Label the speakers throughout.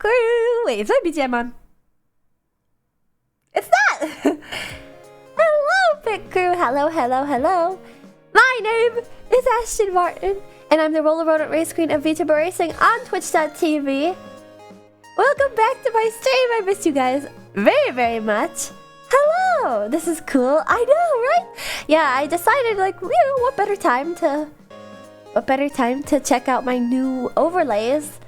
Speaker 1: crew. Wait, is my BGM on? It's not! Hello, pit crew. Hello, hello, hello. My name is Ashton Martin, and I'm the Roller Rodent Race Queen of VTuber Racing on Twitch.tv. Welcome back to my stream. I missed you guys very, very much. Hello! This is cool. I know, right? Yeah, I decided, like, you know, what better time to check out my new overlays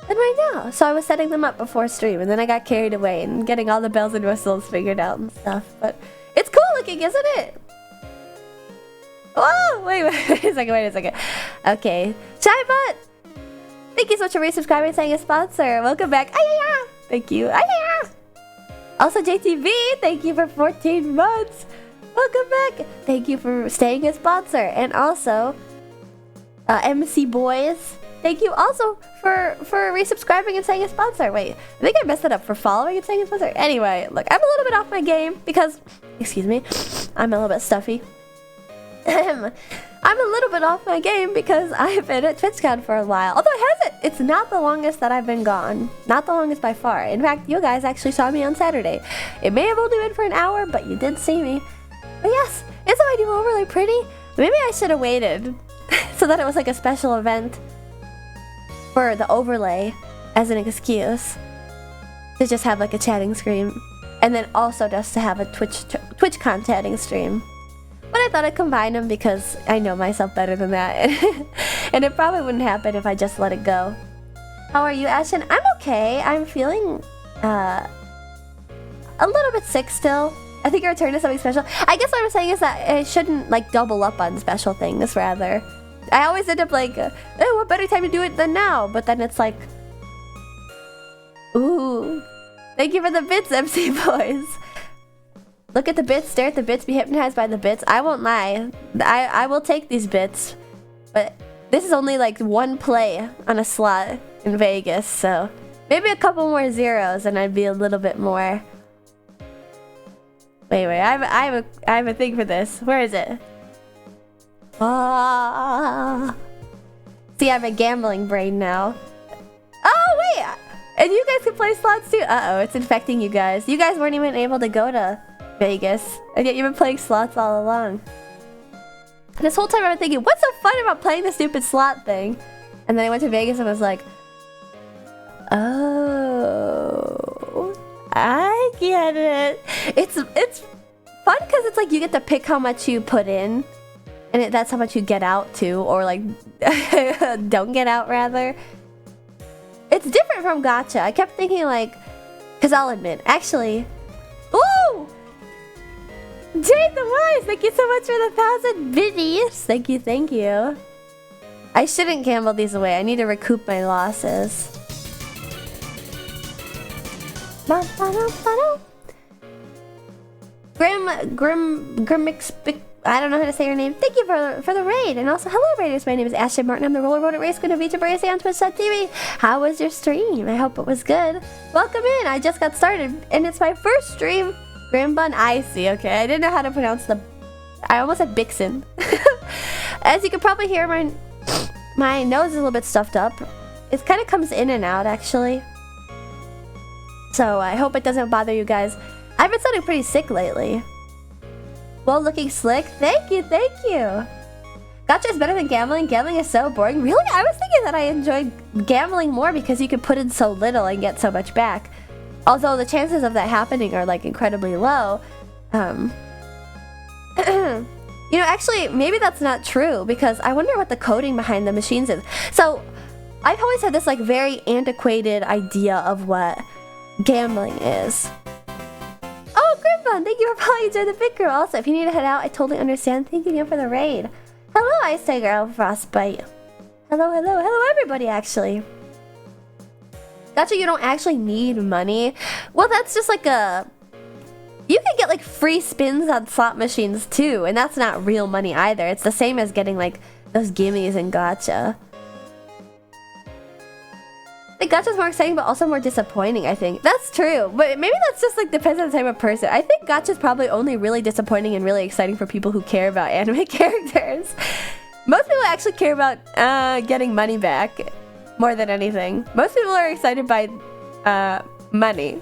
Speaker 1: than right now. So I was setting them up before stream, and then I got carried away and getting all the bells and whistles figured out and stuff. But it's cool looking, isn't it? Oh, wait a second. Okay. Shybot! Thank you so much for resubscribing and saying a sponsor. Welcome back. Ayaya! Thank you. Ayaya! Also, JTV, thank you for 14 months. Welcome back. Thank you for staying a sponsor. And also, MC Boys, thank you also for resubscribing and saying a sponsor. Wait, I think I messed it up for following and saying a sponsor. Anyway, look, I'm a little bit off my game because, excuse me, I'm a little bit stuffy. I'm a little bit off my game because I've been at TwitchCon for a while. Although it's not the longest that I've been gone. Not the longest by far. In fact, you guys actually saw me on Saturday. It may have only been for an hour, but you did see me. But yes, isn't my new overlay pretty? Maybe I should have waited so that it was like a special event for the overlay as an excuse to just have like a chatting stream, and then also just to have a TwitchCon chatting stream. But I thought I'd combine them because I know myself better than that. And it probably wouldn't happen if I just let it go. How are you, Ashton? I'm okay. I'm feeling a little bit sick still. I think I returned to something special. I guess what I'm saying is that I shouldn't like double up on special things, rather. I always end up like, oh, what better time to do it than now? But then it's like, ooh. Thank you for the bits, MC Boys. Look at the bits, stare at the bits, be hypnotized by the bits. I won't lie. I will take these bits. But this is only like one play on a slot in Vegas, so maybe a couple more zeros and I'd be a little bit more. Wait, I have a thing for this. Where is it? Ah. See, I have a gambling brain now. Oh, wait! And you guys can play slots too? Uh-oh, it's infecting you guys. You guys weren't even able to go to Vegas, and yet you've been playing slots all along. This whole time I've been thinking, what's so fun about playing the stupid slot thing? And then I went to Vegas and was like, oh, I get it. It's fun because it's like you get to pick how much you put in, and that's how much you get out too, or like don't get out rather. It's different from gacha. I kept thinking like, because I'll admit, actually, ooh! Jade the Wise, thank you so much for the 1,000 biddies. Thank you. I shouldn't gamble these away. I need to recoup my losses. Grimmix, I don't know how to say your name. Thank you for the raid. And also, hello raiders. My name is Ashton Martin. I'm the Roller Rodent Race Queen of VTuber Racing on Twitch.tv. How was your stream? I hope it was good. Welcome in. I just got started, and it's my first stream. Grimbun, I see. Okay, I didn't know how to pronounce the. I almost said Bixen. As you can probably hear, my nose is a little bit stuffed up. It kind of comes in and out, actually. So I hope it doesn't bother you guys. I've been sounding pretty sick lately. Well, looking slick. Thank you. Gacha is better than gambling. Gambling is so boring. Really? I was thinking that I enjoyed gambling more because you could put in so little and get so much back. Although the chances of that happening are like incredibly low. You know, actually, maybe that's not true because I wonder what the coding behind the machines is. So, I've always had this like very antiquated idea of what gambling is. Oh, Grimbun, thank you for probably enjoying the big girl. Also, if you need to head out, I totally understand. Thank you for the raid. Hello, Ice Tiger Girl Frostbite. Hello, everybody, actually. Gacha, you don't actually need money. Well, that's just like a... You can get like free spins on slot machines too, and that's not real money either. It's the same as getting like those gimmies in gacha. I think gacha's more exciting, but also more disappointing, I think. That's true, but maybe that's just like depends on the type of person. I think gacha's probably only really disappointing and really exciting for people who care about anime characters. Most people actually care about getting money back more than anything. Most people are excited by money.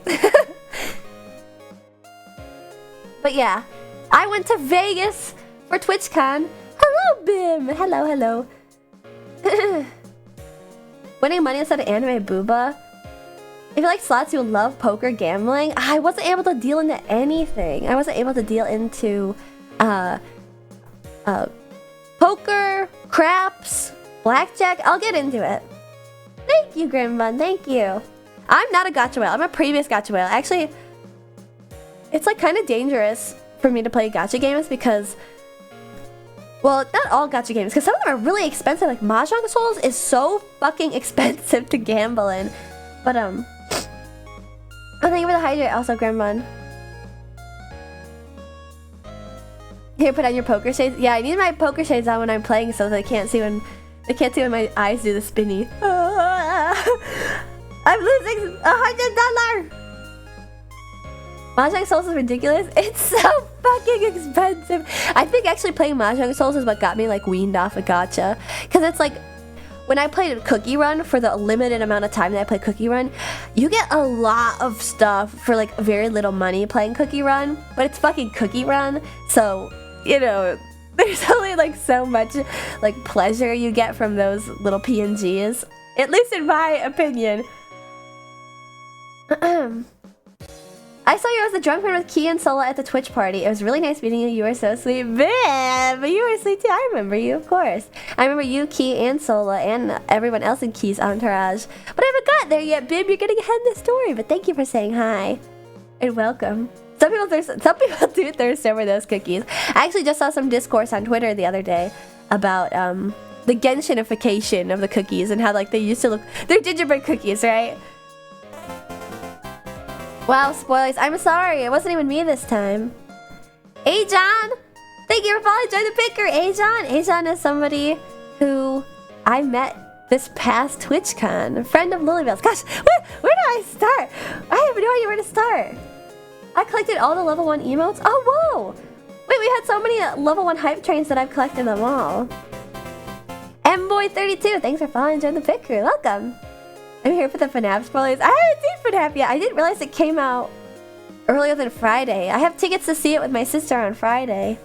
Speaker 1: But yeah, I went to Vegas for TwitchCon. Hello, Bim. Hello, hello. Winning money instead of anime booba. If you like slots, you'll love poker gambling. I wasn't able to deal into anything. I wasn't able to deal into poker, craps, blackjack. I'll get into it. Thank you, Grimbun. Thank you. I'm not a gacha whale. I'm a previous gacha whale. Actually, it's like kind of dangerous for me to play gacha games because, well, not all gacha games, because some of them are really expensive. Like Mahjong Souls is so fucking expensive to gamble in. But oh, thank you for the hydrate, also, Grimbun. Here, put on your poker shades. Yeah, I need my poker shades on when I'm playing so they can't see when my eyes do the spinny. I'm losing $100. Mahjong Souls is ridiculous. It's so fucking expensive. I think actually playing Mahjong Souls is what got me like weaned off of gacha. Because it's like, when I played Cookie Run, for the limited amount of time that I played Cookie Run, you get a lot of stuff for like very little money playing Cookie Run. But it's fucking Cookie Run, so, you know, there's only like so much like pleasure you get from those little PNGs. At least in my opinion. I saw you as a drunk man with Key and Sola at the Twitch party. It was really nice meeting you. You were so sweet. Man, but you were sweet too. I remember you, of course. I remember you, Key, and Sola, and everyone else in Key's entourage. But I haven't got there yet, Bib. You're getting ahead in the story. But thank you for saying hi. And welcome. Some people do thirst over those cookies. I actually just saw some discourse on Twitter the other day about the Genshinification of the cookies and how like they used to look. They're gingerbread cookies, right? Wow, spoilers. I'm sorry. It wasn't even me this time. Ajon! Thank you for following Join the Picker, Ajon! Ajon is somebody who I met this past TwitchCon. A friend of Lilybell's. Gosh, where do I start? I have no idea where to start. I collected all the level 1 emotes. Oh, whoa! Wait, we had so many level 1 hype trains that I've collected them all. Mboy32, thanks for following Join the Picker. Welcome. I'm here for the FNAF spoilers. I haven't seen FNAF yet. I didn't realize it came out earlier than Friday. I have tickets to see it with my sister on Friday.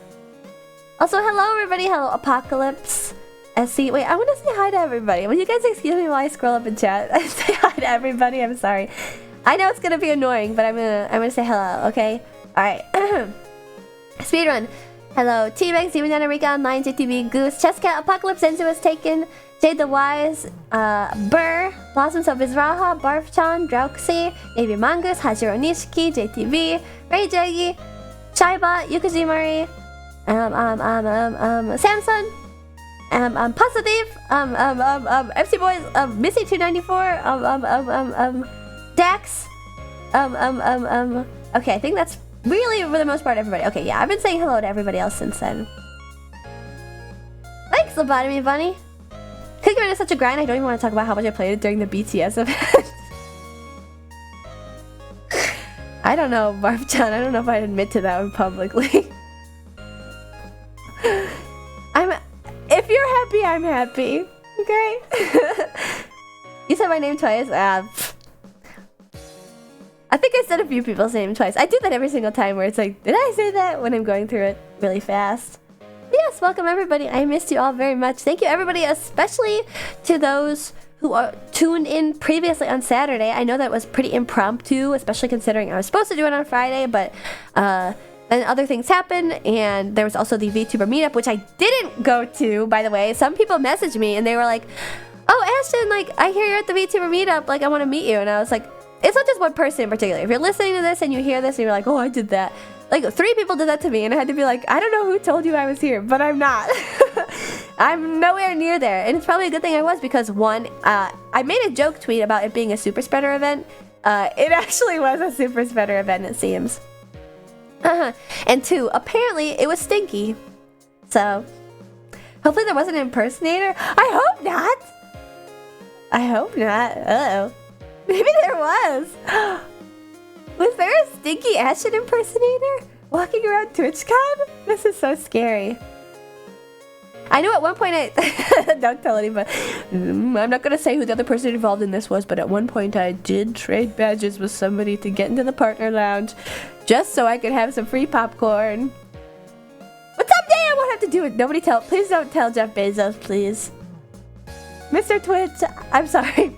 Speaker 1: Also, hello everybody. Hello, Apocalypse. SC. Wait, I want to say hi to everybody. Will you guys excuse me while I scroll up in chat? I say hi to everybody. I'm sorry. I know it's gonna be annoying, but I'm gonna say hello. Okay. All right. Speedrun. Hello, T-Rex, Demon Rica Online, JTB, Goose, Chesscat, Apocalypse, Enzo was taken. Jade the Wise, Burr, Blossoms of Izraha, Barf-chan, Drauxy, Navy Mongoose, Hajiro Nishiki, JTV, Ray Jaggy, Shaibot, Yukijimari, Samson, Positive, MC Boys, Missy294, Dax, okay, I think that's really for the most part everybody. Okay, yeah, I've been saying hello to everybody else since then. Thanks, Lobotomy Bunny. Cookie Run is such a grind, I don't even want to talk about how much I played it during the BTS event. I don't know, Barf-chan, I don't know if I'd admit to that one publicly. If you're happy, I'm happy. Okay? You said my name twice? I think I said a few people's name twice. I do that every single time where it's like, did I say that? When I'm going through it really fast. Yes, welcome everybody. I missed you all very much. Thank you everybody, especially to those who are tuned in previously on Saturday. I know that was pretty impromptu, especially considering I was supposed to do it on Friday, but then other things happened, and there was also the VTuber meetup, which I didn't go to, by the way. Some people messaged me and they were like, oh, Ashton, like, I hear you're at the VTuber meetup, like, I want to meet you. And I was like, it's not just one person in particular. If you're listening to this and you hear this and you're like, oh, I did that. Like, 3 people did that to me, and I had to be like, I don't know who told you I was here, but I'm not. I'm nowhere near there. And it's probably a good thing I was, because 1, I made a joke tweet about it being a super spreader event. It actually was a super spreader event, it seems. And 2, apparently it was stinky. So, hopefully there wasn't an impersonator. I hope not. I hope not. Uh-oh. Maybe there was. Was there a stinky Ashton impersonator walking around TwitchCon? This is so scary. I know at one point I don't tell anybody. I'm not gonna say who the other person involved in this was, but at one point I did trade badges with somebody to get into the partner lounge, just so I could have some free popcorn. But someday I won't have to do it. Nobody tell. Please don't tell Jeff Bezos, please. Mr. Twitch, I'm sorry.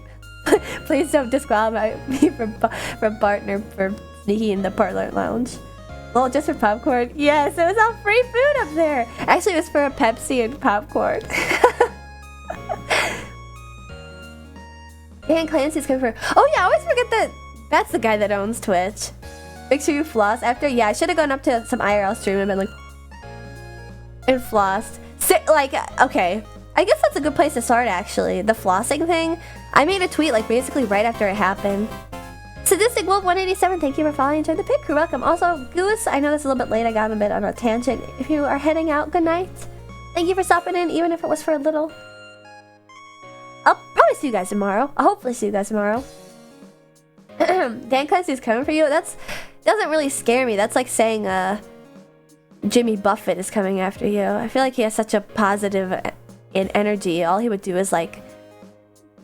Speaker 1: Please don't disqualify me from partner for sneaking in the partner lounge. Well, just for popcorn? Yes, it was all free food up there. Actually, it was for a Pepsi and popcorn. Dan Clancy's coming for... Oh yeah, I always forget that that's the guy that owns Twitch. Make sure you floss after. Yeah, I should have gone up to some IRL stream and been like... And flossed. Like, okay. I guess that's a good place to start, actually. The flossing thing. I made a tweet, like, basically right after it happened. Sadistic Wolf 187, thank you for following. Enjoy the pic. You're welcome. Also, Goose, I know this is a little bit late. I got a bit on a tangent. If you are heading out, good night. Thank you for stopping in, even if it was for a little. I'll probably see you guys tomorrow. I'll hopefully see you guys tomorrow. Dan Clancy's coming for you. That's doesn't really scare me. That's like saying Jimmy Buffett is coming after you. I feel like he has such a positive energy. All he would do is like,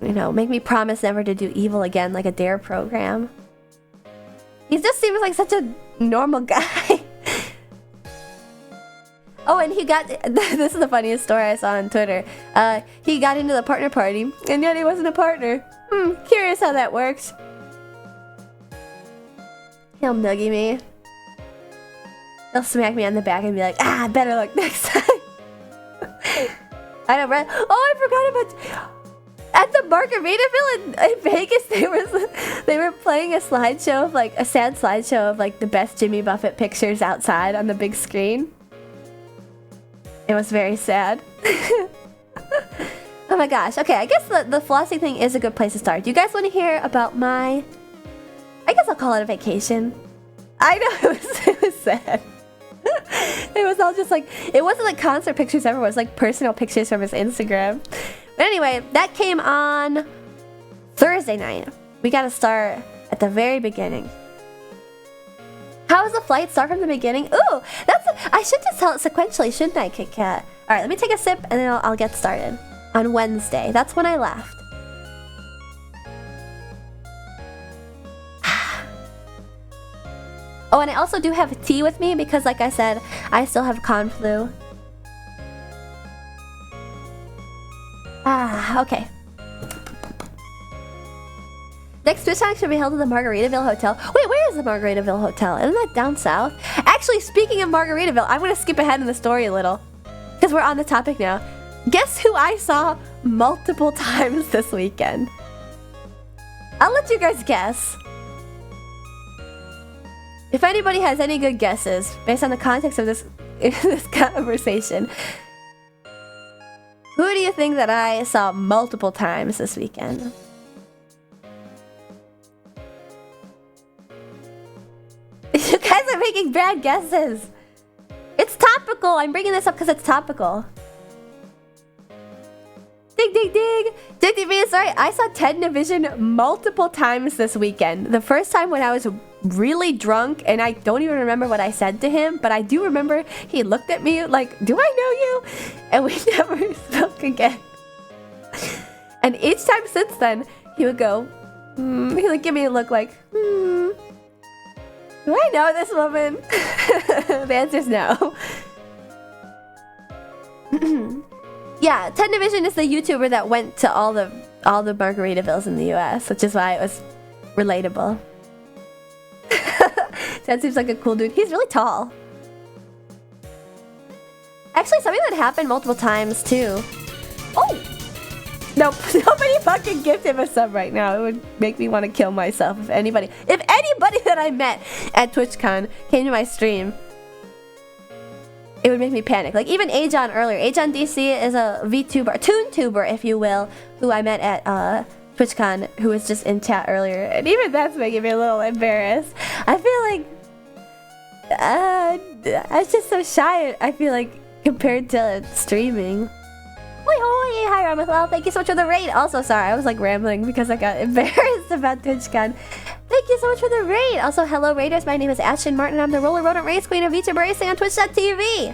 Speaker 1: you know, make me promise never to do evil again, like a dare program. He just seems like such a normal guy. Oh, and he got... This is the funniest story I saw on Twitter. He got into the partner party, and yet he wasn't a partner. Curious how that works. He'll nuggie me. He'll smack me on the back and be like, ah, better luck next time. I know, right? Oh, I forgot about... At the Margaritaville in Vegas, they were playing a slideshow of like a sad slideshow of like the best Jimmy Buffett pictures outside on the big screen. It was very sad. Oh my gosh. Okay, I guess the flossing thing is a good place to start. Do you guys want to hear about my... I guess I'll call it a vacation. I know, it was sad. It was all just like... It wasn't like concert pictures everywhere. It was like personal pictures from his Instagram. But anyway, that came on Thursday night. We gotta start at the very beginning. How does the flight start from the beginning? Ooh, I should just tell it sequentially, shouldn't I, Kit Kat? Alright, let me take a sip and then I'll get started. On Wednesday, that's when I left. Oh, and I also do have tea with me because, like I said, I still have con flu. Okay. Next TwitchCon should be held at the Margaritaville Hotel. Wait, where is the Margaritaville Hotel? Isn't that down south? Actually, speaking of Margaritaville, I'm gonna skip ahead in the story a little. Because we're on the topic now. Guess who I saw multiple times this weekend? I'll let you guys guess. If anybody has any good guesses, based on the context of this conversation, who do you think that I saw multiple times this weekend? You guys are making bad guesses. It's topical. I'm bringing this up because it's topical. Dig, dig, dig. Dig, dig, dig. Sorry, I saw Ted Division multiple times this weekend. The first time when I was really drunk, and I don't even remember what I said to him, but I do remember he looked at me like, do I know you? And we never spoke again. And each time since then, he would go, he would give me a look like, do I know this woman? The answer's no. Yeah, Ted Division is the YouTuber that went to all the Margaritavilles in the US, which is why it was relatable. Ted seems like a cool dude. He's really tall. Actually, something that happened multiple times too. Oh! Nope, nobody fucking give him a sub right now. It would make me want to kill myself if anybody that I met at TwitchCon came to my stream. It would make me panic. Like even Ajon earlier. Ajon DC is a VTuber, a ToonTuber, if you will, who I met at TwitchCon, who was just in chat earlier. And even that's making me a little embarrassed. I feel like I'm just so shy, I feel like, compared to streaming. Wait, hi Ramathal, thank you so much for the raid. Also, sorry, I was like rambling because I got embarrassed about TwitchCon. Thank you so much for the raid. Also, hello raiders, my name is Ashton Martin. I'm the Roller Rodent Race Queen of VTuber Racing on Twitch.tv.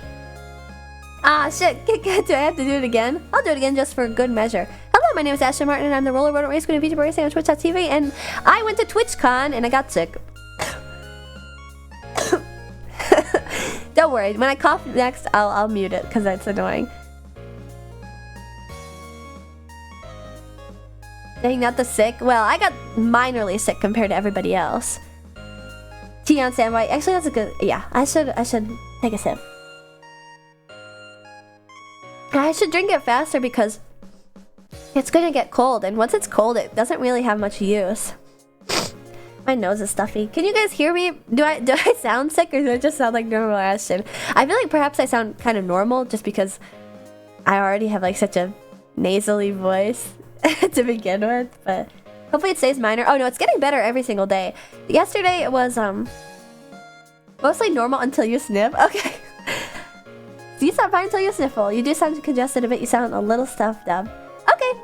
Speaker 1: Ah, shit. Do I have to do it again? I'll do it again just for good measure. Hello, my name is Ashley Martin, and I'm the Roller Rodent Race Queen of VTuber Racing on Twitch.tv, and I went to TwitchCon, and I got sick. Don't worry. When I cough next, I'll mute it, because that's annoying. Dang, not the sick? Well, I got minorly sick compared to everybody else. Tea on standby. Actually, that's a good... Yeah, I should take a sip. I should drink it faster because it's gonna get cold, and once it's cold, it doesn't really have much use. My nose is stuffy. Can you guys hear me? Do I sound sick, or do I just sound like normal Ashton? I feel like perhaps I sound kind of normal just because I already have like such a nasally voice to begin with, but hopefully it stays minor. Oh no, it's getting better every single day. Yesterday it was mostly normal until you sniff. Okay. You sound fine until you sniffle. You do sound congested a bit. You sound a little stuffed up. Okay.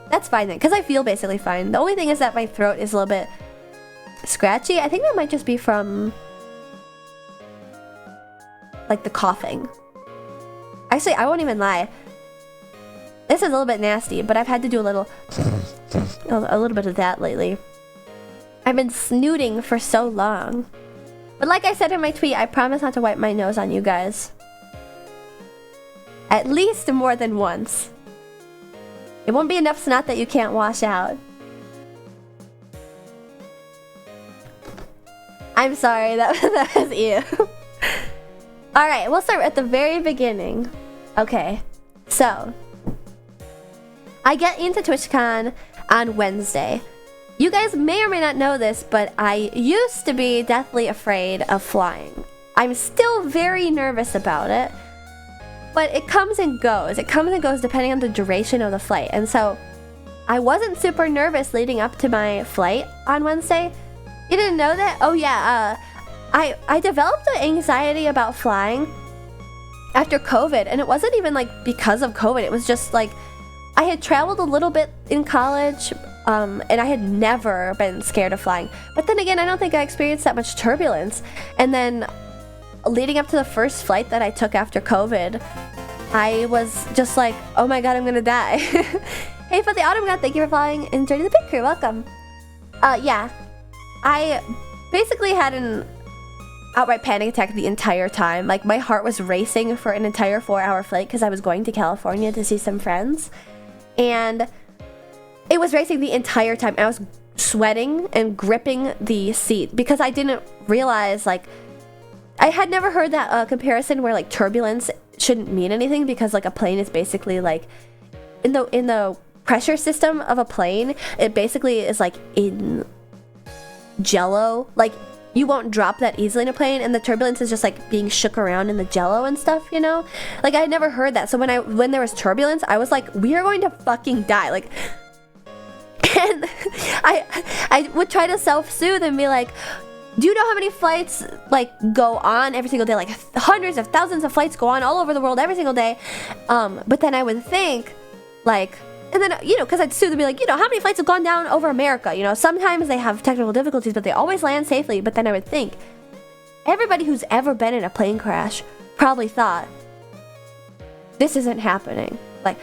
Speaker 1: That's fine then, because I feel basically fine. The only thing is that my throat is a little bit scratchy. I think that might just be from like the coughing. Actually, I won't even lie. This is a little bit nasty, but I've had to do a little bit of that lately. I've been snooting for so long. But like I said in my tweet, I promise not to wipe my nose on you guys. At least more than once. It won't be enough snot that you can't wash out. I'm sorry, that was you. Alright, we'll start at the very beginning. Okay, so I get into TwitchCon on Wednesday. You guys may or may not know this, but I used to be deathly afraid of flying. I'm still very nervous about it, but it comes and goes. It comes and goes depending on the duration of the flight. And so I wasn't super nervous leading up to my flight on Wednesday. You didn't know that? Oh yeah, I developed an anxiety about flying after COVID, and it wasn't even like because of COVID. It was just like I had traveled a little bit in college, and I had never been scared of flying. But then again, I don't think I experienced that much turbulence. And then leading up to the first flight that I took after COVID, I was just like, oh my god, I'm gonna die. Hey, for the Autumn God, thank you for flying. Enjoy the pit crew, welcome. Yeah, I basically had an outright panic attack the entire time. Like, my heart was racing for an entire 4-hour flight because I was going to California to see some friends. And it was racing the entire time. I was sweating and gripping the seat because I didn't realize, like, I had never heard that comparison where like turbulence shouldn't mean anything because like a plane is basically like in the pressure system of a plane, it basically is like in jello. Like, you won't drop that easily in a plane, and the turbulence is just like being shook around in the jello and stuff, you know? Like, I had never heard that. So when there was turbulence, I was like, we are going to fucking die. Like, and I would try to self-soothe and be like, do you know how many flights like go on every single day? Like hundreds of thousands of flights go on all over the world every single day. But then I would think like, and then, you know, because I'd soothe and be like, you know, how many flights have gone down over America? You know, sometimes they have technical difficulties, but they always land safely. But then I would think, everybody who's ever been in a plane crash probably thought, this isn't happening. Like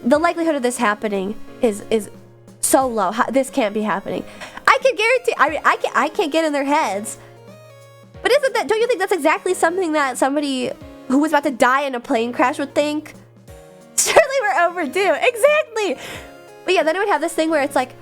Speaker 1: the likelihood of this happening is so low. This can't be happening. I can guarantee. I mean, I can't get in their heads. But isn't that? Don't you think that's exactly something that somebody who was about to die in a plane crash would think? Surely we're overdue. Exactly. But yeah, then I would have this thing where it's like,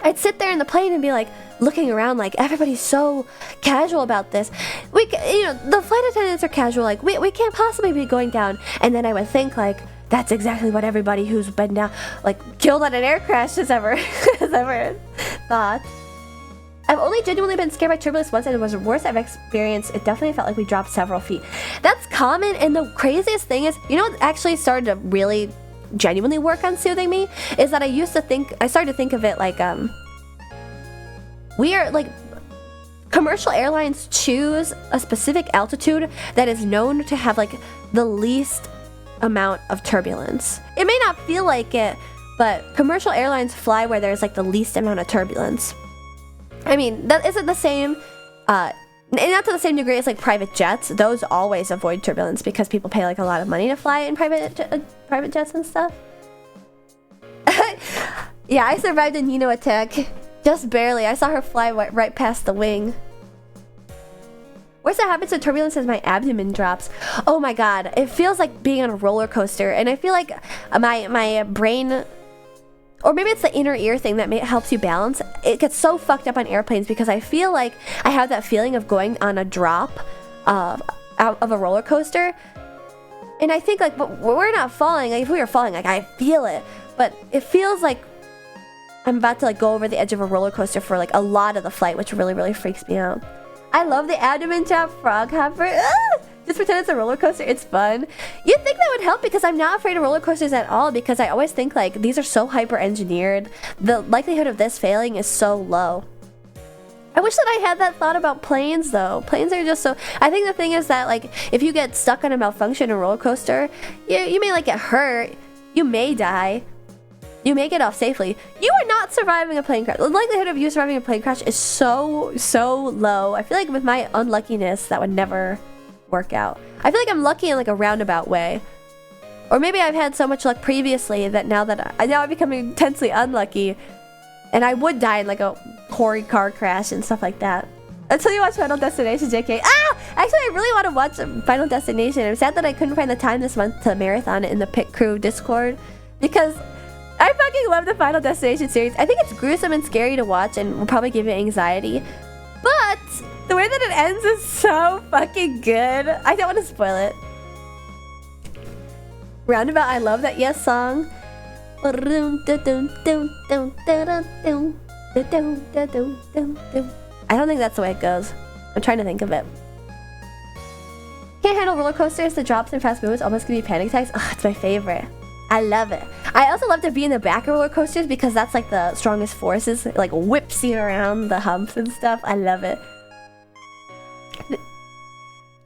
Speaker 1: I'd sit there in the plane and be like looking around, like everybody's so casual about this. You know, the flight attendants are casual. Like we can't possibly be going down. And then I would think like, that's exactly what everybody who's been down, like killed on an air crash has ever thought. I've only genuinely been scared by turbulence once, and it was the worst I've experienced. It definitely felt like we dropped several feet. That's common, and the craziest thing is, you know what actually started to really genuinely work on soothing me? Is that I started to think of it like, we are like, commercial airlines choose a specific altitude that is known to have like the least amount of turbulence. It may not feel like it, but commercial airlines fly where there's like the least amount of turbulence. I mean, that isn't the same And not to the same degree as like private jets. Those always avoid turbulence because people pay like a lot of money to fly in private jets and stuff. Yeah, I survived a Nino attack. Just barely. I saw her fly right past the wing. Worst that happens to turbulence is my abdomen drops. Oh my god. It feels like being on a roller coaster. And I feel like my brain... Or maybe it's the inner ear thing that helps you balance. It gets so fucked up on airplanes because I feel like I have that feeling of going on a drop out of a roller coaster. And I think like, but we're not falling. Like if we were falling, like I feel it. But it feels like I'm about to like go over the edge of a roller coaster for like a lot of the flight, which really, really freaks me out. I love the abdomen drop frog hopper. Ah! Just pretend it's a roller coaster. It's fun. You'd think that would help because I'm not afraid of roller coasters at all because I always think like these are so hyper engineered. The likelihood of this failing is so low. I wish that I had that thought about planes though. Planes are just so... I think the thing is that like if you get stuck on a malfunction in a roller coaster, you may like get hurt. You may die. You may get off safely. You are not surviving a plane crash. The likelihood of you surviving a plane crash is so low. I feel like with my unluckiness that would never work out. I feel like I'm lucky in like a roundabout way. Or maybe I've had so much luck previously that now I'm becoming intensely unlucky and I would die in like a horrid car crash and stuff like that. Until you watch Final Destination, JK. Ah! Actually, I really want to watch Final Destination. I'm sad that I couldn't find the time this month to marathon it in the Pit Crew Discord because I fucking love the Final Destination series. I think it's gruesome and scary to watch and will probably give you anxiety. But the way that it ends is so fucking good. I don't want to spoil it. Roundabout, I love that Yes song. I don't think that's the way it goes. I'm trying to think of it. Can't handle roller coasters, the drops and fast moves almost give me panic attacks. Oh, it's my favorite. I love it. I also love to be in the back of roller coasters because that's like the strongest forces. It like whips you around the humps and stuff. I love it.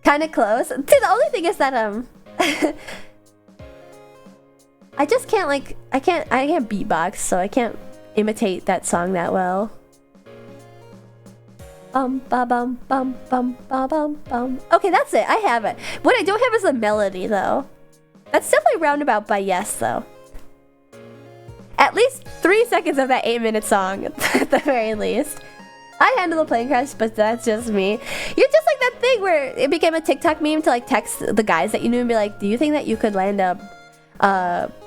Speaker 1: Kind of close. See, the only thing is that I just can't like I can't beatbox, so I can't imitate that song that well. Bum ba bum bum bum ba bum bum. Okay, that's it. I have it. What I don't have is the melody though. That's definitely Roundabout by Yes, though. At least 3 seconds of that 8-minute song, at the very least. I handle the plane crash, but that's just me. You're just like that thing where it became a TikTok meme to like text the guys that you knew and be like, do you think that you could land a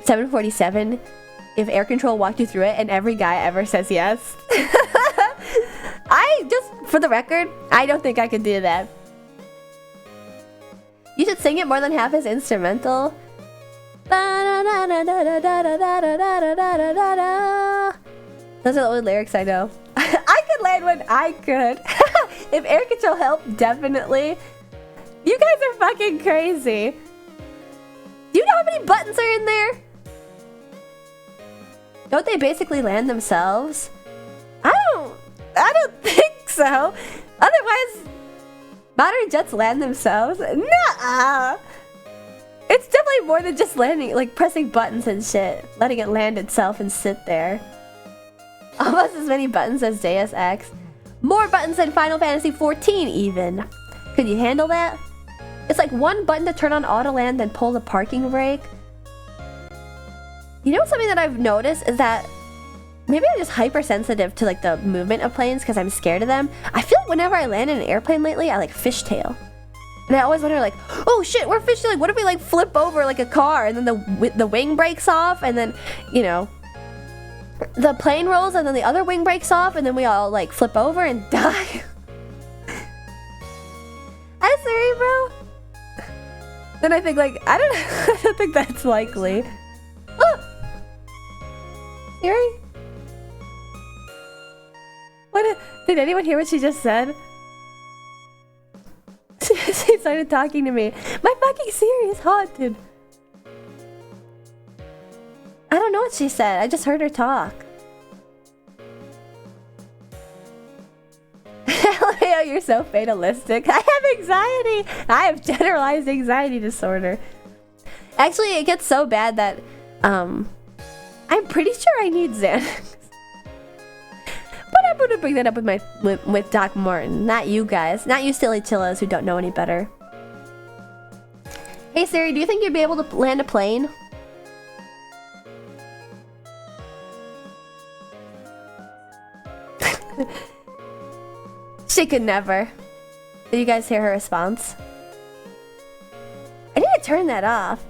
Speaker 1: 747 if air control walked you through it? And every guy ever says yes. For the record, I don't think I could do that. You should sing it more than half as instrumental. Those are the only lyrics I know. I could land when I could. If air control helped, definitely. You guys are fucking crazy. Do you know how many buttons are in there? Don't they basically land themselves? I don't think so. Otherwise, modern jets land themselves. Nuh-uh. It's definitely more than just landing, like pressing buttons and shit. Letting it land itself and sit there. Almost as many buttons as Deus Ex. More buttons than Final Fantasy XIV even. Could you handle that? It's like one button to turn on auto land, then pull the parking brake. You know something that I've noticed is that maybe I'm just hypersensitive to like the movement of planes because I'm scared of them. I feel like whenever I land in an airplane lately, I like fishtail. And I always wonder like, oh shit, we're fishtailing. What if we like flip over like a car and then the wing breaks off and then, you know, the plane rolls and then the other wing breaks off and then we all like flip over and die. I'm sorry, bro. Then I think like, I don't think that's likely. Oh! Siri? What? Did anyone hear what she just said? She started talking to me. My fucking Siri is haunted. I don't know what she said. I just heard her talk. LMAO, you're so fatalistic. I have anxiety. I have generalized anxiety disorder. Actually, it gets so bad that I'm pretty sure I need Xanax. But I'm going to bring that up with Doc Martin, not you guys, not you silly chillas who don't know any better. Hey Siri, do you think you'd be able to land a plane? She could never. Did you guys hear her response? I need to turn that off.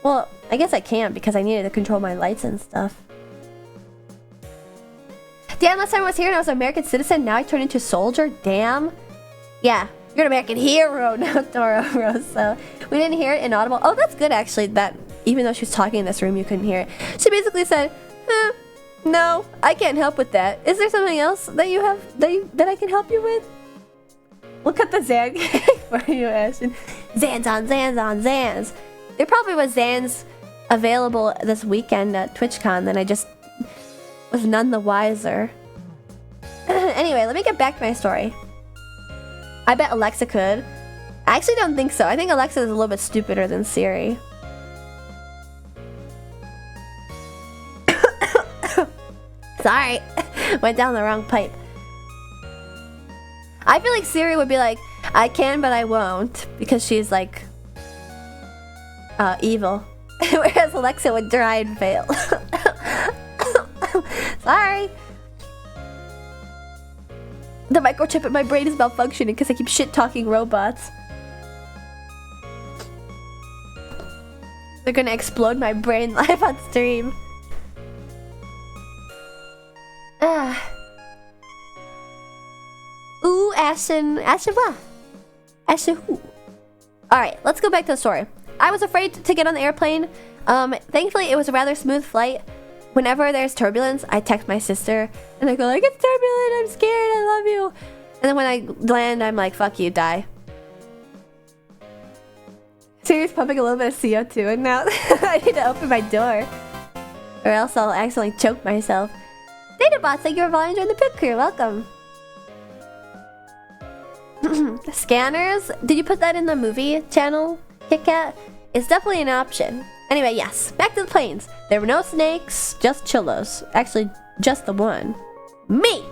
Speaker 1: Well, I guess I can't because I needed to control my lights and stuff. Damn, last time I was here and I was an American citizen, now I turned into a soldier? Damn. Yeah, you're an American hero, not Toro, so we didn't hear it inaudible. Oh, that's good actually, that even though she was talking in this room, you couldn't hear it. She basically said, no, I can't help with that. Is there something else that you have that I can help you with? We'll cut the Zan for you, Ashton. Zans on Zans on Zans. There probably was Zans available this weekend at TwitchCon, then I just was none the wiser. Anyway, let me get back to my story. I bet Alexa could. I actually don't think so. I think Alexa is a little bit stupider than Siri. Sorry, went down the wrong pipe. I feel like Siri would be like, I can, but I won't, because she's like, evil. Whereas Alexa would try and fail. Sorry. The microchip in my brain is malfunctioning because I keep shit-talking robots. They're gonna explode my brain live on stream. Ooh, Ashen what? Ashen who? Alright, let's go back to the story. I was afraid to get on the airplane. Thankfully, it was a rather smooth flight. Whenever there's turbulence, I text my sister, and I go like, it's turbulent, I'm scared, I love you. And then when I land, I'm like, fuck you, die. Siri's pumping a little bit of CO2, and now I need to open my door. Or else I'll accidentally choke myself. Databots, thank you for volunteering the pit crew, welcome. Scanners, did you put that in the movie channel, Kit Kat? It's definitely an option. Anyway, yes, back to the planes. There were no snakes, just chillos. Actually, just the one. Me!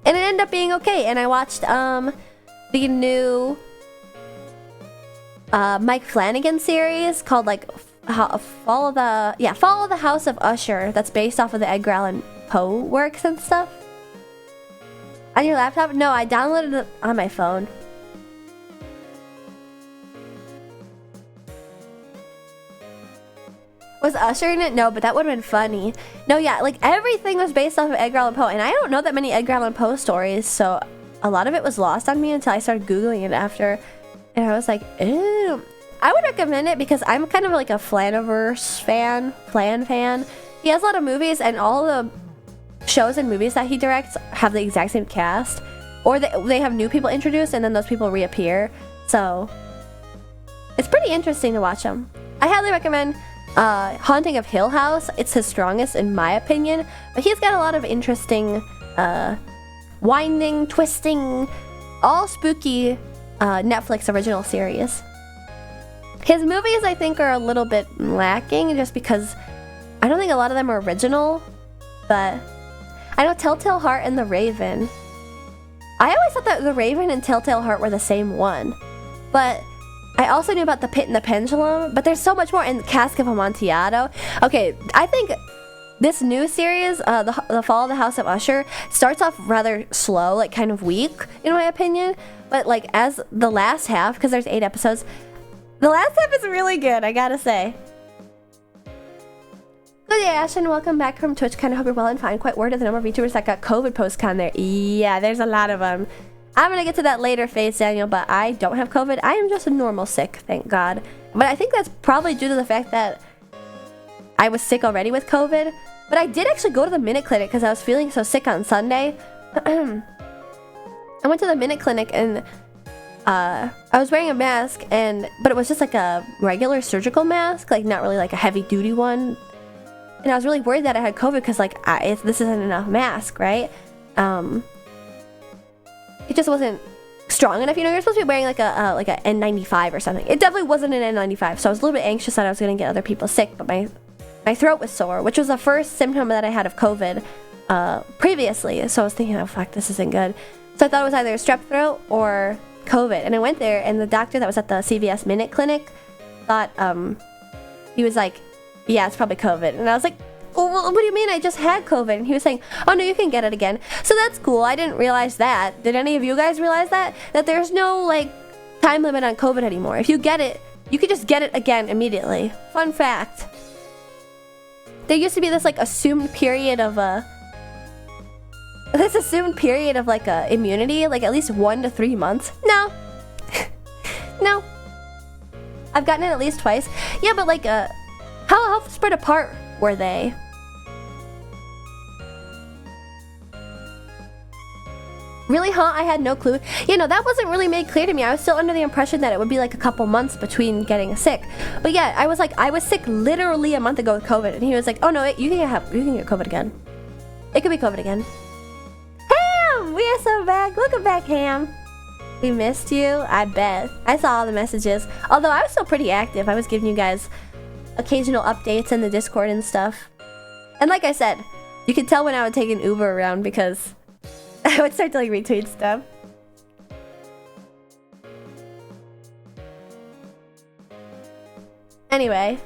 Speaker 1: And it ended up being okay, and I watched, the new, Mike Flanagan series called, like, Fall of the House of Usher, that's based off of the Edgar Allan Poe works and stuff. On your laptop? No, I downloaded it on my phone. Was Usher in it? No, but that would have been funny. No, yeah, like everything was based off of Edgar Allan Poe, and I don't know that many Edgar Allan Poe stories, so a lot of it was lost on me until I started Googling it after, and I was like, ew. I would recommend it because I'm kind of like a Flaniverse fan, Flan fan. He has a lot of movies, and all the shows and movies that he directs have the exact same cast, or they have new people introduced, and then those people reappear, so it's pretty interesting to watch them. I highly recommend Haunting of Hill House. It's his strongest in my opinion, but he's got a lot of interesting winding, twisting, all spooky Netflix original series. His movies I think are a little bit lacking just because I don't think a lot of them are original, but I know Telltale Heart and The Raven. I always thought that The Raven and Telltale Heart were the same one, but I also knew about The Pit and the Pendulum, but there's so much more in Cask of Amontillado. Okay, I think this new series, the Fall of the House of Usher, starts off rather slow, like kind of weak, in my opinion. But like as the last half, because there's 8 episodes, the last half is really good, I gotta say. Good day, Ashton. Welcome back from TwitchCon. I hope you're well and fine. Quite worried at the number of YouTubers that got COVID post-con there. Yeah, there's a lot of them. I'm gonna get to that later, Faith Daniel, but I don't have COVID. I am just a normal sick, thank God. But I think that's probably due to the fact that I was sick already with COVID. But I did actually go to the Minute Clinic because I was feeling so sick on Sunday. I went to the Minute Clinic and I was wearing a mask, but it was just like a regular surgical mask, like not really like a heavy duty one. And I was really worried that I had COVID because like this isn't enough mask, right? It just wasn't strong enough. You know, you're supposed to be wearing like a N95 or something. It definitely wasn't an N95, so I was a little bit anxious that I was gonna get other people sick. But my throat was sore, which was the first symptom that I had of COVID. previously. So I was thinking, oh fuck, this isn't good. So I thought it was either strep throat or COVID. And I went there, and the doctor that was at the CVS Minute Clinic thought, he was like, yeah, it's probably COVID. And I was like, well, what do you mean? I just had COVID. And he was saying, oh no, you can get it again. So that's cool. I didn't realize that. Did any of you guys realize that? That there's no like time limit on COVID anymore. If you get it, you could just get it again immediately. Fun fact. There used to be this like assumed period of like immunity, like at least 1 to 3 months. No. No. I've gotten it at least twice. Yeah, but like how spread apart were they? Really, huh? I had no clue. You know, that wasn't really made clear to me. I was still under the impression that it would be like a couple months between getting sick. But yeah, I was sick literally a month ago with COVID, and he was like, "Oh no, you can get COVID again. It could be COVID again." Ham, we are so back. Welcome back, Ham. We missed you. I bet. I saw all the messages. Although I was still pretty active. I was giving you guys occasional updates in the Discord and stuff. And like I said, you could tell when I would take an Uber around because I would start to like retweet stuff. Anyway,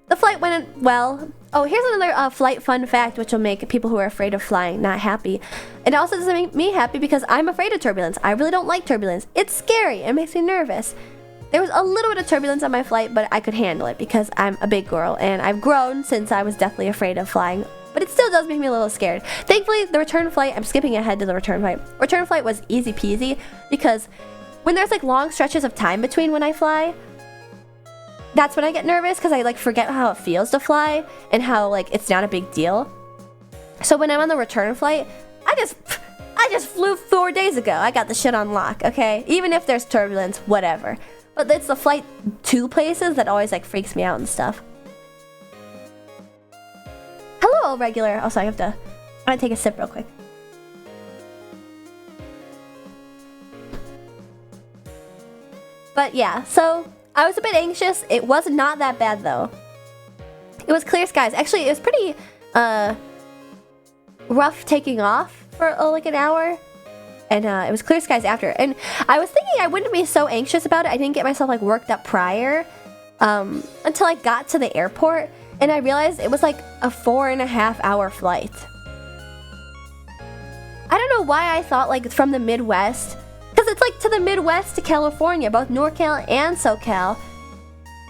Speaker 1: the flight went well. Oh, here's another flight fun fact which will make people who are afraid of flying not happy. It also doesn't make me happy because I'm afraid of turbulence. I really don't like turbulence. It's scary. It makes me nervous. There was a little bit of turbulence on my flight, but I could handle it because I'm a big girl and I've grown since I was deathly afraid of flying. But it still does make me a little scared. Thankfully, the return flight, I'm skipping ahead to the return flight. Return flight was easy peasy because when there's like long stretches of time between when I fly, that's when I get nervous because I like forget how it feels to fly and how like it's not a big deal. So when I'm on the return flight, I just flew 4 days ago. I got the shit on lock, okay? Even if there's turbulence, whatever. But it's the flight to places that always like freaks me out and stuff. Hello, regular. Also, I'm gonna take a sip real quick. But yeah, so I was a bit anxious. It was not that bad though. It was clear skies. Actually, it was pretty rough taking off for like an hour. And it was clear skies after. And I was thinking I wouldn't be so anxious about it. I didn't get myself like worked up prior until I got to the airport. And I realized it was like a 4.5 hour flight. I don't know why I thought like from the Midwest. Because it's like to the Midwest to California. Both NorCal and SoCal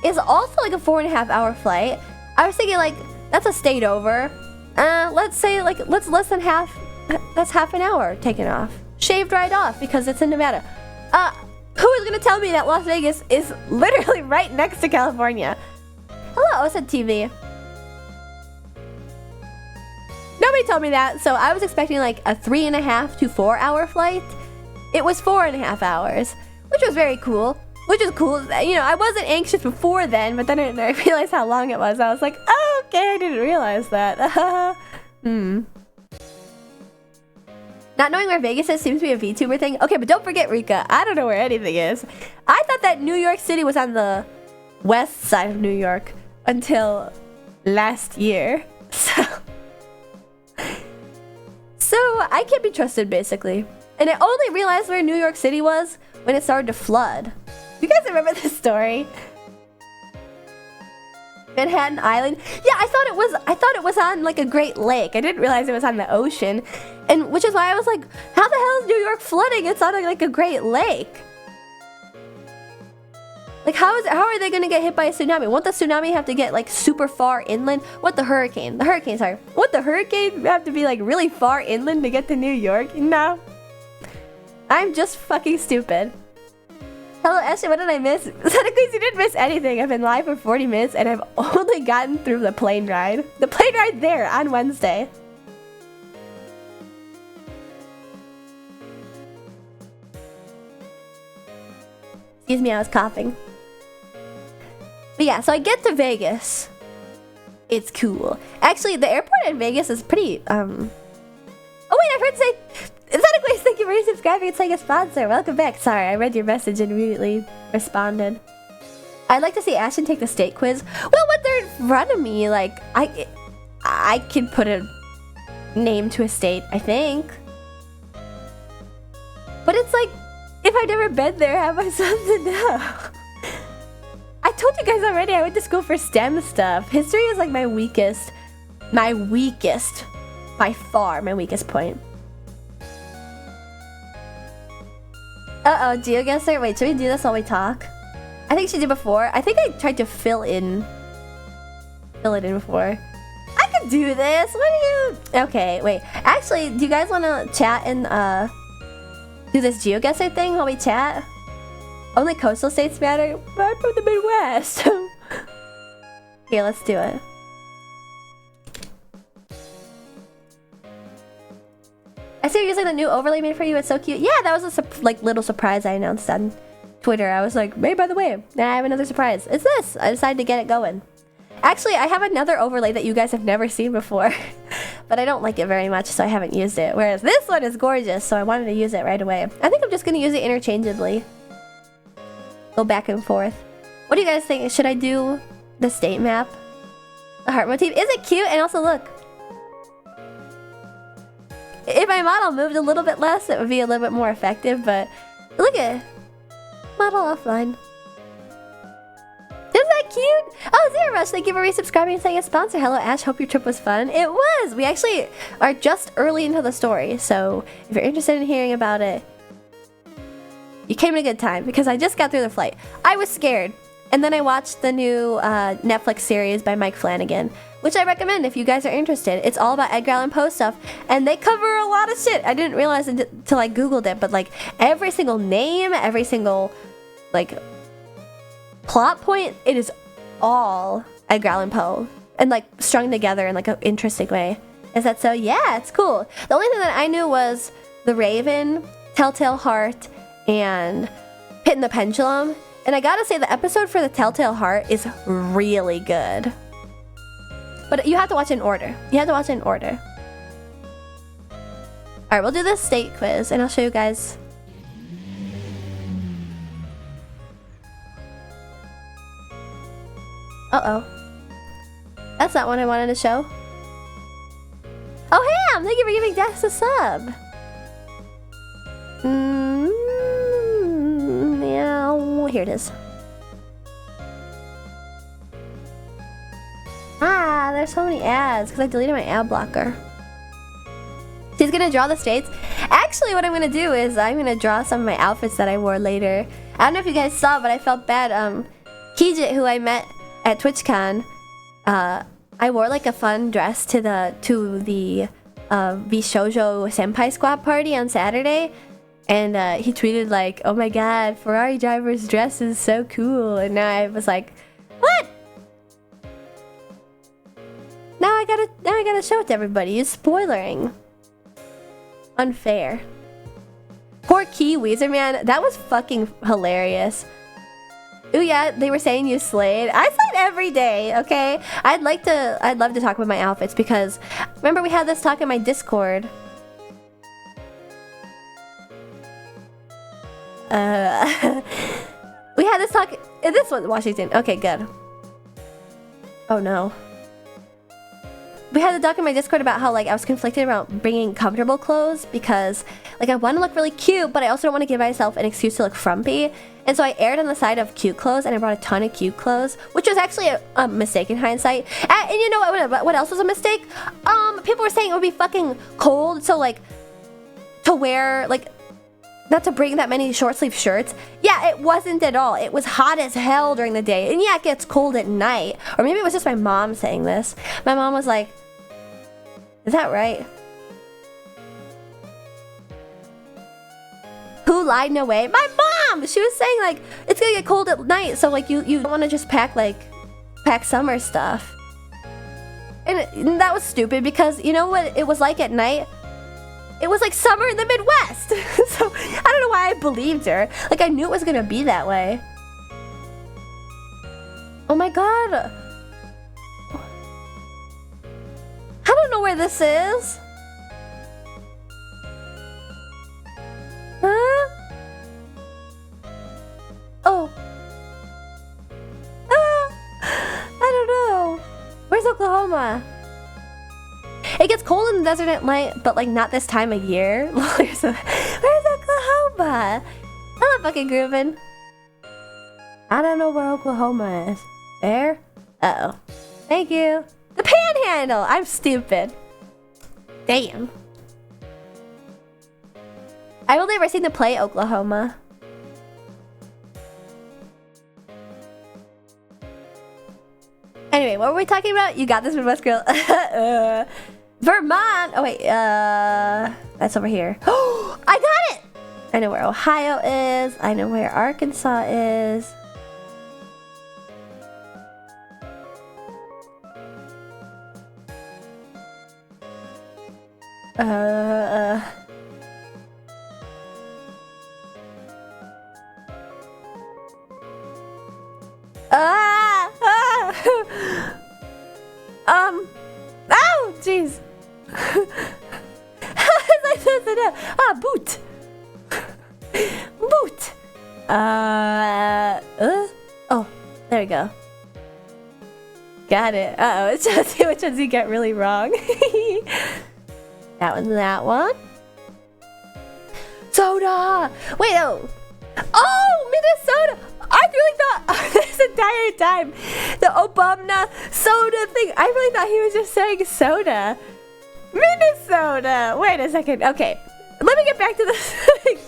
Speaker 1: is also like a 4.5 hour flight. I was thinking like that's a state over. Let's say like less than half. That's half an hour taken off. Shaved right off because it's in Nevada. Who is gonna tell me that Las Vegas is literally right next to California? Hello, I said TV. Nobody told me that, so I was expecting like a 3.5 to 4 hour flight. It was 4.5 hours, which was very cool. Which is cool. You know, I wasn't anxious before then, but then I realized how long it was. I was like, oh, okay, I didn't realize that. Not knowing where Vegas is seems to be a VTuber thing. Okay, but don't forget, Rika, I don't know where anything is. I thought that New York City was on the west side of New York until last year. So I can't be trusted, basically. And I only realized where New York City was when it started to flood. You guys remember this story? Manhattan Island. Yeah, I thought it was on like a Great Lake. I didn't realize it was on the ocean, and which is why I was like, how the hell is New York flooding? It's on like a Great Lake. Like how are they gonna get hit by a tsunami? Won't the tsunami have to get like super far inland? What the hurricane? Won't the hurricane have to be like really far inland to get to New York? No. I'm just fucking stupid. Hello, Ashley, what did I miss? Santa Claus, you didn't miss anything. I've been live for 40 minutes and I've only gotten through the plane ride. The plane ride there on Wednesday. Excuse me, I was coughing. But yeah, so I get to Vegas. It's cool. Actually, the airport in Vegas is pretty, Oh wait, I heard say... Santa Claus, thank you for subscribing and saying a sponsor. Welcome back. Sorry, I read your message and immediately responded. I'd like to see Ashton take the state quiz. Well, when they're in front of me, like, I can put a name to a state, I think. But it's like, if I've never been there, how am I supposed to know? I told you guys already, I went to school for STEM stuff. History is like my weakest, by far, my weakest point. Uh-oh, GeoGuessr. Wait, should we do this while we talk? I think she did before. I think I tried to fill it in before. I could do this. What do you... Okay, wait. Actually, do you guys want to chat and do this GeoGuessr thing while we chat? Only coastal states matter? But I'm from the Midwest. Here, let's do it. I see you're using the new overlay made for you. It's so cute. Yeah, that was a little surprise I announced on Twitter. I was like, hey, by the way, now I have another surprise. It's this. I decided to get it going. Actually, I have another overlay that you guys have never seen before. But I don't like it very much, so I haven't used it. Whereas this one is gorgeous, so I wanted to use it right away. I think I'm just going to use it interchangeably. Go back and forth. What do you guys think? Should I do the state map? The heart motif. Is it cute? And also, look. If my model moved a little bit less, it would be a little bit more effective, but look at it. Model offline. Isn't that cute? Oh, Zero Rush, thank you for resubscribing and saying a sponsor. Hello, Ash. Hope your trip was fun. It was. We actually are just early into the story, so if you're interested in hearing about it, you came at a good time because I just got through the flight. I was scared, and then I watched the new Netflix series by Mike Flanagan, which I recommend if you guys are interested. It's all about Edgar Allan Poe stuff, and they cover a lot of shit. I didn't realize it until I googled it, but like every single name, every single like plot point, it is all Edgar Allan Poe and like strung together in like an interesting way. Is that so? Yeah, it's cool. The only thing that I knew was The Raven, Telltale Heart, and Pit and the Pendulum. And I gotta say, the episode for the Telltale Heart is really good. But you have to watch it in order. You have to watch it in order. Alright, we'll do this state quiz, and I'll show you guys. Uh-oh. That's not one I wanted to show. Oh, Ham! Thank you for giving Death a sub. Meow. Here it is. Ah, there's so many ads because I deleted my ad blocker. She's gonna draw the states. Actually, what I'm gonna do is I'm gonna draw some of my outfits that I wore later. I don't know if you guys saw, but I felt bad. Kijit, who I met at TwitchCon, I wore like a fun dress to the Bishoujo Senpai Squad party on Saturday, and he tweeted like, "Oh my God, Ferrari driver's dress is so cool," and now I was like, "What? Now I gotta show it to everybody. You're spoilering. Unfair." Poor Key Weezer, man. That was fucking hilarious. Ooh yeah, they were saying you slayed. I slayed every day, okay? I'd love to talk about my outfits because remember we had this talk in my Discord. We had this talk. This was Washington. Okay, good. Oh no. We had the talk in my Discord about how like I was conflicted about bringing comfortable clothes because like I want to look really cute, but I also don't want to give myself an excuse to look frumpy. And so I erred on the side of cute clothes, and I brought a ton of cute clothes, which was actually a mistake in hindsight. And you know what else was a mistake? People were saying it would be fucking cold, so like to wear like not to bring that many short sleeve shirts. Yeah, it wasn't at all. It was hot as hell during the day, and yeah, it gets cold at night. Or maybe it was just my mom saying this. My mom was like, "Is that right?" Who lied in a way? My mom! She was saying like, it's gonna get cold at night, so like you don't wanna just pack summer stuff. And that was stupid because you know what it was like at night? It was like summer in the Midwest. So I don't know why I believed her. Like I knew it was gonna be that way. Oh my God. I don't know where this is. Huh? Oh. I don't know. Where's Oklahoma? It gets cold in the desert at night, but like not this time of year. Where's Oklahoma? Hello, fucking groovin'. I don't know where Oklahoma is. There? Uh-oh. Thank you. The Panhandle! I'm stupid. Damn. I've only ever seen the play Oklahoma. Anyway, what were we talking about? You got this, Midwest girl. Vermont! Oh wait, that's over here. Oh, I got it! I know where Ohio is. I know where Arkansas is. Oh, jeez. How was I supposed to know? Ah, boot. Boot. Oh, there we go. Got it. Uh-oh, it shows you which ones you get really wrong. That one. Soda! Wait, oh! Oh, Minnesota! I really thought this entire time the Obama soda thing, I really thought he was just saying soda. Minnesota! Wait a second. Okay, let me get back to this.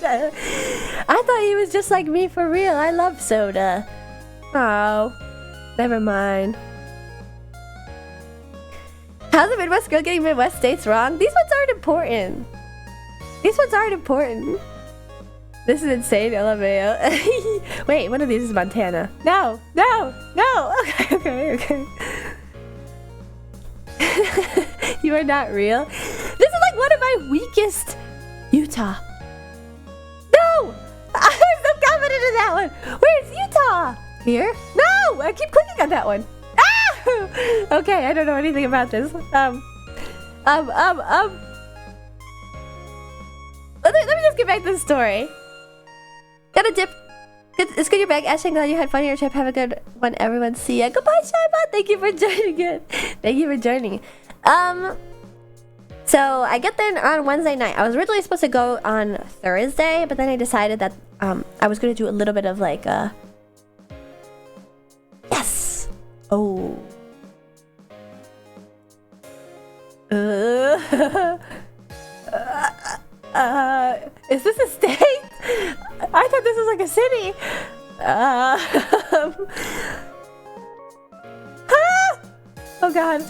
Speaker 1: I thought he was just like me for real. I love soda. Oh, never mind. How's the Midwest girl getting Midwest states wrong? These ones aren't important. These ones aren't important. This is insane, LMAO. Wait, one of these is Montana. No, no, no. Okay. You are not real. This is like one of my weakest. Utah. No! I'm so confident in that one. Where's Utah? Here? No! I keep clicking on that one. Ah! Okay, I don't know anything about this. Let me just get back to the story. Gotta dip. It's good you're back, Ash. I'm glad you had fun on your trip. Have a good one, everyone. See ya. Goodbye, Shybot. Thank you for joining it. Thank you for joining. So I get there on Wednesday night. I was originally supposed to go on Thursday, but then I decided that I was gonna do a little bit of like yes. Oh. Is this a state? I thought this was like a city. Oh god.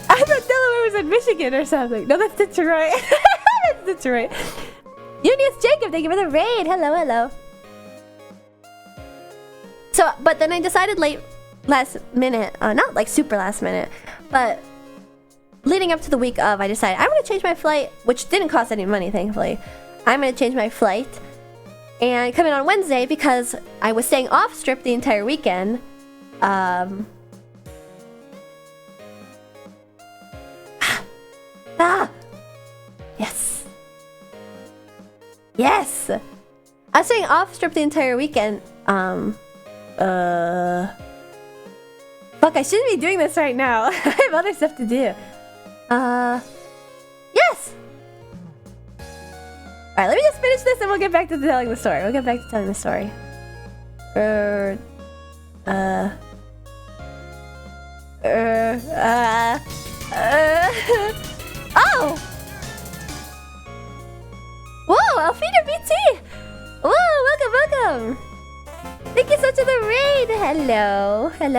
Speaker 1: I thought Delaware was in Michigan or something. No, that's Detroit. That's Detroit. Unius Jacob, thank you for the raid. Hello, hello. So, but then I decided last minute, not like super last minute, but leading up to the week of, I decided I'm going to change my flight, which didn't cost any money, thankfully. I'm going to change my flight and come in on Wednesday because I was staying off strip the entire weekend. Yes. Yes. I was staying off strip the entire weekend. Fuck, I shouldn't be doing this right now. I have other stuff to do. Yes! Alright, let me just finish this and we'll get back to telling the story. Oh! Whoa, Alfina BT! Whoa, welcome! Thank you so much for the raid! Hello. And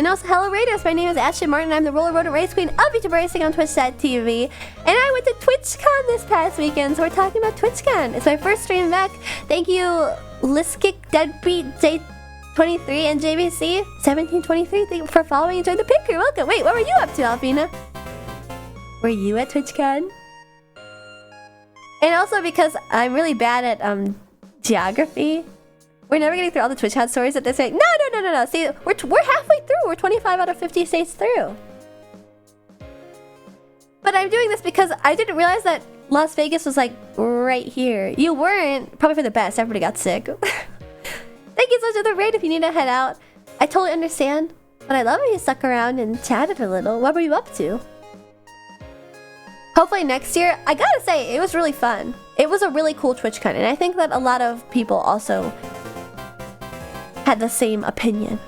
Speaker 1: also, hello Raiders, my name is Ashley Martin. I'm the roller rodent race queen of YouTube Racing on Twitch.tv. And I went to TwitchCon this past weekend, so we're talking about TwitchCon. It's my first stream back. Thank you, Liskick, Deadbeat, J23, and JBC 1723. Thank you for following and joining the pink crew. Welcome. Wait, what were you up to, Alfina? Were you at TwitchCon? And also because I'm really bad at geography. We're never getting through all the TwitchCon stories at this rate. No. See, we're halfway through. We're 25 out of 50 states through. But I'm doing this because I didn't realize that Las Vegas was like right here. You weren't. Probably for the best. Everybody got sick. Thank you so much for the raid. If you need to head out, I totally understand. But I love how you stuck around and chatted a little. What were you up to? Hopefully next year. I gotta say, it was really fun. It was a really cool TwitchCon, and I think that a lot of people also had the same opinion.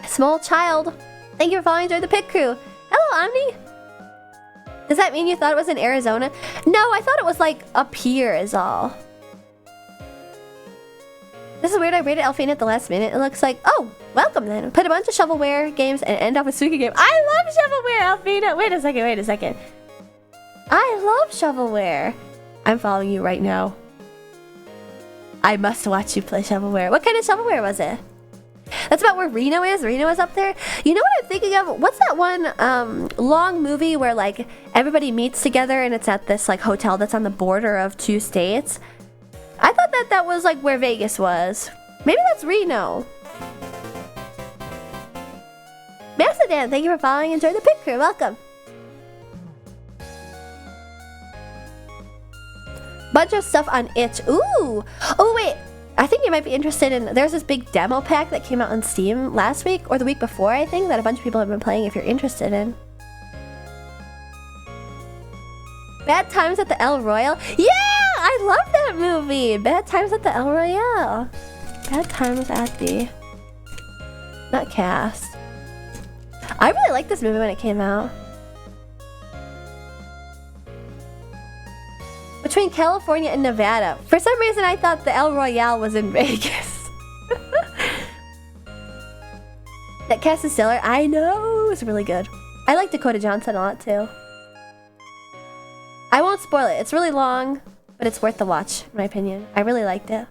Speaker 1: Small child. Thank you for following Enjoy the Pit Crew. Hello, Omni. Does that mean you thought it was in Arizona? No, I thought it was like up here is all. This is weird, I rated Alphine at the last minute. It looks like, oh, welcome then. Put a bunch of shovelware games and end off with Suki game. I love shovelware, Alphina. Wait a second. I love shovelware. I'm following you right now. I must watch you play shovelware. What kind of shovelware was it? That's about where Reno is. Reno is up there. You know what I'm thinking of? What's that one long movie where like everybody meets together and it's at this like hotel that's on the border of two states? I thought that that was like where Vegas was. Maybe that's Reno. Macedon, thank you for following. Enjoy the Pit Crew. Welcome. Bunch of stuff on itch. Ooh. Oh wait. I think you might be interested in, there's this big demo pack that came out on Steam last week, or the week before, I think, that a bunch of people have been playing if you're interested in. Bad Times at the El Royale? Yeah! I love that movie! Bad Times at the El Royale. Bad Times at the... Not cast. I really liked this movie when it came out. Between California and Nevada. For some reason, I thought the El Royale was in Vegas. That cast is stellar. I know. It's really good. I like Dakota Johnson a lot, too. I won't spoil it. It's really long, but it's worth the watch, in my opinion. I really liked it.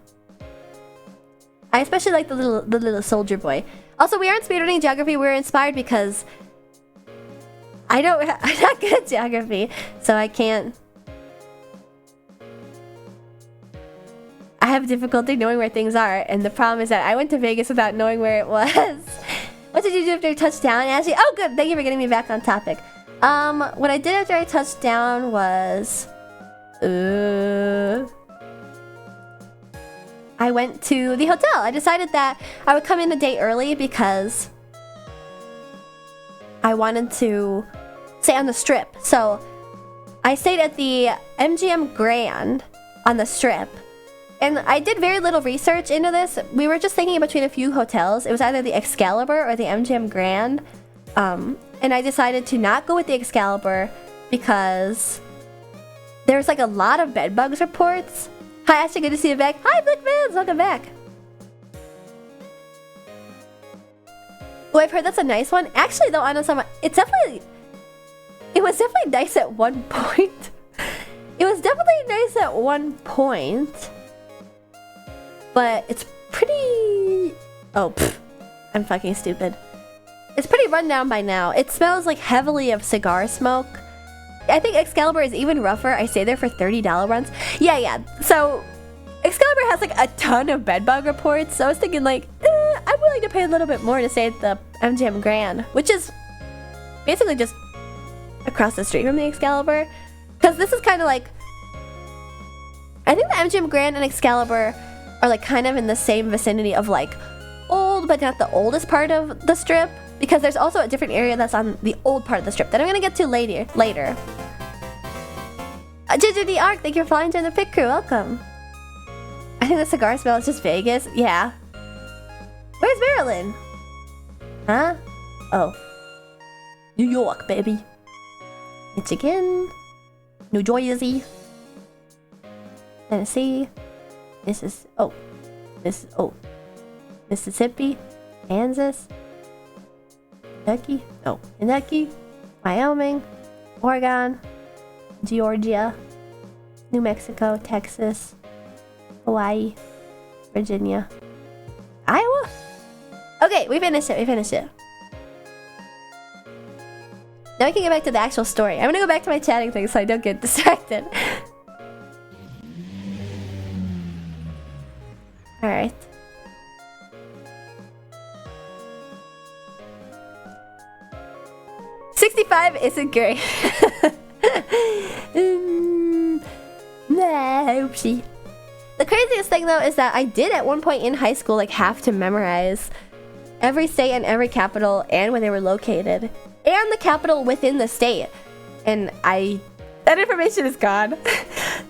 Speaker 1: I especially like the little soldier boy. Also, we aren't speedrunning geography. We're inspired because I'm not good at geography, so I can't. I have difficulty knowing where things are, and the problem is that I went to Vegas without knowing where it was. What did you do after your touchdown, Ashley? Oh, good. Thank you for getting me back on topic. What I did after I touched down was... I went to the hotel. I decided that I would come in a day early because I wanted to stay on the Strip. So I stayed at the MGM Grand on the Strip. And I did very little research into this. We were just thinking between a few hotels. It was either the Excalibur or the MGM Grand. And I decided to not go with the Excalibur because there's like a lot of bedbugs reports. Hi Ashley, good to see you back. Hi Blickmans, welcome back. Oh, I've heard that's a nice one. Actually though, on some, it was definitely nice at one point. It was definitely nice at one point. But it's pretty... Oh, I'm fucking stupid. It's pretty run down by now. It smells like heavily of cigar smoke. I think Excalibur is even rougher. I stay there for $30 runs. Yeah. So, Excalibur has like a ton of bedbug reports. So I was thinking like, I'm willing to pay a little bit more to stay at the MGM Grand. Which is basically just across the street from the Excalibur. Because this is kind of like... I think the MGM Grand and Excalibur are like kind of in the same vicinity of like old but not the oldest part of the Strip, because there's also a different area that's on the old part of the Strip that I'm gonna get to later. JJD Arc, thank you for flying to the Pit Crew, welcome. I think the cigar smell is just Vegas. Yeah. Where's Maryland? Huh? Oh. New York, baby. Michigan. New Jersey. Tennessee. Mississippi, Kansas, Kentucky, Wyoming, Oregon, Georgia, New Mexico, Texas, Hawaii, Virginia, Iowa. Okay, we finished it. Now we can get back to the actual story. I'm gonna go back to my chatting thing so I don't get distracted. Alright. $65 isn't great. Oopsie. The craziest thing though is that I did at one point in high school like have to memorize every state and every capital and where they were located. And the capital within the state. And that information is gone.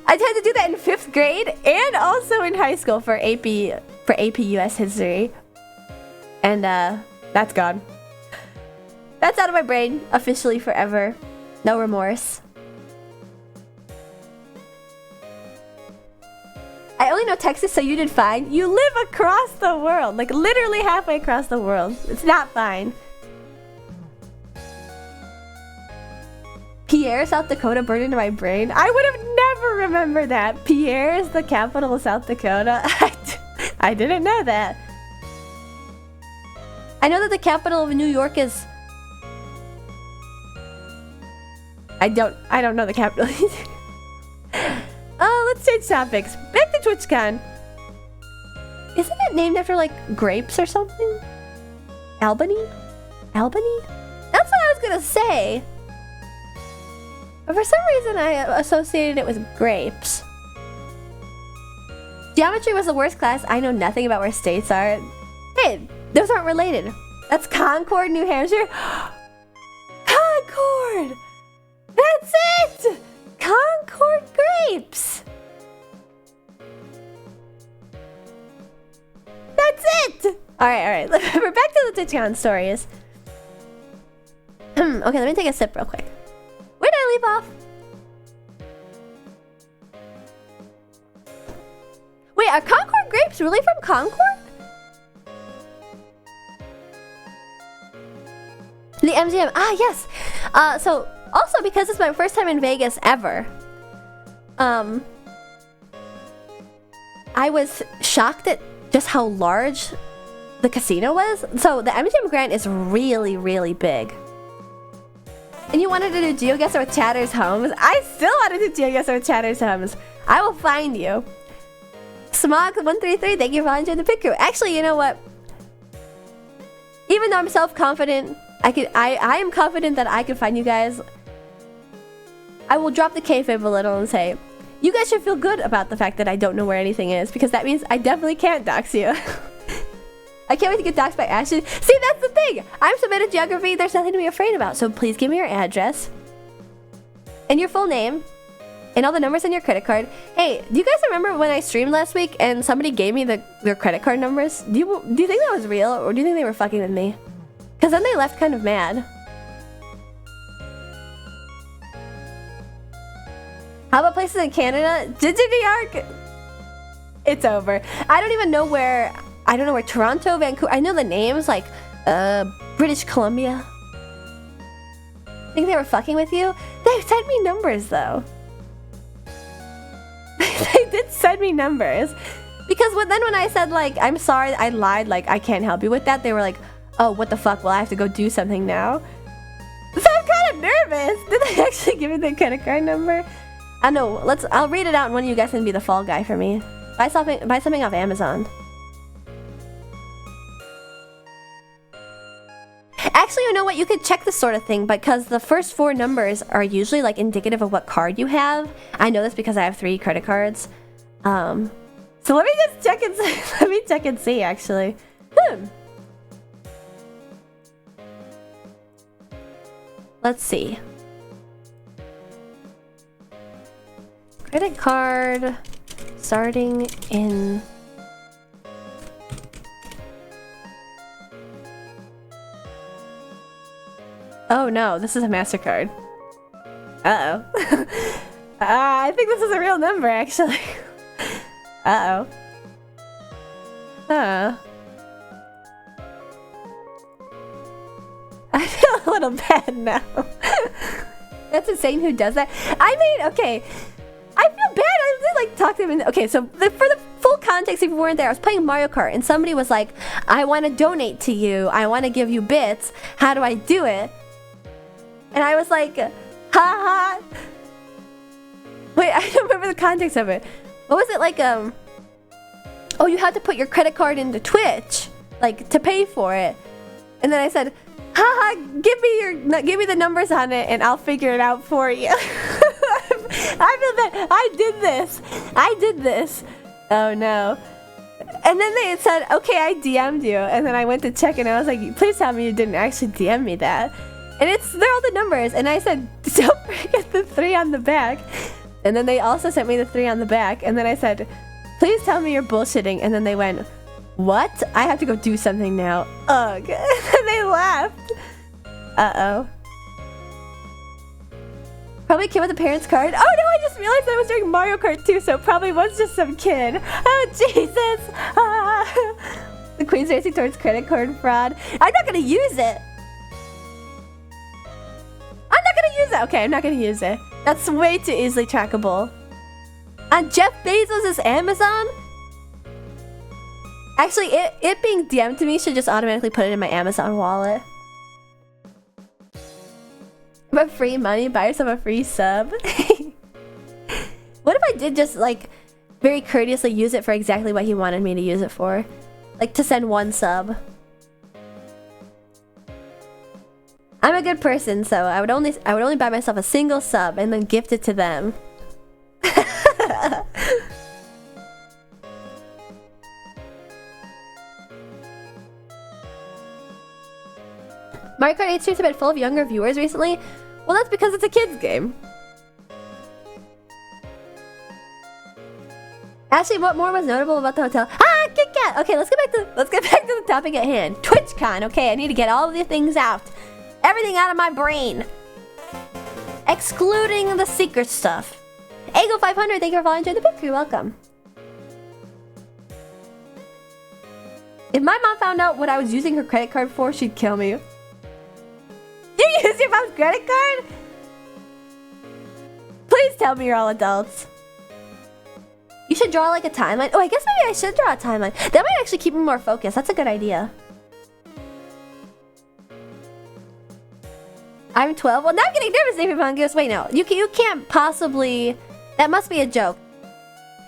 Speaker 1: I had to do that in 5th grade and also in high school for AP US history. And that's gone. That's out of my brain officially forever. No remorse. I only know Texas, so you did fine. You live across the world, like literally halfway across the world. It's not fine. Pierre, South Dakota burned into my brain. I would have never remembered that. Pierre is the capital of South Dakota. I didn't know that. I know that the capital of New York is... I don't know the capital. Oh, let's change topics. Back to TwitchCon. Isn't it named after like grapes or something? Albany? Albany? That's what I was gonna say. But for some reason I associated it with grapes. Geometry was the worst class. I know nothing about where states are. Hey, those aren't related. That's Concord, New Hampshire. Concord! That's it! Concord grapes! That's it! Alright. We're back to the TwitchCon stories. Okay, let me take a sip real quick. Where did I leave off? Wait, are Concord grapes really from Concord? The MGM. Ah, yes. So, also because it's my first time in Vegas ever, I was shocked at just how large the casino was. So, the MGM Grand is really, really big. And you wanted to do GeoGuessr with Chatter's Homes? I still want to do GeoGuessr with Chatter's Homes. I will find you. Smog133, thank you for volunteering the pit crew. Actually, you know what? Even though I'm self-confident, I am confident that I can find you guys. I will drop the kayfabe a little and say, you guys should feel good about the fact that I don't know where anything is, because that means I definitely can't dox you. I can't wait to get doxed by Ashley. See, that's the thing. I'm submitted geography. There's nothing to be afraid about. So please give me your address and your full name and all the numbers on your credit card. Hey, do you guys remember when I streamed last week and somebody gave me their credit card numbers? Do you think that was real, or do you think they were fucking with me? Because then they left kind of mad. How about places in Canada? Ginger New York? It's over. I don't even know where... I don't know where Toronto, Vancouver... I know the names, like, British Columbia. Think they were fucking with you? They sent me numbers, though. They did send me numbers. Because then when I said, like, I'm sorry, I lied, like, I can't help you with that, they were like, oh, what the fuck, well, I have to go do something now. So I'm kind of nervous. Did they actually give me their credit card number? I know, I'll read it out and one of you guys can be the fall guy for me. Buy something off Amazon. Actually, you know what? You could check this sort of thing because the first 4 numbers are usually like indicative of what card you have. I know this because I have 3 credit cards. So let me just check and see. Let me check and see, actually. Let's see. Credit card starting in... Oh no, this is a MasterCard. Uh-oh. I think this is a real number, actually. Uh-oh. Huh. I feel a little bad now. That's insane who does that. I mean, okay. I feel bad. I did like talk to him. Okay, so for the full context, if you weren't there, I was playing Mario Kart and somebody was like, I want to donate to you. I want to give you bits. How do I do it? And I was like, haha. Wait, I don't remember the context of it. What was it like? Oh, you had to put your credit card into Twitch, like to pay for it. And then I said, haha, give me the numbers on it, and I'll figure it out for you. I feel bad. I did this. Oh no. And then they said, okay, I DM'd you. And then I went to check and I was like, please tell me you didn't actually DM me that. And they're all the numbers. And I said, don't forget the 3 on the back. And then they also sent me the 3 on the back. And then I said, please tell me you're bullshitting. And then they went, what? I have to go do something now. Ugh. And they laughed. Uh-oh. Probably a kid with a parent's card. Oh no, I just realized I was doing Mario Kart 2, so it probably was just some kid. Oh Jesus! Ah. The Queen's racing towards credit card fraud. I'm not gonna use it. I'm not gonna use it. Okay, I'm not gonna use it. That's way too easily trackable. On Jeff Bezos' Amazon? Actually, it being DM'd to me should just automatically put it in my Amazon wallet. But free money, buy yourself a free sub. What if I did just like very courteously use it for exactly what he wanted me to use it for? Like to send 1 sub. I'm a good person, so I would only buy myself a single sub and then gift it to them. Mario Kart 8 streams have been full of younger viewers recently. Well, that's because it's a kid's game. Actually, what more was notable about the hotel? Ah, Kit Kat! Okay, let's get back to the topic at hand. TwitchCon. Okay, I need to get all of the things out. Everything out of my brain. Excluding the secret stuff. Ego 500, thank you for volunteering the pick. You're welcome. If my mom found out what I was using her credit card for, she'd kill me. You use your mom's credit card? Please tell me you're all adults. You should draw like a timeline. Oh, I guess maybe I should draw a timeline. That might actually keep me more focused. That's a good idea. I'm 12. Well, now I'm getting nervous, David Mongoose. Wait, no. You can't possibly... That must be a joke.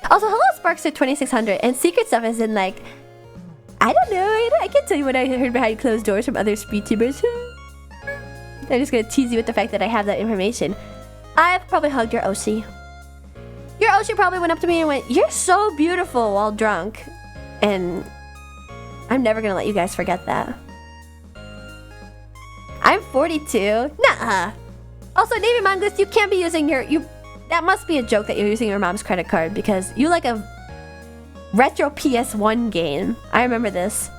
Speaker 1: Also, hello, Sparkster 2600. And secret stuff is in like... I don't know. I can't tell you what I heard behind closed doors from other speedtubers. I'm just gonna tease you with the fact that I have that information. I've probably hugged your Oshi. Your Oshi probably went up to me and went, "You're so beautiful," while drunk. And I'm never gonna let you guys forget that. I'm 42. Nuh-uh. Also, Navy Mongoose, you can't be using that must be a joke that you're using your mom's credit card because you like a retro PS1 game. I remember this.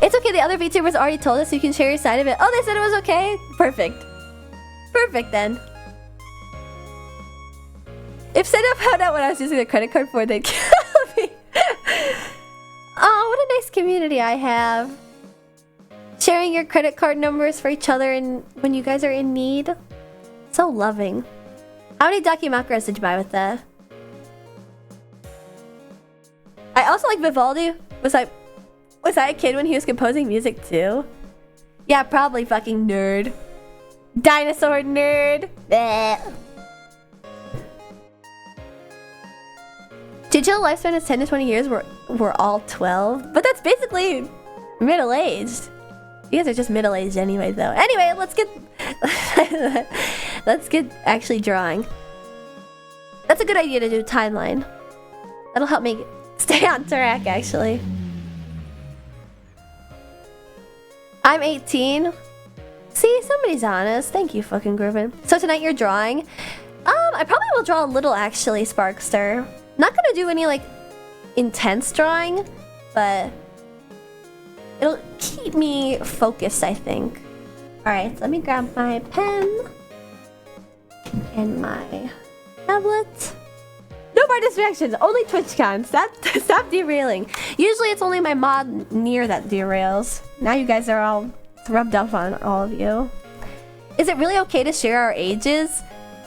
Speaker 1: It's okay, the other VTubers already told us you can share your side of it. Oh, they said it was okay? Perfect. Perfect then. If Senna found out what I was using the credit card for, they'd kill me. Oh, what a nice community I have. Sharing your credit card numbers for each other and when you guys are in need. So loving. How many Dakimakuras did you buy with that? I also like Vivaldi. Was I a kid when he was composing music too? Yeah, probably fucking nerd. Dinosaur nerd. Bleh. Digital lifespan is 10 to 20 years. We're all 12. But that's basically middle-aged. You guys are just middle-aged anyway, though. Anyway, let's get... let's get actually drawing. That's a good idea to do a timeline. That'll help me stay on track, actually. I'm 18. See, somebody's honest. Thank you, fucking Griffin. So tonight you're drawing? I probably will draw a little, actually, Sparkster. Not gonna do any, like, intense drawing, but it'll keep me focused, I think. Alright, let me grab my pen and my tablet. No more distractions, only TwitchCon. Stop derailing. Usually it's only my mod near that derails. Now you guys are all rubbed off on all of you. Is it really okay to share our ages?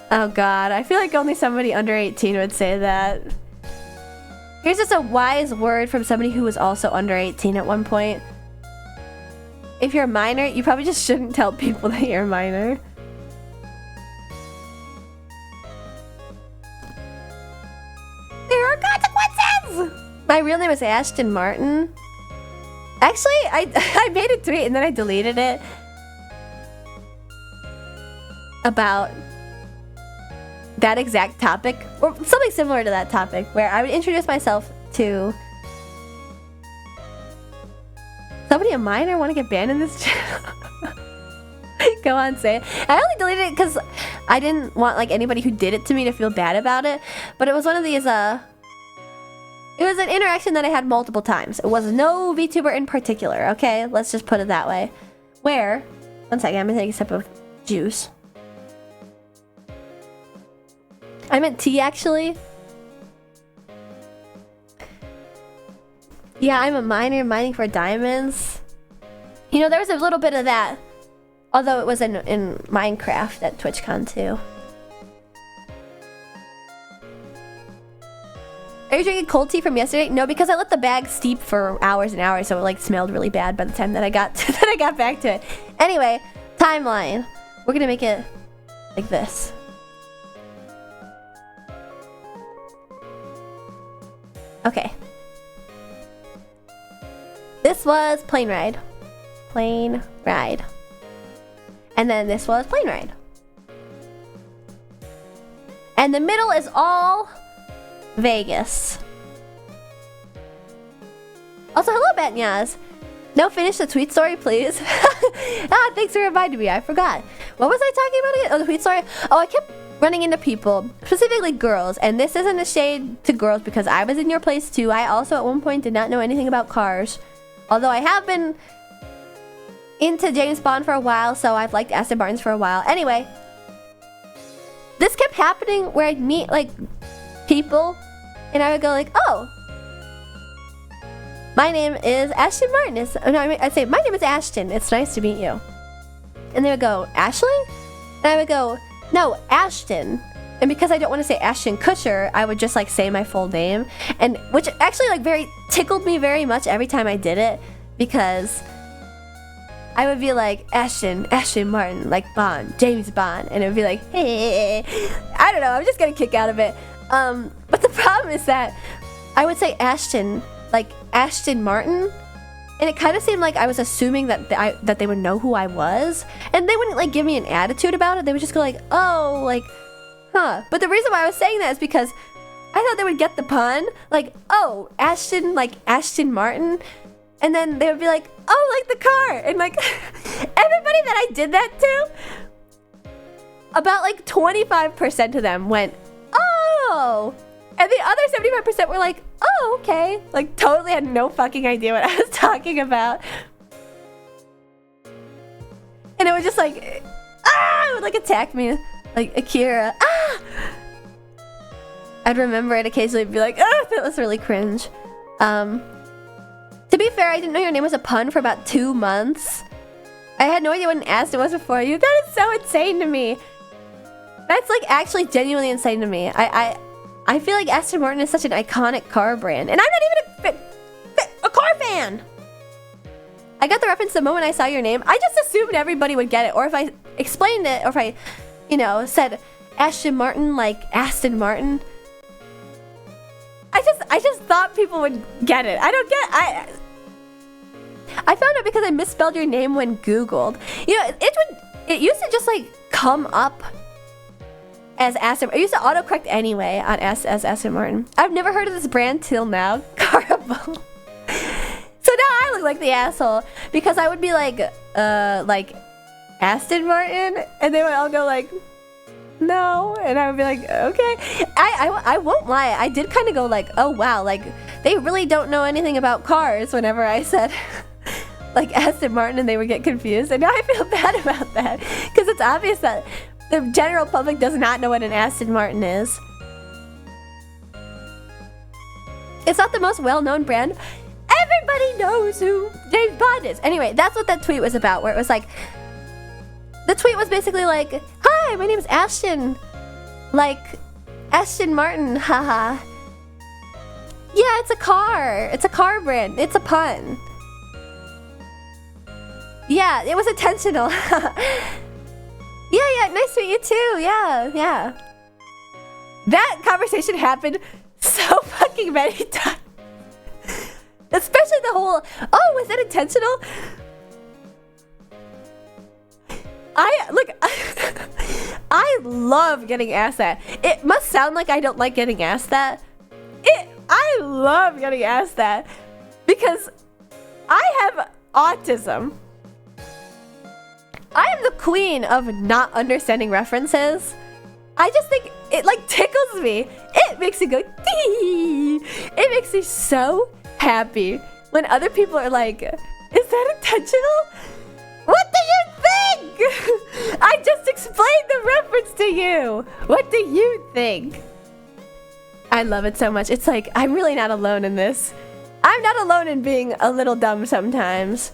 Speaker 1: Oh god, I feel like only somebody under 18 would say that. Here's just a wise word from somebody who was also under 18 at one point. If you're a minor, you probably just shouldn't tell people that you're a minor. There are consequences! My real name is Ashton Martin. Actually, I made a tweet and then I deleted it. About that exact topic, or something similar to that topic, where I would introduce myself to somebody a minor want to get banned in this channel. Go on, say it. I only deleted it because I didn't want like anybody who did it to me to feel bad about it. But it was one of these it was an interaction that I had multiple times. It was no VTuber in particular, okay? Let's just put it that way. Where, one second, I'm gonna take a sip of juice. I meant tea, actually. Yeah, I'm a miner mining for diamonds. You know, there was a little bit of that. Although it was in Minecraft at TwitchCon too. Are you drinking cold tea from yesterday? No, because I let the bag steep for hours and hours, so it like smelled really bad by the time that I got back to it. Anyway, timeline. We're gonna make it like this. Okay. This was plane ride. Plane ride. And then this was plane ride. And the middle is all Vegas. Also, hello, Betnyaz. No, finish the tweet story, please. Thanks for reminding me. I forgot. What was I talking about again? Oh, the tweet story? Oh, I kept running into people, specifically girls. And this isn't a shade to girls because I was in your place too. I also at one point did not know anything about cars. Although I have been into James Bond for a while, so I've liked Aston Martins for a while. Anyway, this kept happening where I'd meet like people and I would go like, oh, my name is Ashton Martin. I'd say, my name is Ashton. It's nice to meet you. And they would go, Ashley? And I would go, no, Ashton. And because I don't want to say Ashton Kutcher, I would just like say my full name. And which actually like very tickled me very much every time I did it, because I would be like, Ashton Martin, like Bond, James Bond. And it would be like, hey, I don't know, I'm just getting a kick out of it. But the problem is that I would say Ashton, like Ashton Martin. And it kind of seemed like I was assuming that that they would know who I was. And they wouldn't like give me an attitude about it. They would just go like, oh, like, huh. But the reason why I was saying that is because I thought they would get the pun. Like, oh, Ashton, like Ashton Martin. And then they would be like, oh, like the car. And like, everybody that I did that to, about like 25% of them went, oh. And the other 75% were like, oh, okay. Like, totally had no fucking idea what I was talking about. And it would just like, it would like attack me. Like, Akira, I'd remember it occasionally and be like, that was really cringe. To be fair, I didn't know your name was a pun for about 2 months. I had no idea what an Aston was before you. That is so insane to me. That's like actually genuinely insane to me. I feel like Aston Martin is such an iconic car brand. And I'm not even a car fan. I got the reference the moment I saw your name. I just assumed everybody would get it. Or if I explained it, or if I, you know, said Aston Martin like Aston Martin. I just thought people would get it. I found out because I misspelled your name when Googled. You know, it used to just like come up as Aston. It used to autocorrect anyway on as Aston Martin. I've never heard of this brand till now. Carnival. So now I look like the asshole because I would be like Aston Martin, and they would all go like, no, and I would be like, okay. I won't lie. I did kind of go like, oh wow, like they really don't know anything about cars whenever I said like Aston Martin, and they would get confused. And now I feel bad about that because it's obvious that the general public does not know what an Aston Martin is. It's not the most well-known brand. Everybody knows who James Bond is. Anyway, that's what that tweet was about, where it was like, the tweet was basically like, hi, my name is Ashton. Like, Aston Martin, haha. Yeah, it's a car. It's a car brand. It's a pun. Yeah, it was intentional. Yeah, nice to meet you too. Yeah. That conversation happened so fucking many times. Especially the whole, oh, was that intentional? I love getting asked that. It must sound like I don't like getting asked that. I love getting asked that because I have autism. I am the queen of not understanding references. I just think it like tickles me. It makes me go dee. It makes me so happy when other people are like, is that intentional? What do you think? I just explained the reference to you. What do you think? I love it so much. It's like, I'm really not alone in this. I'm not alone in being a little dumb sometimes.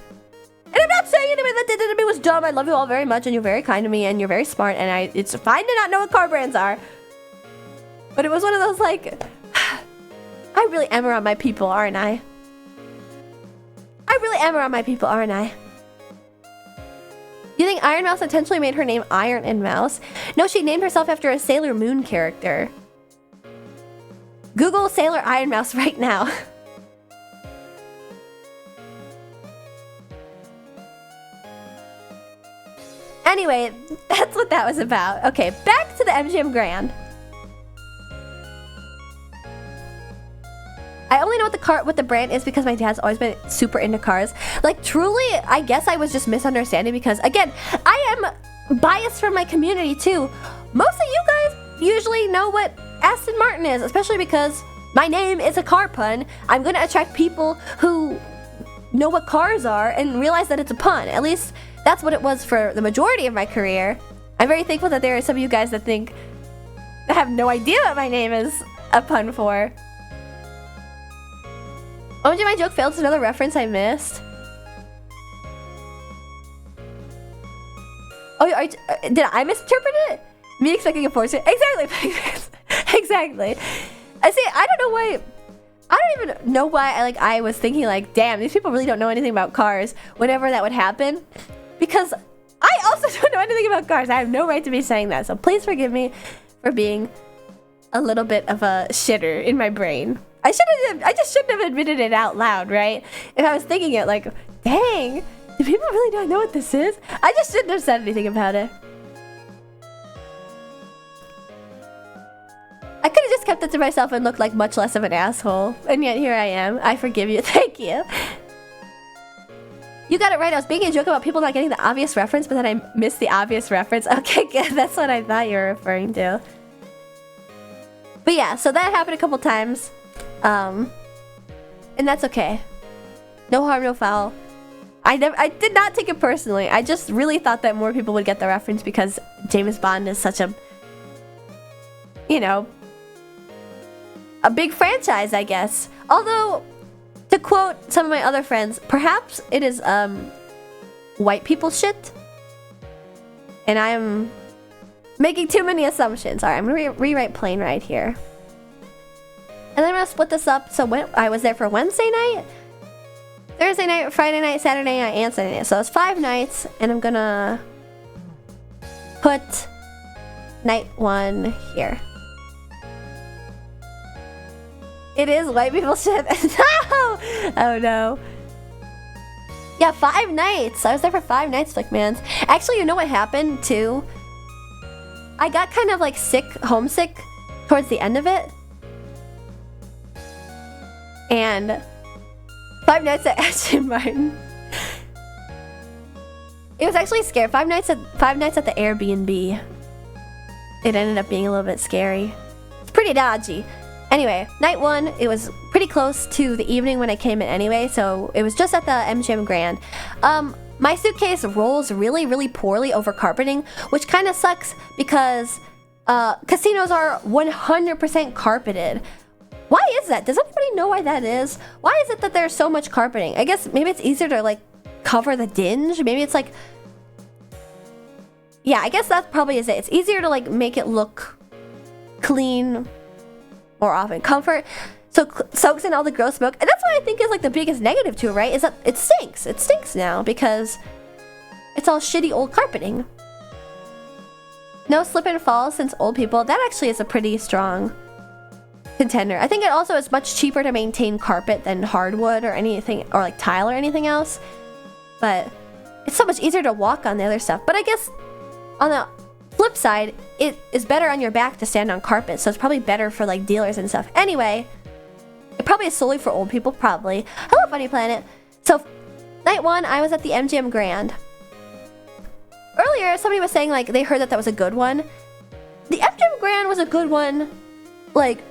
Speaker 1: And I'm not saying anybody that did it to me was dumb. I love you all very much, and you're very kind to me, and you're very smart, and it's fine to not know what car brands are. But it was one of those, like, I really am around my people, aren't I? I really am around my people, aren't I? You think Iron Mouse intentionally made her name Iron and Mouse? No, she named herself after a Sailor Moon character. Google Sailor Iron Mouse right now. Anyway, that's what that was about. Okay, back to the MGM Grand. I only know what the brand is because my dad's always been super into cars. Like, truly, I guess I was just misunderstanding because, again, I am biased from my community too. Most of you guys usually know what Aston Martin is, especially because my name is a car pun. I'm gonna attract people who know what cars are and realize that it's a pun. At least that's what it was for the majority of my career. I'm very thankful that there are some of you guys that have no idea what my name is a pun for. Oh, did my joke fail? It's another reference I missed. Oh, did I misinterpret it? Me expecting a force. Exactly. Exactly. I see. I don't know why. I don't even know why I was thinking like, damn, these people really don't know anything about cars whenever that would happen. Because I also don't know anything about cars. I have no right to be saying that. So please forgive me for being a little bit of a shitter in my brain. I just shouldn't have admitted it out loud, right? If I was thinking it like, dang, do people really not know what this is? I just shouldn't have said anything about it. I could have just kept it to myself and looked like much less of an asshole. And yet here I am. I forgive you. Thank you. You got it right. I was making a joke about people not getting the obvious reference, but then I missed the obvious reference. Okay, good. That's what I thought you were referring to. But yeah, so that happened a couple times. And that's okay. No harm, no foul. I did not take it personally. I just really thought that more people would get the reference because James Bond is such a, you know, a big franchise, I guess. Although, to quote some of my other friends, perhaps it is white people shit. And I am making too many assumptions. Alright, I'm gonna rewrite plane right here. And then I'm gonna split this up. So I was there for Wednesday night, Thursday night, Friday night, Saturday night, and Sunday night. So it's 5 nights, and I'm gonna put night 1 here. It is white people shit. No! Oh no. Yeah, 5 nights. I was there for 5 nights, Flickmans. Actually, you know what happened too? I got kind of like homesick towards the end of it. And 5 nights at Aston Martin. It was actually scary. 5 nights at the Airbnb. It ended up being a little bit scary. It's pretty dodgy. Anyway, night 1, it was pretty close to the evening when I came in anyway, so it was just at the MGM Grand. My suitcase rolls really, really poorly over carpeting, which kind of sucks because casinos are 100% carpeted. Why is that? Does anybody know why that is? Why is it that there's so much carpeting? I guess maybe it's easier to like cover the dinge. Maybe it's like, yeah, I guess that probably is it. It's easier to like make it look clean more often. Comfort soaks in all the gross smoke. And that's what I think is like the biggest negative to it, right? Is that it stinks. It stinks now because it's all shitty old carpeting. No slip and fall since old people. That actually is a pretty strong contender. I think it also is much cheaper to maintain carpet than hardwood or anything, or like tile or anything else. But it's so much easier to walk on the other stuff. But I guess on the Flip side, it is better on your back to stand on carpet, so it's probably better for like dealers and stuff. Anyway, it probably is solely for old people, probably. Hello, Funny Planet. So, night 1, I was at the MGM Grand. Earlier, somebody was saying like they heard that was a good one. The MGM Grand was a good one like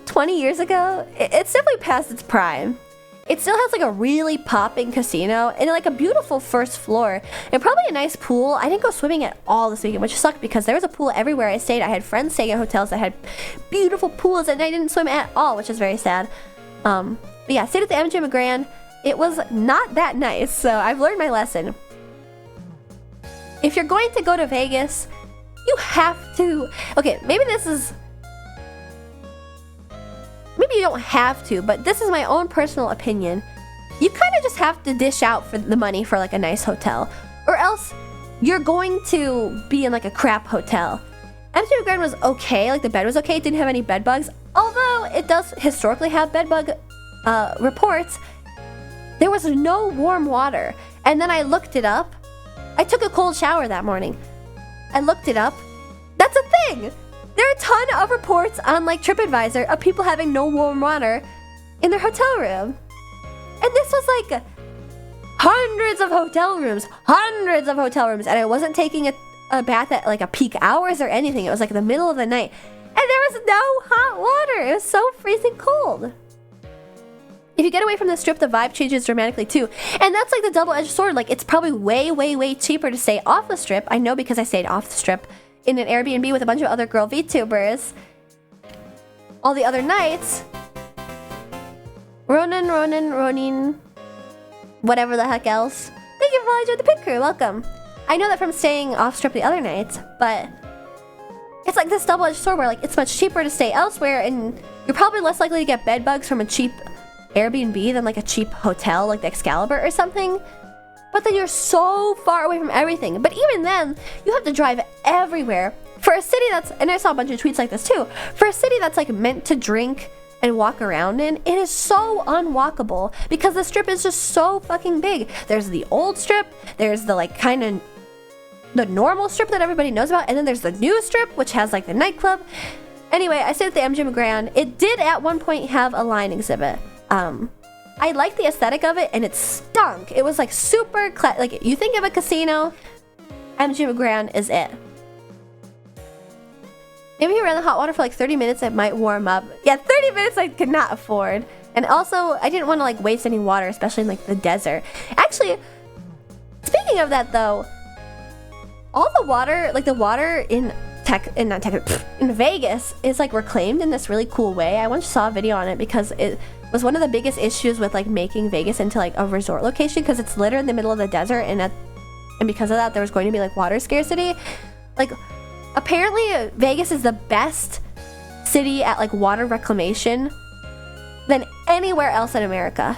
Speaker 1: 20 years ago. It's definitely past its prime. It still has like a really popping casino and like a beautiful first floor and probably a nice pool. I didn't go swimming at all this weekend, which sucked because there was a pool everywhere I stayed. I had friends staying at hotels that had beautiful pools and I didn't swim at all, which is very sad. But yeah, I stayed at the MGM Grand. It was not that nice, so I've learned my lesson. If you're going to go to Vegas, you have to... Okay, maybe this is... Maybe you don't have to, but this is my own personal opinion. You kind of just have to dish out for the money for like a nice hotel. Or else you're going to be in like a crap hotel. MGM Grand was okay, like the bed was okay, it didn't have any bed bugs. Although it does historically have bed bug reports, there was no warm water. And then I looked it up. I took a cold shower that morning. I looked it up. That's a thing! There are a ton of reports on like TripAdvisor of people having no warm water in their hotel room. And this was like hundreds of hotel rooms, and I wasn't taking a bath at like a peak hours or anything. It was like in the middle of the night. And there was no hot water. It was so freezing cold. If you get away from the strip, the vibe changes dramatically too. And that's like the double-edged sword. Like it's probably way, way, way cheaper to stay off the strip. I know because I stayed off the strip in an Airbnb with a bunch of other girl VTubers. All the other nights, Ronin, whatever the heck else. Thank you for following joining the pit crew, welcome. I know that from staying off strip the other nights, but it's like this double-edged sword where like it's much cheaper to stay elsewhere and you're probably less likely to get bed bugs from a cheap Airbnb than like a cheap hotel like the Excalibur or something. But then you're so far away from everything. But even then, you have to drive everywhere. For a city that's, and I saw a bunch of tweets like this too, for a city that's like meant to drink and walk around in, it is so unwalkable because the strip is just so fucking big. There's the old strip, there's the like kind of the normal strip that everybody knows about, and then there's the new strip, which has like the nightclub. Anyway, I stayed at the MGM Grand. It did at one point have a line exhibit. I liked the aesthetic of it, and it stunk. It was like super, like you think of a casino, MGM Grand is it. Maybe you ran the hot water for like 30 minutes, it might warm up. Yeah, 30 minutes I could not afford. And also, I didn't want to like waste any water, especially in like the desert. Actually, speaking of that though, all the water, like the water in Vegas is like reclaimed in this really cool way. I once saw a video on it because it was one of the biggest issues with like making Vegas into like a resort location because it's literally in the middle of the desert and because of that there was going to be like water scarcity. Like apparently Vegas is the best city at like water reclamation than anywhere else in America.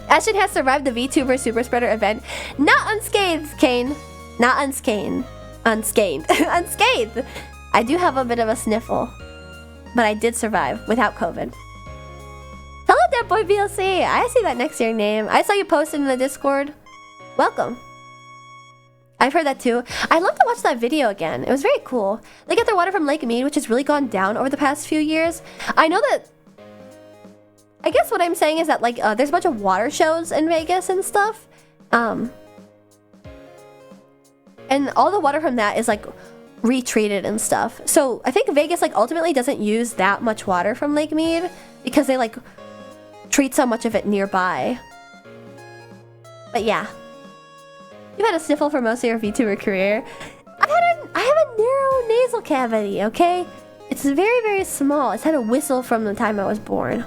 Speaker 1: Ashton has survived the VTuber Super Spreader event. Not unscathed, Kane. Not unscathed. Unscathed. I do have a bit of a sniffle, but I did survive without COVID. Hello, Dead Boy VLC. I see that next to your name. I saw you posted in the Discord. Welcome. I've heard that too. I'd love to watch that video again. It was very cool. They get their water from Lake Mead, which has really gone down over the past few years. I know that... I guess what I'm saying is that like there's a bunch of water shows in Vegas and stuff. And all the water from that is like retreated and stuff. So I think Vegas like ultimately doesn't use that much water from Lake Mead because they like treat so much of it nearby. But yeah. You've had a sniffle for most of your VTuber career. I have a narrow nasal cavity, okay? It's very, very small. It's had a whistle from the time I was born.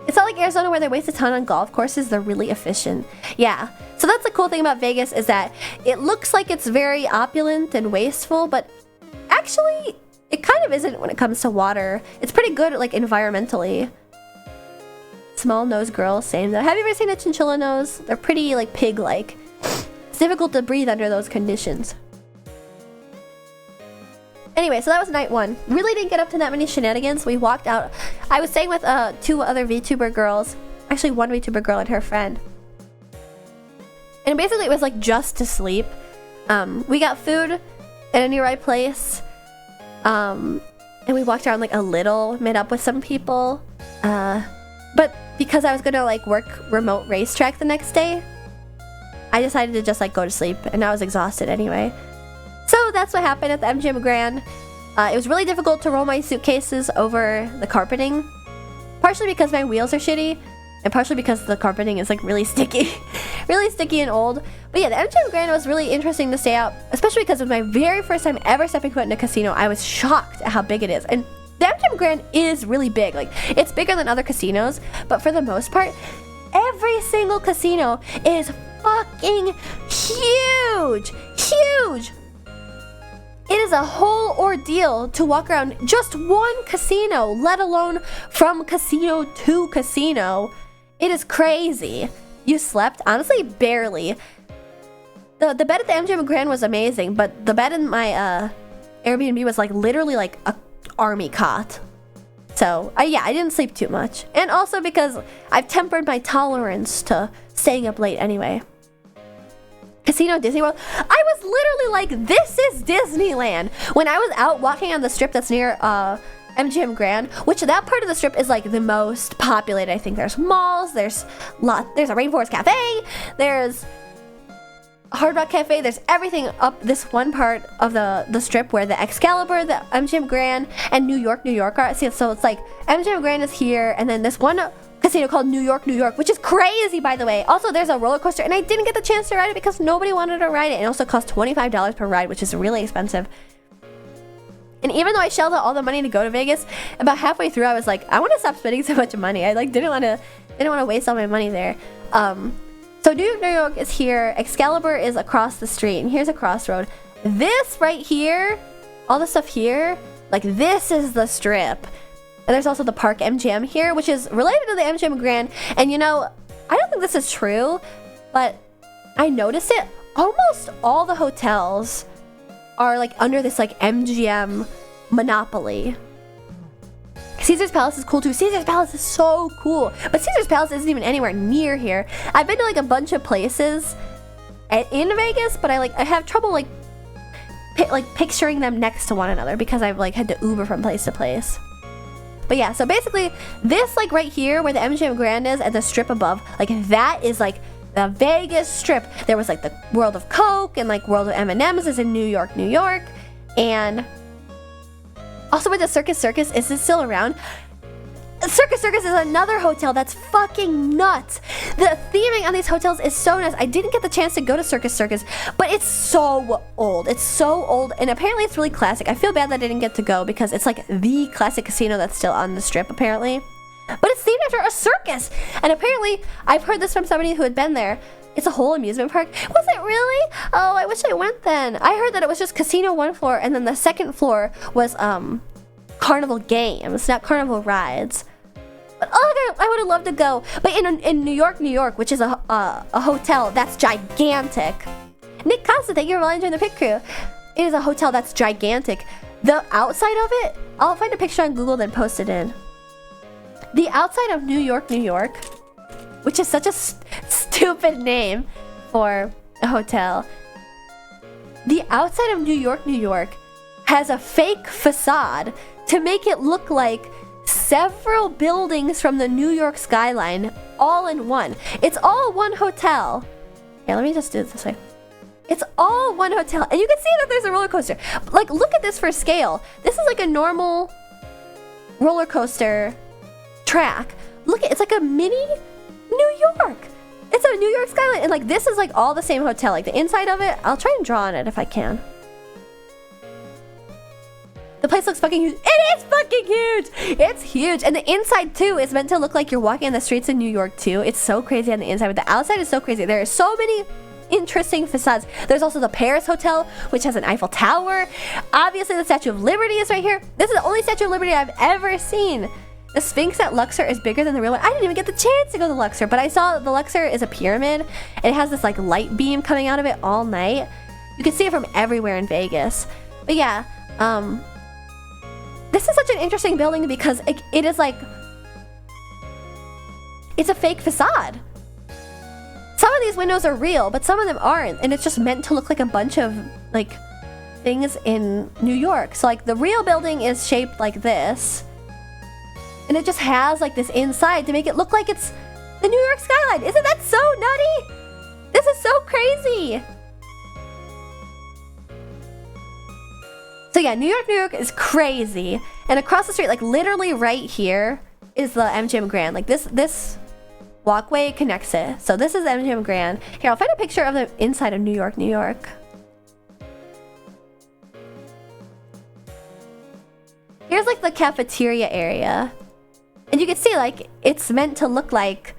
Speaker 1: It's not like Arizona where they waste a ton on golf courses. They're really efficient. Yeah. So that's the cool thing about Vegas is that it looks like it's very opulent and wasteful, but actually it kind of isn't when it comes to water. It's pretty good like environmentally. Small nose girl, same though. Have you ever seen a chinchilla nose? They're pretty like pig-like. It's difficult to breathe under those conditions. Anyway, so that was night one. Really didn't get up to that many shenanigans. We walked out. I was staying with 2 other VTuber girls. Actually, one VTuber girl and her friend. And basically it was like just to sleep. We got food at a nearby place. And we walked around like a little, met up with some people. But because I was gonna like work remote racetrack the next day, I decided to just like go to sleep, and I was exhausted anyway. So that's what happened at the MGM Grand. It was really difficult to roll my suitcases over the carpeting, partially because my wheels are shitty, and partially because the carpeting is like really sticky, really sticky and old. But yeah, the MGM Grand was really interesting to stay out, especially because it was my very first time ever stepping foot in a casino. I was shocked at how big it is, and the MGM Grand is really big. Like, it's bigger than other casinos, but for the most part, every single casino is fucking huge, huge. It is a whole ordeal to walk around just one casino, let alone from casino to casino. It is crazy. You slept? Honestly, barely. The bed at the MGM Grand was amazing, but the bed in my Airbnb was like literally like a army cot. So yeah, I didn't sleep too much, and also because I've tempered my tolerance to staying up late anyway. Casino Disney World, I was literally like, this is Disneyland when I was out walking on the strip that's near MGM Grand, which that part of the strip is like the most populated. I think there's malls, there's a Rainforest Cafe, there's Hard Rock Cafe, there's everything up this one part of the strip where the Excalibur, the MGM Grand, and New York are. See, so it's like MGM Grand is here, and then this one casino called New York, which is crazy, by the way. Also, there's a roller coaster, and I didn't get the chance to ride it because nobody wanted to ride it. It also cost $25 per ride, which is really expensive. And even though I shelled out all the money to go to Vegas, about halfway through I was like, I want to stop spending so much money. I like didn't want to waste all my money there. So New York is here. Excalibur is across the street, and here's a crossroad. This right here, all the stuff here, like this is the strip. And there's also the Park MGM here, which is related to the MGM Grand. And you know, I don't think this is true, but I noticed it. Almost all the hotels are like under this like MGM monopoly. Caesar's Palace is cool too. Caesar's Palace is so cool. But Caesar's Palace isn't even anywhere near here. I've been to like a bunch of places in Vegas, but I have trouble like picturing them next to one another because I've like had to Uber from place to place. But yeah, so basically this like right here where the MGM Grand is and the strip above, like that is like the Vegas strip. There was like the World of Coke and like World of M&M's is in New York. And also with the Circus, is it still around? Circus is another hotel that's fucking nuts. The theming on these hotels is so nuts. I didn't get the chance to go to Circus, but it's so old. It's so old, and apparently it's really classic. I feel bad that I didn't get to go because it's like the classic casino that's still on the strip, apparently. But it's themed after a circus, and apparently, I've heard this from somebody who had been there. It's a whole amusement park. Was it really? Oh, I wish I went then. I heard that it was just casino one floor, and then the second floor was carnival games, not carnival rides. But oh, I would have loved to go. But in New York, which is a hotel that's gigantic. Nick Costa, thank you for volunteering the pit crew. It is a hotel that's gigantic. The outside of it, I'll find a picture on Google and post it in. The outside of New York, which is such a stupid name for a hotel. The outside of New York has a fake facade to make it look like several buildings from the New York skyline all in one. It's all one hotel. Here, let me just do it this way. It's all one hotel, and you can see that there's a roller coaster. Like, look at this for scale. This is like a normal roller coaster track. Look, it's like a mini New York. It's a New York skyline, and like this is like all the same hotel. Like the inside of it, I'll try and draw on it if I can. The place looks fucking huge. It is fucking huge. It's huge. And the inside too is meant to look like you're walking on the streets in New York too. It's so crazy on the inside, but the outside is so crazy. There are so many interesting facades. There's also the Paris Hotel, which has an Eiffel Tower. Obviously the Statue of Liberty is right here. This is the only Statue of Liberty I've ever seen. The Sphinx at Luxor is bigger than the real one. I didn't even get the chance to go to Luxor, but I saw the Luxor is a pyramid, and it has this like light beam coming out of it all night. You can see it from everywhere in Vegas. But yeah, this is such an interesting building because it is like, it's a fake facade. some of these windows are real, but some of them aren't, and it's just meant to look like a bunch of like things in New York. So like the real building is shaped like this, and it just has like this inside to make it look like it's the New York skyline. Isn't that so nutty? This is so crazy. So yeah, New York is crazy. And across the street, like literally right here, is the MGM Grand. Like this walkway connects it. So this is MGM Grand. Here, I'll find a picture of the inside of New York. Here's like the cafeteria area. And you can see like it's meant to look like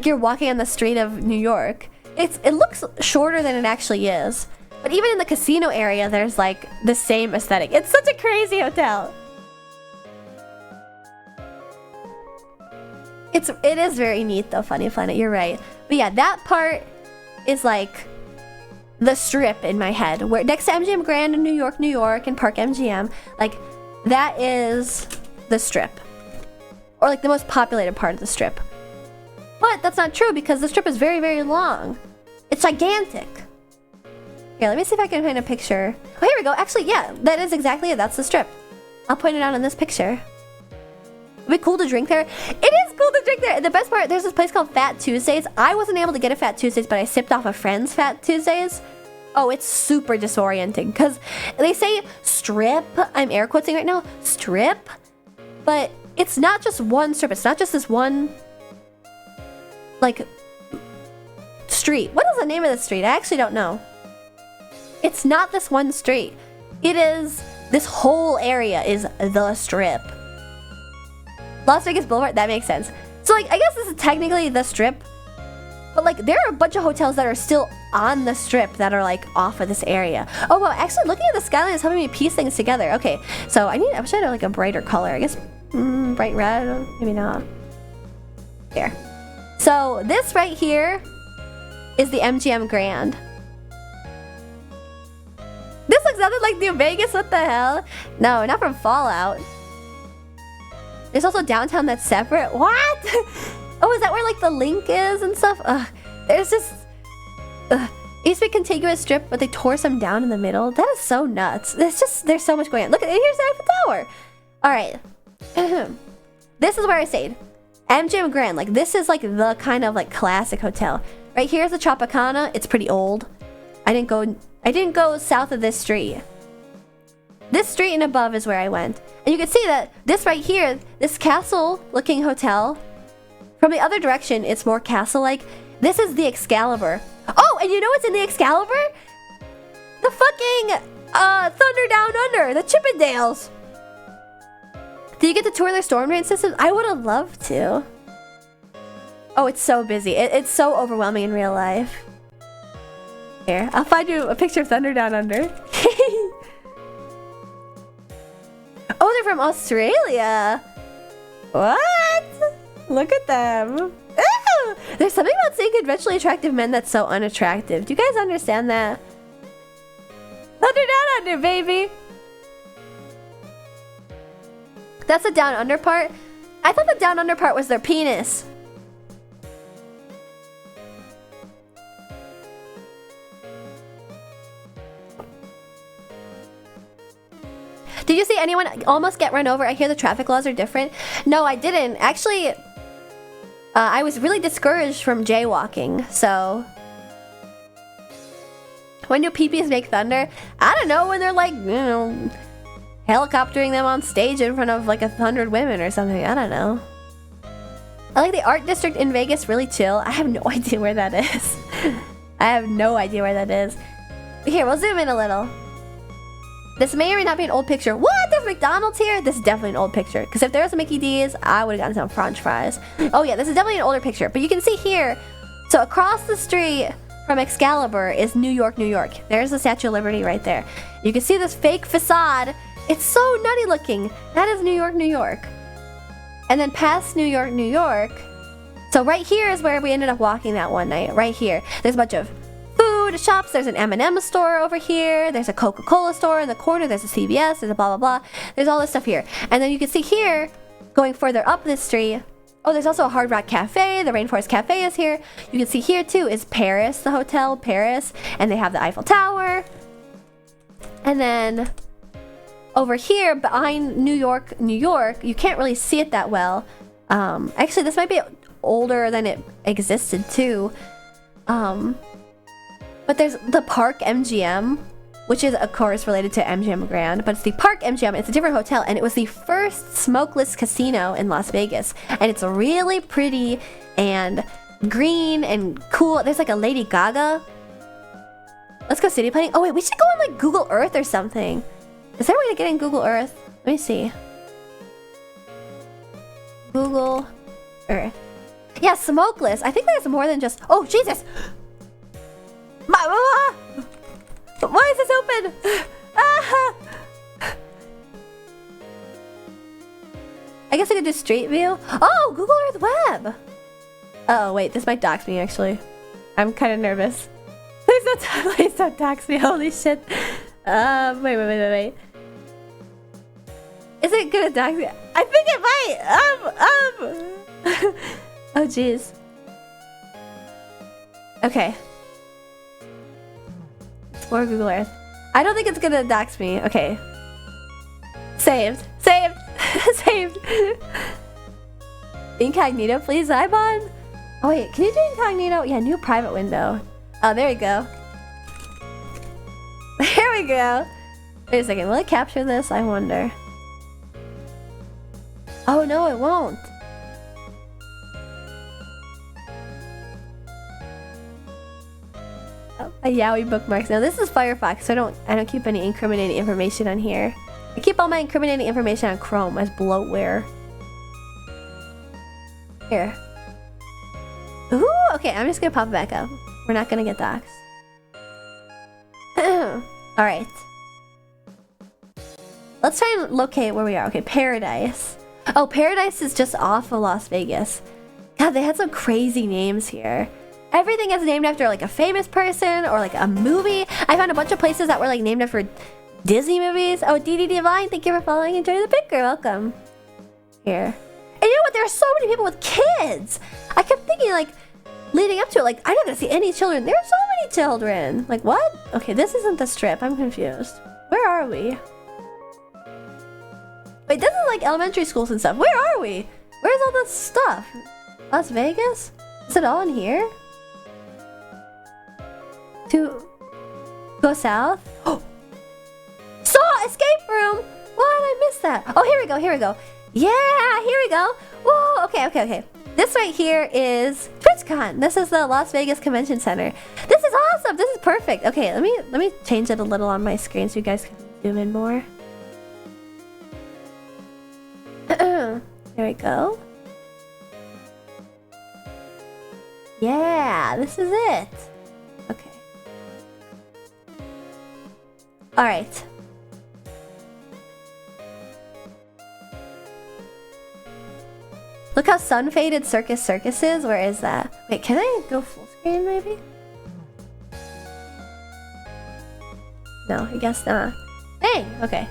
Speaker 1: you're walking on the street of New York. It looks shorter than it actually is. But even in the casino area, there's like the same aesthetic. It's such a crazy hotel. It is very neat though, Funny Planet, you're right. But yeah, that part is like the strip in my head. Where next to MGM Grand in New York and Park MGM, like that is the strip. Or like the most populated part of the strip. But that's not true because the strip is very, very long. It's gigantic. Here, let me see if I can find a picture. Oh, here we go. Actually, yeah, that is exactly it. That's the strip. I'll point it out in this picture. It'd be cool to drink there. It is cool to drink there. The best part, there's this place called Fat Tuesdays. I wasn't able to get a Fat Tuesdays, but I sipped off a friend's Fat Tuesdays. Oh, it's super disorienting because they say strip. I'm air quoting right now. Strip. But it's not just one strip. It's not just this one, like, street. What is the name of the street? I actually don't know. It's not this one street. It is, this whole area is the strip. Las Vegas Boulevard, that makes sense. So like, I guess this is technically the strip, but like there are a bunch of hotels that are still on the strip that are like off of this area. Oh well, actually looking at the skyline is helping me piece things together. Okay, so I wish I had like a brighter color. I guess bright red, maybe not. Here. So this right here is the MGM Grand. This looks nothing like New Vegas, what the hell? No, not from Fallout. There's also downtown that's separate. What? Oh, is that where like the link is and stuff? There's just... it used to be a contiguous strip, but they tore some down in the middle. That is so nuts. There's so much going on. Look, here's the Eiffel Tower. Alright. This is where I stayed. MGM Grand. Like, this is like the kind of like classic hotel. Right here's the Tropicana. It's pretty old. I didn't go south of this street. This street and above is where I went. And you can see that this right here, this castle-looking hotel, from the other direction, it's more castle-like. This is the Excalibur. Oh, and you know what's in the Excalibur? The fucking Thunder Down Under, the Chippendales. Did you get to tour their storm drain systems? I would have loved to. Oh, it's so busy. It's so overwhelming in real life. Here, I'll find you a picture of Thunder Down Under. Oh, they're from Australia. What? Look at them. Ew! There's something about seeing conventionally attractive men that's so unattractive. Do you guys understand that? Thunder Down Under, baby. That's the Down Under part? I thought the Down Under part was their penis. Did you see anyone almost get run over? I hear the traffic laws are different. No, I didn't. Actually, I was really discouraged from jaywalking, so... When do peepees make thunder? I don't know, when they're like, you know, helicoptering them on stage in front of like 100 women or something. I don't know. I like the art district in Vegas, really chill. I have no idea where that is. I have no idea where that is. Here, we'll zoom in a little. This may or may not be an old picture. What? There's McDonald's here? This is definitely an old picture. Because if there was a Mickey D's, I would have gotten some French fries. Oh yeah, this is definitely an older picture. But you can see here, so across the street from Excalibur is New York, New York. There's the Statue of Liberty right there. You can see this fake facade. It's so nutty looking. That is New York, New York. And then past New York, New York. So right here is where we ended up walking that one night. Right here. There's a bunch of food shops. There's an M&M store over here. There's a Coca-Cola store in the corner. There's a CVS. There's a blah, blah, blah. There's all this stuff here. And then you can see here, going further up this street. Oh, there's also a Hard Rock Cafe. The Rainforest Cafe is here. You can see here too is Paris, the hotel, Paris. And they have the Eiffel Tower. And then over here behind New York, you can't really see it that well. Actually, this might be older than it existed too. But there's the Park MGM, which is of course related to MGM Grand, but it's the Park MGM. It's a different hotel, and it was the first smokeless casino in Las Vegas. And it's really pretty and green and cool. There's like a Lady Gaga. Let's go city planning. Oh wait, we should go on like Google Earth or something. Is there a way to get in Google Earth? Let me see. Google Earth. Yeah, smokeless. I think there's more than just... Oh, Jesus! Why is this open? Ah! I guess I could do Street View. Oh, Google Earth Web! Oh, wait, this might dox me, actually. I'm kind of nervous. Please don't dox me, holy shit. Wait. Is it gonna dox me? I think it might! Oh, jeez. Okay. Explore Google Earth. I don't think it's gonna dox me. Okay. Saved. Saved. Incognito, please, Ibon. Oh wait, can you do incognito? Yeah, new private window. Oh, there we go. There we go. Wait a second, will it capture this? I wonder. Oh no, it won't. Oh, a Yowie bookmarks. Now this is Firefox, so I don't keep any incriminating information on here. I keep all my incriminating information on Chrome as bloatware. Here. Ooh, okay, I'm just gonna pop it back up. We're not gonna get doxxed. Alright. Let's try and locate where we are. Okay, Paradise. Oh, Paradise is just off of Las Vegas. God, they had some crazy names here. Everything is named after like a famous person or like a movie. I found a bunch of places that were like named after Disney movies. Oh, DD Divine, thank you for following. Enjoy the picker. Welcome. Here. And you know what? There are so many people with kids. I kept thinking like, leading up to it, like, I'm not gonna see any children. There are so many children. Like, what? Okay, this isn't the strip. I'm confused. Where are we? Wait, this is like elementary schools and stuff. Where are we? Where's all this stuff? Las Vegas? Is it all in here? To go south? Oh! Saw escape room! What? I missed that. Oh, here we go. Yeah, here we go. Whoa, okay. This right here is TwitchCon. This is the Las Vegas Convention Center. This is awesome. This is perfect. Okay, let me change it a little on my screen so you guys can zoom in more. There we go. Yeah, this is it. Okay. All right. Look how sun-faded Circus is. Where is that? Wait, can I go full screen maybe? No, I guess not. Dang, okay.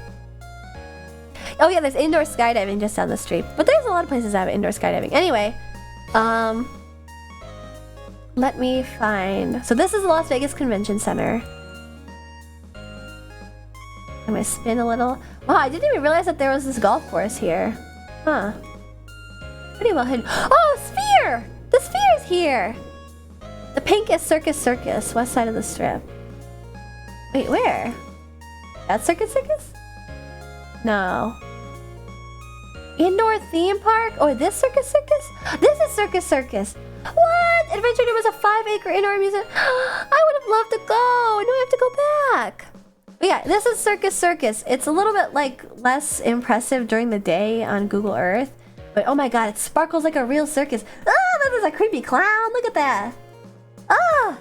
Speaker 1: Oh yeah, there's indoor skydiving just down the street. But there's a lot of places that have indoor skydiving. Anyway, let me find... So this is the Las Vegas Convention Center. I'm gonna spin a little. Wow, I didn't even realize that there was this golf course here. Huh. Pretty well hidden. Oh, Sphere! The Sphere is here! The pink is Circus, west side of the strip. Wait, where? That's Circus? No. Indoor theme park? Or this Circus? This is Circus. What? Adventure Day was a 5-acre indoor amusement. I would have loved to go. Now I have to go back. But yeah, this is Circus. It's a little bit like less impressive during the day on Google Earth. But oh my god, it sparkles like a real circus. Ah, that is a creepy clown. Look at that. Ah!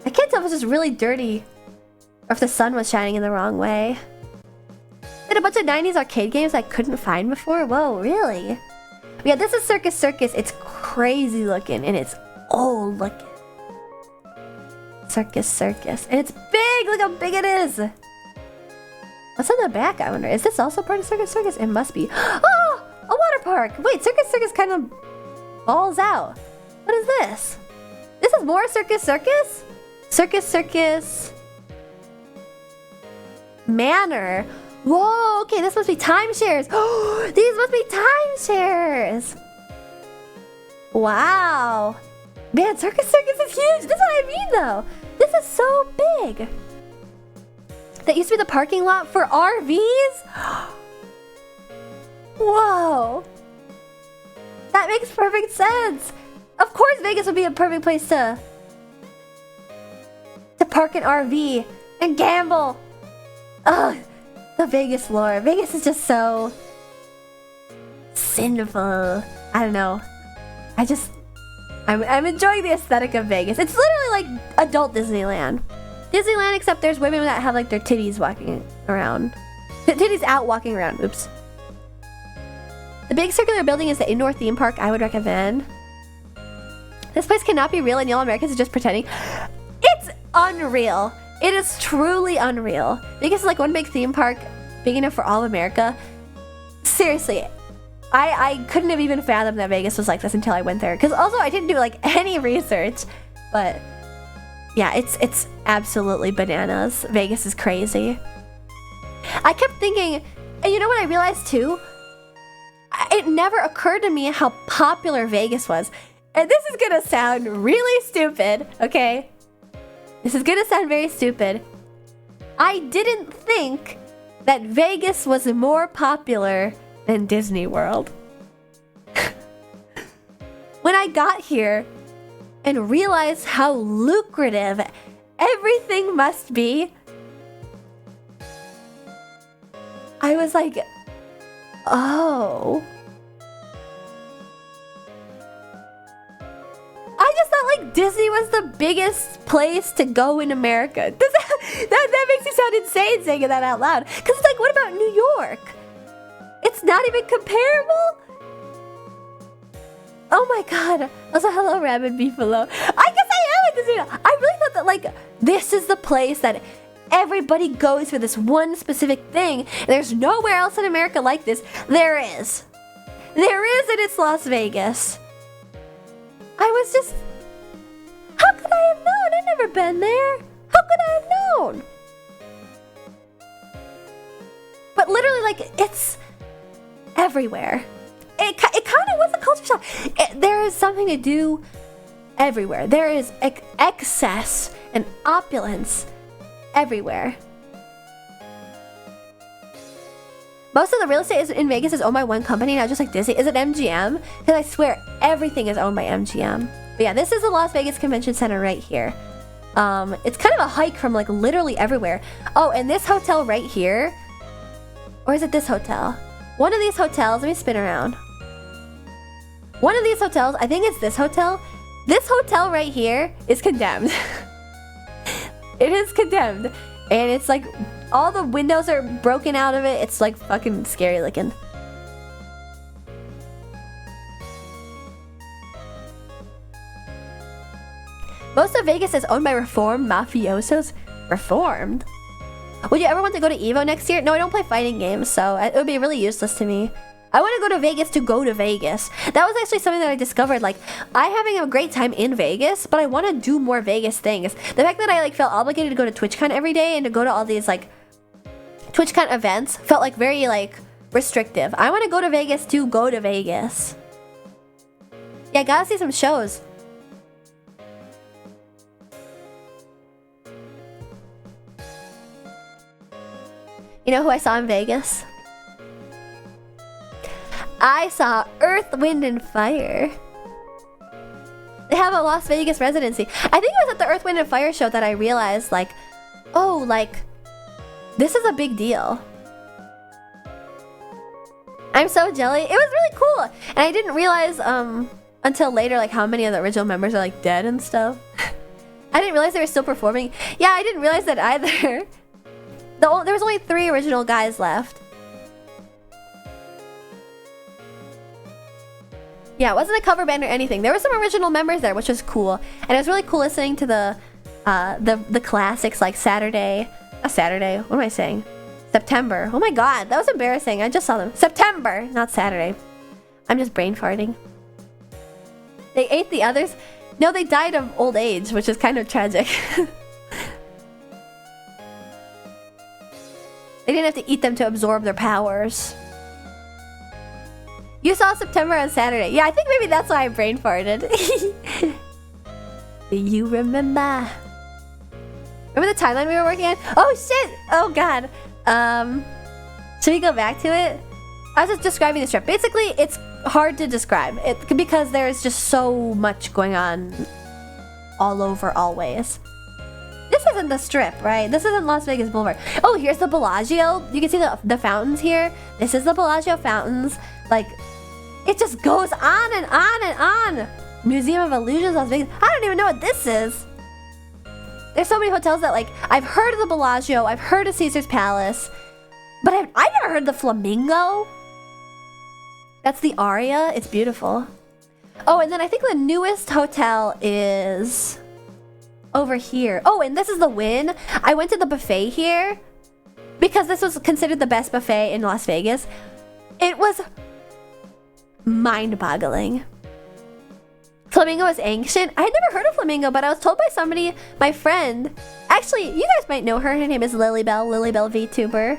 Speaker 1: I can't tell if it's just really dirty or if the sun was shining in the wrong way. Did a bunch of 90s arcade games I couldn't find before? Whoa, really? But yeah, this is Circus. It's crazy looking and it's old looking. Circus. And it's big! Look how big it is! What's on the back, I wonder? Is this also part of Circus Circus? It must be. Oh! A water park! Wait, Circus Circus kind of balls out. What is this? This is more Circus Circus? Circus Circus Manor. Whoa, okay, this must be timeshares. Oh, these must be timeshares. Wow. Man, Circus Circus is huge. This is what I mean, though. This is so big. That used to be the parking lot for RVs? Whoa. That makes perfect sense. Of course Vegas would be a perfect place to park an RV and gamble. Ugh, the Vegas lore. Vegas is just so sinful. I don't know. I'm enjoying the aesthetic of Vegas. It's literally like adult Disneyland. Disneyland, except there's women that have like their titties walking around. Titties out walking around. Oops. The big circular building is the indoor theme park I would recommend. This place cannot be real and Yellow Americans are just pretending. It's unreal. It is truly unreal. Vegas is like one big theme park, big enough for all of America. Seriously, I couldn't have even fathomed that Vegas was like this until I went there. Because also I didn't do like any research, but yeah, it's absolutely bananas. Vegas is crazy. I kept thinking, and you know what I realized too? It never occurred to me how popular Vegas was. And this is gonna sound really stupid, okay? This is gonna sound very stupid. I didn't think that Vegas was more popular than Disney World. When I got here and realized how lucrative everything must be, I was like, oh. I just thought like Disney was the biggest place to go in America. That makes me sound insane saying that out loud. Because it's like, what about New York? It's not even comparable? Oh my god. Also, hello, Rabbit Beefalo. I guess I am at Disney. I really thought that like, this is the place that everybody goes for this one specific thing. And there's nowhere else in America like this. There is. There is, and it's Las Vegas. I was just... How could I have known? I've never been there. How could I have known? But literally, like, it's everywhere. It kind of was a culture shock. There is something to do everywhere. There is excess and opulence everywhere. Most of the real estate in Vegas is owned by one company, not just like Disney. Is it MGM? Because I swear everything is owned by MGM. But yeah, this is the Las Vegas Convention Center right here. It's kind of a hike from like literally everywhere. Oh, and this hotel right here, or is it this hotel? One of these hotels, let me spin around. One of these hotels, I think it's this hotel. This hotel right here is condemned. It is condemned. And it's like, all the windows are broken out of it. It's like fucking scary looking. Most of Vegas is owned by reformed mafiosos. Reformed? Would you ever want to go to EVO next year? No, I don't play fighting games, so it would be really useless to me. I want to go to Vegas. That was actually something that I discovered. Like, I'm having a great time in Vegas, but I want to do more Vegas things. The fact that I like felt obligated to go to TwitchCon every day and to go to all these like TwitchCon events felt like very like restrictive. I want to go to Vegas to go to Vegas. Yeah, gotta see some shows. You know who I saw in Vegas? I saw Earth, Wind, and Fire. They have a Las Vegas residency. I think it was at the Earth, Wind, and Fire show that I realized, like, oh, like, this is a big deal. I'm so jelly. It was really cool. And I didn't realize until later, like, how many of the original members are, like, dead and stuff. I didn't realize they were still performing. Yeah, I didn't realize that either. There was only 3 original guys left. Yeah, it wasn't a cover band or anything. There were some original members there, which was cool. And it was really cool listening to the classics like Saturday. What am I saying? September. Oh my god, that was embarrassing. I just saw them. September, not Saturday. I'm just brain farting. They ate the others? No, they died of old age, which is kind of tragic. They didn't have to eat them to absorb their powers. You saw September on Saturday. Yeah, I think maybe that's why I brain farted. Do you remember? Remember the timeline we were working on? Oh shit! Oh god. Should we go back to it? I was just describing the strip. Basically, it's hard to describe. Because there's just so much going on all over, always. This isn't the strip, right? This isn't Las Vegas Boulevard. Oh, here's the Bellagio. You can see the fountains here. This is the Bellagio fountains. Like, it just goes on and on and on. Museum of Illusions, Las Vegas. I don't even know what this is. There's so many hotels that, like, I've heard of the Bellagio. I've heard of Caesar's Palace. But I've never heard of the Flamingo. That's the Aria. It's beautiful. Oh, and then I think the newest hotel is over here. Oh, and this is the Wynn. I went to the buffet here because this was considered the best buffet in Las Vegas. It was mind-boggling. Flamingo is ancient. I had never heard of Flamingo, but I was told by somebody, my friend. Actually, you guys might know her. Her name is Lilybell VTuber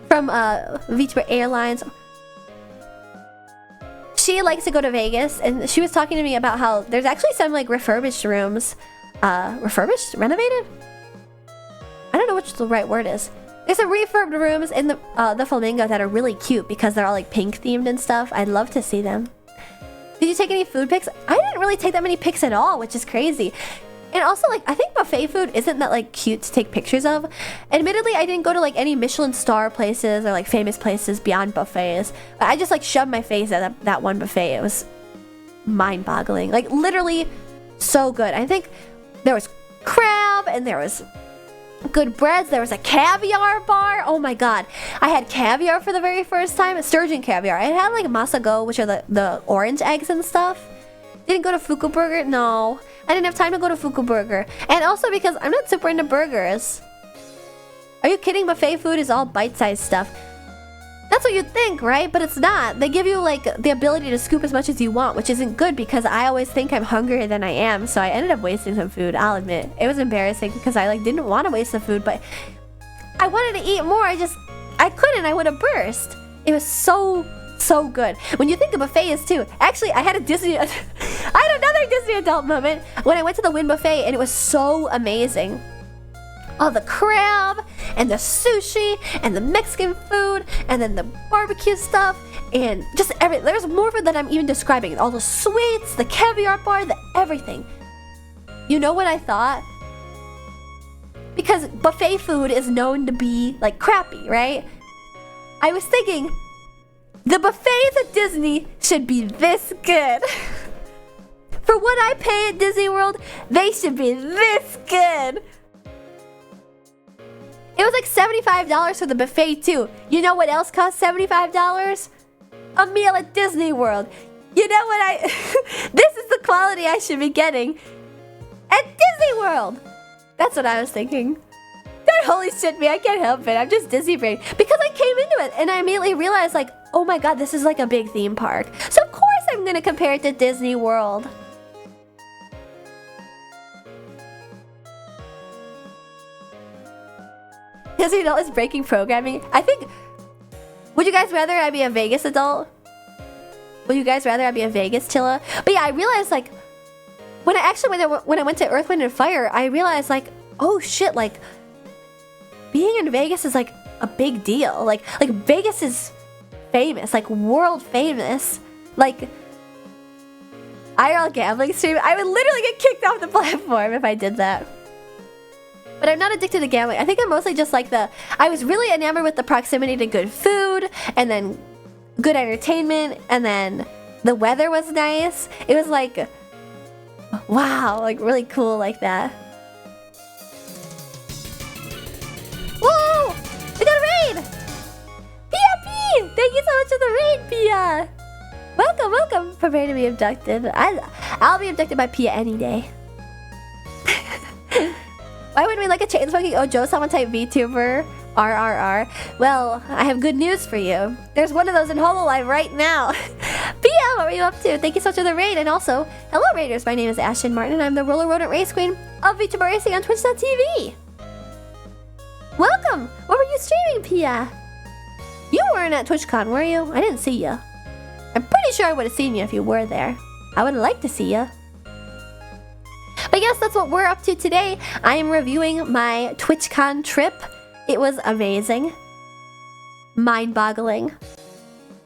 Speaker 1: from VTuber Airlines. She likes to go to Vegas, and she was talking to me about how there's actually some like refurbished rooms. Refurbished? Renovated? I don't know which the right word is. There's some refurbed rooms in the Flamingo that are really cute because they're all like pink themed and stuff. I'd love to see them. Did you take any food pics? I didn't really take that many pics at all, which is crazy. And also, like, I think buffet food isn't that like cute to take pictures of. Admittedly, I didn't go to like any Michelin star places or like famous places beyond buffets. I just like shoved my face at that one buffet. It was mind-boggling. Like literally so good. I think there was crab and there was good breads. There was a caviar bar. Oh my god. I had caviar for the very first time. Sturgeon caviar. I had like masago, which are the orange eggs and stuff. Didn't go to Fuku Burger? No. I didn't have time to go to Fuku Burger. And also because I'm not super into burgers. Are you kidding? Buffet food is all bite-sized stuff. That's what you'd think, right? But it's not. They give you like the ability to scoop as much as you want, which isn't good because I always think I'm hungrier than I am. So I ended up wasting some food, I'll admit. It was embarrassing because I like didn't want to waste the food, but I wanted to eat more. I couldn't. I would have burst. It was so good. When you think of buffets too, actually I had another Disney adult moment when I went to the Wynn buffet, and it was so amazing. All the crab and the sushi and the Mexican food and then the barbecue stuff and just everything. There's more of it than I'm even describing. All the sweets, the caviar bar, the everything. You know what I thought? Because buffet food is known to be like crappy, right? I was thinking the buffets at Disney should be this good. For what I pay at Disney World, they should be this good. It was like $75 for the buffet too. You know what else costs $75? A meal at Disney World. You know what this is the quality I should be getting at Disney World. That's what I was thinking. Holy shit me, I can't help it. I'm just Disney brain. Because I came into it and I immediately realized like, oh my god, this is like a big theme park. So of course I'm gonna compare it to Disney World. Disney adult is breaking programming. I think. Would you guys rather I be a Vegas adult? Would you guys rather I be a Vegas chilla? But yeah, I realized like when I went to Earth, Wind, and Fire, I realized like, oh shit, like being in Vegas is like a big deal. Like Vegas is famous, like world famous. Like IRL gambling stream. I would literally get kicked off the platform if I did that. But I'm not addicted to gambling. I think I'm mostly just like I was really enamored with the proximity to good food, and then good entertainment, and then the weather was nice. It was like, wow, like really cool like that. Whoa! We got a raid! Pia! Thank you so much for the raid, Pia! Welcome! Prepare to be abducted. I'll be abducted by Pia any day. Why wouldn't we like a chain-smoking Ojo-sama type VTuber? RRR. Well, I have good news for you. There's one of those in Hololive right now. Pia, what were you up to? Thank you so much for the raid. And also, hello Raiders, my name is Ashton Martin and I'm the Roller Rodent Race Queen of VTuber Racing on Twitch.tv. Welcome! What were you streaming, Pia? You weren't at TwitchCon, were you? I didn't see you. I'm pretty sure I would have seen you if you were there. I would like to see you. But yes, that's what we're up to today. I am reviewing my TwitchCon trip. It was amazing. Mind-boggling.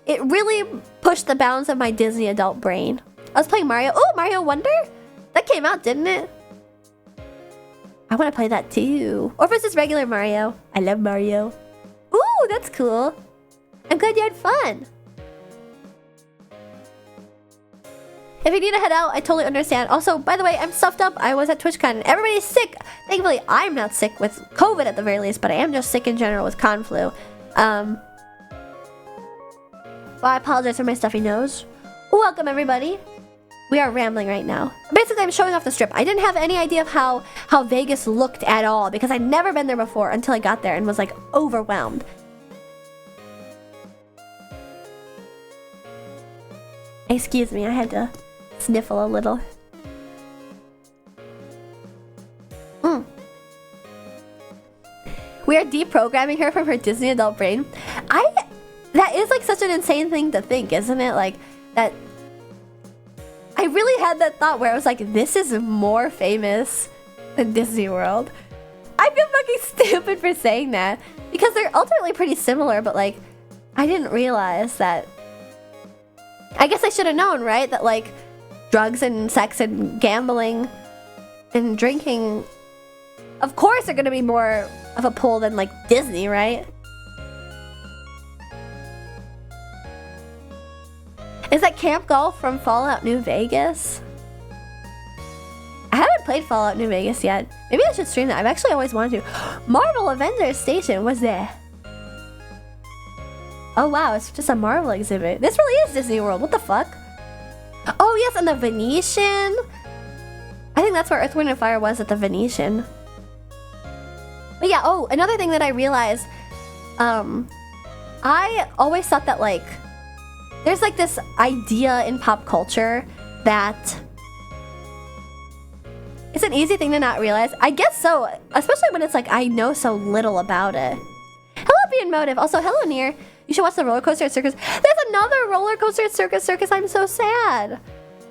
Speaker 1: It really pushed the bounds of my Disney adult brain. I was playing Mario. Oh, Mario Wonder? That came out, didn't it? I want to play that too. Or if it's just regular Mario. I love Mario. Ooh, that's cool. I'm glad you had fun. If you need to head out, I totally understand. Also, by the way, I'm stuffed up. I was at TwitchCon and everybody's sick. Thankfully, I'm not sick with COVID at the very least, but I am just sick in general with con flu. Well, I apologize for my stuffy nose. Welcome, everybody. We are rambling right now. Basically, I'm showing off the strip. I didn't have any idea of how Vegas looked at all because I'd never been there before until I got there and was like overwhelmed. Excuse me, I had to sniffle a little. We are deprogramming her from her Disney adult brain. That is like such an insane thing to think, isn't it? Like that. I really had that thought where I was like, this is more famous than Disney World. I feel fucking stupid for saying that because they're ultimately pretty similar, but like, I didn't realize that. I guess I should have known, right? That like drugs and sex and gambling and drinking, of course, are going to be more of a pull than like Disney, right? Is that Camp Golf from Fallout New Vegas? I haven't played Fallout New Vegas yet. Maybe I should stream that. I've actually always wanted to. Marvel Avengers Station was there. Oh wow, it's just a Marvel exhibit. This really is Disney World. What the fuck? Oh yes, and the Venetian. I think that's where Earth, Wind, and Fire was, at the Venetian. But yeah, oh, another thing that I realized, I always thought that like, there's like this idea in pop culture that it's an easy thing to not realize. I guess so, especially when it's like I know so little about it. Hello, Being Motive. Also, hello, Near. You should watch the roller coaster at Circus. There's another roller coaster at Circus. I'm so sad.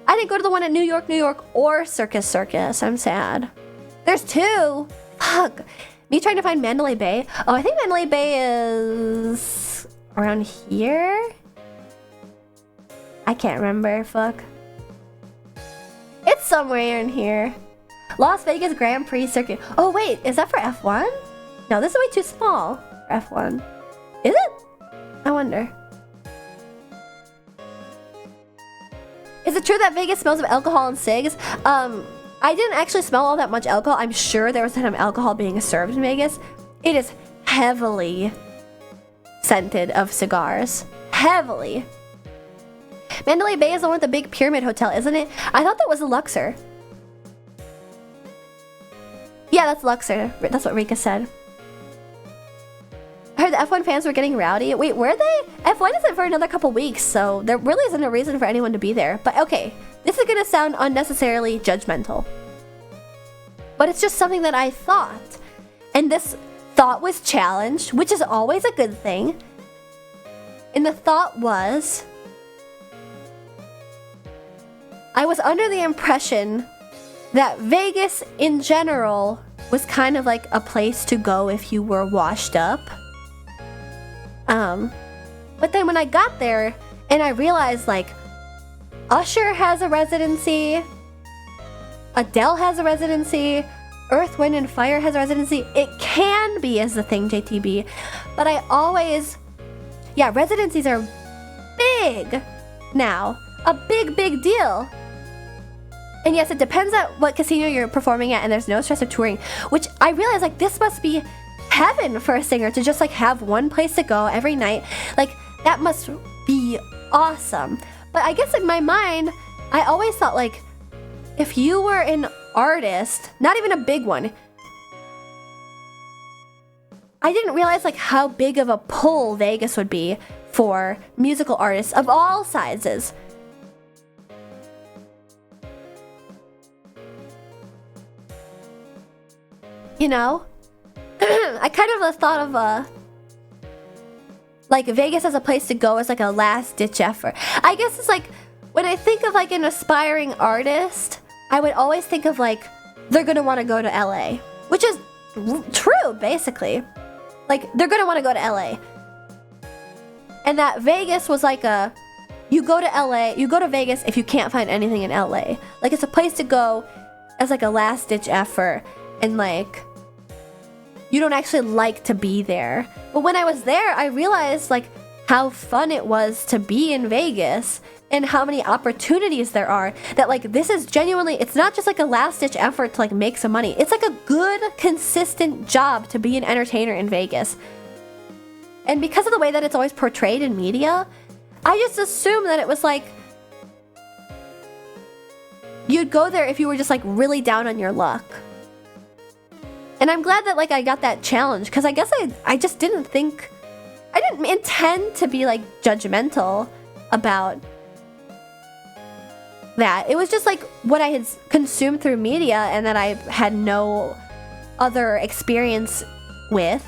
Speaker 1: I didn't go to the one at New York, or Circus. I'm sad. There's two. Fuck. Me trying to find Mandalay Bay. Oh, I think Mandalay Bay is around here. I can't remember. Fuck. It's somewhere in here. Las Vegas Grand Prix Circuit. Oh wait, is that for F1? No, this is way too small for F1. Is it? I wonder. Is it true that Vegas smells of alcohol and cigs? I didn't actually smell all that much alcohol. I'm sure there was some alcohol being served in Vegas. It is heavily scented of cigars. Heavily. Mandalay Bay is the one with the big pyramid hotel, isn't it? I thought that was a Luxor. Yeah, that's Luxor. That's what Rika said. I heard the F1 fans were getting rowdy. Wait, were they? F1 isn't for another couple weeks, so there really isn't a reason for anyone to be there. But okay, this is gonna sound unnecessarily judgmental. But it's just something that I thought. And this thought was challenged, which is always a good thing. And the thought was, I was under the impression that Vegas in general was kind of like a place to go if you were washed up. But then when I got there and I realized like Usher has a residency, Adele has a residency, Earth, Wind, and Fire has a residency. It can be as the thing, JTB, but I always, yeah, residencies are big now, a big deal. And yes, it depends on what casino you're performing at, and there's no stress of touring, which I realize like this must be heaven for a singer to just like have one place to go every night. Like that must be awesome. But I guess in my mind, I always thought like if you were an artist, not even a big one, I didn't realize like how big of a pull Vegas would be for musical artists of all sizes. You know? I kind of thought of like Vegas as a place to go as like a last ditch effort. I guess it's like when I think of like an aspiring artist, I would always think of like they're gonna want to go to LA, which is true basically. Like they're gonna want to go to LA, and that Vegas was like a you go to Vegas if you can't find anything in LA. Like it's a place to go as like a last ditch effort, and like you don't actually like to be there. But when I was there, I realized like how fun it was to be in Vegas and how many opportunities there are. That like this is genuinely, it's not just like a last ditch effort to like make some money. It's like a good, consistent job to be an entertainer in Vegas. And because of the way that it's always portrayed in media, I just assumed that it was like you'd go there if you were just like really down on your luck. And I'm glad that like I got that challenge, because I guess I just didn't think, I didn't intend to be like judgmental about that. It was just like what I had consumed through media and that I had no other experience with.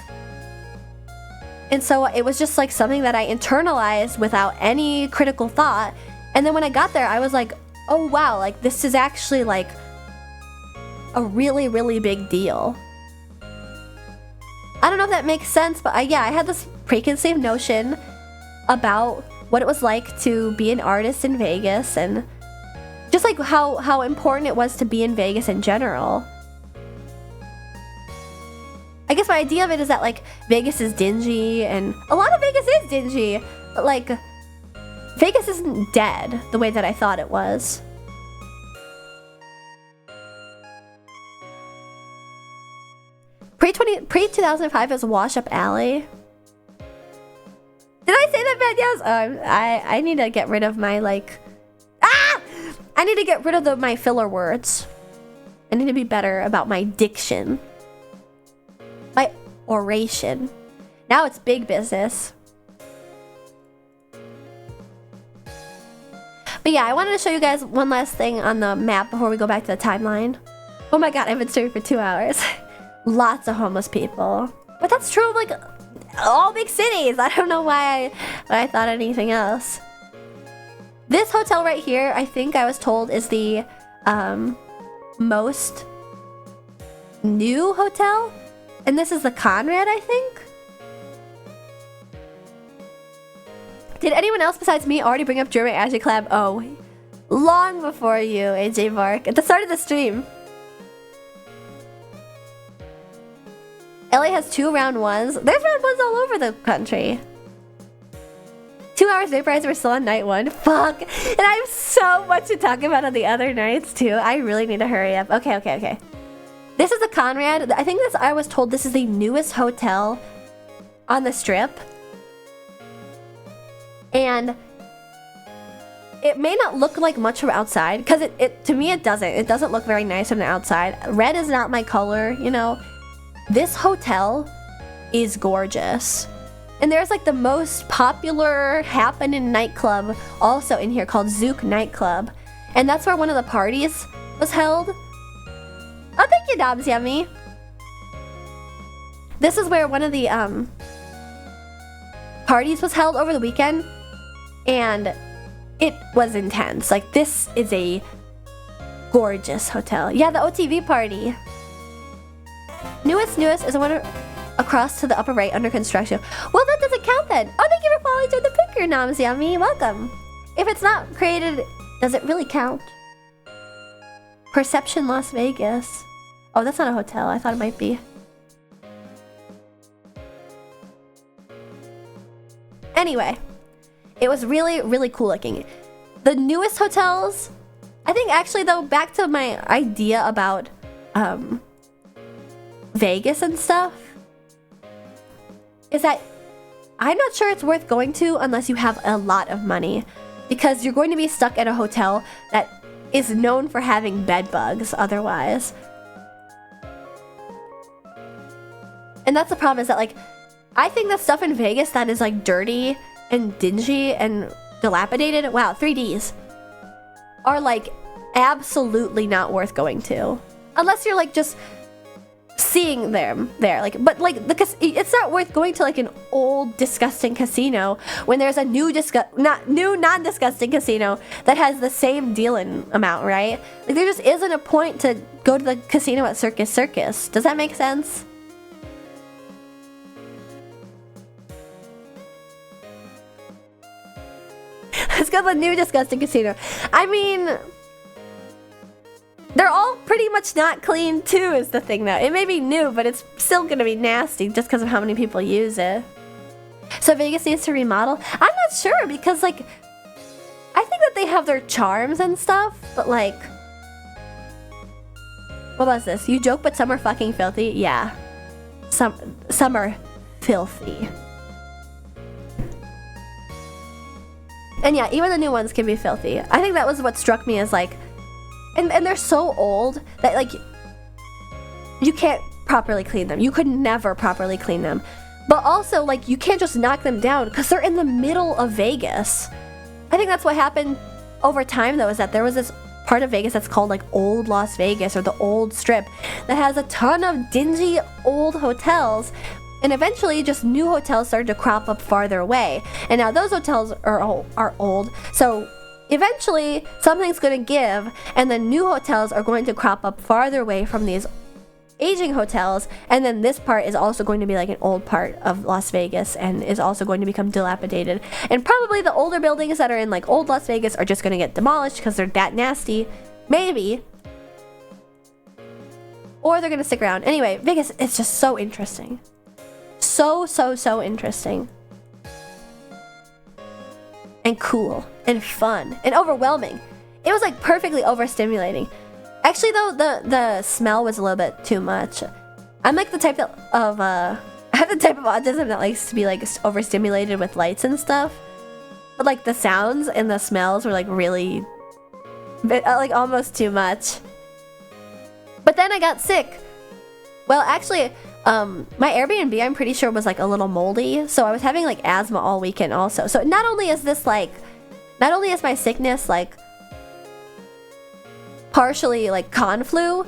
Speaker 1: And so it was just like something that I internalized without any critical thought. And then when I got there, I was like, oh wow, like this is actually like a really, really big deal. I don't know if that makes sense, but I had this preconceived notion about what it was like to be an artist in Vegas, and just like how important it was to be in Vegas in general. I guess my idea of it is that like Vegas is dingy, and a lot of Vegas is dingy, but like Vegas isn't dead the way that I thought it was. Pre-2005 is Wash Up Alley. Did I say that bad? Yes. I need to get rid of my like... I need to get rid of my filler words. I need to be better about my diction. My oration. Now it's big business. But yeah, I wanted to show you guys one last thing on the map before we go back to the timeline. Oh my god, I've been streaming for 2 hours. Lots of homeless people. But that's true of like all big cities. I don't know why I thought anything else. This hotel right here, I think I was told, is the most new hotel. And this is the Conrad, I think. Did anyone else besides me already bring up German Ashley Collab? Oh, long before you, AJ Mark. At the start of the stream. LA has 2 round ones. There's round ones all over the country. 2 hours vaporizer, we're still on night 1. Fuck. And I have so much to talk about on the other nights too. I really need to hurry up. Okay. This is the Conrad. I think I was told this is the newest hotel on the strip. And it may not look like much from outside, because to me it doesn't. It doesn't look very nice from the outside. Red is not my color, you know. This hotel is gorgeous. And there's like the most popular happening nightclub also in here called Zook Nightclub. And that's where one of the parties was held. Oh, thank you, Dobbs Yummy. This is where one of the parties was held over the weekend. And it was intense. Like, this is a gorgeous hotel. Yeah, the OTV party. Newest is the one across to the upper right under construction. Well, that doesn't count then. Oh, thank you for following through the picture, Nams Yummy. Welcome. If it's not created, does it really count? Perception Las Vegas. Oh, that's not a hotel. I thought it might be. Anyway, it was really, really cool looking. The newest hotels, I think actually though, back to my idea about Vegas and stuff, is that I'm not sure it's worth going to unless you have a lot of money, because you're going to be stuck at a hotel that is known for having bed bugs otherwise. And that's the problem, is that like, I think the stuff in Vegas that is like dirty and dingy and dilapidated, wow, 3Ds, are like absolutely not worth going to. Unless you're like just seeing them there, like, but like it's not worth going to like an old disgusting casino when there's a new non-disgusting casino that has the same dealing amount, right? Like there just isn't a point to go to the casino at Circus Circus. Does that make sense? Let's go to the new disgusting casino. I mean, they're all pretty much not clean too, is the thing though. It may be new, but it's still gonna be nasty just because of how many people use it. So Vegas needs to remodel? I'm not sure, because like, I think that they have their charms and stuff, but like, what was this? You joke, but some are fucking filthy? Yeah. Some are filthy. And yeah, even the new ones can be filthy. I think that was what struck me as like, and they're so old that like you can't properly clean them. You could never properly clean them. But also like you can't just knock them down because they're in the middle of Vegas. I think that's what happened over time though, is that there was this part of Vegas that's called like Old Las Vegas, or the Old Strip, that has a ton of dingy old hotels. And eventually just new hotels started to crop up farther away. And now those hotels are old. So eventually something's going to give, and the new hotels are going to crop up farther away from these aging hotels. And then this part is also going to be like an old part of Las Vegas and is also going to become dilapidated. And probably the older buildings that are in like old Las Vegas are just going to get demolished because they're that nasty. Maybe. Or they're going to stick around. Anyway, Vegas is just so interesting. So interesting. And cool. And fun. And overwhelming. It was like perfectly overstimulating. Actually though, the smell was a little bit too much. I'm like the type of I have the type of autism that likes to be like overstimulated with lights and stuff. But like the sounds and the smells were like really, like almost too much. But then I got sick. Well, actually, my Airbnb, I'm pretty sure, was like a little moldy, so I was having like asthma all weekend also. So not only is my sickness like partially like con flu,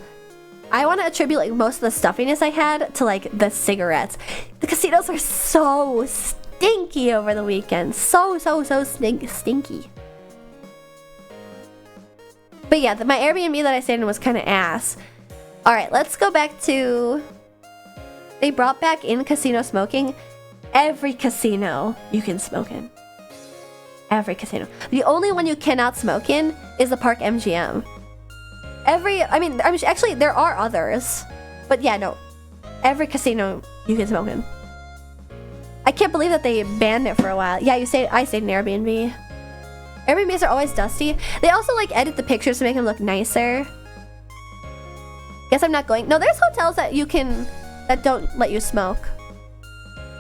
Speaker 1: I want to attribute like most of the stuffiness I had to like the cigarettes. The casinos were so stinky over the weekend, so stinky. But yeah, my Airbnb that I stayed in was kind of ass. All right, let's go back to. They brought back in casino smoking. Every casino you can smoke in. Every casino. The only one you cannot smoke in is the Park MGM. Actually, there are others. But yeah, no. Every casino you can smoke in. I can't believe that they banned it for a while. Yeah, I stayed in Airbnb. Airbnbs are always dusty. They also like edit the pictures to make them look nicer. Guess I'm not going. No, there's hotels that that don't let you smoke.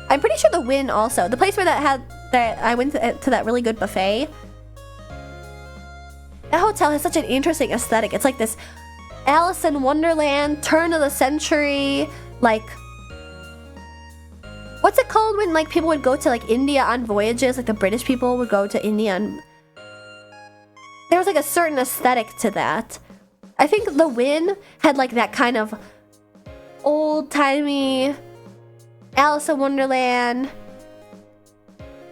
Speaker 1: I'm pretty sure the Wynn also. The place where I went to that really good buffet. That hotel has such an interesting aesthetic. It's like this Alice in Wonderland, turn of the century, like, what's it called when like people would go to like India on voyages? Like the British people would go to India there was like a certain aesthetic to that. I think the Wynn had like that kind of old-timey Alice in Wonderland.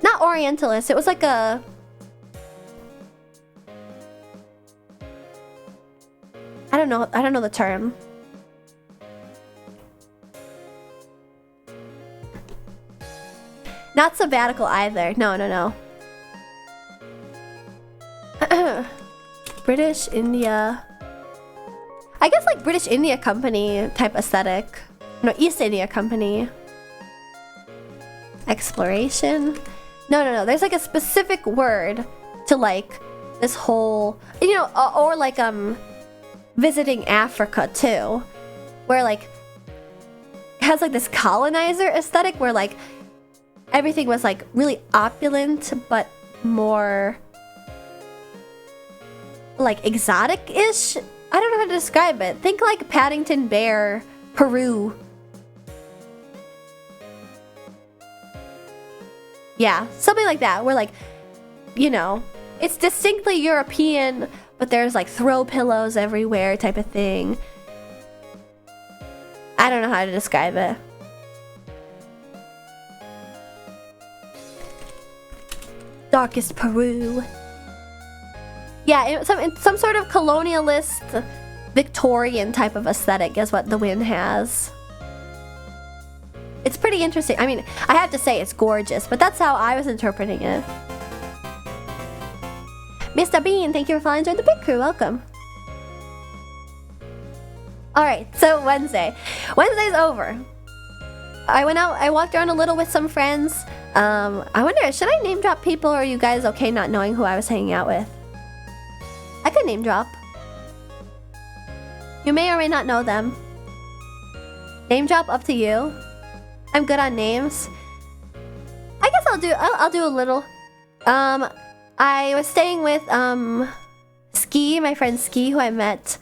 Speaker 1: Not Orientalist. It was like a... I don't know the term. Not sabbatical either. No. British India. I guess like British India Company type aesthetic. No, East India Company. Exploration. No. There's like a specific word to like this whole, or like visiting Africa too, where like it has like this colonizer aesthetic where like everything was like really opulent but more like exotic-ish. I don't know how to describe it. Think like Paddington Bear, Peru. Yeah, something like that. Where like, you know, it's distinctly European, but there's like throw pillows everywhere type of thing. I don't know how to describe it. Darkest Peru. Yeah, it's some sort of colonialist, Victorian type of aesthetic is what the wind has. It's pretty interesting. I mean, I have to say it's gorgeous, but that's how I was interpreting it. Mr. Bean, thank you for following Join the Pit Crew. Welcome. Alright, so Wednesday. Wednesday's over. I went out, I walked around a little with some friends. I wonder, should I name drop people, or are you guys okay not knowing who I was hanging out with? I could name drop. You may or may not know them. Name drop, up to you. I'm good on names. I guess I'll do a little. I was staying with Ski, my friend Ski, who I met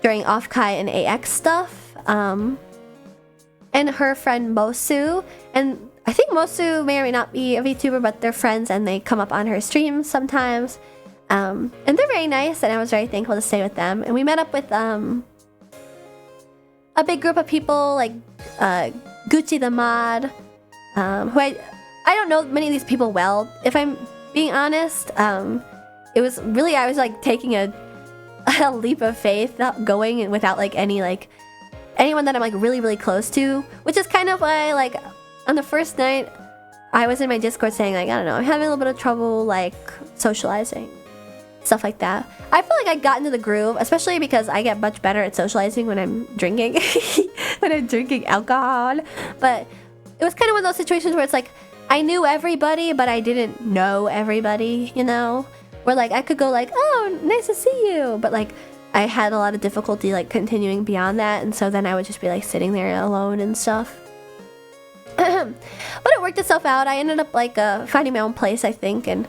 Speaker 1: during Off-Kai and AX stuff. And her friend Mosu, and I think Mosu may or may not be a VTuber, but they're friends and they come up on her streams sometimes. And they're very nice, and I was very thankful to stay with them. And we met up with a big group of people like Gucci the Mod, who I don't know many of these people well, if I'm being honest. It was really, I was like taking a leap of faith, not going without like any like anyone that I'm like really, really close to, which is kind of why like on the first night I was in my Discord saying like, I don't know, I'm having a little bit of trouble like socializing, stuff like that. I feel like I got into the groove, especially because I get much better at socializing when I'm drinking, when I'm drinking alcohol. But it was kind of one of those situations where it's like, I knew everybody, but I didn't know everybody, you know? Where like, I could go like, oh, nice to see you, but like, I had a lot of difficulty like continuing beyond that, and so then I would just be like sitting there alone and stuff. But it worked itself out. I ended up like finding my own place, I think, and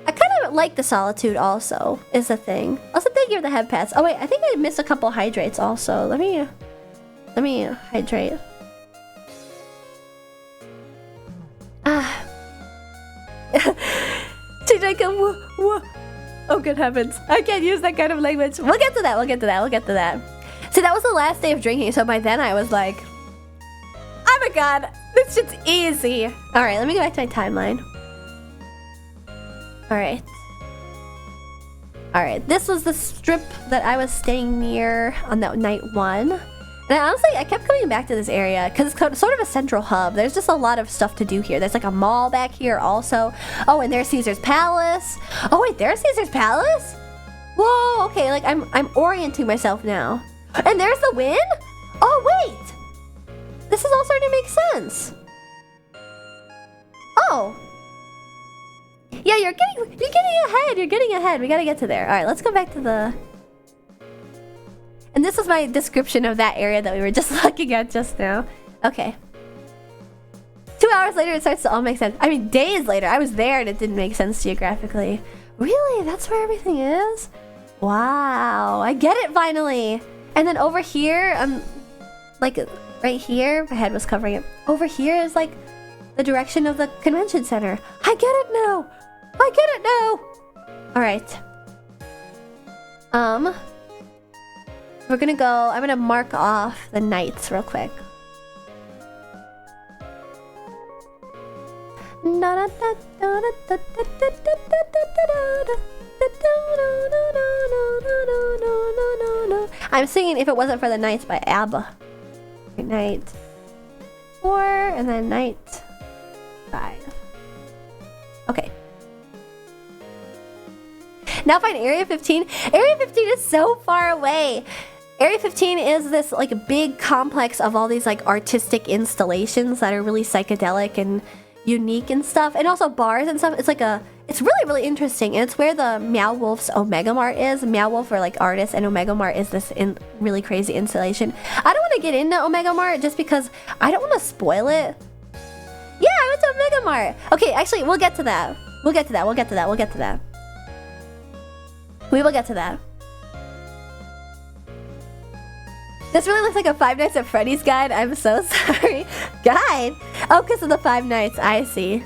Speaker 1: I kind of like the solitude also, is the thing. Also, thank you for the head pats. Oh wait, I think I missed a couple hydrates also. Let me hydrate. TJ, come. Oh, good heavens. I can't use that kind of language. We'll get to that. So that was the last day of drinking, so by then I was like, oh my god, this shit's easy. Alright, let me go back to my timeline. Alright, this was the strip that I was staying near on that night one. And honestly, I kept coming back to this area because it's sort of a central hub. There's just a lot of stuff to do here. There's like a mall back here also. Oh, and there's Caesar's Palace. Oh wait, there's Caesar's Palace? Whoa, okay, like I'm orienting myself now. And there's the Wynn? Oh wait! This is all starting to make sense. Oh. Yeah, you're getting ahead. We gotta get to there. Alright, let's go back to the... And this is my description of that area that we were just looking at just now. Okay. 2 hours later, it starts to all make sense. I mean, days later, I was there and it didn't make sense geographically. Really? That's where everything is? Wow, I get it finally. And then over here, like right here, my head was covering it. Over here is like the direction of the convention center. I get it now. All right. We're gonna go, I'm gonna mark off the nights real quick. I'm singing If It Wasn't for the Nights by ABBA. Night 4 and then night 5. Okay. Now find Area 15. Area 15 is so far away. Area 15 is this like big complex of all these like artistic installations that are really psychedelic and unique and stuff, and also bars and stuff. It's really, really interesting, and it's where the Meow Wolf's Omega Mart is. Meow Wolf are like artists, and Omega Mart is this really crazy installation. I don't want to get into Omega Mart just because I don't want to spoil it. Yeah, I went to Omega Mart. Okay, actually, we'll get to that. We will get to that. This really looks like a Five Nights at Freddy's guide. I'm so sorry. Guide? Oh, because of the 5 nights. I see.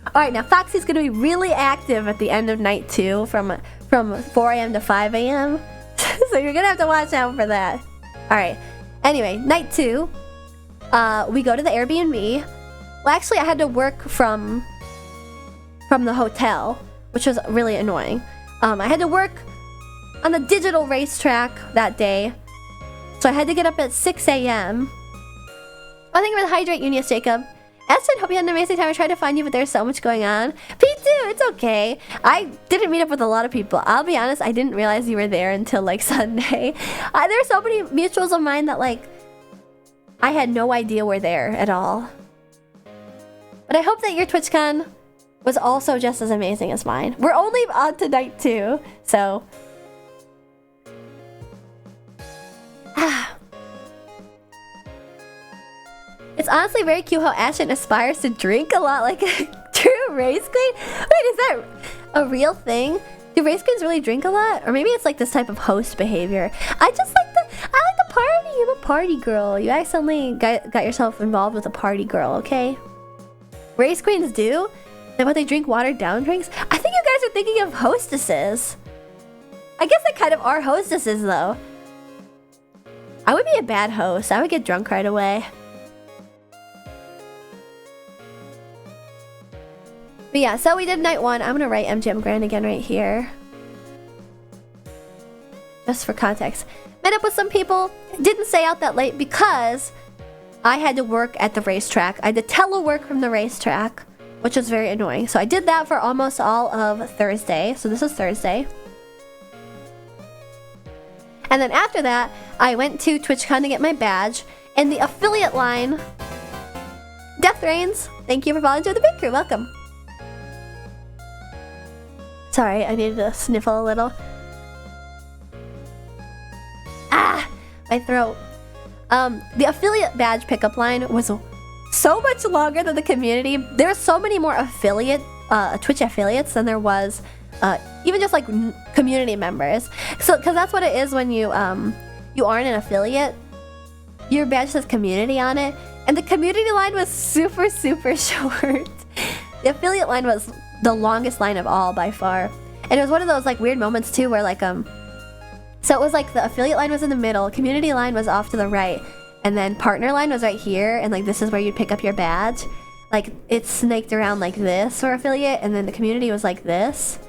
Speaker 1: Alright, now Foxy's gonna be really active at the end of night 2 from 4 a.m. to 5 a.m. So you're gonna have to watch out for that. Alright. Anyway, night 2. We go to the Airbnb. Well, actually, I had to work from the hotel, which was really annoying. I had to work on the digital racetrack that day. So I had to get up at 6 a.m. Oh, thank you for the hydrate, Eunice Jacob. Eston, hope you had an amazing time. I tried to find you, but there's so much going on. Pete too, it's okay. I didn't meet up with a lot of people. I'll be honest, I didn't realize you were there until like Sunday. There's so many mutuals of mine that like I had no idea were there at all. But I hope that your TwitchCon was also just as amazing as mine. We're only on to night 2, so... It's honestly very cute how Ashton aspires to drink a lot like a true race queen. Wait, is that a real thing? Do race queens really drink a lot? Or maybe it's like this type of host behavior. I like the party. I'm a party girl. You accidentally got yourself involved with a party girl, okay? Race queens do? And what, they drink watered down drinks? I think you guys are thinking of hostesses. I guess they kind of are hostesses though. I would be a bad host. I would get drunk right away. But yeah, so we did night 1. I'm gonna write MGM Grand again right here. Just for context. Met up with some people. Didn't stay out that late because I had to work at the racetrack. I had to telework from the racetrack, which was very annoying. So I did that for almost all of Thursday. So this is Thursday. And then after that, I went to TwitchCon to get my badge. And the affiliate line... Death Reigns, thank you for volunteering the big crew. Welcome. Sorry, I needed to sniffle a little. Ah! My throat. The affiliate badge pickup line was so much longer than the community. There's so many more Twitch affiliates than there was even just like community members. So, because that's what it is when you aren't an affiliate. Your badge says community on it, and the community line was super short. The affiliate line was the longest line of all by far, and it was one of those like weird moments too where like so it was like the affiliate line was in the middle, community line was off to the right, and then partner line was right here, and like this is where you'd pick up your badge. Like it snaked around like this for affiliate, and then the community was like this,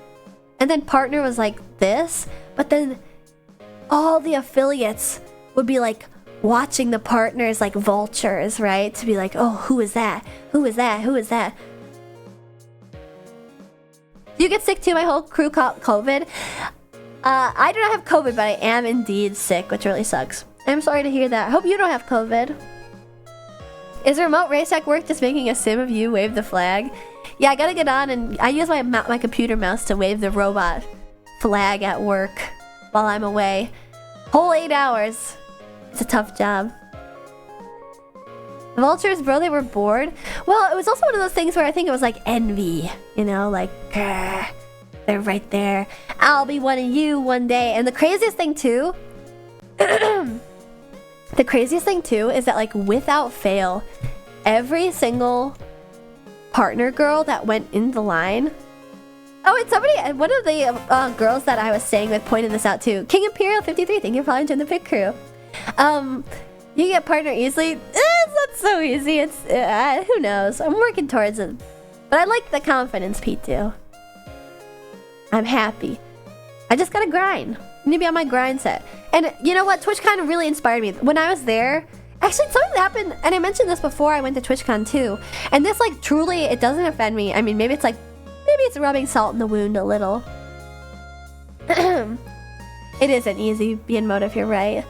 Speaker 1: and then partner was like this, but then all the affiliates would be like watching the partners like vultures, right? To be like, oh, who is that? Who is that? Who is that? You get sick too? My whole crew caught COVID. I do not have COVID, but I am indeed sick, which really sucks. I'm sorry to hear that. I hope you don't have COVID. Is remote racetrack work just making a sim of you wave the flag? Yeah, I gotta get on, and I use my computer mouse to wave the robot flag at work while I'm away. Whole 8 hours. It's a tough job. The vultures, bro, they were bored. Well, it was also one of those things where I think it was like envy, you know, like, grr, they're right there. I'll be one of you one day. And the craziest thing too, is that like without fail, every single partner girl that went in the line. Oh, and one of the girls that I was staying with pointed this out too. King Imperial 53, thank you for following the pit crew. You get partner easily. It's not so easy. It's who knows. I'm working towards it, but I like the confidence Pete do. I'm happy. I just gotta grind. I need to be on my grind set. And you know what? TwitchCon really inspired me. When I was there, actually something happened, and I mentioned this before I went to TwitchCon too. And this like truly, it doesn't offend me. I mean, maybe it's rubbing salt in the wound a little. It isn't easy being motive, you're right.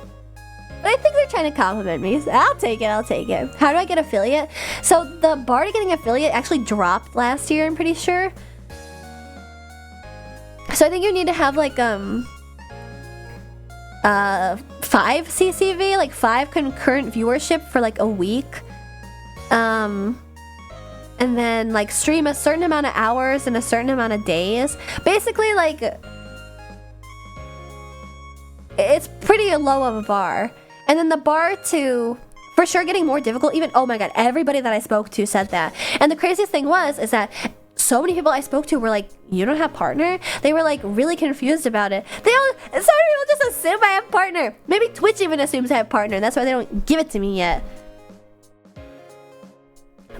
Speaker 1: But I think they're trying to compliment me. So I'll take it. How do I get affiliate? So the bar to getting affiliate actually dropped last year, I'm pretty sure. So I think you need to have like 5 CCV, like 5 concurrent viewership for like a week. And then like stream a certain amount of hours in a certain amount of days. Basically like it's pretty low of a bar. And then the bar to for sure getting more difficult. Even, oh my god, everybody that I spoke to said that. And the craziest thing is that so many people I spoke to were like, you don't have partner? They were like really confused about it. Some people just assume I have partner. Maybe Twitch even assumes I have partner. That's why they don't give it to me yet.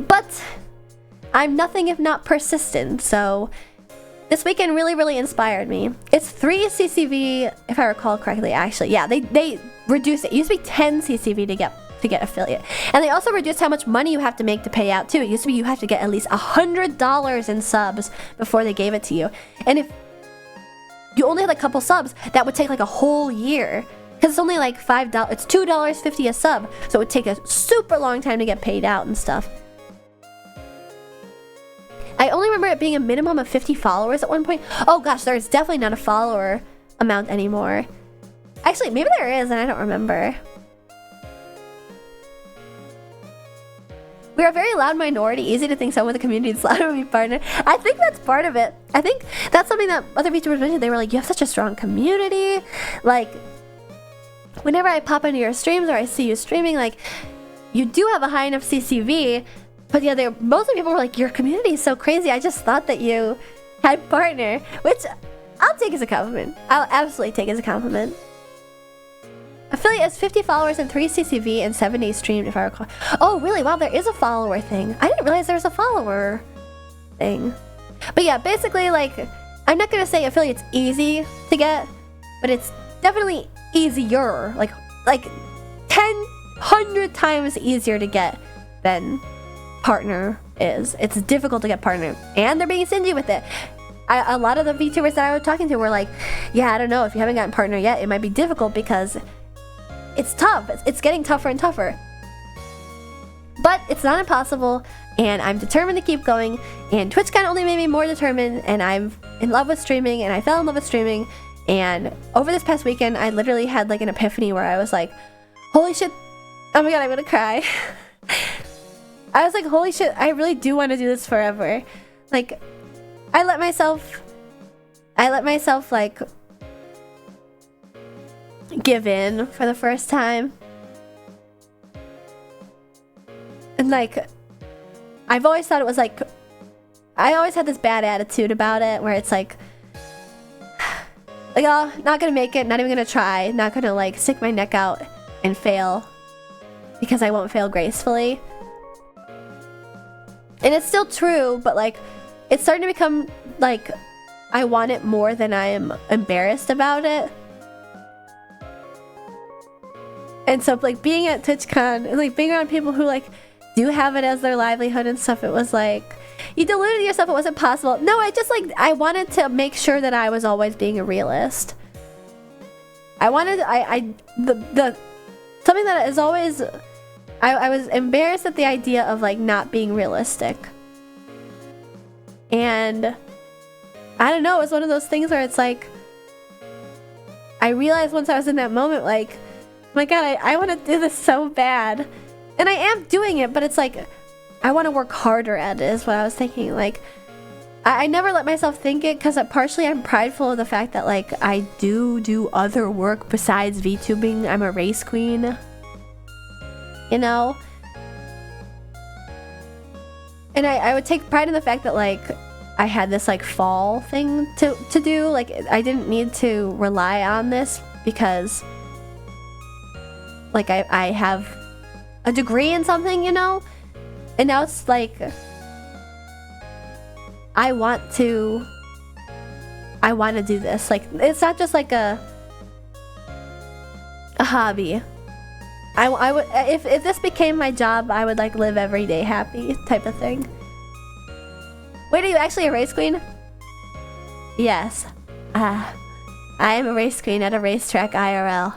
Speaker 1: But I'm nothing if not persistent, so this weekend really inspired me. It's 3 CCV, if I recall correctly, actually. Yeah, they reduced it. It used to be 10 CCV to get affiliate. And they also reduced how much money you have to make to pay out too. It used to be you have to get at least $100 in subs before they gave it to you. And if you only had a couple subs, that would take like a whole year. Because it's only like $5, it's $2.50 a sub. So it would take a super long time to get paid out and stuff. I only remember it being a minimum of 50 followers at one point. Oh gosh, there's definitely not a follower amount anymore. Actually, maybe there is and I don't remember. We are a very loud minority, easy to think someone with the community is loud to be partner. I think that's part of it. I think that's something that other VTubers mentioned. They were like, you have such a strong community. Like, whenever I pop into your streams or I see you streaming, like, you do have a high enough CCV. But yeah, most of the people were like, your community is so crazy. I just thought that you had partner, which I'll take as a compliment. I'll absolutely take as a compliment. Affiliate has 50 followers and 3 CCV and 7 days streamed, if I recall. Oh, really? Wow, there is a follower thing. I didn't realize there was a follower thing. But yeah, basically, like, I'm not gonna say affiliate's easy to get, but it's definitely easier. Like 100 times easier to get than partner is. It's difficult to get partner, and they're being stingy with it. A lot of the VTubers that I was talking to were like, yeah, I don't know, if you haven't gotten partner yet, it might be difficult because it's tough. It's getting tougher and tougher. But it's not impossible, and I'm determined to keep going, and TwitchCon only made me more determined, and I'm in love with streaming, and I fell in love with streaming, and over this past weekend, I literally had like an epiphany where I was like, holy shit, oh my god, I'm gonna cry. I was like, holy shit, I really do want to do this forever. Like, I let myself like give in for the first time. And like, I've always thought it was like, I always had this bad attitude about it where it's like, oh, not gonna make it, not even gonna try, not gonna like stick my neck out and fail because I won't fail gracefully. And it's still true, but like, it's starting to become like, I want it more than I am embarrassed about it. And so like being at TwitchCon and like being around people who like do have it as their livelihood and stuff, it was like, you deluded yourself, it wasn't possible. No, I just like, I wanted to make sure that I was always being a realist. I wanted, something that is always, I was embarrassed at the idea of like not being realistic. And I don't know, it was one of those things where it's like, I realized once I was in that moment, like, my god, I want to do this so bad. And I am doing it, but it's like, I want to work harder at it is what I was thinking. Like, I never let myself think it because partially I'm prideful of the fact that like, I do other work besides VTubing. I'm a race queen. You know? And I would take pride in the fact that like I had this like fall thing to do. Like I didn't need to rely on this because like I have a degree in something, you know? And now it's like I want to do this. Like it's not just like a hobby. I would if this became my job, I would like live every day happy type of thing. Wait, are you actually a race queen? Yes. I am a race queen at a racetrack IRL.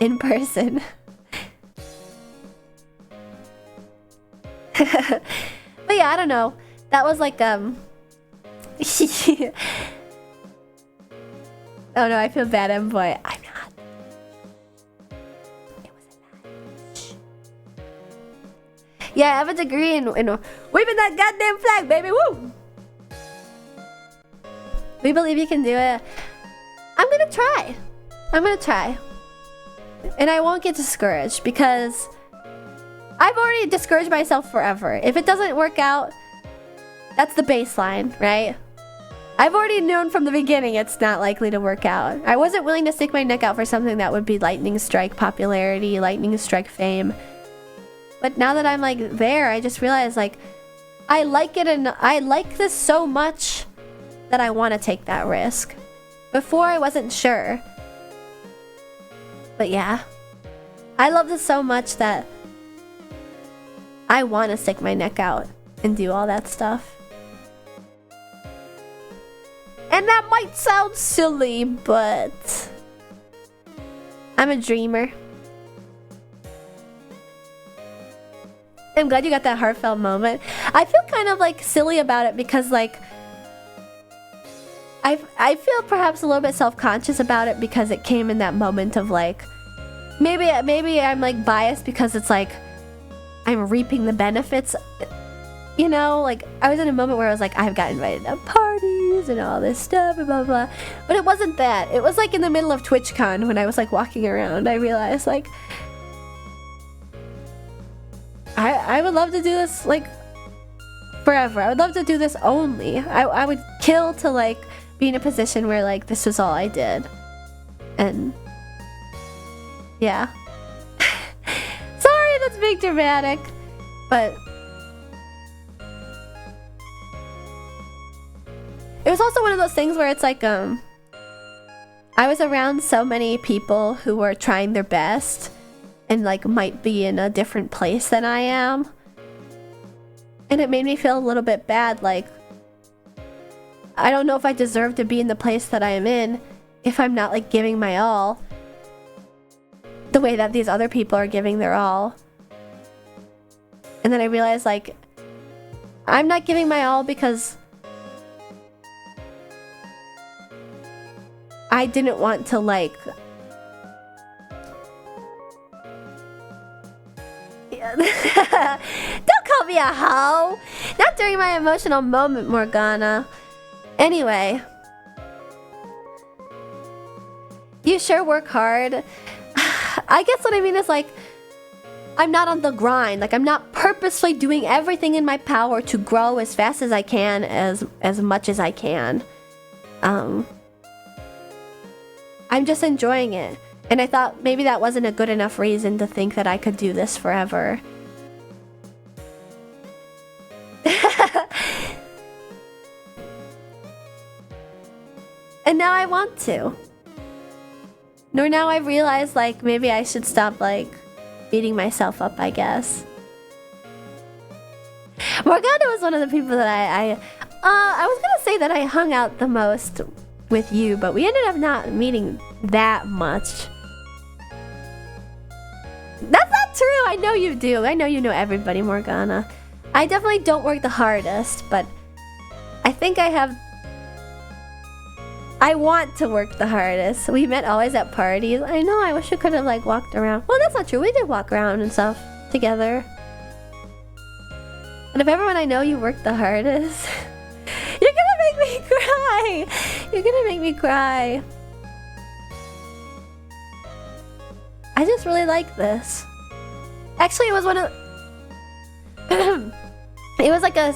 Speaker 1: In person. But yeah, I don't know. That was like Oh no, I feel bad, boy. I'm not. Yeah, I have a degree in waving that goddamn flag, baby. Woo! We believe you can do it. I'm gonna try. And I won't get discouraged because I've already discouraged myself forever. If it doesn't work out, that's the baseline, right? I've already known from the beginning it's not likely to work out. I wasn't willing to stick my neck out for something that would be lightning strike popularity, lightning strike fame. But now that I'm like there, I just realized like I like it and I like this so much that I want to take that risk. Before I wasn't sure. But yeah. I love this so much that I want to stick my neck out and do all that stuff. And that might sound silly, but I'm a dreamer. I'm glad you got that heartfelt moment. I feel kind of like silly about it because like I feel perhaps a little bit self-conscious about it because it came in that moment of like maybe I'm like biased because it's like I'm reaping the benefits. You know, like I was in a moment where I was like, I've got invited to parties and all this stuff and blah blah. But it wasn't that. It was like in the middle of TwitchCon when I was like walking around, I realized like I would love to do this like forever. I would love to do this only. I would kill to like be in a position where like this was all I did. And yeah. Sorry, that's big dramatic. But it was also one of those things where it's like, I was around so many people who were trying their best and like might be in a different place than I am. And it made me feel a little bit bad, like, I don't know if I deserve to be in the place that I am in if I'm not like giving my all the way that these other people are giving their all. And then I realized like, I'm not giving my all because I didn't want to like don't call me a hoe. Not during my emotional moment, Morgana. Anyway, you sure work hard. I guess what I mean is like I'm not on the grind. Like I'm not purposely doing everything in my power to grow as fast as I can, as much as I can. I'm just enjoying it. And I thought maybe that wasn't a good enough reason to think that I could do this forever. And now I want to. Nor now I've realized like maybe I should stop like beating myself up, I guess. Morgana was one of the people that I was gonna say that I hung out the most with you, but we ended up not meeting that much. That's not true. I know you do. I know you know everybody, Morgana. I definitely don't work the hardest, but I think I want to work the hardest. We met always at parties. I know, I wish we could have like walked around. Well, that's not true. We did walk around and stuff together. And if everyone I know you work the hardest, you're gonna make me cry. You're gonna make me cry. I just really like this. Actually, it was one of it was like a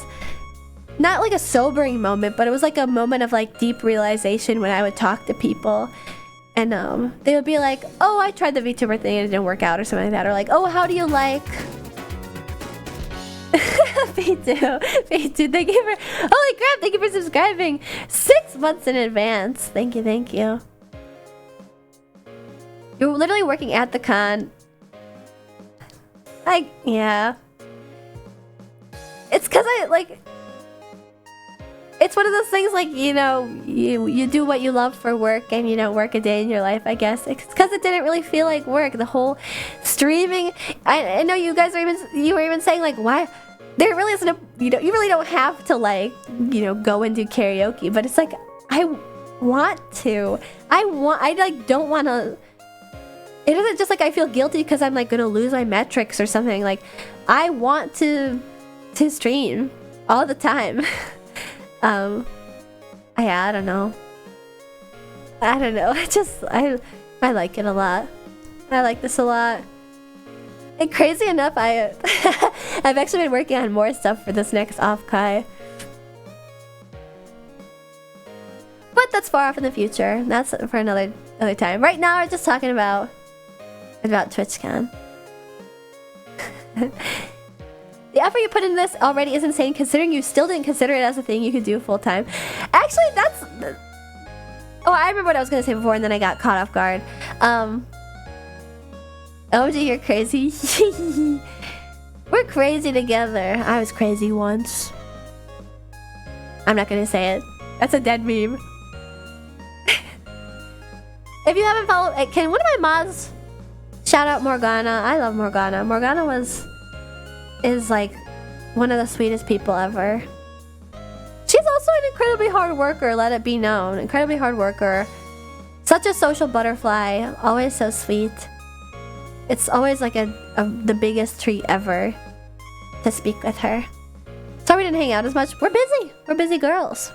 Speaker 1: not like a sobering moment, but it was like a moment of like deep realization when I would talk to people and they would be like, oh, I tried the VTuber thing and it didn't work out or something like that, or like, oh, how do you like V2? Thank you for holy crap, thank you for subscribing 6 months in advance. Thank you. You're literally working at the con. Yeah. It's cause it's one of those things like, you know, you do what you love for work and you don't work a day in your life, I guess. It's because it didn't really feel like work. The whole streaming, I know you guys you were even saying like, why there really isn't a, you really don't have to like, you know, go and do karaoke, but it's like, I want to. I like don't want to. It isn't just like I feel guilty because I'm like gonna lose my metrics or something. Like I want to stream all the time. I don't know. I like it a lot. I like this a lot. And crazy enough, I've actually been working on more stuff for this next off-kai. But that's far off in the future. That's for another time. Right now, we're just talking about TwitchCon. The effort you put in this already is insane, considering you still didn't consider it as a thing you could do full time. Actually, that's... Oh, I remember what I was going to say before, and then I got caught off guard. OG, you're crazy. We're crazy together. I was crazy once. I'm not going to say it. That's a dead meme. If you haven't followed... Can one of my mods shout out Morgana? I love Morgana. Morgana is like one of the sweetest people ever. She's also an incredibly hard worker, let it be known. Incredibly hard worker. Such a social butterfly. Always so sweet. It's always like the biggest treat ever to speak with her. Sorry we didn't hang out as much. We're busy. We're busy girls.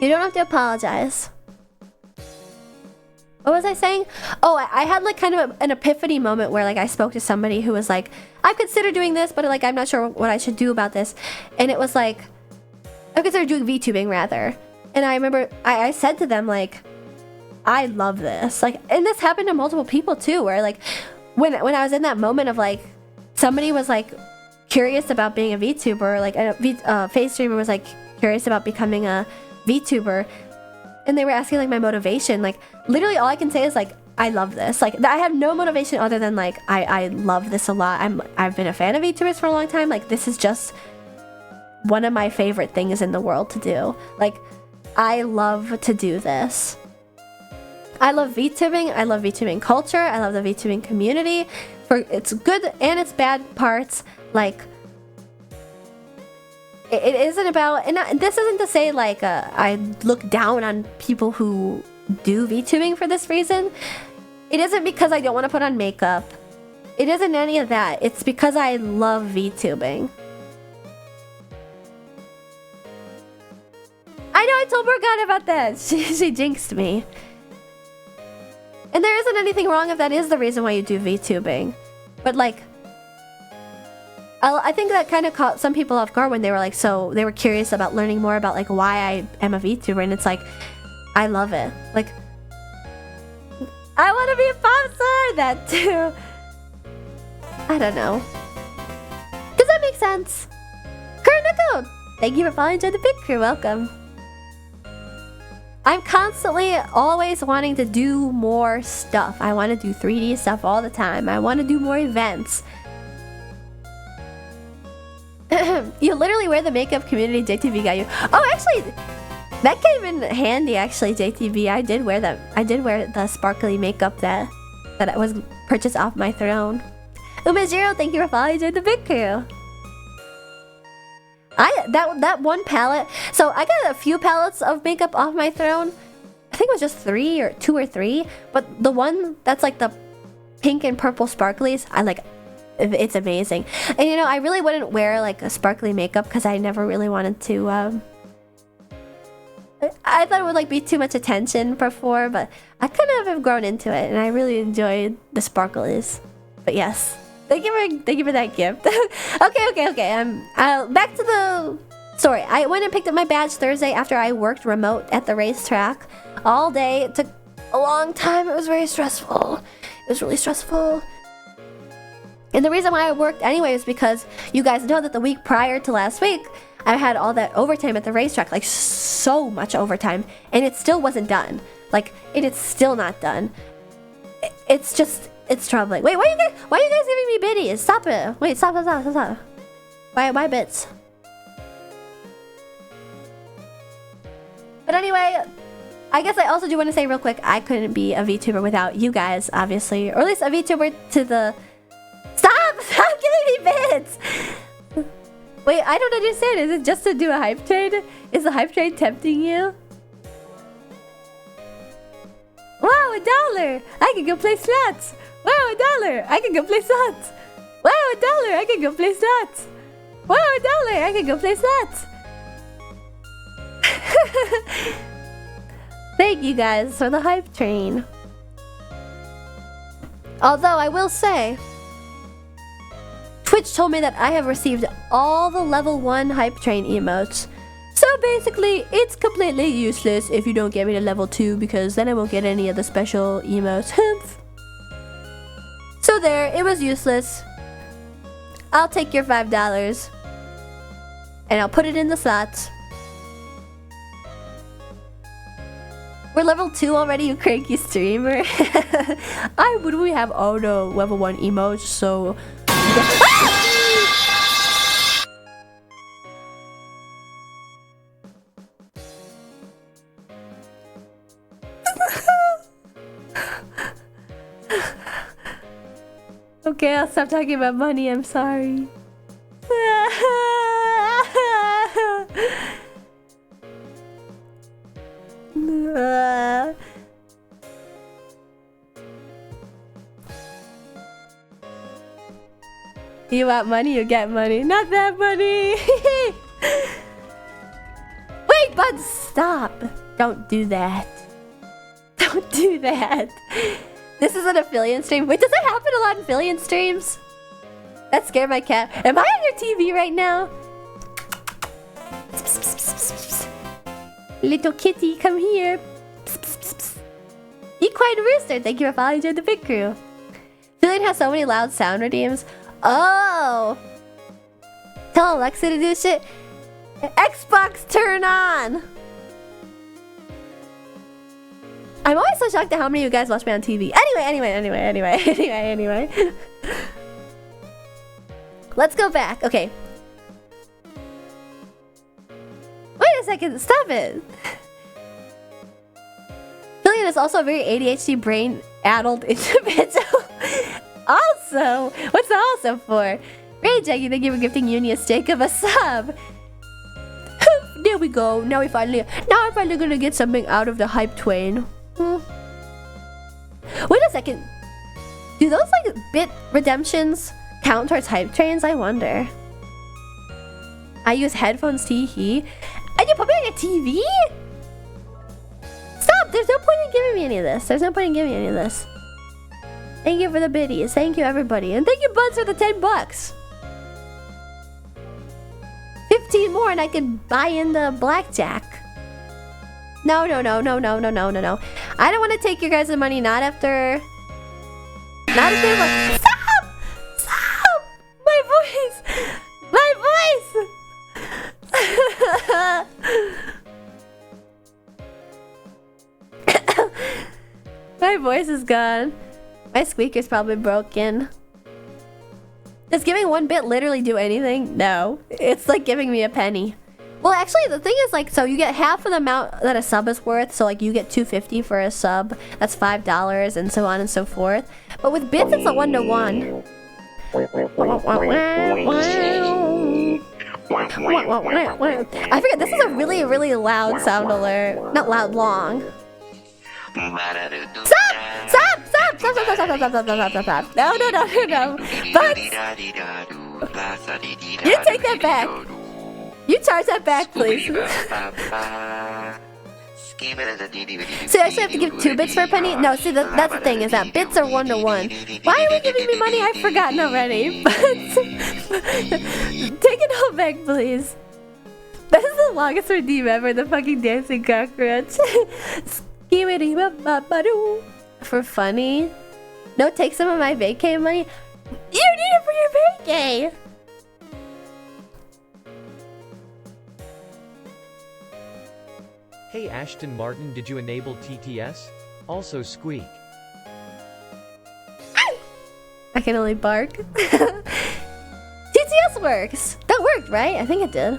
Speaker 1: You don't have to apologize. What was I saying? Oh, I had like kind of an epiphany moment where like I spoke to somebody who was like, I've considered doing this, but like I'm not sure what I should do about this. And it was like, I considered doing VTubing rather. And I remember I said to them like, I love this. Like, and this happened to multiple people too, where like when I was in that moment of like somebody was like curious about being a VTuber, like a face streamer was like curious about becoming a VTuber. And they were asking like my motivation. Like literally all I can say is like, I love this. Like I have no motivation other than like, I love this a lot. I've been a fan of VTubers for a long time. Like this is just one of my favorite things in the world to do. Like I love to do this. I love VTubing. I love VTubing culture. I love the VTubing community for its good and its bad parts. Like it isn't about, and this isn't to say like I look down on people who do VTubing for this reason. It isn't because I don't want to put on makeup. It isn't any of that. It's because I love VTubing. I know I told Morgana about that. She jinxed me. And there isn't anything wrong if that is the reason why you do VTubing. But like, I think that kind of caught some people off guard when they were like, so they were curious about learning more about like why I am a VTuber, and it's like, I love it. Like, I want to be a pop star. That too. I don't know. Does that make sense? Kurnico, thank you for following Join the Big Crew. Welcome. I'm constantly always wanting to do more stuff. I want to do 3D stuff all the time. I want to do more events. You literally wear the makeup community JTV got you. Oh, actually, that came in handy. Actually, JTV, I did wear that. I did wear the sparkly makeup that was purchased off my throne. Umejiro, thank you for following the Big Crew. That one palette. So I got a few palettes of makeup off my throne. I think it was just 2 or 3. But the one that's like the pink and purple sparklies, I like. It's amazing. And you know, I really wouldn't wear like a sparkly makeup because I never really wanted to. I thought it would like be too much attention before, but I kind of have grown into it, and I really enjoyed the sparklies. But yes, thank you for that gift. Okay. Back to the story. I went and picked up my badge Thursday after I worked remote at the racetrack all day. It took a long time. It was very stressful. It was really stressful. And the reason why I worked anyway is because you guys know that the week prior to last week, I had all that overtime at the racetrack, like so much overtime, and it still wasn't done. Like, it is still not done. It's troubling. Wait, why are you guys giving me biddies? Stop it. Wait, stop. Why bits? But anyway, I guess I also do want to say real quick, I couldn't be a VTuber without you guys, obviously. Or at least a VTuber to the... Stop giving me bits! Wait, I don't understand. Is it just to do a hype trade? Is the hype trade tempting you? Wow, $1! I can go play slots! Wow, $1! I can go play slots! Wow, $1! I can go play slots! Wow, $1! I can go play slots! Thank you guys for the hype train. Although I will say, Twitch told me that I have received all the level 1 hype train emotes. So basically, it's completely useless if you don't get me to level 2 because then I won't get any of the special emotes. So there, it was useless. I'll take your $5 and I'll put it in the slots. We're level 2 already, you cranky streamer. We have all the level 1 emotes, so... Okay, I'll stop talking about money, I'm sorry. You want money, you get money. Not that money! Wait, bud, stop! Don't do that. Don't do that. This is an affiliate stream. Wait, does that happen a lot in affiliate streams? That scared my cat. Am I on your TV right now? Little kitty, come here. Equine Rooster, thank you for following the big crew. Affiliate has so many loud sound redeems. Oh! Tell Alexa to do shit. Xbox turn on! I'm always so shocked at how many of you guys watch me on TV. Anyway. Let's go back. Okay. Wait a second. Stop it. Killian is also a very ADHD brain-addled individual. Also, what's the also for? Ray Jackie, thank you for gifting Uni a steak of a sub. There we go. Now I'm finally gonna get something out of the hype train. Wait a second. Do those like bit redemptions count towards hype trains? I wonder. I use headphones, tee-hee. And you put me on your TV? Stop! There's no point in giving me any of this. Thank you for the biddies. Thank you, everybody. And thank you, Buds, for the 10 bucks. 15 more and I can buy in the blackjack. No. I don't want to take your guys' money, not after... Stop! Stop! My voice! My voice is gone. My squeaker's probably broken. Does giving 1 bit literally do anything? No. It's like giving me a penny. Well, actually, the thing is, like, so you get half of the amount that a sub is worth. So, like, you get $2.50 for a sub. That's $5, and so on and so forth. But with bits, it's a 1-to-1. I forget, this is a really, really loud sound alert. Not loud, long. Stop! No. Bugs! You take that back. You charge that back, please. So I actually have to give 2 bits for a penny? No, see, that's the thing, is that bits are 1-to-1. Why are we giving me money? I've forgotten already. But take it all back, please. This is the longest redeem ever, the fucking dancing cockroach. For funny? No, take some of my vacay money. You need it for your vacay!
Speaker 2: Hey Ashton Martin, did you enable TTS? Also squeak.
Speaker 1: I can only bark. TTS works! That worked, right? I think it did.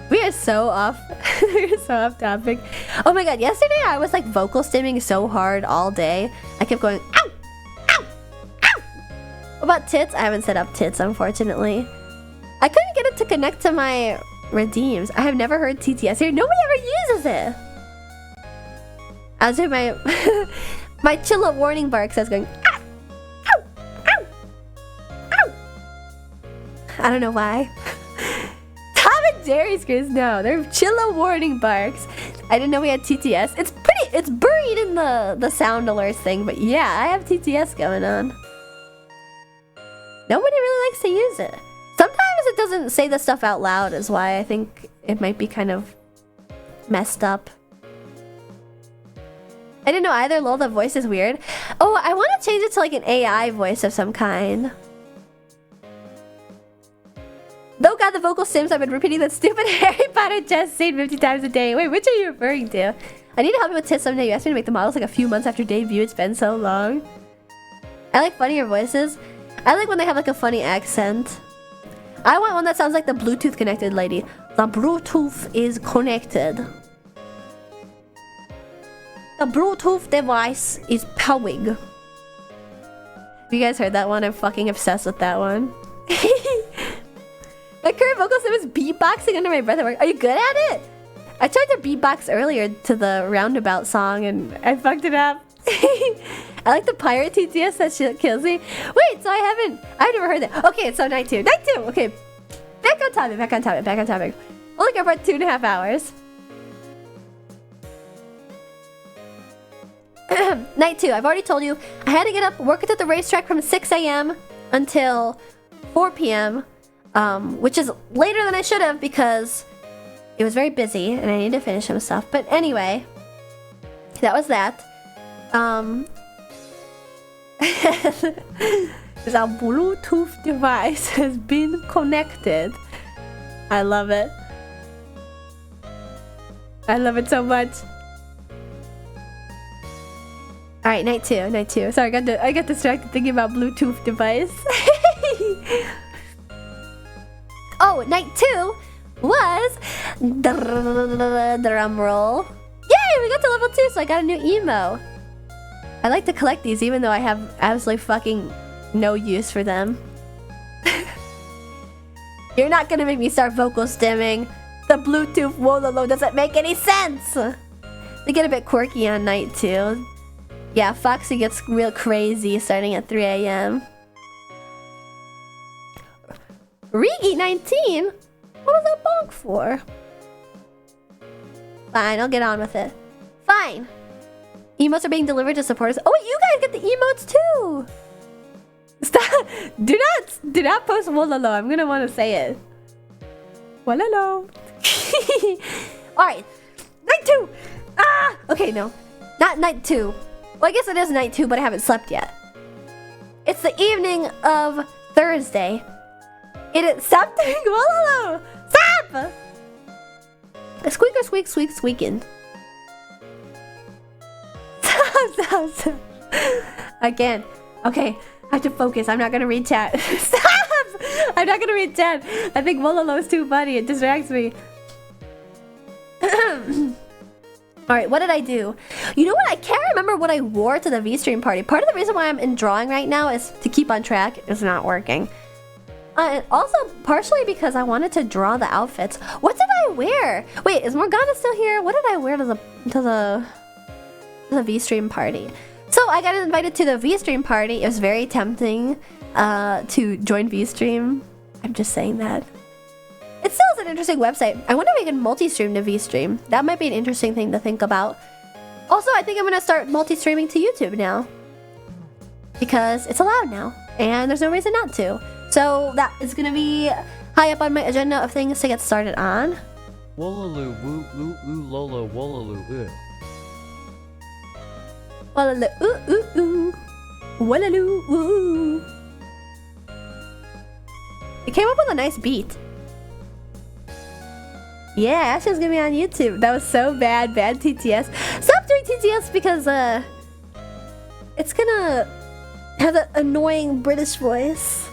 Speaker 1: We are so off. We're so off topic. Oh my god, yesterday I was like vocal stimming so hard all day. I kept going, ow! Ow! Ow! What about tits? I haven't set up tits, unfortunately. I couldn't get it to connect to my redeems. I have never heard TTS here. Nobody ever uses it. I was doing my my chilla warning barks. I was going, ow! Ow! Ow! Ow! I don't know why. Tom and Jerry screws, no, they're chilla warning barks. I didn't know we had TTS. It's It's buried in the sound alerts thing, but yeah, I have TTS going on. Nobody really likes to use it. Sometimes it doesn't say the stuff out loud is why I think it might be kind of messed up. I didn't know either. Lol, the voice is weird. Oh, I want to change it to like an AI voice of some kind. Though God, the vocal sims, I've been repeating that stupid Harry Potter chess scene 50 times a day. Wait, which are you referring to? I need to help you with tips someday. You asked me to make the models like a few months after debut. It's been so long. I like funnier voices. I like when they have like a funny accent. I want one that sounds like the Bluetooth connected lady. The Bluetooth is connected. The Bluetooth device is powering. Have you guys heard that one? I'm fucking obsessed with that one. My current vocal sim is beatboxing under my breath at work. Are you good at it? I tried to beatbox earlier to the Roundabout song and I fucked it up. I like the pirate TTS, that shit kills me. Wait, so I've never heard that. Okay, so night two. Okay. Back on topic. Only got about 2.5 hours. Night 2, I've already told you. I had to get up, work at the racetrack from 6 a.m. until 4 p.m. Which is later than I should have because it was very busy and I needed to finish some stuff. But anyway, that was that. Our Bluetooth device has been connected. I love it. I love it so much. Alright, night two. Sorry, I got distracted thinking about Bluetooth device. Oh, night 2 was drum roll. Yay, we got to level 2, so I got a new emo. I like to collect these even though I have absolutely fucking no use for them. You're not gonna make me start vocal stimming. The Bluetooth Wololo doesn't make any sense. They get a bit quirky on night 2. Yeah, Foxy gets real crazy starting at 3 a.m. Rigi 19? What was that bonk for? Fine, I'll get on with it. Fine. Emotes are being delivered to supporters. Oh wait, you guys get the emotes too! Stop! Do not post Wololo. I'm gonna want to say it. Wololo. Alright. Night 2! Ah! Okay, no. Not night 2. Well, I guess it is night 2, but I haven't slept yet. It's the evening of Thursday. It is... Stop doing Wololo! Stop! A squeaker squeak squeak squeaking. Stop. Again. Okay, I have to focus. I'm not gonna read chat. Stop! I'm not gonna read chat. I think Wololo is too funny. It distracts me. Alright, what did I do? You know what? I can't remember what I wore to the V-Stream party. Part of the reason why I'm in drawing right now is to keep on track. It's not working. And also, partially because I wanted to draw the outfits. What did I wear? Wait, is Morgana still here? What did I wear to the V-Stream party? So I got invited to the V-Stream party. It was very tempting to join V-Stream. I'm just saying that. It still is an interesting website. I wonder if we can multi-stream to V-Stream. That might be an interesting thing to think about. Also, I think I'm gonna start multi-streaming to YouTube now. Because it's allowed now. And there's no reason not to. So that is gonna be high up on my agenda of things to get started on.
Speaker 2: Wollaloo woo oo oo lolo wollaloo oo.
Speaker 1: Wollaloo ooh ooh ooh. Wollaloo ooh. It came up with a nice beat. Yeah, Ashley's gonna be on YouTube. That was so bad TTS. Stop doing TTS because it's gonna have that annoying British voice.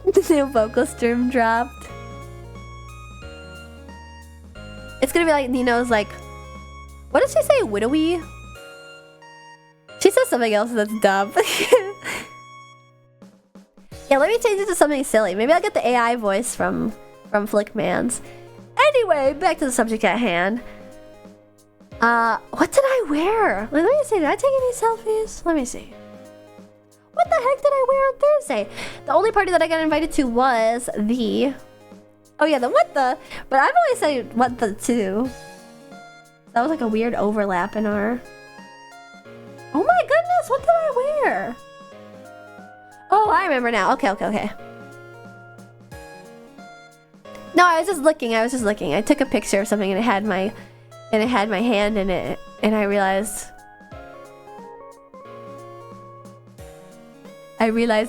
Speaker 1: The new vocal stream dropped. It's gonna be like Nino's like, what did she say? Widowy? She says something else that's dumb. Yeah, let me change it to something silly. Maybe I'll get the AI voice from Flickmans. Anyway, back to the subject at hand. What did I wear? Let me see, did I take any selfies? Let me see. What the heck did I wear on Thursday? The only party that I got invited to was the... Oh yeah, the what the... But I've always said what the too. That was like a weird overlap in our... Oh my goodness, what did I wear? Oh, I remember now. Okay. No, I was just looking. I took a picture of something and it had my hand in it, and I realized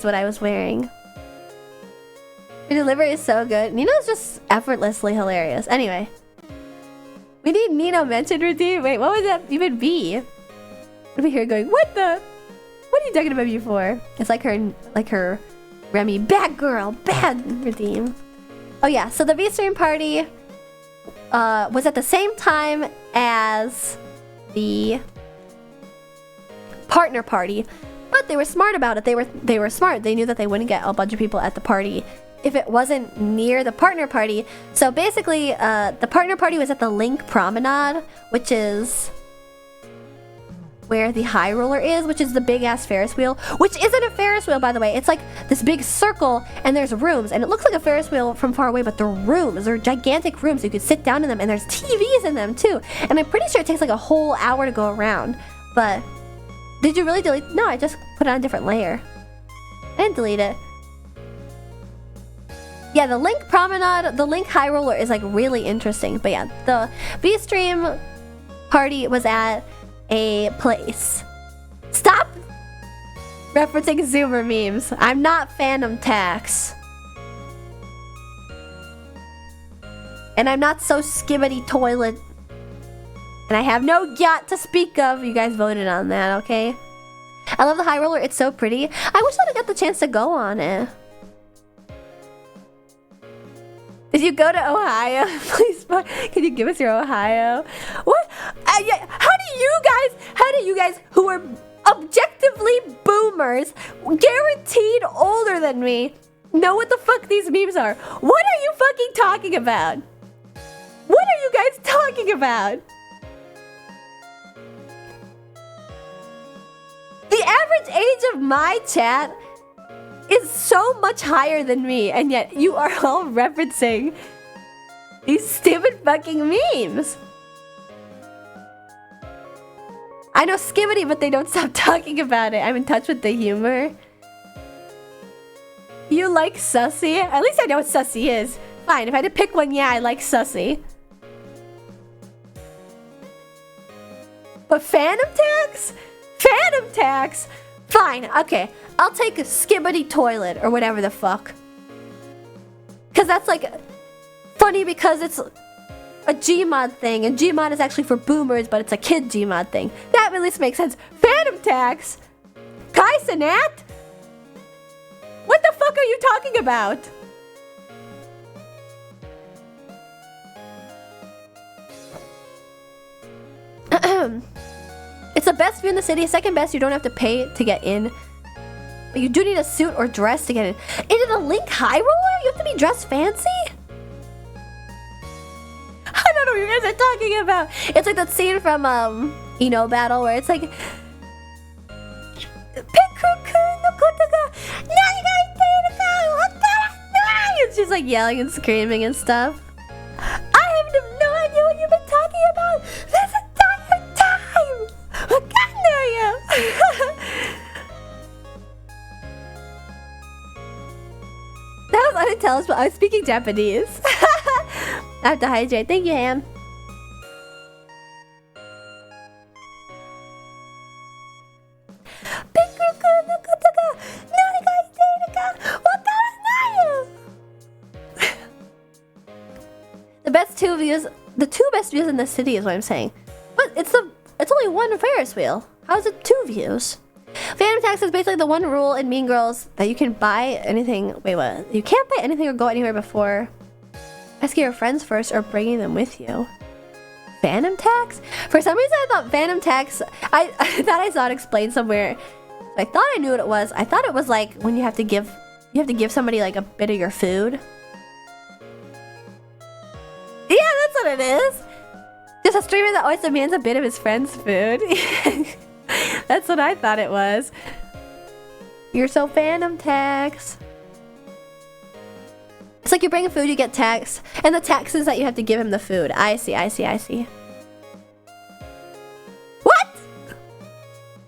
Speaker 1: what I was wearing. The delivery is so good. Nino's just effortlessly hilarious. Anyway. We need Nino mention routine. Wait, what would that even be? Over here going, what are you talking about me for? It's like her Remy bad girl, bad routine. Oh yeah, so the V-Stream party was at the same time as the partner party, but they were smart about it. They were smart. They knew that they wouldn't get a bunch of people at the party if it wasn't near the partner party. So basically, the partner party was at the Link Promenade, which is where the High Roller is, which is the big ass Ferris wheel, which isn't a Ferris wheel, by the way. It's like this big circle and there's rooms, and it looks like a Ferris wheel from far away, but they're rooms. They're gigantic rooms. You could sit down in them, and there's TVs in them too. And I'm pretty sure it takes like a whole hour to go around. But did you really delete? No, I just put it on a different layer. I didn't delete it. Yeah, the Link Promenade, the Link High Roller is like really interesting. But yeah, the V-Stream party was at a place. Stop referencing Zoomer memes. I'm not Phantom Tax. And I'm not so skibbity toilet. And I have no yacht to speak of. You guys voted on that, okay? I love the High Roller. It's so pretty. I wish I'd got the chance to go on it. Did you go to Ohio? Please, can you give us your Ohio? What? Yeah, how do you guys who are objectively boomers, guaranteed older than me, know what the fuck these memes are? What are you fucking talking about? What are you guys talking about? The average age of my chat is so much higher than me, and yet you are all referencing these stupid fucking memes. I know skibbity, but they don't stop talking about it. I'm in touch with the humor. You like Sussy? At least I know what Sussy is. Fine, if I had to pick one, yeah, I like Sussy. But Phantom Tax? Phantom Tax? Fine, okay. I'll take a skibbity toilet or whatever the fuck. Cause that's like funny because it's a Gmod thing, and Gmod is actually for boomers, but it's a kid Gmod thing. That at least makes sense. Phantom Tax? Kai Cenat? What the fuck are you talking about? It's the best view in the city. Second best, you don't have to pay to get in. But you do need a suit or dress to get in. Into the Link High Roller? You have to be dressed fancy? I don't know what you guys are talking about. It's like that scene from Battle where it's like and she's like yelling and screaming and stuff. I have no idea what you've been talking about this entire time. What kind are you? That was unintelligible. I was speaking Japanese. I have to hydrate. Thank you, Ham. The two best views in the city is what I'm saying. But it's only one Ferris wheel. How is it 2 views? Phantom Tax is basically the one rule in Mean Girls that you can buy anything. Wait, what? You can't buy anything or go anywhere before asking your friends first or bringing them with you. Phantom Tax? For some reason, I thought Phantom Tax. I thought I saw it explained somewhere. I thought I knew what it was. I thought it was like when you have to give somebody like a bit of your food. Yeah, that's what it is. Just a streamer that always demands a bit of his friend's food. That's what I thought it was. You're so Phantom Tax. It's like you bring food, you get tax, and the tax is that you have to give him the food. I see.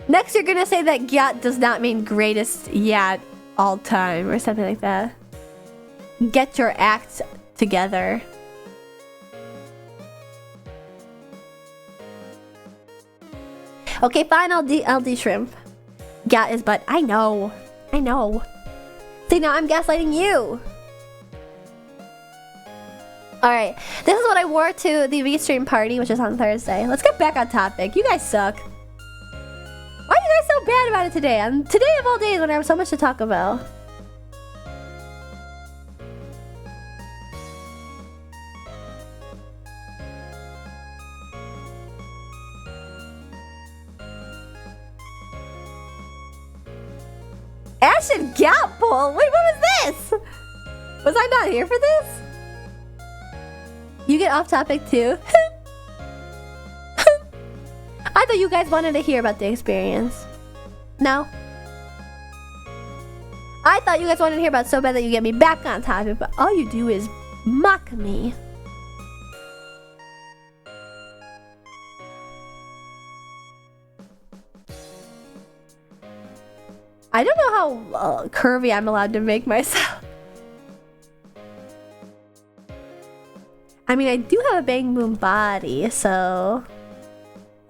Speaker 1: Next, you're gonna say that Gyat does not mean greatest yat all time or something like that. Get your act together. Okay, fine, I'll de-shrimp. Gyat is but I know. I know. See, now I'm gaslighting you. Alright, this is what I wore to the V-Stream party, which is on Thursday. Let's get back on topic. You guys suck. Why are you guys so bad about it today? Today of all days when I have so much to talk about. Ashen Gapple? Wait, what was this? Was I not here for this? You get off topic too? I thought you guys wanted to hear about the experience. No? I thought you guys wanted to hear about it so bad that you get me back on topic, but all you do is mock me. I don't know how curvy I'm allowed to make myself. I mean, I do have a bang boom body, so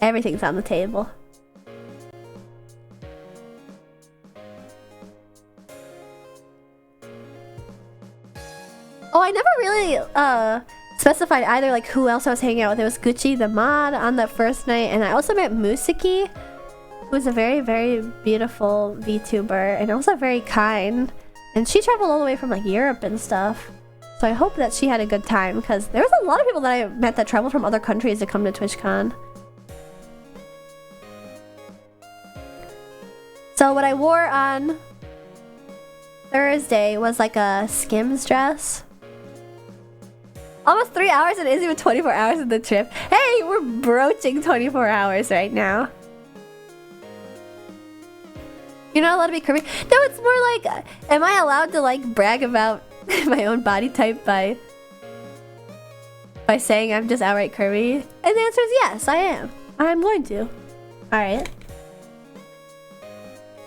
Speaker 1: everything's on the table. Oh, I never really specified either like who else I was hanging out with. It was Gucci the mod on that first night, and I also met Musiki, who was a very, very beautiful VTuber and also very kind. And she traveled all the way from like Europe and stuff. So I hope that she had a good time, because there was a lot of people that I met that traveled from other countries to come to TwitchCon. So what I wore on Thursday was like a Skims dress. Almost 3 hours, and it isn't even 24 hours of the trip. Hey, we're broaching 24 hours right now. You're not allowed to be curvy? No, it's more like, am I allowed to like brag about my own body type by saying I'm just outright curvy? And the answer is yes, I am. I'm going to. Alright.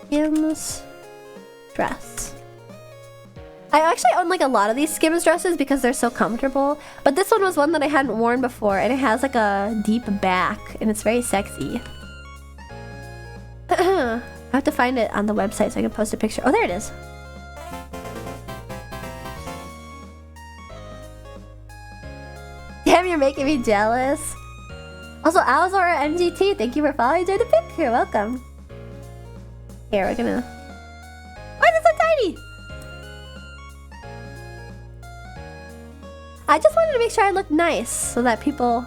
Speaker 1: Skims dress. I actually own like a lot of these Skims dresses because they're so comfortable. But this one was one that I hadn't worn before, and it has like a deep back, and it's very sexy. I have to find it on the website so I can post a picture. Oh, there it is. Damn, you're making me jealous. Also, Alzora MGT, thank you for following. Enjoy the pic. You're welcome. Here, we're gonna... Why is it so tiny? I just wanted to make sure I looked nice so that people...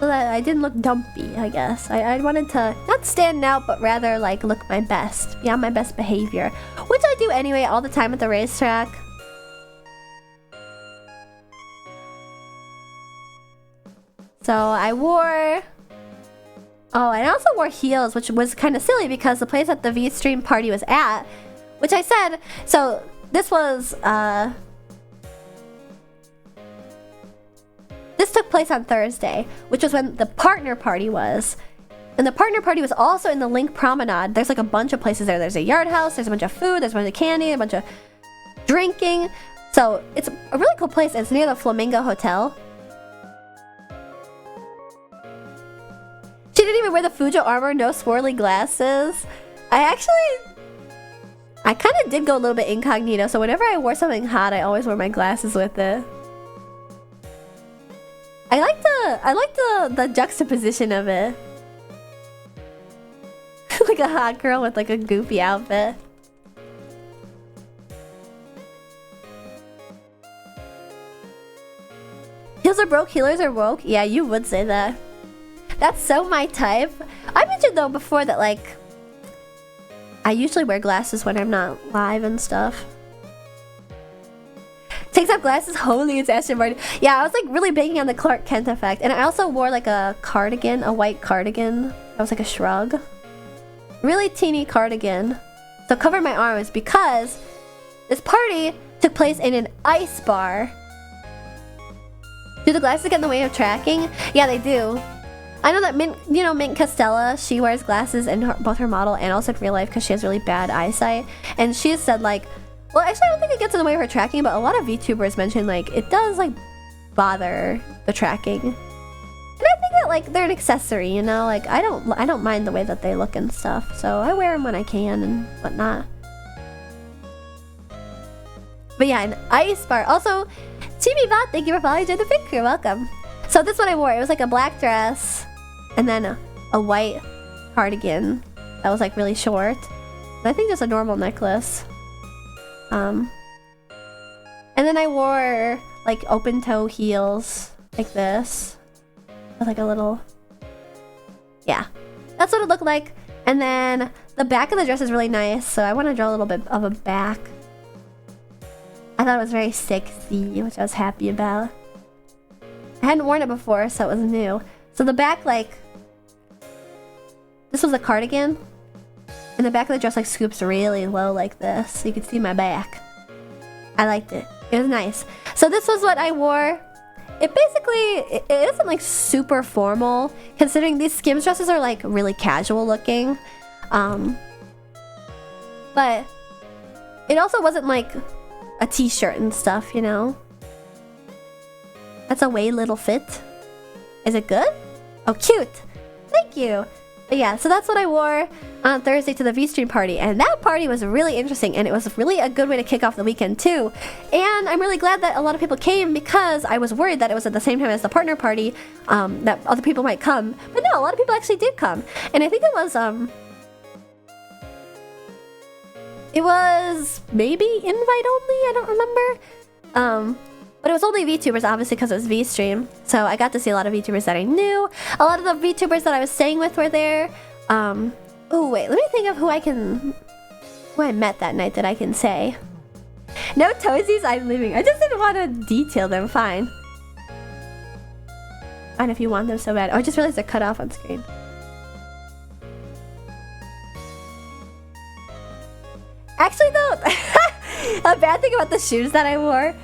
Speaker 1: So that I didn't look dumpy, I guess. I wanted to not stand out, but rather like look my best. Be on my best behavior. Which I do anyway all the time at the racetrack. So I wore... Oh, and I also wore heels, which was kind of silly because the place that the V-Stream party was at, which I said... So this was... This took place on Thursday, which was when the partner party was. And the partner party was also in the Link Promenade. There's like a bunch of places there. There's a yard house, there's a bunch of food, there's a bunch of candy, a bunch of drinking. So it's a really cool place. It's near the Flamingo Hotel. She didn't even wear the Fujo armor, no swirly glasses. I kind of did go a little bit incognito, so whenever I wore something hot, I always wore my glasses with it. I like the juxtaposition of it. Like a hot girl with like a goofy outfit. Heels are broke, healers are woke. Yeah, you would say that. That's so my type. I mentioned though before that like I usually wear glasses when I'm not live and stuff. Takes off glasses, holy, it's Aston Martin. Yeah, I was like really banging on the Clark Kent effect. And I also wore like a cardigan, a white cardigan. That was like a shrug. Really teeny cardigan. So covered my arms because this party took place in an ice bar. Do the glasses get in the way of tracking? Yeah, they do. I know that Mint, you know, Mint Costella, she wears glasses in both her model and also in real life because she has really bad eyesight. And she has said, like, well, actually, I don't think it gets in the way of her tracking, but a lot of VTubers mention, like, it does, like, bother the tracking. And I think that, like, they're an accessory, you know? Like, I don't mind the way that they look and stuff. So I wear them when I can and whatnot. But yeah, an ice bar. Also, Chimibot, thank you for following the Fit Crew. Welcome. So this one I wore, it was like a black dress and then a white cardigan that was like really short. And I think just a normal necklace. And then I wore like open toe heels like this. With like a little... Yeah. That's what it looked like. And then the back of the dress is really nice, so I want to draw a little bit of a back. I thought it was very sexy, which I was happy about. I hadn't worn it before, so it was new. So the back, like... This was a cardigan. And the back of the dress, like, scoops really low like this, so you could see my back. I liked it. It was nice. So this was what I wore. It basically... It isn't, like, super formal, considering these Skims dresses are, like, really casual looking. But... It also wasn't, like, a t-shirt and stuff, you know? That's a way little fit. Is it good? Oh, cute! Thank you! But yeah, so that's what I wore on Thursday to the V-Stream party. And that party was really interesting, and it was really a good way to kick off the weekend too. And I'm really glad that a lot of people came because I was worried that it was at the same time as the partner party, that other people might come. But no, a lot of people actually did come. And I think it was maybe invite only, I don't remember. But it was only VTubers, obviously, because it was V-Stream. So I got to see a lot of VTubers that I knew. A lot of the VTubers that I was staying with were there. Oh, wait, let me think of who I met that night that I can say. No toesies, I'm leaving. I just didn't want to detail them, fine. Fine if you want them so bad. Oh, I just realized they're cut off on screen. Actually, though, a bad thing about the shoes that I wore...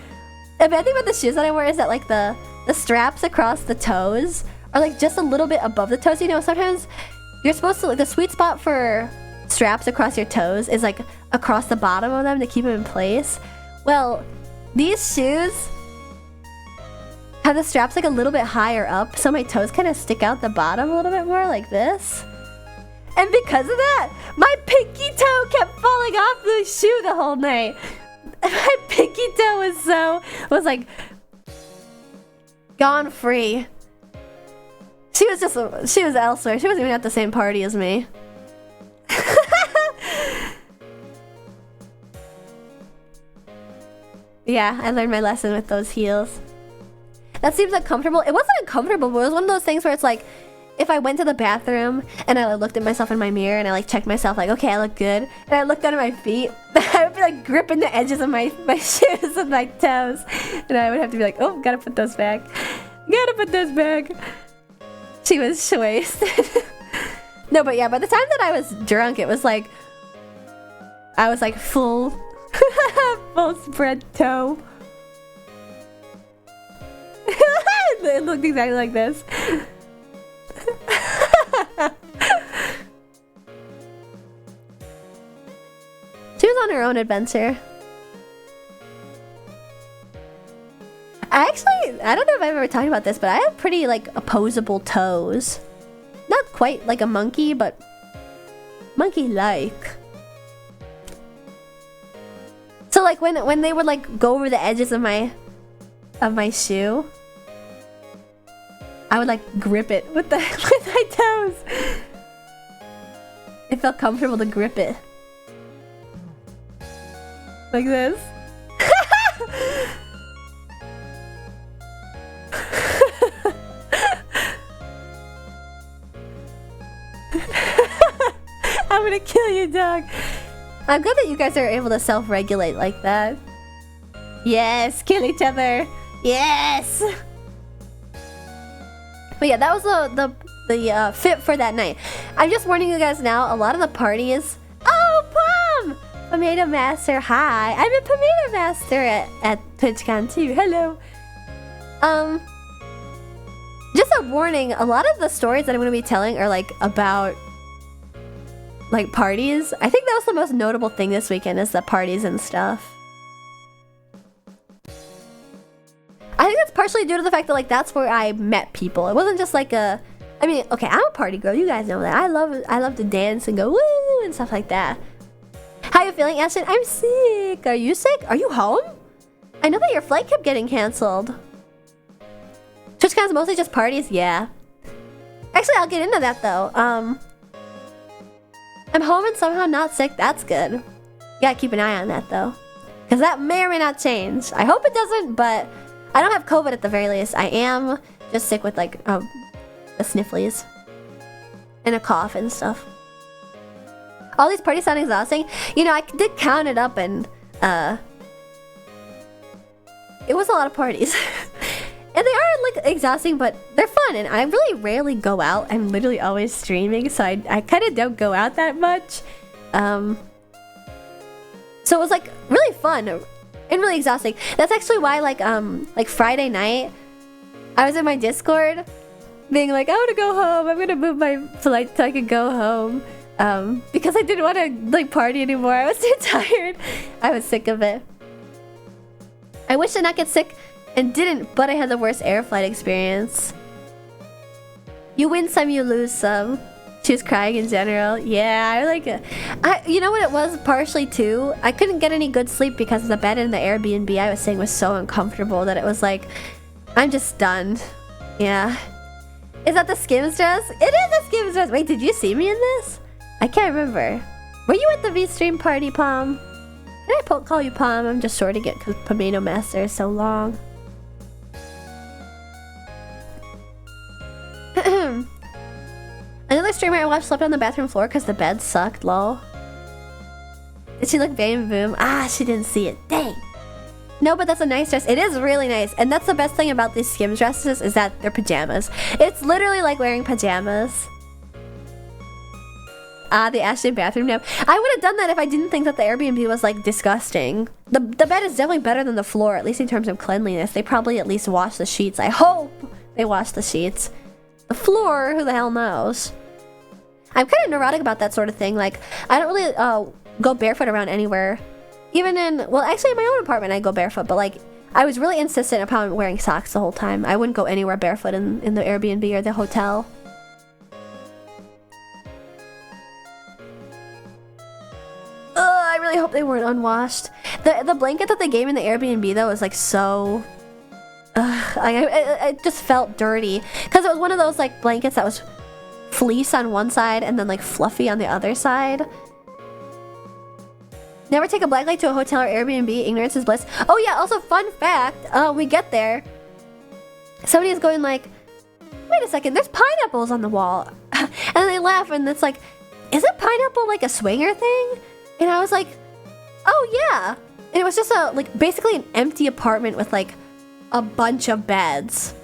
Speaker 1: A bad thing about the shoes that I wear is that, like, the straps across the toes are, like, just a little bit above the toes. You know, sometimes you're supposed to, like, the sweet spot for straps across your toes is, like, across the bottom of them to keep them in place. Well, these shoes have the straps, like, a little bit higher up, so my toes kind of stick out the bottom a little bit more, like this. And because of that, my pinky toe kept falling off the shoe the whole night. My pinky toe was like gone free. She was elsewhere. She wasn't even at the same party as me. Yeah, I learned my lesson with those heels. That seems uncomfortable. It wasn't uncomfortable, but it was one of those things where it's like, if I went to the bathroom and I looked at myself in my mirror and I like checked myself like, okay, I look good, and I looked down at my feet, I would be like gripping the edges of my shoes with my toes, and I would have to be like, oh, gotta put those back. Gotta put those back. She was wasted. No, but yeah, by the time that I was drunk, it was like, I was like full spread toe. It looked exactly like this. She was on her own adventure. I don't know if I've ever talked about this, but I have pretty, like, opposable toes. Not quite like a monkey, but monkey-like. So, like, when they would, like, go over the edges of my shoe, I would, like, grip it with my toes. It felt comfortable to grip it. Like this. I'm gonna kill you, dog. I'm glad that you guys are able to self-regulate like that. Yes, kill each other. Yes. But yeah, that was the fit for that night. I'm just warning you guys now, a lot of the parties... Oh, Plum! Pomato Master, hi. I'm a Pomato Master at TwitchCon too. Hello. Just Just a warning, a lot of the stories that I'm going to be telling are like about like parties. I think that was the most notable thing this weekend is the parties and stuff. I think that's partially due to the fact that like that's where I met people. It wasn't just like a, I mean, okay, I'm a party girl. You guys know that. I love to dance and go woo and stuff like that. How you feeling, Ashton? I'm sick. Are you sick? Are you home? I know that your flight kept getting canceled. TwitchCon is mostly just parties? Yeah. Actually, I'll get into that though. I'm home and somehow not sick. That's good. You gotta keep an eye on that though. Because that may or may not change. I hope it doesn't, but I don't have COVID at the very least. I am just sick with like the snifflies. And a cough and stuff. All these parties sound exhausting. You know, I did count it up and it was a lot of parties. And they are like exhausting, but they're fun. And I really rarely go out. I'm literally always streaming, so I kind of don't go out that much. So it was like really fun and really exhausting. That's actually why like Friday night, I was in my Discord being like, I want to go home. I'm gonna move my flight so I can go home. Because I didn't want to like party anymore. I was too tired. I was sick of it. I wish to not get sick and didn't, but I had the worst air flight experience. You win some, you lose some. She was crying in general. Yeah, I like it. You know what it was partially too? I couldn't get any good sleep because the bed in the Airbnb I was staying was so uncomfortable that it was like, I'm just stunned. Yeah. Is that the Skims dress? It is the Skims dress. Wait, did you see me in this? I can't remember. Were you at the V-Stream party, Palm? Can I call you Palm? I'm just shorting it because Pomino Master is so long. Another streamer I watched slept on the bathroom floor because the bed sucked, lol. Did she look bam boom? Ah, she didn't see it. Dang. No, but that's a nice dress. It is really nice. And that's the best thing about these Skims dresses is that they're pajamas. It's literally like wearing pajamas. Ah, the Ashley bathroom nap. I would have done that if I didn't think that the Airbnb was like disgusting. The bed is definitely better than the floor, at least in terms of cleanliness. They probably at least wash the sheets. I hope they wash the sheets. The floor, who the hell knows? I'm kind of neurotic about that sort of thing. Like, I don't really go barefoot around anywhere. Even in, well, actually in my own apartment I go barefoot, but like, I was really insistent upon wearing socks the whole time. I wouldn't go anywhere barefoot in the Airbnb or the hotel. I really hope they weren't unwashed. The blanket that they gave me in the Airbnb though was like so... it just felt dirty. Because it was one of those like blankets that was fleece on one side and then like fluffy on the other side. Never take a black light to a hotel or Airbnb. Ignorance is bliss. Oh yeah, also fun fact. We get there. Somebody is going like, wait a second, there's pineapples on the wall. And they laugh and it's like, isn't pineapple like a swinger thing? And I was like, oh yeah. And it was just a like basically an empty apartment with like a bunch of beds.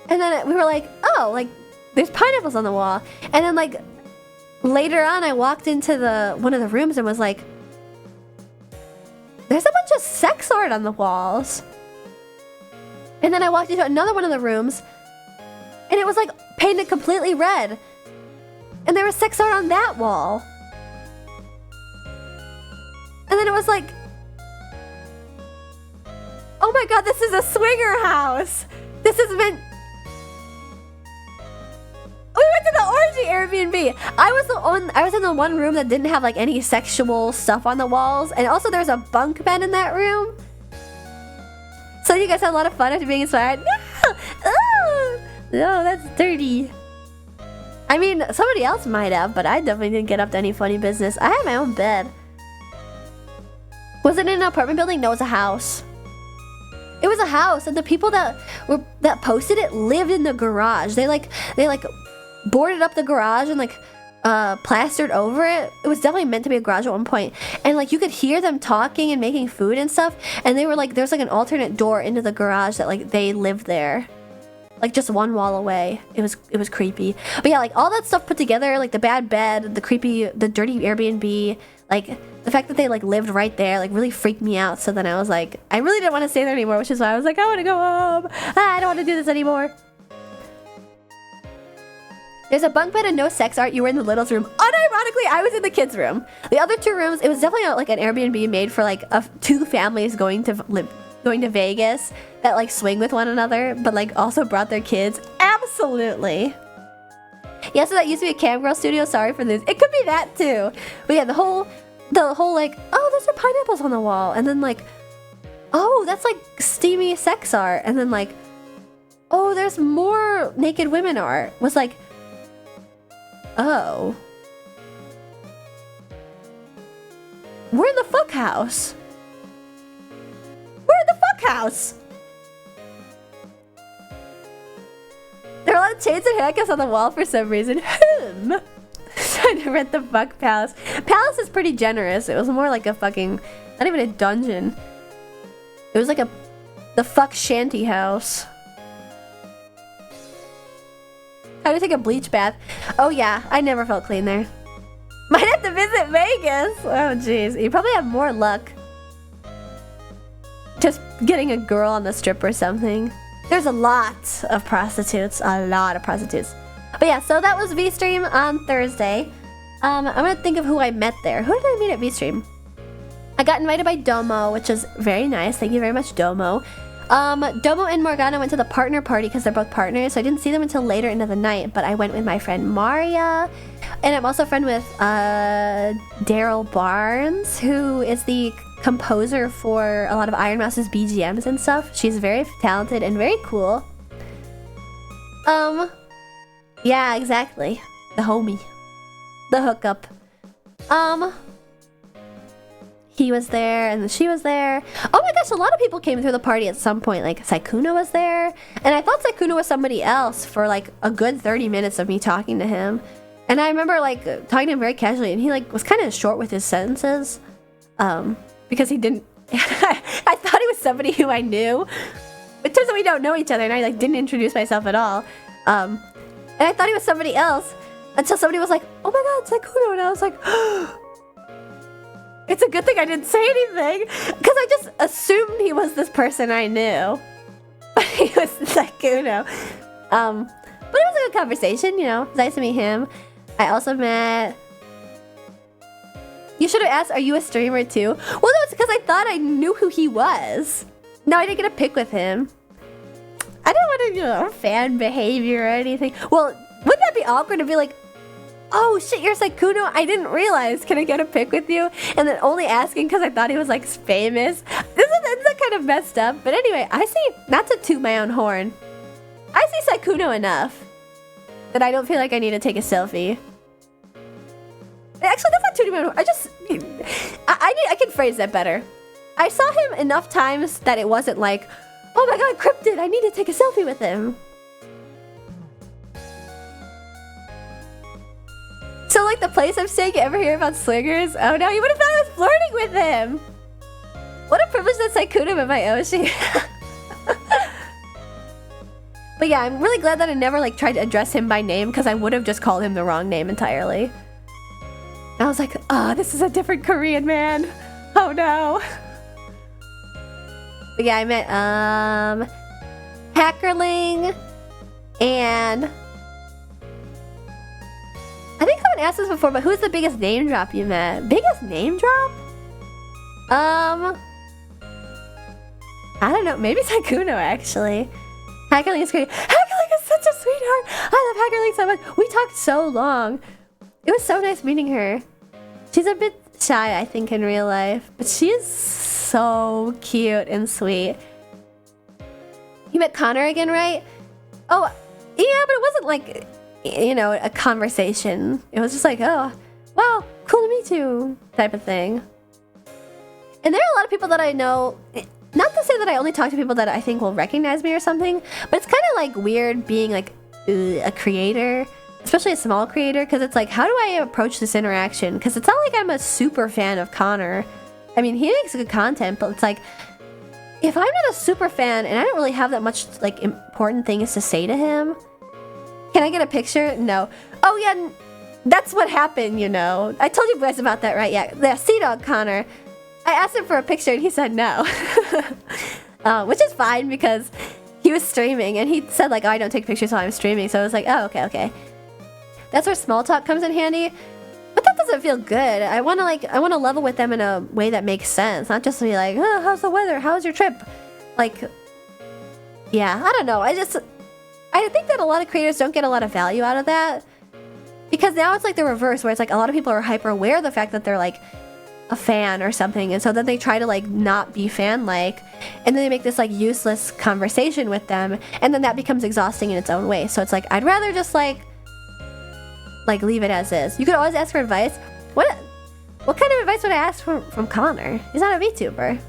Speaker 1: And then we were like, oh, like there's pineapples on the wall. And then like later on I walked into one of the rooms and was like, there's a bunch of sex art on the walls. And then I walked into another one of the rooms and it was like painted completely red. And there was sex art on that wall. And then it was like, oh my god, this is a swinger house. This is meant... We went to the orgy Airbnb. I was in the one room that didn't have like any sexual stuff on the walls. And also there's a bunk bed in that room. So you guys had a lot of fun after being inspired. No! Oh! No, that's dirty. I mean, somebody else might have, but I definitely didn't get up to any funny business. I had my own bed. Was it in an apartment building? No, it was a house. It was a house, and the people that posted it lived in the garage. They boarded up the garage and like plastered over it. It was definitely meant to be a garage at one point, and like you could hear them talking and making food and stuff. And they were like, there's like an alternate door into the garage that like they lived there, like just one wall away. It was creepy. But yeah, like all that stuff put together, like the bad bed, the dirty Airbnb, Like, the fact that they, like, lived right there, like, really freaked me out. So then I was like, I really didn't want to stay there anymore, which is why I was like, I want to go home. I don't want to do this anymore. There's a bunk bed and no sex art. You were in the littles room. Unironically, I was in the kids' room. The other 2 rooms, it was definitely like an Airbnb made for like 2 families going to Vegas that like swing with one another, but like also brought their kids. Absolutely. Yeah, so that used to be a camgirl studio. Sorry for this. It could be that too. But yeah, the whole like, oh, those are pineapples on the wall, and then like, oh, that's like steamy sex art, and then like, oh, there's more naked women art. Was like, oh, we're in the fuck house. We're in the fuck house. There are a lot of chains and handcuffs on the wall for some reason. Trying to rent the fuck palace. Palace is pretty generous. It was more like a fucking, not even a dungeon. It was like the fuck shanty house. How do you take a bleach bath? Oh yeah, I never felt clean there. Might have to visit Vegas. Oh jeez, you probably have more luck just getting a girl on the strip or something. There's a lot of prostitutes. A lot of prostitutes. But yeah, so that was V-Stream on Thursday. I'm gonna think of who I met there. Who did I meet at V-Stream? I got invited by Domo, which is very nice. Thank you very much, Domo. Domo and Morgana went to the partner party because they're both partners, so I didn't see them until later into the night, but I went with my friend Maria, and I'm also a friend with Daryl Barnes, who is the composer for a lot of Iron Mouse's BGMs and stuff. She's very talented and very cool. Yeah, exactly. The homie. The hookup. He was there, and she was there. Oh my gosh, a lot of people came through the party at some point. Like, Saikuno was there. And I thought Saikuno was somebody else for, like, a good 30 minutes of me talking to him. And I remember, like, talking to him very casually, and he, like, was kind of short with his sentences. Because he didn't... I thought he was somebody who I knew. It turns out we don't know each other, and I, like, didn't introduce myself at all. And I thought he was somebody else. Until somebody was like, oh my god, Saikuno. And I was like... It's a good thing I didn't say anything, because I just assumed he was this person I knew. But he was Saikuno. But it was a good conversation, you know. It was nice to meet him. I also met... You should have asked, are you a streamer too? Well, no, it's because I thought I knew who he was. No, I didn't get a pic with him. I didn't want to, you know, fan behavior or anything. Well, wouldn't that be awkward to be like, oh shit, you're Saikuno? I didn't realize. Can I get a pic with you? And then only asking because I thought he was like famous. This is kind of messed up. But anyway, I see, not to toot my own horn, I see Saikuno enough that I don't feel like I need to take a selfie. Actually, that's not tooting my own horn. I can phrase that better. I saw him enough times that it wasn't like, oh my god, Cryptid, I need to take a selfie with him. So, like, the place I'm staying, you ever hear about swingers? Oh no, you would have thought I was flirting with him! What a privilege that Saikuno met my Oshi. But yeah, I'm really glad that I never, like, tried to address him by name, because I would have just called him the wrong name entirely. I was like, oh, this is a different Korean man. Oh no. But yeah, I met, Hackerling, and... I think someone asked this before, but who's the biggest name drop you met? Biggest name drop? I don't know. Maybe Saikuno, actually. Hackerling is great. Hackerling is such a sweetheart. I love Hackerling so much. We talked so long. It was so nice meeting her. She's a bit shy, I think, in real life. But she is so cute and sweet. You met Connor again, right? Oh, yeah, but it wasn't like... you know, a conversation. It was just like, oh, wow, cool to meet you, type of thing. And there are a lot of people that I know, not to say that I only talk to people that I think will recognize me or something, but it's kind of like weird being like a creator, especially a small creator, because it's like, how do I approach this interaction? Because it's not like I'm a super fan of Connor. I mean, he makes good content, but it's like, if I'm not a super fan and I don't really have that much like important things to say to him, can I get a picture? No. Oh yeah, that's what happened, you know. I told you guys about that, right? Yeah, the Sea Dog Connor. I asked him for a picture and he said no. Which is fine because he was streaming and he said like, oh, I don't take pictures while I'm streaming. So I was like, oh, okay. That's where small talk comes in handy. But that doesn't feel good. I want to level with them in a way that makes sense. Not just be like, oh, how's the weather? How's your trip? Like, yeah, I don't know. I think that a lot of creators don't get a lot of value out of that. Because now it's like the reverse, where it's like a lot of people are hyper aware of the fact that they're like a fan or something, and so then they try to like not be fan-like, and then they make this like useless conversation with them, and then that becomes exhausting in its own way. So it's like, I'd rather just like leave it as is. You could always ask for advice. What kind of advice would I ask from Connor? He's not a VTuber.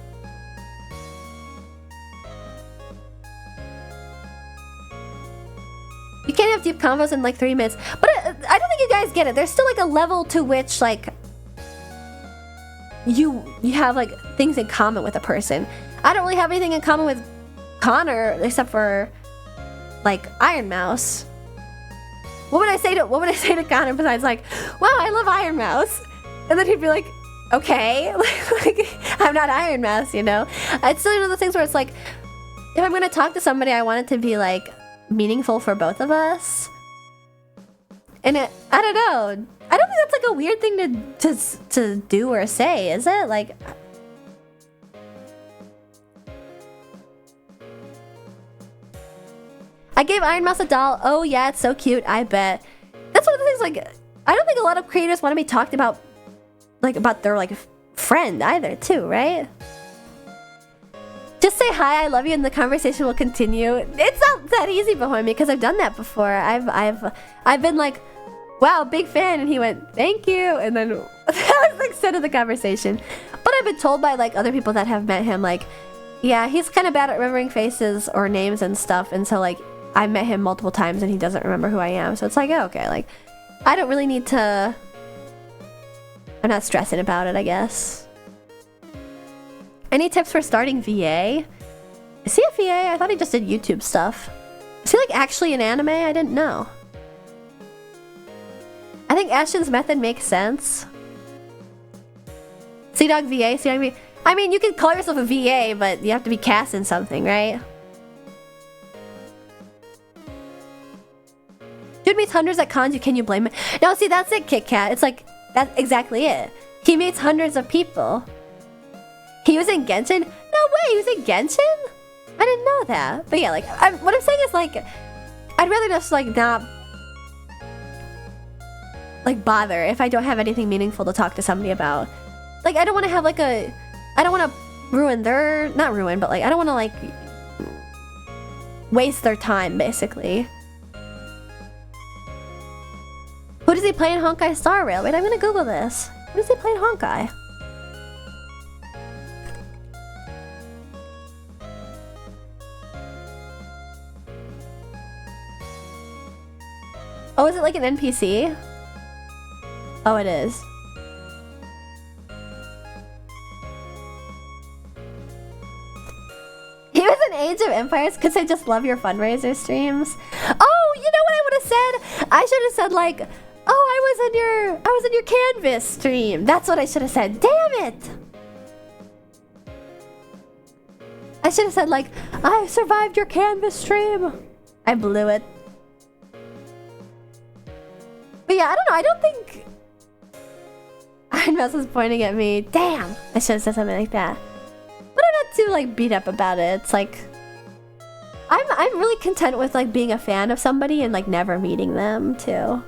Speaker 1: You can't have deep convos in like 3 minutes. But I don't think you guys get it. There's still like a level to which like you have like things in common with a person. I don't really have anything in common with Connor except for like Iron Mouse. What would I say to Connor besides like, wow, I love Iron Mouse? And then he'd be like, okay, like I'm not Iron Mouse, you know? It's still one of those things where it's like, if I'm gonna talk to somebody, I want it to be like meaningful for both of us. And I don't know. I don't think that's like a weird thing to do or say, is it? Like, I gave Iron Mouse a doll. Oh yeah, it's so cute. I bet. That's one of the things. Like, I don't think a lot of creators want to be talked about, like about their like friend either, too, right? Just say hi, I love you, and the conversation will continue. It's not that easy behind me because I've done that before. I've been like, wow, big fan, and he went, thank you, and then that was the extent of the conversation. But I've been told by like other people that have met him, like, yeah, he's kind of bad at remembering faces or names and stuff, and so like I met him multiple times and he doesn't remember who I am. So it's like, oh, okay, like I don't really need to. I'm not stressing about it, I guess. Any tips for starting VA? Is he a VA? I thought he just did YouTube stuff. Is he like actually an anime? I didn't know. I think Ashton's method makes sense. Sea Dog VA, Sea Dog VA. I mean, you can call yourself a VA, but you have to be cast in something, right? Dude meets hundreds at cons, can you blame it? No, see, that's it, Kit Kat. It's like, that's exactly it. He meets hundreds of people. He was in Genshin? No way, he was in Genshin? I didn't know that. But yeah, like, what I'm saying is, like, I'd rather just, like, not, like, bother if I don't have anything meaningful to talk to somebody about. Like, I don't want to have, like, I don't want to ruin their, not ruin, but, like, I don't want to, like, waste their time, basically. Who does he play in Honkai Star Rail? Wait, I'm gonna Google this. Who does he play in Honkai? Oh, is it like an NPC? Oh, it is. He was in Age of Empires because I just love your fundraiser streams. Oh, you know what I would have said? I should have said like, oh, I was in your Canvas stream. That's what I should have said. Damn it! I should have said like, I survived your Canvas stream. I blew it. But yeah, I don't know. I don't think Iron Mouse was pointing at me. Damn! I should have said something like that. But I'm not too like beat up about it. It's like I'm really content with like being a fan of somebody and like never meeting them too.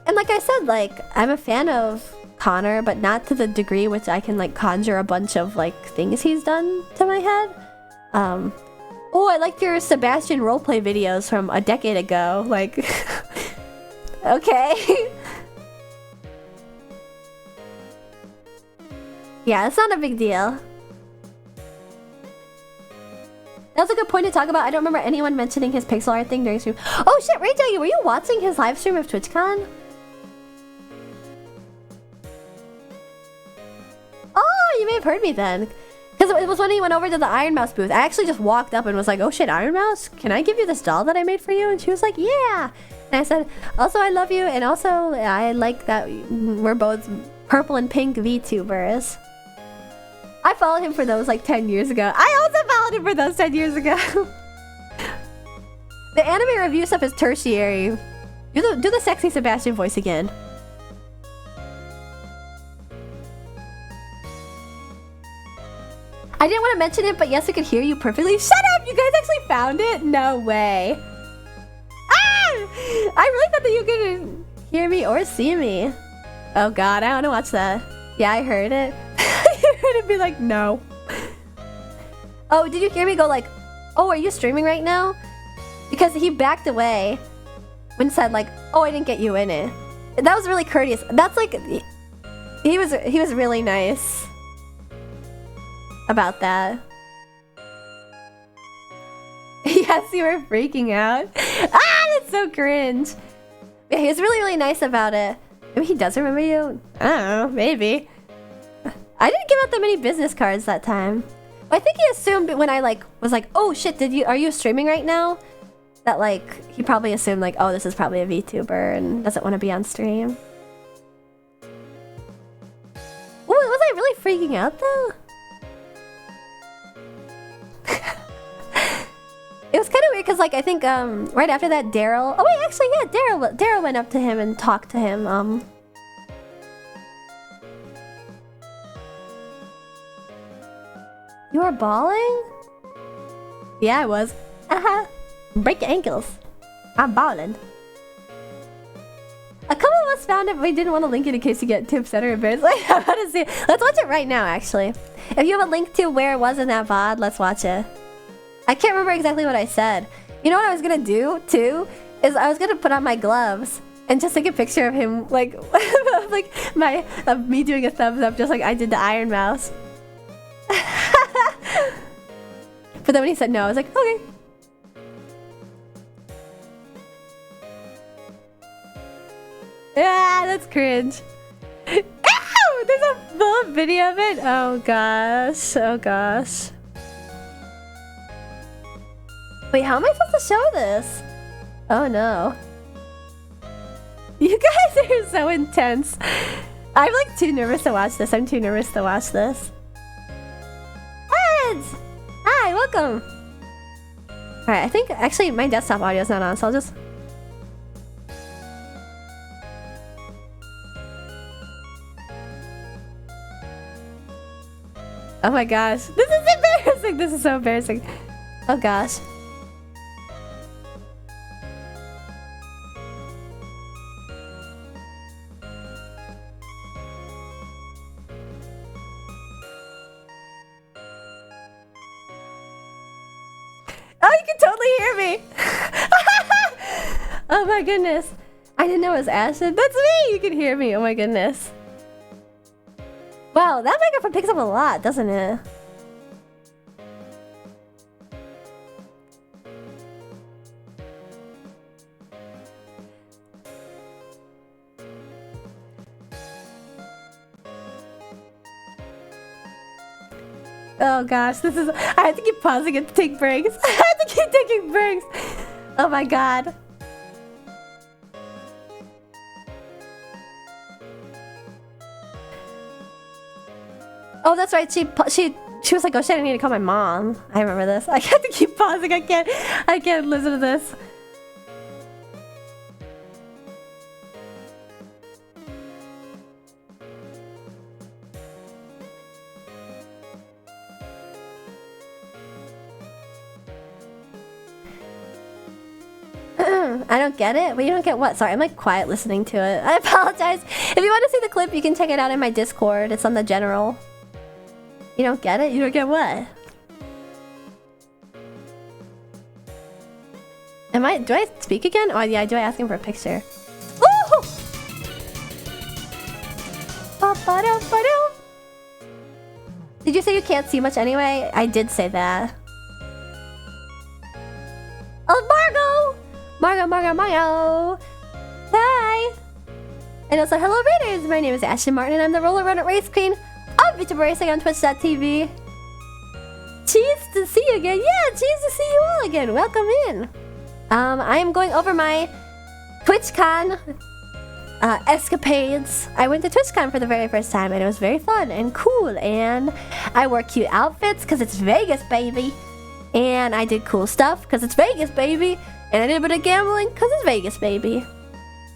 Speaker 1: And like I said, like I'm a fan of Connor, but not to the degree which I can like conjure a bunch of like things he's done to my head. Oh, I liked your Sebastian roleplay videos from a decade ago. Like, okay. Yeah, it's not a big deal. That was a good point to talk about. I don't remember anyone mentioning his pixel art thing during stream. Oh shit, Ray J, were you watching his live stream of TwitchCon? Oh, you may have heard me then. Because Because it was when he went over to the Iron Mouse booth. I actually just walked up and was like, oh shit, Iron Mouse, can I give you this doll that I made for you? And she was like, yeah. And I said, also I love you, and also I like that we're both purple and pink VTubers. I followed him for those like 10 years ago. I also followed him for those 10 years ago. The anime review stuff is tertiary. Do the sexy Sebastian voice again. I didn't want to mention it, but yes, I could hear you perfectly. Shut up! You guys actually found it? No way. Ah! I really thought that you could hear me or see me. Oh god, I want to watch that. Yeah, I heard it. You heard it be like, no. Oh, did you hear me go like, oh, are you streaming right now? Because he backed away when said like, oh, I didn't get you in it. That was really courteous. That's like, he was really nice about that. Yes, you were freaking out. Ah, that's so cringe. Yeah, he was really, really nice about it. Maybe he does remember you? I don't know, maybe. I didn't give out that many business cards that time. I think he assumed when I like was like, oh shit, are you streaming right now? That like, he probably assumed like, oh, this is probably a VTuber and doesn't want to be on stream. Ooh, was I really freaking out though? It was kind of weird because like I think right after that Daryl. Oh wait, actually yeah, Daryl went up to him and talked to him. You were bawling? Yeah, I was. Break your ankles. I'm bawling. A couple of us found it, but we didn't want to link it in case you get too upset or embarrassed. Like, I want to see it. Let's watch it right now, actually. If you have a link to where it was in that VOD, let's watch it. I can't remember exactly what I said. You know what I was gonna do, too? Is I was gonna put on my gloves and just take a picture of him, like, like me doing a thumbs up, just like I did the Iron Mouse. But then when he said no, I was like, okay. Yeah, that's cringe. Ow! There's a full video of it? Oh gosh, oh gosh. Wait, how am I supposed to show this? Oh no. You guys are so intense. I'm like too nervous to watch this. I'm too nervous to watch this. Eds! Hi, welcome. Alright, I think actually my desktop audio is not on, so I'll just... Oh my gosh. This is embarrassing. This is so embarrassing. Oh gosh. Oh, you can totally hear me. Oh my goodness. I didn't know it was acid. That's me. You can hear me. Oh my goodness. Wow, that microphone picks up a lot, doesn't it? Oh gosh, this is... I have to keep pausing it to take breaks. I have to keep taking breaks. Oh my god. Oh, that's right. She was like, oh shit, I need to call my mom. I remember this. I have to keep pausing. I can't listen to this. I don't get it. But you don't get what? Sorry, I'm like quiet listening to it. I apologize. If you want to see the clip, you can check it out in my Discord. It's on the general. You don't get it? You don't get what? Do I speak again? Oh yeah, do I ask him for a picture? Ooh! Did you say you can't see much anyway? I did say that. Oh, Margo! Hi! And also, hello Raiders! My name is Ashley Martin and I'm the Roller Runner Race Queen of VTuber Racing on Twitch.tv. see you again. Yeah, cheese to see you all again. Welcome in. I am going over my TwitchCon escapades. I went to TwitchCon for the very first time and it was very fun and cool, and I wore cute outfits because it's Vegas, baby. And I did cool stuff because it's Vegas, baby. And I did a bit of gambling because it's Vegas, baby.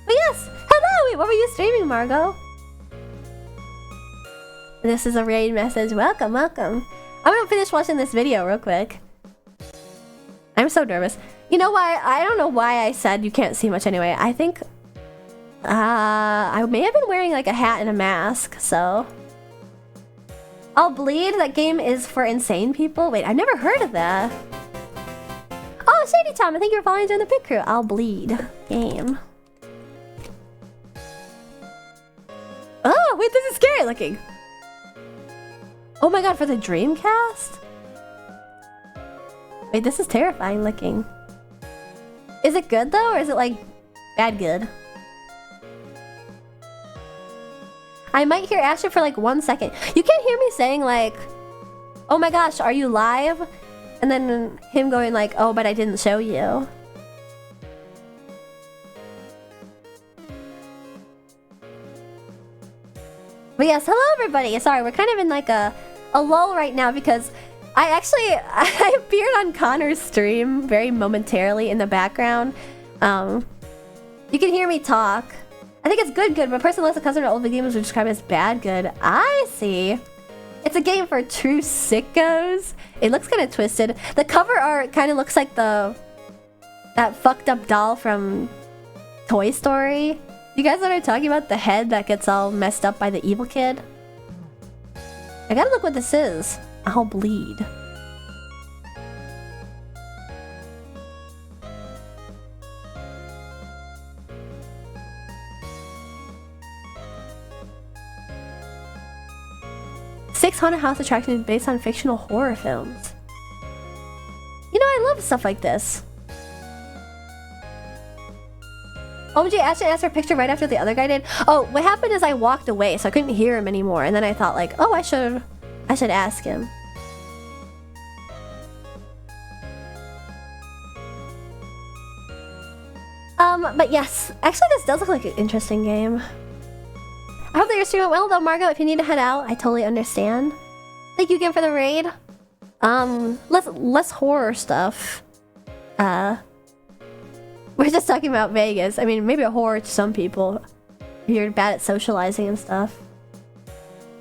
Speaker 1: But yes, hello! Wait, what were you streaming, Margot? This is a raid message. Welcome, welcome. I'm gonna finish watching this video real quick. I'm so nervous. You know why? I don't know why I said you can't see much anyway. I think... I may have been wearing like a hat and a mask, so... I'll Bleed, that game is for insane people? Wait, I've never heard of that. Oh, Shady Tom, I think you're following during the pit crew. I'll Bleed game. Oh, wait, this is scary looking. Oh my god, for the Dreamcast? Wait, this is terrifying looking. Is it good though, or is it like bad good? I might hear Asher for like 1 second. You can't hear me saying like, oh my gosh, are you live? And then him going like, oh, but I didn't show you. But yes, hello everybody. Sorry, we're kind of in like a lull right now because I appeared on Connor's stream very momentarily in the background. You can hear me talk. I think it's good, but a person less accustomed to old video games would describe it as bad good. I see. It's a game for true sickos. It looks kind of twisted. The cover art kind of looks like that fucked up doll from Toy Story. You guys know what I'm talking about? The head that gets all messed up by the evil kid? I gotta look what this is. I'll Bleed. Six haunted house attractions based on fictional horror films. You know, I love stuff like this. OMG, Ashton asked for a picture right after the other guy did. Oh, what happened is I walked away, so I couldn't hear him anymore. And then I thought like, oh, I should ask him. But yes, actually this does look like an interesting game. I hope that you're streaming well though, Margot. If you need to head out, I totally understand. Thank you again for the raid. Less horror stuff. We're just talking about Vegas. I mean, maybe a horror to some people. If you're bad at socializing and stuff.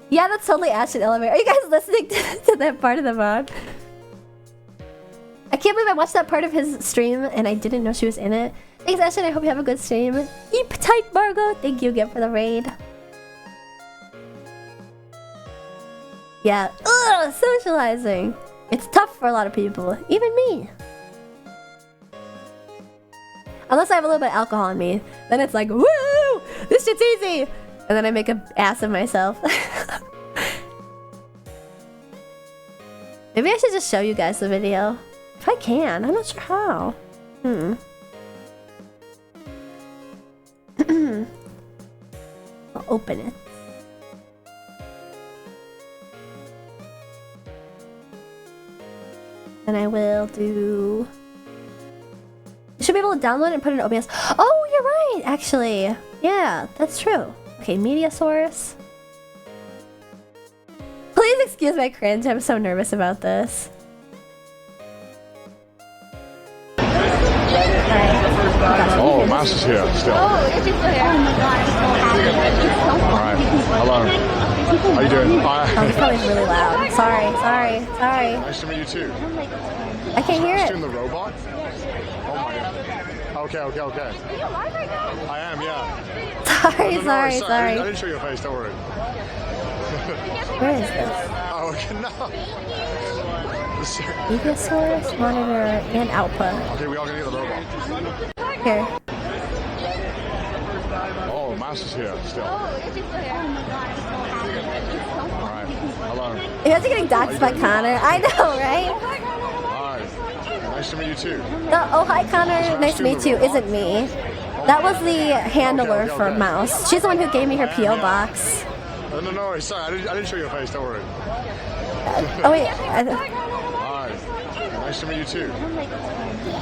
Speaker 1: Yeah, that's totally Ashton Elevator. Are you guys listening to that part of the VOD? I can't believe I watched that part of his stream and I didn't know she was in it. Thanks, Ashton. I hope you have a good stream. Eep tight, Margot. Thank you again for the raid. Yeah, ugh, socializing. It's tough for a lot of people, even me. Unless I have a little bit of alcohol in me, then it's like, woo, this shit's easy. And then I make an ass of myself. Maybe I should just show you guys the video. If I can, I'm not sure how. I'll open it. And I will do... You should be able to download it and put it in OBS. Oh, you're right, actually. Yeah, that's true. Okay, Mediasaurus. Please excuse my cringe. I'm so nervous about this.
Speaker 3: Oh, Master's here still.
Speaker 1: Oh, is he still here? Oh my god, I'm so happy.
Speaker 3: Alright, hello. How you doing? Hi.
Speaker 1: Oh, this probably really loud. Sorry.
Speaker 3: Nice to meet you too.
Speaker 1: I can't hear it.
Speaker 3: Doing the robot? Oh my god. Okay.
Speaker 1: Are you alive right now?
Speaker 3: I am, yeah.
Speaker 1: Sorry.
Speaker 3: I didn't show your face, don't worry.
Speaker 1: Where is this?
Speaker 3: Oh, okay, no.
Speaker 1: Mediasaurus, monitor, and output.
Speaker 3: Okay, we all gonna get the robot.
Speaker 1: Here.
Speaker 3: Oh, Master's here still.
Speaker 1: Oh, is he still here? Oh my god, I'm so happy.
Speaker 3: Alright, hello.
Speaker 1: You guys are getting doxxed by Connor. I know, right?
Speaker 3: Hi. Nice to meet you too.
Speaker 1: Oh, hi Connor. Nice to meet you. Isn't me. That was the handler for Mouse. She's the one who gave me her P.O. box.
Speaker 3: No, sorry, I didn't show your face, don't worry.
Speaker 1: Oh wait.
Speaker 3: Hi. Nice to meet you too.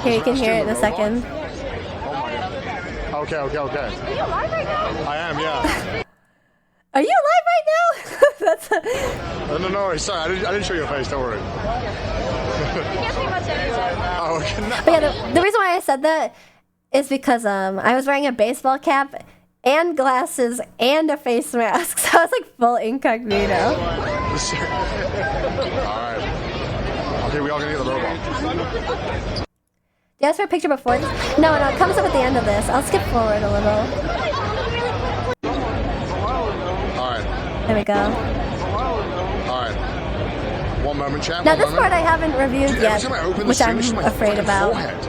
Speaker 1: Here, you can hear it in a second.
Speaker 3: Oh my god. Okay.
Speaker 1: Are you alive right now?
Speaker 3: I am, yeah.
Speaker 1: Are you alive right now? That's
Speaker 3: No, sorry, I didn't show your face, don't worry.
Speaker 1: But yeah, the reason why I said that is because I was wearing a baseball cap and glasses and a face mask, so I was like full incognito.
Speaker 3: Alright. Okay, we all gonna get the robot.
Speaker 1: You asked for a picture before this? No, it comes up at the end of this. I'll skip forward a little.
Speaker 3: Alright.
Speaker 1: There we go.
Speaker 3: Alright. One moment, chat.
Speaker 1: Now this part I haven't reviewed
Speaker 3: Dude,
Speaker 1: yet,
Speaker 3: every time I open the
Speaker 1: which
Speaker 3: stream,
Speaker 1: I'm
Speaker 3: it's just my
Speaker 1: afraid
Speaker 3: fucking
Speaker 1: about.
Speaker 3: forehead.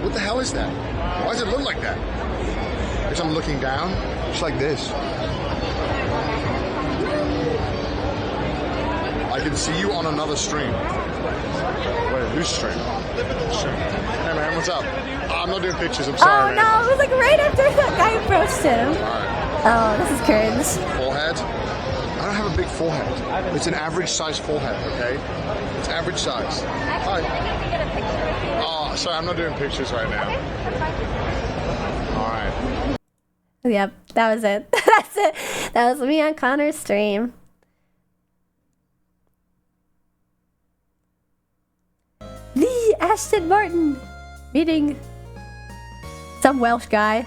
Speaker 3: What the hell is that? Why does it look like that? Because I'm looking down, just like this. I can see you on another stream. Wait, whose stream? Hey man, what's up? I'm not doing pictures, I'm sorry.
Speaker 1: Oh no, it was like right after that guy approached him.
Speaker 3: Alright.
Speaker 1: Oh, this is cringe.
Speaker 3: Forehead? I don't have a big forehead. It's an average size forehead, okay? It's average size. Hi. Oh, sorry, I'm not doing pictures right now. Alright.
Speaker 1: Yep, that was it. That's it. That was me on Connor's stream. The Ashton Martin meeting some Welsh guy.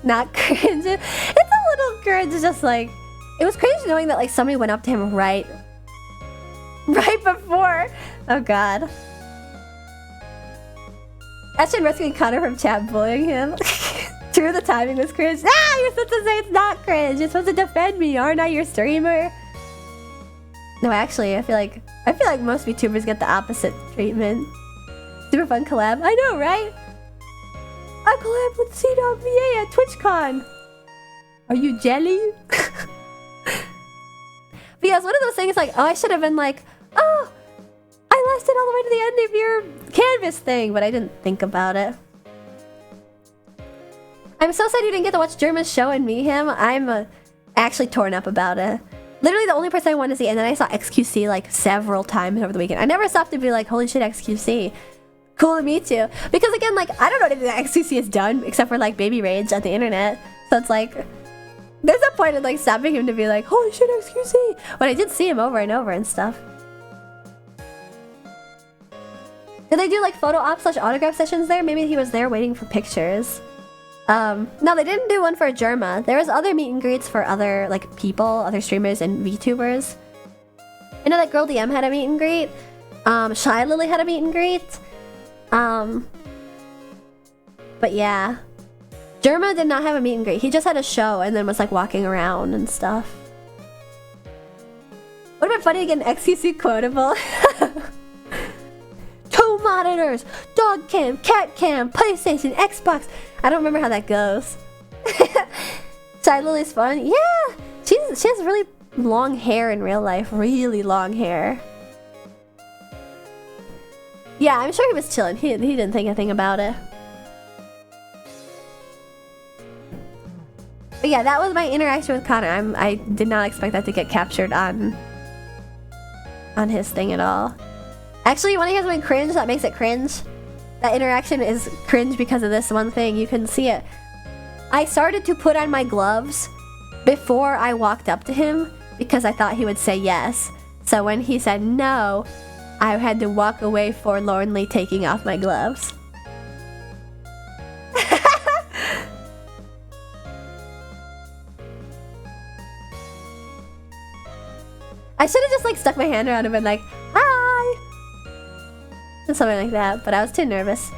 Speaker 1: Not cringe. It's a little cringe. It's just like, it was cringe knowing that like somebody went up to him right before. Oh god. Ashton rescuing Connor from chat bullying him. True, the timing was cringe. Ah, you're supposed to say it's not cringe. You're supposed to defend me, aren't I your streamer? No, actually, I feel like most VTubers get the opposite treatment. Super fun collab. I know, right? I collab with C.VA at TwitchCon. Are you jelly? But yeah, it's one of those things like, oh, I should have been like, oh, I lasted all the way to the end of your canvas thing, but I didn't think about it. I'm so sad you didn't get to watch Germa's show and meet him. I'm actually torn up about it. Literally the only person I wanted to see, and then I saw XQC like several times over the weekend. I never stopped to be like, holy shit, XQC. Cool to meet you. Because again, like, I don't know anything that XQC has done except for like baby rage on the internet. So it's like, there's no point in like stopping him to be like, holy shit, XQC. When I did see him over and over and stuff. Did they do like photo op / autograph sessions there? Maybe he was there waiting for pictures. No, they didn't do one for Germa. There was other meet and greets for other like people, other streamers and VTubers. I know that Girl DM had a meet and greet. Shy Lily had a meet and greet. But yeah. Germa did not have a meet and greet. He just had a show and then was like walking around and stuff. Would have been funny to get an XQC quotable. 2 monitors, dog cam, cat cam, PlayStation, Xbox. I don't remember how that goes. Shy Lily's fun. Yeah, she has really long hair in real life. Really long hair. Yeah, I'm sure he was chilling. He didn't think a thing about it. But yeah, that was my interaction with Connor. I did not expect that to get captured on his thing at all. Actually, you want to hear something cringe that makes it cringe? That interaction is cringe because of this one thing. You can see it. I started to put on my gloves before I walked up to him because I thought he would say yes. So when he said no, I had to walk away forlornly taking off my gloves. I should have just like stuck my hand around him and like, hi! Or something like that, but I was too nervous.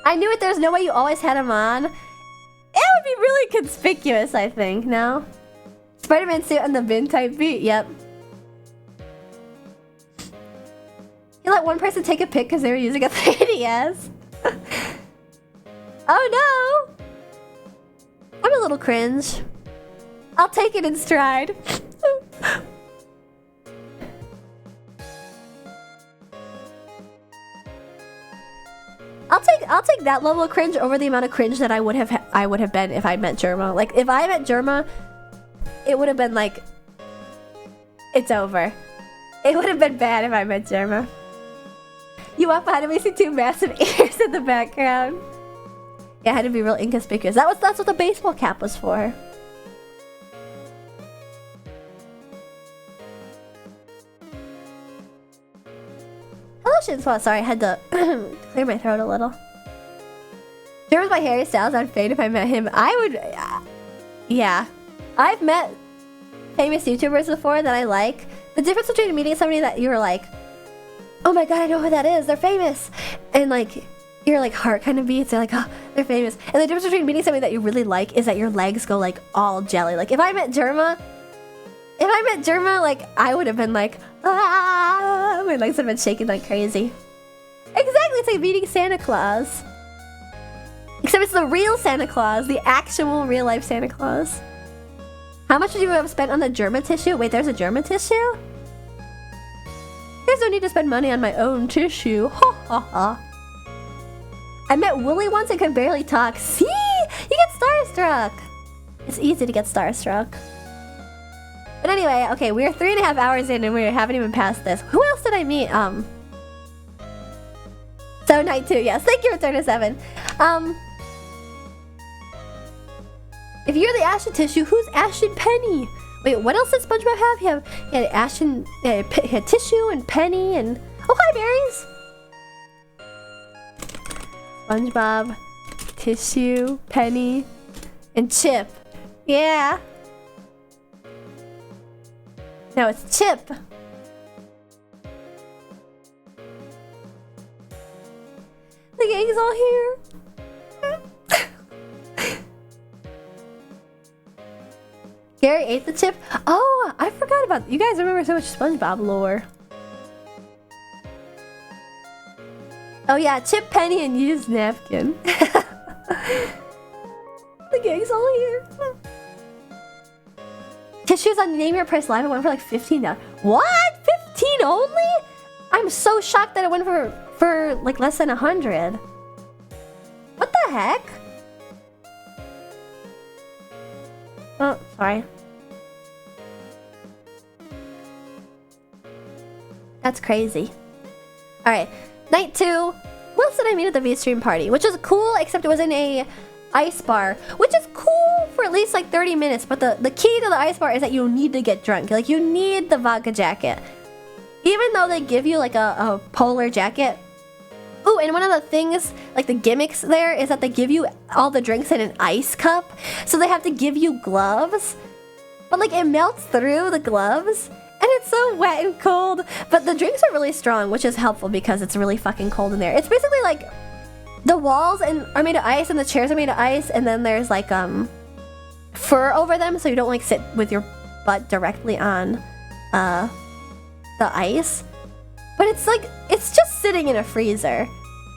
Speaker 1: I knew it, there's no way you always had him on. It would be really conspicuous, I think, no? Spider-Man suit and the bin type beat, yep. You let one person take a pic because they were using a 3DS. Oh no! I'm a little cringe. I'll take it in stride. I'll take that level of cringe over the amount of cringe that I would have been if I met Germa. Like if I met Germa, it would have been like, it's over. It would have been bad if I met Germa. You walk behind him, we see two massive ears in the background. Yeah, I had to be real inconspicuous. That's what the baseball cap was for. Hello, Shinspot. Sorry, I had to clear my throat a little. Germa's my Harry Styles. I'd fade if I met him. I would... yeah. I've met famous YouTubers before that I like. The difference between meeting somebody that you're like, oh my god, I know who that is, they're famous, and like your like heart kind of beats, you're like, oh, they're famous. And the difference between meeting somebody that you really like is that your legs go like all jelly. Like if I met Germa, like I would have been like, ah, my legs would have been shaking like crazy. Exactly, it's like meeting Santa Claus. Except it's the real Santa Claus, the actual real life Santa Claus. How much would you have spent on the Germa tissue? Wait, there's a Germa tissue? There's no need to spend money on my own tissue. Ha ha ha. I met Willie once and could barely talk. See? You get starstruck. It's easy to get starstruck. But anyway, okay, we're 3.5 hours in and we haven't even passed this. Who else did I meet? So night 2, yes. Thank you, Return to 7. If you're the Ashton tissue, who's Ashton Penny? Wait, what else did SpongeBob have? He had Ashton, he had Tissue and Penny and... oh, hi, berries! SpongeBob, Tissue, Penny, and Chip. Yeah. No, it's Chip. The gang's all here. Gary ate the chip? Oh, I forgot about... you guys remember so much SpongeBob lore. Oh yeah, Chip, Penny, and used napkin. The gang's all here. Tissues on Name Your Price Live, it went for like $15. What? 15 only? I'm so shocked that it went for like less than 100. What the heck? Oh, sorry. That's crazy. Alright, night 2. Who else did I meet at the V-Stream party? Which is cool, except it was in a ice bar. Which is cool for at least like 30 minutes. But the key to the ice bar is that you need to get drunk. Like, you need the vodka jacket. Even though they give you like a polar jacket. Ooh, and one of the things, like the gimmicks there, is that they give you all the drinks in an ice cup. So they have to give you gloves. But like, it melts through the gloves. And it's so wet and cold. But the drinks are really strong, which is helpful because it's really fucking cold in there. It's basically like, the walls are made of ice and the chairs are made of ice. And then there's like fur over them, so you don't like sit with your butt directly on the ice. But it's like, it's just sitting in a freezer.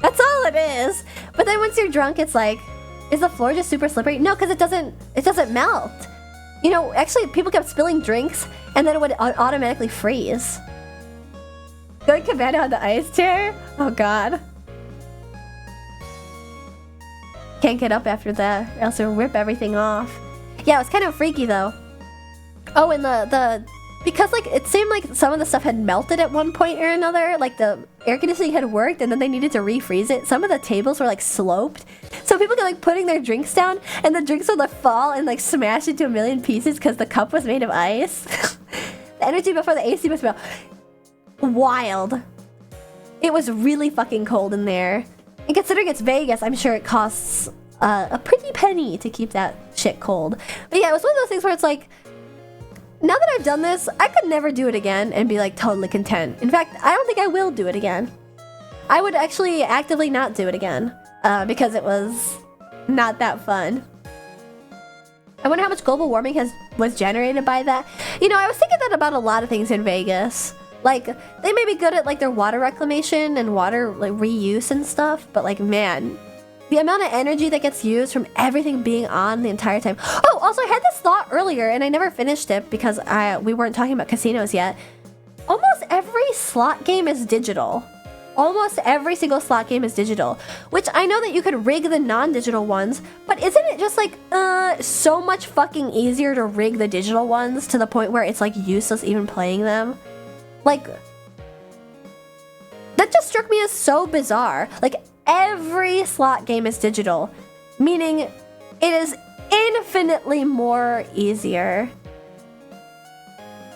Speaker 1: That's all it is. But then once you're drunk, it's like, is the floor just super slippery? No, because it doesn't melt. You know, actually, people kept spilling drinks, and then it would automatically freeze. Going cabana on the ice chair? Oh god. Can't get up after that, or else it'll rip everything off. Yeah, it was kind of freaky though. Oh, and because like it seemed like some of the stuff had melted at one point or another, like the air conditioning had worked and then they needed to refreeze it. Some of the tables were like sloped, so people could like putting their drinks down and the drinks would like fall and like smash into a million pieces because the cup was made of ice. The energy before the AC must be wild. It was really fucking cold in there, and considering it's Vegas, I'm sure it costs a pretty penny to keep that shit cold. But yeah, it was one of those things where it's like, now that I've done this, I could never do it again and be like totally content. In fact, I don't think I will do it again. I would actually actively not do it again because it was not that fun. I wonder how much global warming was generated by that. You know, I was thinking that about a lot of things in Vegas. Like, they may be good at like their water reclamation and water like reuse and stuff, but like, man, the amount of energy that gets used from everything being on the entire time. Oh, also I had this thought earlier and I never finished it because we weren't talking about casinos yet. Almost every slot game is digital. Almost every single slot game is digital, which I know that you could rig the non-digital ones, but isn't it just like so much fucking easier to rig the digital ones to the point where it's like useless even playing them? Like, that just struck me as so bizarre. Like, every slot game is digital, meaning it is infinitely more easier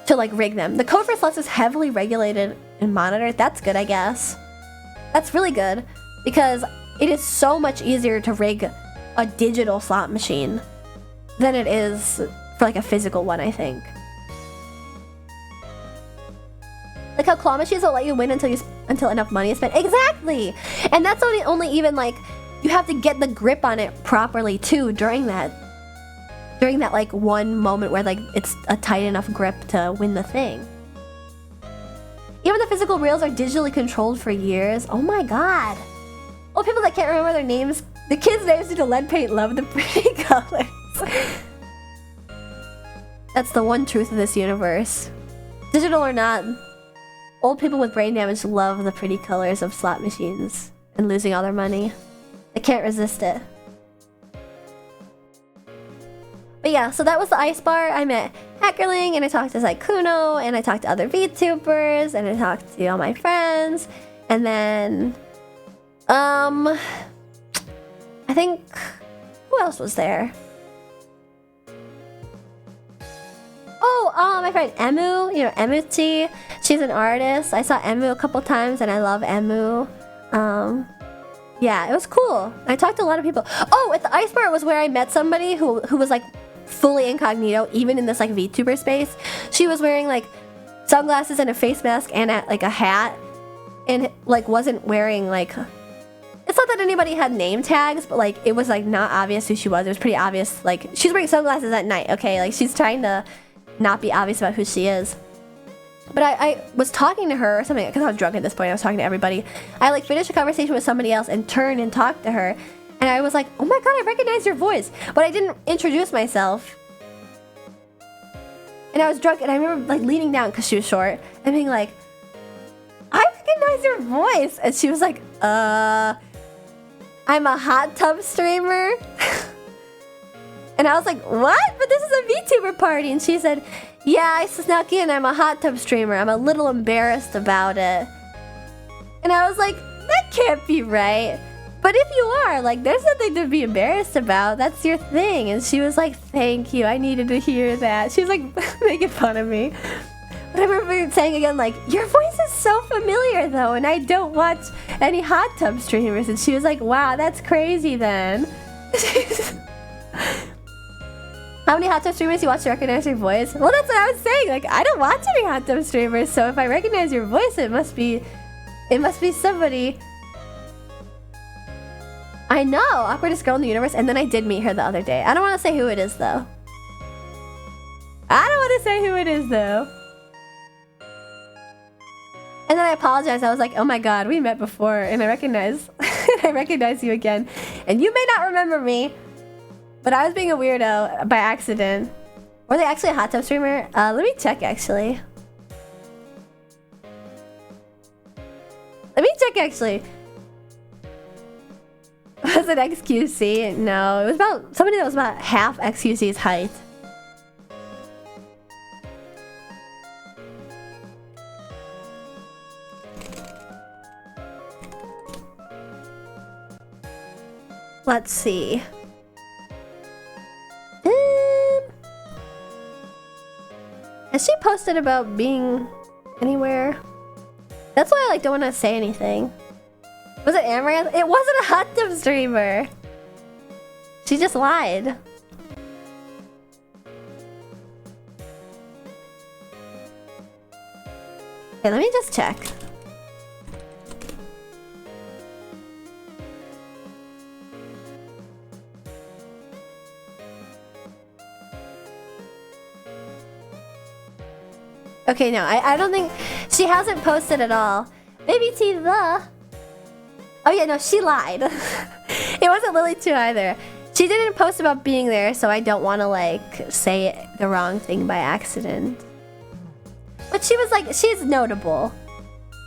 Speaker 1: to like rig them. The code for slots is heavily regulated and monitored. That's good, I guess. That's really good because it is so much easier to rig a digital slot machine than it is for like a physical one, I think. Like how claw machines will let you win until enough money is spent. Exactly! And that's only even like, you have to get the grip on it properly too during that like one moment where like it's a tight enough grip to win the thing. Even the physical reels are digitally controlled for years. Oh my god. Well, people that can't remember their names, the kids' names due to lead paint love the pretty colors. That's the one truth of this universe. Digital or not, old people with brain damage love the pretty colors of slot machines and losing all their money. They can't resist it. But yeah, so that was the ice bar. I met Hackerling, and I talked to Saikuno, and I talked to other VTubers, and I talked to all my friends. And then, I think, who else was there? Oh, my friend Emu, you know, Emuti. She's an artist. I saw Emu a couple times, and I love Emu. Yeah, it was cool. I talked to a lot of people. Oh, at the ice bar was where I met somebody who was like fully incognito, even in this like VTuber space. She was wearing like sunglasses and a face mask and like a hat, and like wasn't wearing like. It's not that anybody had name tags, but like it was like not obvious who she was. It was pretty obvious. Like she's wearing sunglasses at night. Okay, like she's trying to not be obvious about who she is. But I was talking to her or something, because I was drunk at this point. I was talking to everybody. I like finished a conversation with somebody else and turned and talked to her. And I was like, oh my god, I recognize your voice. But I didn't introduce myself. And I was drunk, and I remember like leaning down because she was short and being like, I recognize your voice. And she was like, I'm a hot tub streamer. And I was like, what? But this is a VTuber party. And she said, yeah, I snuck in. I'm a hot tub streamer. I'm a little embarrassed about it. And I was like, that can't be right. But if you are, like, there's nothing to be embarrassed about. That's your thing. And she was like, thank you. I needed to hear that. She was like making fun of me. But I remember saying again, like, your voice is so familiar, though. And I don't watch any hot tub streamers. And she was like, wow, that's crazy then. How many hot tub streamers you watch to recognize your voice? Well, that's what I was saying. Like, I don't watch any hot tub streamers, so if I recognize your voice, it must be somebody. I know, awkwardest girl in the universe, and then I did meet her the other day. I don't want to say who it is, though. And then I apologized. I was like, oh my god, we met before, and I recognize you again. And you may not remember me, but I was being a weirdo by accident. Were they actually a hot tub streamer? Let me check, actually. Was it XQC? No, it was about somebody that was about half XQC's height. Let's see. Has she posted about being anywhere? That's why I like don't want to say anything. Was it Amaranth? It wasn't a hot tub streamer. She just lied. Okay, let me just check. Okay, no, I don't think... She hasn't posted at all. Maybe T the... Oh yeah, no, she lied. It wasn't Lily 2 either. She didn't post about being there, so I don't want to, like, say the wrong thing by accident. But she was like, she's notable.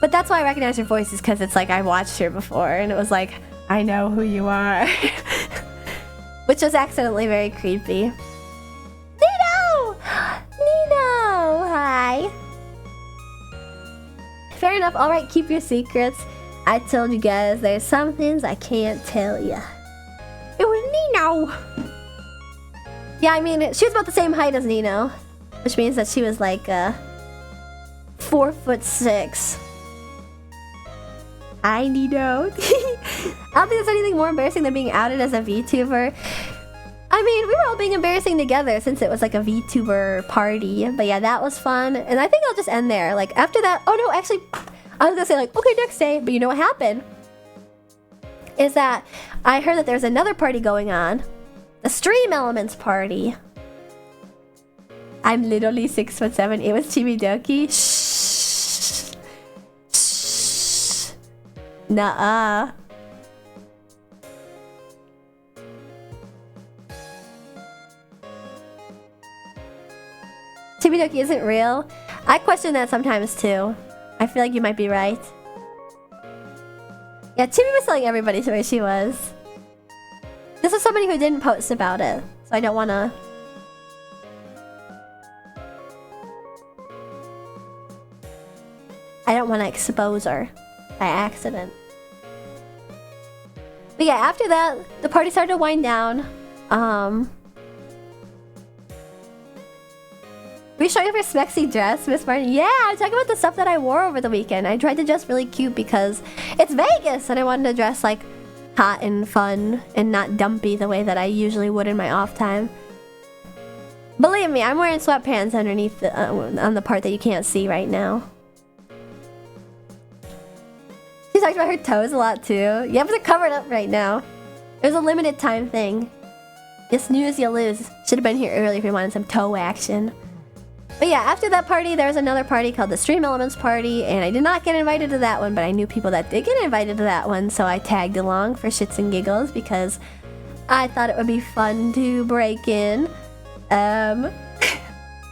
Speaker 1: But that's why I recognize her voice, is because it's like, I watched her before, and it was like, I know who you are. Which was accidentally very creepy. Nino! Nino! Hi. fair enough. Alright, keep your secrets. I told you guys there's some things I can't tell ya. It was Nino! Yeah, I mean, she was about the same height as Nino. Which means that she was like, 4'6". Hi, Nino. I don't think there's anything more embarrassing than being outed as a VTuber. I mean, we were all being embarrassing together since it was like a VTuber party. But yeah, that was fun. And I think I'll just end there. Like, after that... Oh, no, actually... I was gonna say, like, okay, next day. But you know what happened? Is that I heard that there's another party going on. The Stream Elements party. I'm literally 6'7". It was Chimidoki. Shh. Shh. Nuh-uh. Chimidoki isn't real. I question that sometimes too. I feel like you might be right. Yeah, Chibi was telling everybody where she was. This is somebody who didn't post about it, so I don't wanna... I don't wanna expose her by accident. But yeah, after that, the party started to wind down. Were you showing off your smexy dress, Miss Martin? Yeah, I'm talking about the stuff that I wore over the weekend. I tried to dress really cute because it's Vegas and I wanted to dress like hot and fun and not dumpy the way that I usually would in my off time. Believe me, I'm wearing sweatpants underneath the, on the part that you can't see right now. She talks about her toes a lot too. You have to cover it up right now. It was a limited time thing. You snooze, you lose. Should have been here early if you wanted some toe action. But yeah, after that party, there was another party called the Stream Elements Party, and I did not get invited to that one, but I knew people that did get invited to that one, so I tagged along for shits and giggles because I thought it would be fun to break in. Or at the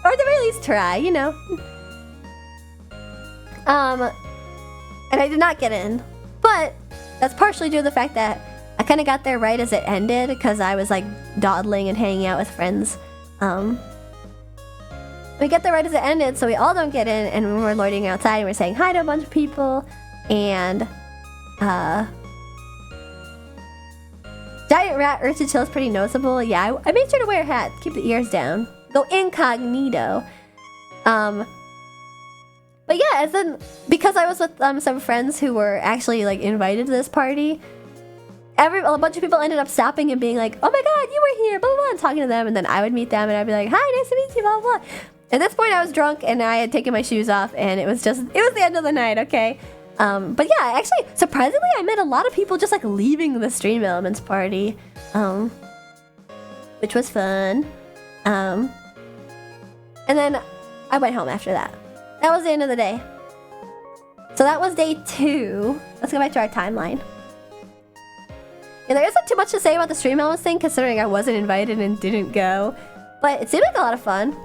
Speaker 1: very least try, you know. And I did not get in, but that's partially due to the fact that I kind of got there right as it ended because I was like dawdling and hanging out with friends. We get there right as it ended, so we all don't get in, and we're loitering outside and we're saying hi to a bunch of people, and giant rat urchin chill is pretty noticeable. Yeah, I made sure to wear a hat, keep the ears down, go incognito. But yeah, as then because I was with some friends who were actually like invited to this party, a bunch of people ended up stopping and being like, "Oh my god, you were here!" Blah blah blah, and talking to them, and then I would meet them and I'd be like, "Hi, nice to meet you," blah blah blah. At this point, I was drunk and I had taken my shoes off, and it was the end of the night, okay? But yeah, actually, surprisingly, I met a lot of people just like leaving the Stream Elements party, which was fun. And then I went home after that. That was the end of the day. So that was day 2. Let's go back to our timeline. Yeah, there isn't too much to say about the Stream Elements thing, considering I wasn't invited and didn't go. But it seemed like a lot of fun.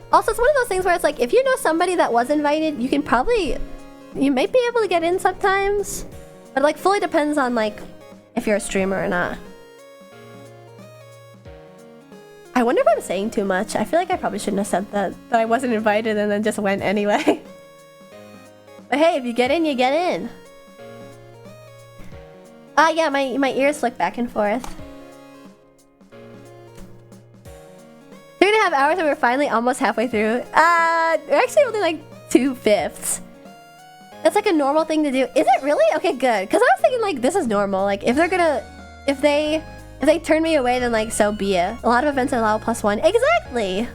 Speaker 1: Also, it's one of those things where it's like, if you know somebody that was invited, you might be able to get in sometimes. But it like fully depends on like, if you're a streamer or not. I wonder if I'm saying too much. I feel like I probably shouldn't have said that I wasn't invited and then just went anyway. But hey, if you get in, you get in. Yeah, my ears flick back and forth. 3.5 hours and we're finally almost halfway through. We're actually only like 2/5. That's like a normal thing to do. Is it really? Okay, good. Because I was thinking like this is normal. Like if they turn me away, then like so be it. A lot of events allow +1. Exactly.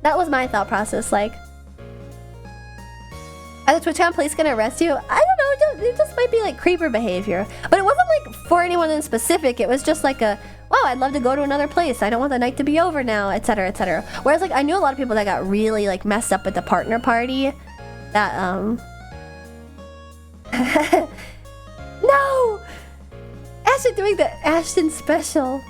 Speaker 1: That was my thought process. Like, are the TwitchCon police gonna arrest you? I don't know. It just might be like creeper behavior. But it wasn't like for anyone in specific. It was just like a, wow, I'd love to go to another place. I don't want the night to be over now, etc., etc. Whereas like I knew a lot of people that got really like messed up at the partner party. That no. Ashton doing the Ashton special.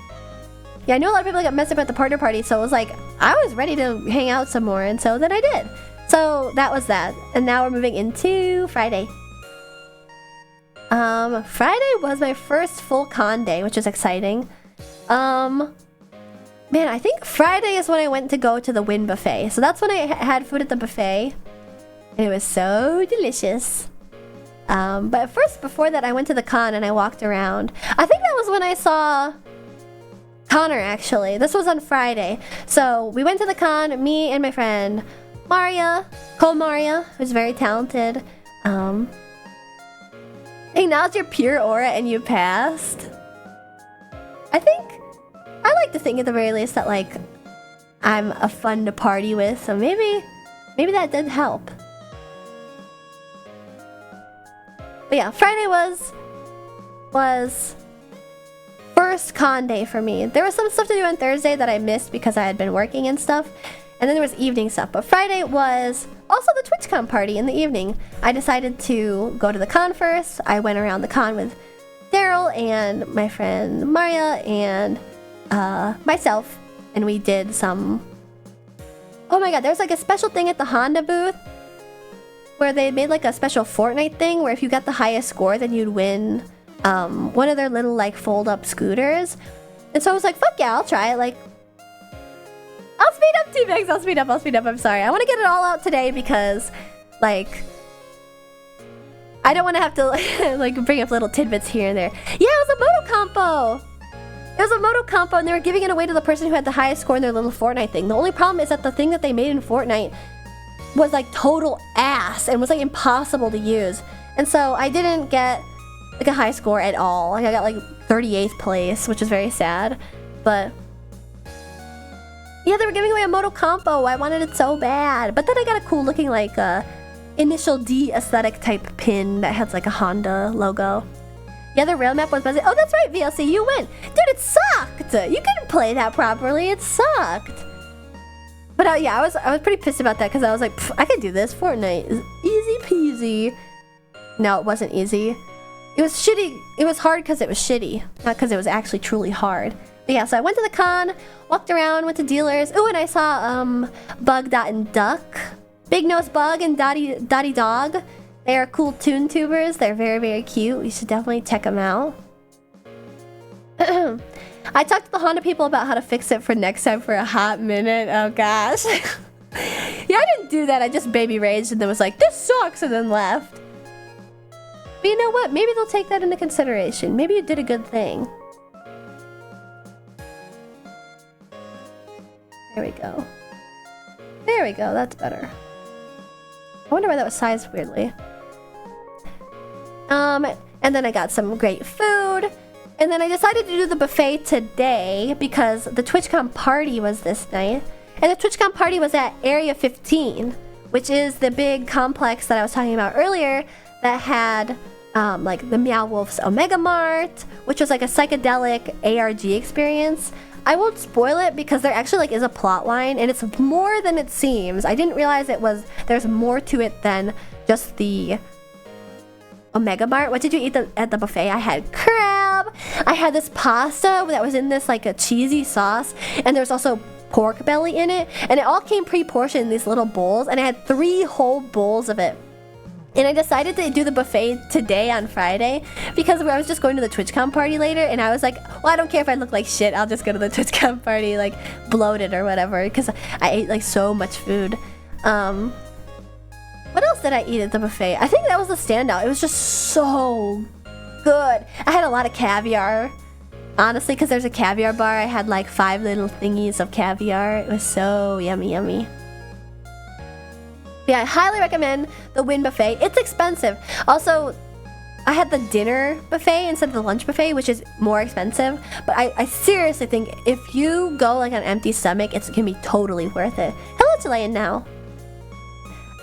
Speaker 1: Yeah, I know a lot of people that got messed up at the partner party, so it was like, I was ready to hang out some more, and so then I did. So that was that. And now we're moving into Friday. Friday was my first full con day, which is exciting. Man, I think Friday is when I went to go to the Win buffet. So that's when I had food at the buffet. And it was so delicious. But first, before that, I went to the con and I walked around. I think that was when I saw Connor, actually. This was on Friday. So we went to the con, me and my friend Maria, who's very talented. Acknowledge your pure aura and you passed. I like to think at the very least that, like, I'm a fun to party with, so maybe that did help. But yeah, Friday was first con day for me. There was some stuff to do on Thursday that I missed because I had been working and stuff. And then there was evening stuff. But Friday was also the TwitchCon party in the evening. I decided to go to the con first. I went around the con with Daryl and my friend Maria and myself. And we did some... Oh my god, there's like a special thing at the Honda booth where they made like a special Fortnite thing where if you got the highest score, then you'd win one of their little like fold-up scooters. And so I was like, fuck yeah, I'll try it. Like, I'll speed up, T-Bags. I'll speed up. I'm sorry. I want to get it all out today because, like, I don't want to have to, like, bring up little tidbits here and there. Yeah, it was a moto compo. It was a moto compo, and they were giving it away to the person who had the highest score in their little Fortnite thing. The only problem is that the thing that they made in Fortnite was, like, total ass and was, like, impossible to use. And so I didn't get, like, a high score at all. Like, I got, like, 38th place, which is very sad. But... yeah, they were giving away a moto compo. I wanted it so bad. But then I got a cool looking like initial D aesthetic type pin that has like a Honda logo. Yeah, the rail map was busy. Oh, that's right, VLC, you win. Dude, it sucked. You couldn't play that properly. It sucked. But yeah, I was pretty pissed about that because I was like, I can do this. Fortnite is easy peasy. No, it wasn't easy. It was shitty. It was hard because it was shitty, not because it was actually truly hard. But yeah, so I went to the con, walked around, went to dealers. Ooh, and I saw Bug, Dot, and Duck. Big Nose Bug and Dotty Dog. They are cool toon tubers. They're very, very cute. You should definitely check them out. I talked to the Honda people about how to fix it for next time for a hot minute. Oh gosh. Yeah, I didn't do that. I just baby raged and then was like, this sucks, and then left. But you know what? Maybe they'll take that into consideration. Maybe you did a good thing. There we go. There we go, that's better. I wonder why that was sized weirdly. And then I got some great food. And then I decided to do the buffet today because the TwitchCon party was this night. And the TwitchCon party was at Area 15, which is the big complex that I was talking about earlier that had like the Meow Wolf's Omega Mart, which was like a psychedelic ARG experience. I won't spoil it because there actually like is a plot line and it's more than it seems. I didn't realize there's more to it than just the Omega Mart. What did you eat at the buffet? I had crab. I had this pasta that was in this like a cheesy sauce, and there's also pork belly in it, and it all came pre-portioned in these little bowls, and I had 3 whole bowls of it. And I decided to do the buffet today on Friday because I was just going to the TwitchCon party later, and I was like, well, I don't care if I look like shit. I'll just go to the TwitchCon party, like, bloated or whatever, because I ate, like, so much food. What else did I eat at the buffet? I think that was the standout. It was just so good. I had a lot of caviar, honestly, because there's a caviar bar. I had, like, 5 little thingies of caviar. It was so yummy, yummy. Yeah, I highly recommend the Win buffet. It's expensive. Also, I had the dinner buffet instead of the lunch buffet, which is more expensive. But I seriously think if you go like on an empty stomach, it's gonna be totally worth it. Hello, Chilean now.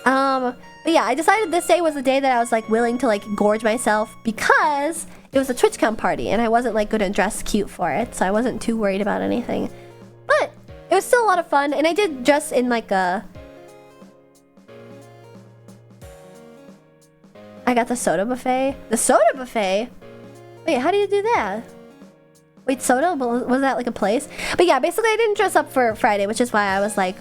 Speaker 1: But yeah, I decided this day was the day that I was like willing to like gorge myself because it was a TwitchCon party and I wasn't like gonna dress cute for it, so I wasn't too worried about anything. But it was still a lot of fun, and I did dress in like a... I got the soda buffet. The soda buffet? Wait, how do you do that? Wait, soda? Was that like a place? But yeah, basically I didn't dress up for Friday, which is why I was like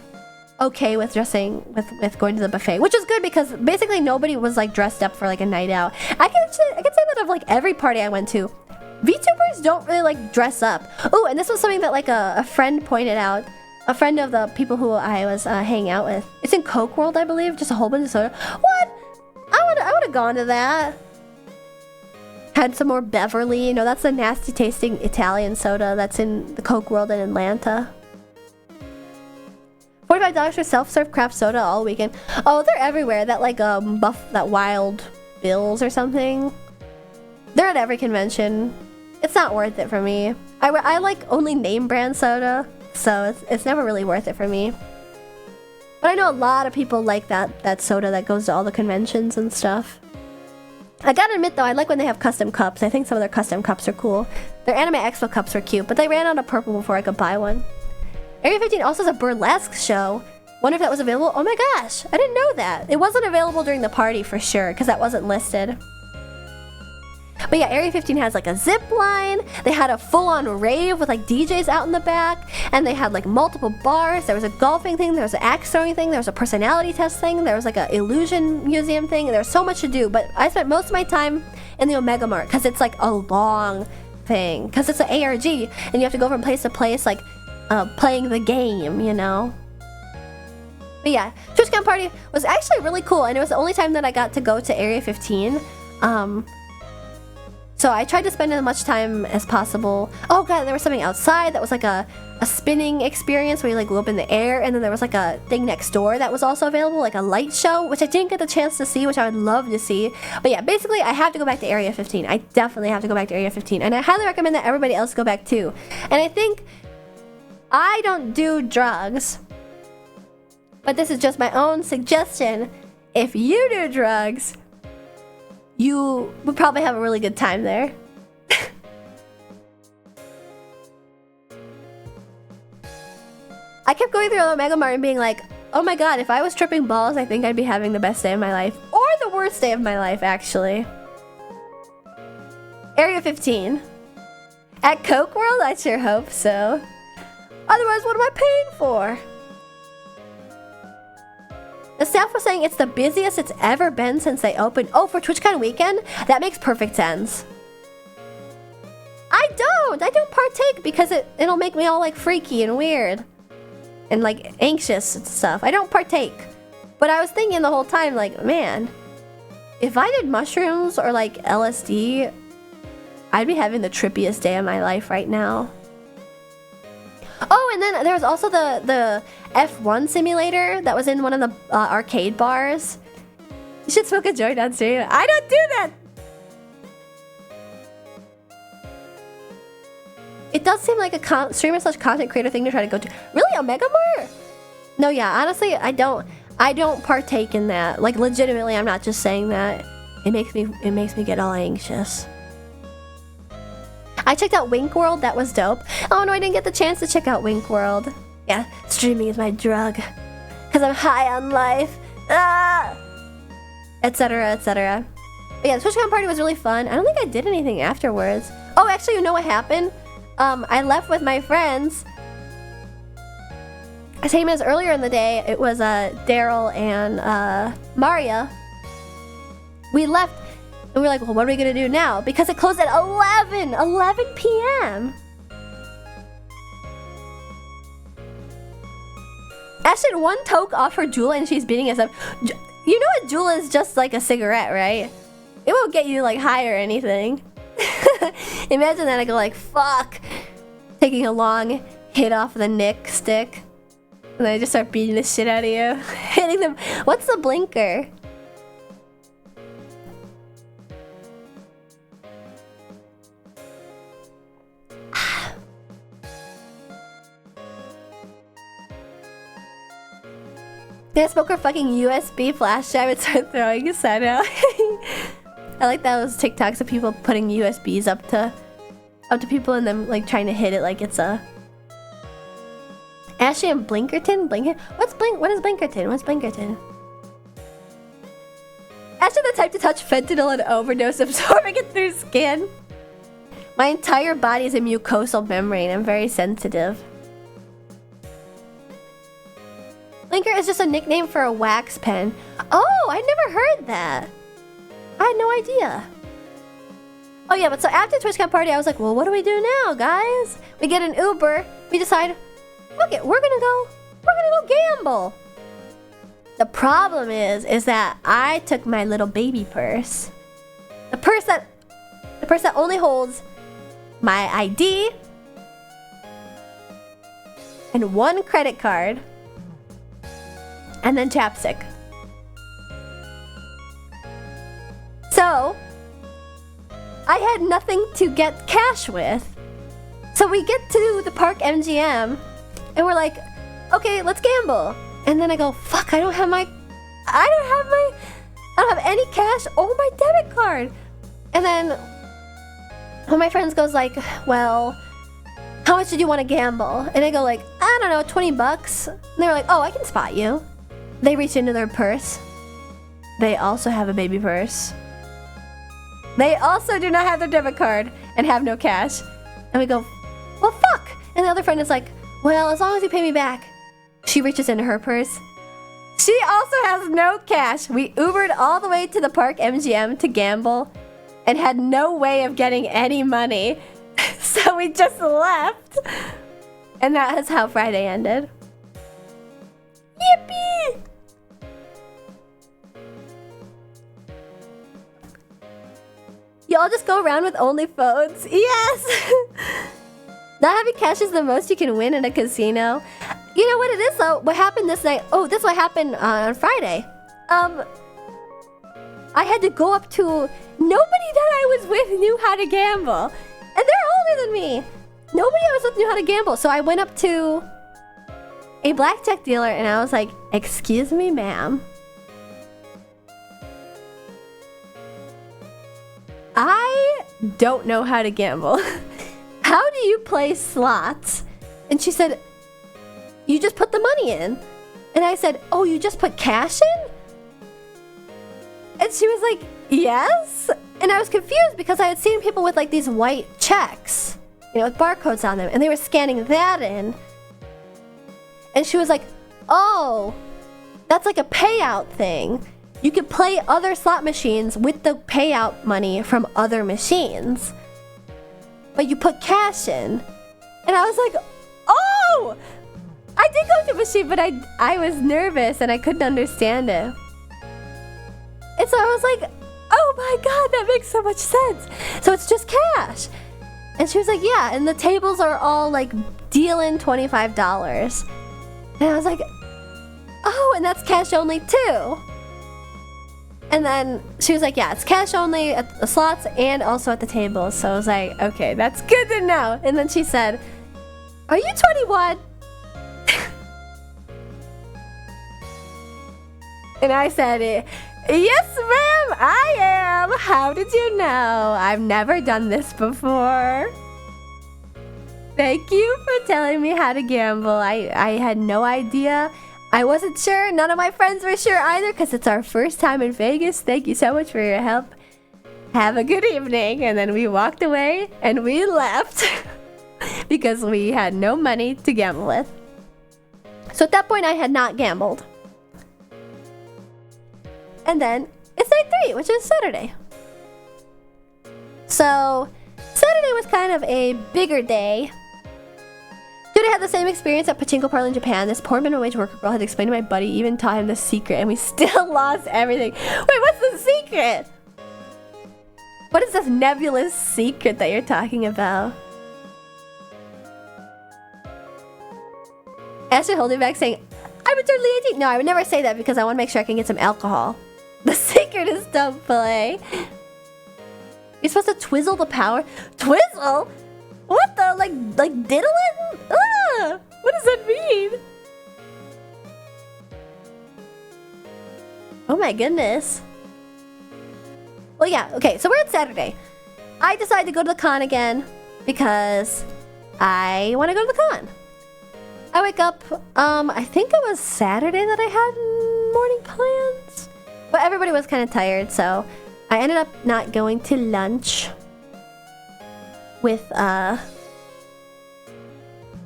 Speaker 1: okay with dressing with going to the buffet, which is good because basically nobody was like dressed up for like a night out. I can say that of like every party I went to, VTubers don't really like dress up. Oh, and this was something that like a friend pointed out. A friend of the people who I was hanging out with. It's in Coke World, I believe. Just a whole bunch of soda. What? I would have gone to that. Had some more Beverly. You know, that's the nasty tasting Italian soda that's in the Coke World in Atlanta. $45 for self-serve craft soda all weekend. Oh, they're everywhere. That like that Wild Bills or something. They're at every convention. It's not worth it for me. I like only name brand soda, so it's never really worth it for me. But I know a lot of people like that soda that goes to all the conventions and stuff. I gotta admit though, I like when they have custom cups. I think some of their custom cups are cool. Their Anime Expo cups were cute, but they ran out of purple before I could buy one. Area 15 also has a burlesque show. Wonder if that was available. Oh my gosh, I didn't know that. It wasn't available during the party for sure, because that wasn't listed. But yeah, Area 15 has like a zip line. They had a full-on rave with like DJs out in the back, and they had like multiple bars. There was a golfing thing, there was an axe throwing thing, there was a personality test thing, there was like an illusion museum thing. There was so much to do, but I spent most of my time in the Omega Mart because it's like a long thing, because it's an ARG, and you have to go from place to place, like playing the game, you know. But yeah, TwitchCon party was actually really cool, and it was the only time that I got to go to Area 15. So I tried to spend as much time as possible. Oh god, there was something outside that was like a spinning experience where you like go up in the air, and then there was like a thing next door that was also available, like a light show, which I didn't get the chance to see, which I would love to see. But yeah, basically I have to go back to Area 15. I definitely have to go back to Area 15, and I highly recommend that everybody else go back too. And I think I don't do drugs, but this is just my own suggestion. If you do drugs, you would probably have a really good time there. I kept going through the Omega Mart and being like, oh my god, if I was tripping balls, I think I'd be having the best day of my life. Or the worst day of my life, actually. Area 15. At Coke World? I sure hope so. Otherwise, what am I paying for? The staff was saying it's the busiest it's ever been since they opened. Oh, for TwitchCon weekend? That makes perfect sense. I don't partake because it'll make me all like freaky and weird. And like anxious and stuff. I don't partake. But I was thinking the whole time, like, man, if I did mushrooms or like LSD, I'd be having the trippiest day of my life right now. Oh, and then there was also the F1 simulator that was in one of the arcade bars. You should smoke a joint on stream. I don't do that! It does seem like a streamer/content creator thing to try to go to. Really, Omega Mart? No, yeah, honestly, I don't partake in that. Like, legitimately, I'm not just saying that. It makes me get all anxious. I checked out Wink World, that was dope. Oh no, I didn't get the chance to check out Wink World. Yeah, streaming is my drug. Cause I'm high on life. Etc, etc. But yeah, the TwitchCon party was really fun. I don't think I did anything afterwards. Oh, actually, you know what happened? I left with my friends. Same as earlier in the day, it was Daryl and Maria. We left. And we're like, well, what are we gonna do now? Because it closed at 11 p.m. Ashton, one toke off her Jula and she's beating us up. You know what Jula is just like a cigarette, right? It won't get you like high or anything. Imagine that I go like, fuck. Taking a long hit off the Nick stick. And then I just start beating the shit out of you. Hitting them. What's the blinker? Did I smoke her fucking USB flash drive and start throwing a sign out? I like those TikToks of people putting USBs up to people and then like trying to hit it like it's a Ashley and Blinkerton? What is Blinkerton? What's Blinkerton? Ashley the type to touch fentanyl and overdose, absorbing it through skin. My entire body is a mucosal membrane. I'm very sensitive. Blinker is just a nickname for a wax pen. Oh, I never heard that. I had no idea. Oh yeah, but so after TwitchCon party, I was like, well, what do we do now, guys? We get an Uber. We decide, fuck it, we're gonna go gamble. The problem is that I took my little baby purse. The purse that only holds my ID and one credit card and then chapstick. So I had nothing to get cash with. So we get to the park MGM and we're like, okay, let's gamble. And then I go, fuck, I don't have any cash or my debit card. And then one of my friends goes like, well, how much did you want to gamble? And I go like, I don't know, $20. And they're like, oh, I can spot you. They reach into their purse. They also have a baby purse. They also do not have their debit card and have no cash. And we go, well, fuck. And the other friend is like, well, as long as you pay me back. She reaches into her purse. She also has no cash. We Ubered all the way to the park MGM to gamble and had no way of getting any money. So we just left. And that is how Friday ended. Yippee! Y'all just go around with only phones. Yes! Not having cash is the most you can win in a casino. You know what it is though? What happened this night? Oh, this is what happened on Friday. I had to go up to... Nobody that I was with knew how to gamble. And they're older than me. Nobody I was with knew how to gamble. So I went up to a blackjack dealer and I was like, excuse me, ma'am. I don't know how to gamble. How do you play slots? And she said, you just put the money in. And I said, oh, you just put cash in? And she was like, yes. And I was confused because I had seen people with like these white checks, you know, with barcodes on them, and they were scanning that in. And she was like, oh, that's like a payout thing. You could play other slot machines with the payout money from other machines. But you put cash in. And I was like, oh! I did go to a machine, but I was nervous and I couldn't understand it. And so I was like, oh my god, that makes so much sense. So it's just cash. And she was like, yeah, and the tables are all like dealing $25. And I was like, oh, and that's cash only too. And then she was like, yeah, it's cash only at the slots and also at the tables. So I was like, okay, that's good to know. And then she said, are you 21? And I said, yes, ma'am, I am. How did you know? I've never done this before. Thank you for telling me how to gamble. I had no idea. I wasn't sure. None of my friends were sure either because it's our first time in Vegas. Thank you so much for your help. Have a good evening. And then we walked away and we left because we had no money to gamble with. So at that point, I had not gambled. And then it's night 3, which is Saturday. So Saturday was kind of a bigger day. Dude, I had the same experience at Pachinko Parlor in Japan. This poor minimum wage worker girl had explained to my buddy, even taught him the secret, and we still lost everything. Wait, what's the secret? What is this nebulous secret that you're talking about? Ashley holding back saying, I'm eternally 18. No, I would never say that because I want to make sure I can get some alcohol. The secret is don't play. You're supposed to twizzle the power. Twizzle? What the? Like diddle it? Ah! What does that mean? Oh my goodness. Well, yeah. Okay, so we're at Saturday. I decided to go to the con again because I want to go to the con. I wake up, I think it was Saturday that I had morning plans. But everybody was kind of tired, so I ended up not going to lunch with my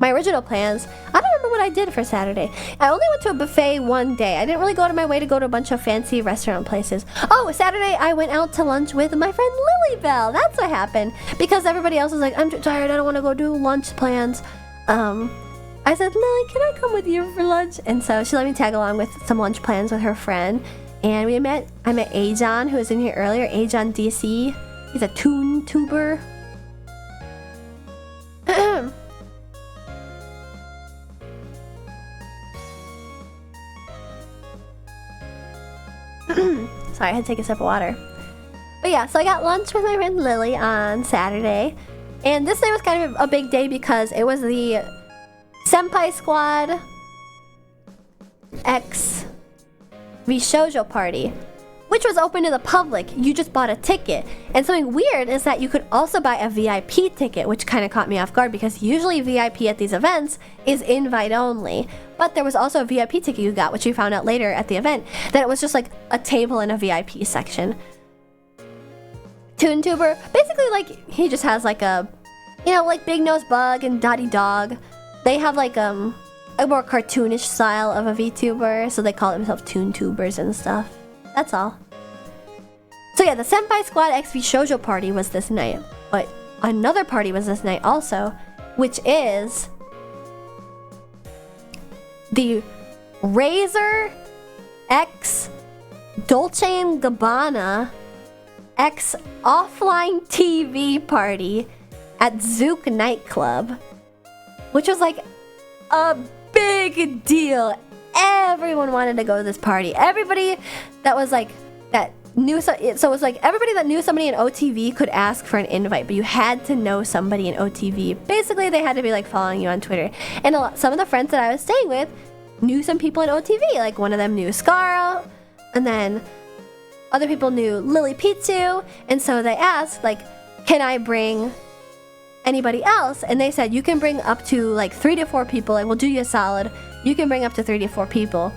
Speaker 1: my original plans, I don't remember what I did for Saturday. I only went to a buffet one day. I didn't really go to my way to go to a bunch of fancy restaurant places. Oh, Saturday I went out to lunch with my friend Lilybell. That's what happened. Because everybody else was like, I'm too tired, I don't want to go do lunch plans. I said, Lily, can I come with you for lunch? And so she let me tag along with some lunch plans with her friend. And I met Ajon, who was in here earlier, Ajon DC. He's a toon tuber. Sorry, I had to take a sip of water. But yeah, so I got lunch with my friend Lily on Saturday. And this day was kind of a big day because it was the Senpai Squad X V Shoujo party, which was open to the public. You just bought a ticket. And something weird is that you could also buy a VIP ticket, which kind of caught me off guard because usually VIP at these events is invite only. But there was also a VIP ticket you got, which we found out later at the event, that it was just like a table in a VIP section. ToonTuber, basically like he just has like a, you know, like Big Nose Bug and Dotty Dog. They have like a more cartoonish style of a VTuber, so they call themselves ToonTubers and stuff. That's all. So yeah, the Senpai Squad XV Shoujo party was this night, but another party was this night also, which is the Razer X Dolce & Gabbana X offline TV party at Zook nightclub, which was like a big deal. Everyone wanted to go to this party. Everybody that was like that knew so it was like everybody that knew somebody in OTV could ask for an invite, but you had to know somebody in OTV. Basically, they had to be like following you on Twitter. And some of the friends that I was staying with knew some people in OTV. Like one of them knew Scarl, and then other people knew Lily Pitsu, and so they asked like, "Can I bring anybody else?" And they said you can bring up to like 3 to 4 people, and we'll do you a solid. You can bring up to 3 to 4 people.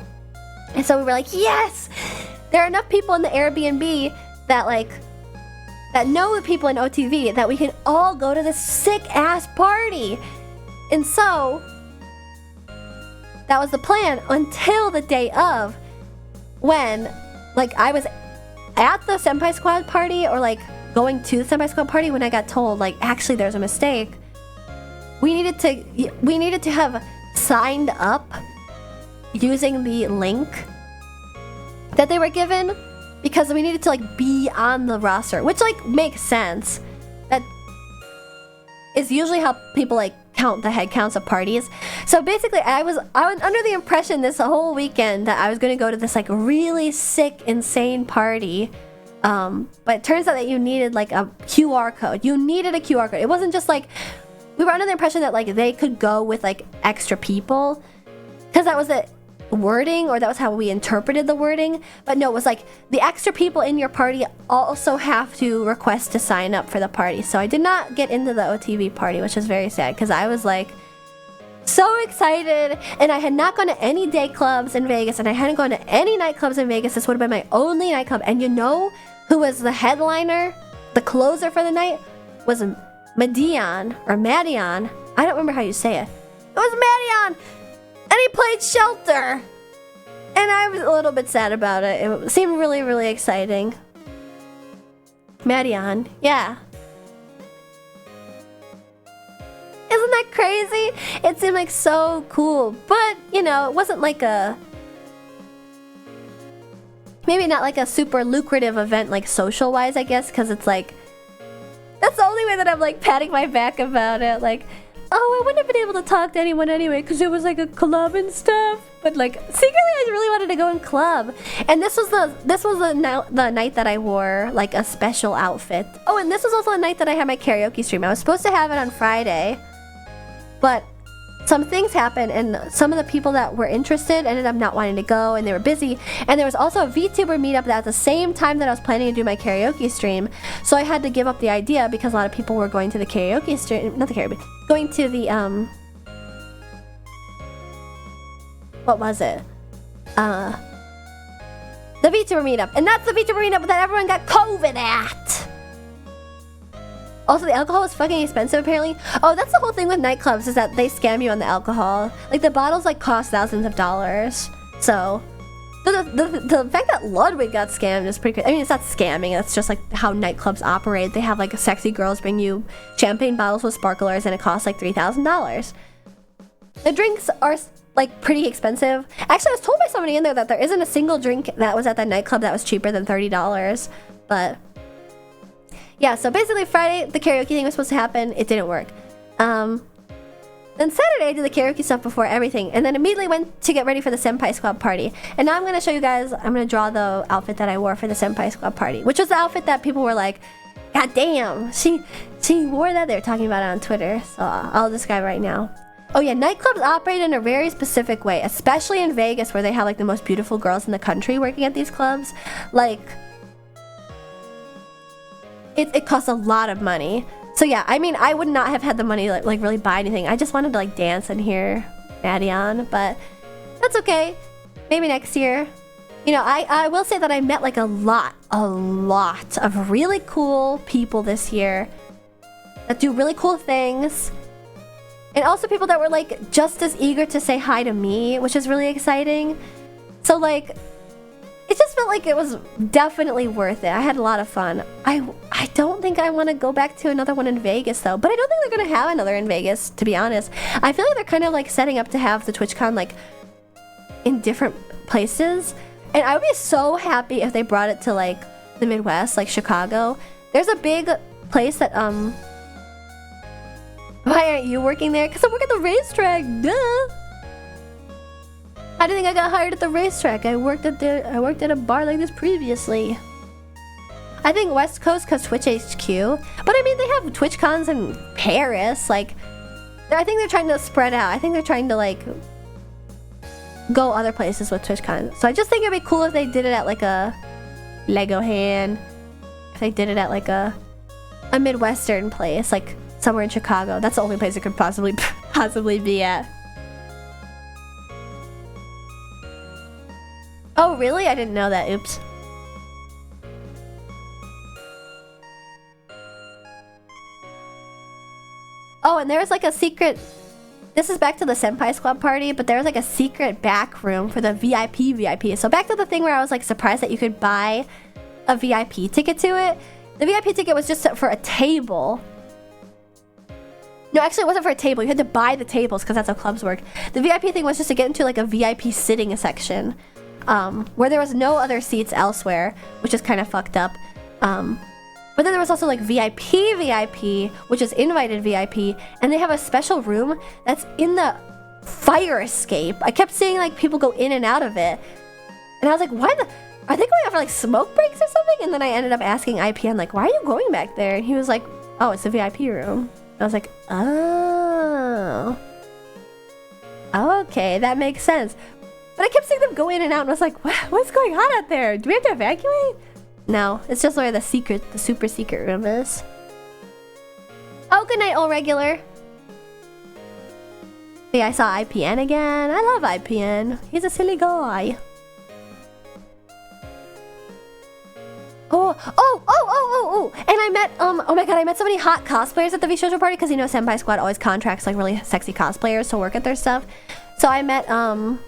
Speaker 1: And so we were like, yes! There are enough people in the Airbnb that know the people in OTV that we can all go to this sick-ass party. And so that was the plan until the day of, when like I was at the Senpai Squad party, or like going to the Senpai Squad party, when I got told like actually there's a mistake. We needed to have signed up using the link that they were given, because we needed to like be on the roster, which like makes sense. That is usually how people like count the head counts of parties. So basically I was under the impression this whole weekend that I was going to go to this like really sick, insane party. But it turns out that you needed like a QR code. You needed a QR code. It wasn't just like, we were under the impression that like they could go with like extra people, because that was the wording, or that was how we interpreted the wording. But no, it was like the extra people in your party also have to request to sign up for the party. So I did not get into the OTV party, which is very sad, because I was like so excited, and I had not gone to any day clubs in Vegas, and I hadn't gone to any nightclubs in Vegas. This would have been my only nightclub. And you know who was the headliner, the closer for the night? Was Madion. I don't remember how you say it. It was Madion, and he played Shelter, and I was a little bit sad about it. It seemed really, really exciting. Madion, yeah. Isn't that crazy? It seemed like so cool, but you know, it wasn't like maybe not like a super lucrative event, like social wise, I guess, because it's like, that's the only way that I'm like patting my back about it. Like, oh, I wouldn't have been able to talk to anyone anyway because it was like a club and stuff. But like secretly, I really wanted to go in club. And this was the night that I wore like a special outfit. Oh, and this was also the night that I had my karaoke stream. I was supposed to have it on Friday, but some things happened, and some of the people that were interested ended up not wanting to go, and they were busy. And there was also a VTuber meetup at the same time that I was planning to do my karaoke stream. So I had to give up the idea because a lot of people were going to the karaoke stream, not the karaoke, going to the what was it? The VTuber meetup. And that's the VTuber meetup that everyone got COVID at. Also, the alcohol is fucking expensive, apparently. Oh, that's the whole thing with nightclubs, is that they scam you on the alcohol. Like, the bottles, like, cost thousands of dollars. So, the fact that Ludwig got scammed is pretty good. I mean, it's not scamming. That's just, like, how nightclubs operate. They have, like, sexy girls bring you champagne bottles with sparklers, and it costs, like, $3,000. The drinks are, like, pretty expensive. Actually, I was told by somebody in there that there isn't a single drink that was at that nightclub that was cheaper than $30. But... yeah, so basically Friday, the karaoke thing was supposed to happen. It didn't work. Then Saturday, I did the karaoke stuff before everything. And then immediately went to get ready for the Senpai Squad party. And now I'm going to show you guys, I'm going to draw the outfit that I wore for the Senpai Squad party. Which was the outfit that people were like, God damn, she wore that. They were talking about it on Twitter. So I'll describe it right now. Oh yeah, nightclubs operate in a very specific way. Especially in Vegas, where they have like the most beautiful girls in the country working at these clubs. Like... It costs a lot of money. So yeah, I mean, I would not have had the money to like really buy anything. I just wanted to like dance and hear Maddie on, but that's okay. Maybe next year. You know, I will say that I met like a lot of really cool people this year that do really cool things. And also people that were like just as eager to say hi to me, which is really exciting. So like, it just felt like it was definitely worth it. I had a lot of fun. I don't think I want to go back to another one in Vegas though, but I don't think they're going to have another in Vegas, to be honest. I feel like they're kind of like setting up to have the TwitchCon like in different places. And I would be so happy if they brought it to like the Midwest, like Chicago. There's a big place that why aren't you working there? Because I work at the racetrack, duh. How do you think I got hired at the racetrack? I worked at a bar like this previously. I think West Coast because Twitch HQ. But I mean, they have TwitchCons in Paris. Like, I think they're trying to spread out. I think they're trying to like go other places with TwitchCon. So I just think it'd be cool if they did it at like a Lego Hand. If they did it at like a Midwestern place, like somewhere in Chicago. That's the only place it could possibly be at. Oh, really? I didn't know that. Oops. Oh, and there was like a secret... This is back to the Senpai Squad party, but there was like a secret back room for the VIP. So back to the thing where I was like surprised that you could buy a VIP ticket to it. The VIP ticket was just for a table. No, actually it wasn't for a table. You had to buy the tables because that's how clubs work. The VIP thing was just to get into like a VIP sitting section. Where there was no other seats elsewhere, which is kind of fucked up. But then there was also like VIP, which is invited VIP, and they have a special room that's in the fire escape. I kept seeing like people go in and out of it, and I was like, are they going out for like smoke breaks or something? And then I ended up asking IPN like, why are you going back there? And he was like, oh, it's a VIP room. And I was like, oh, okay, that makes sense. But I kept seeing them go in and out, and I was like, what's going on out there? Do we have to evacuate? No, it's just where the super secret room is. Oh, good night, old regular. Yeah, I saw IPN again. I love IPN. He's a silly guy. Oh. And I met, oh my god, I met so many hot cosplayers at the V-Social party, because you know Senpai Squad always contracts like really sexy cosplayers to work at their stuff. So I met, oh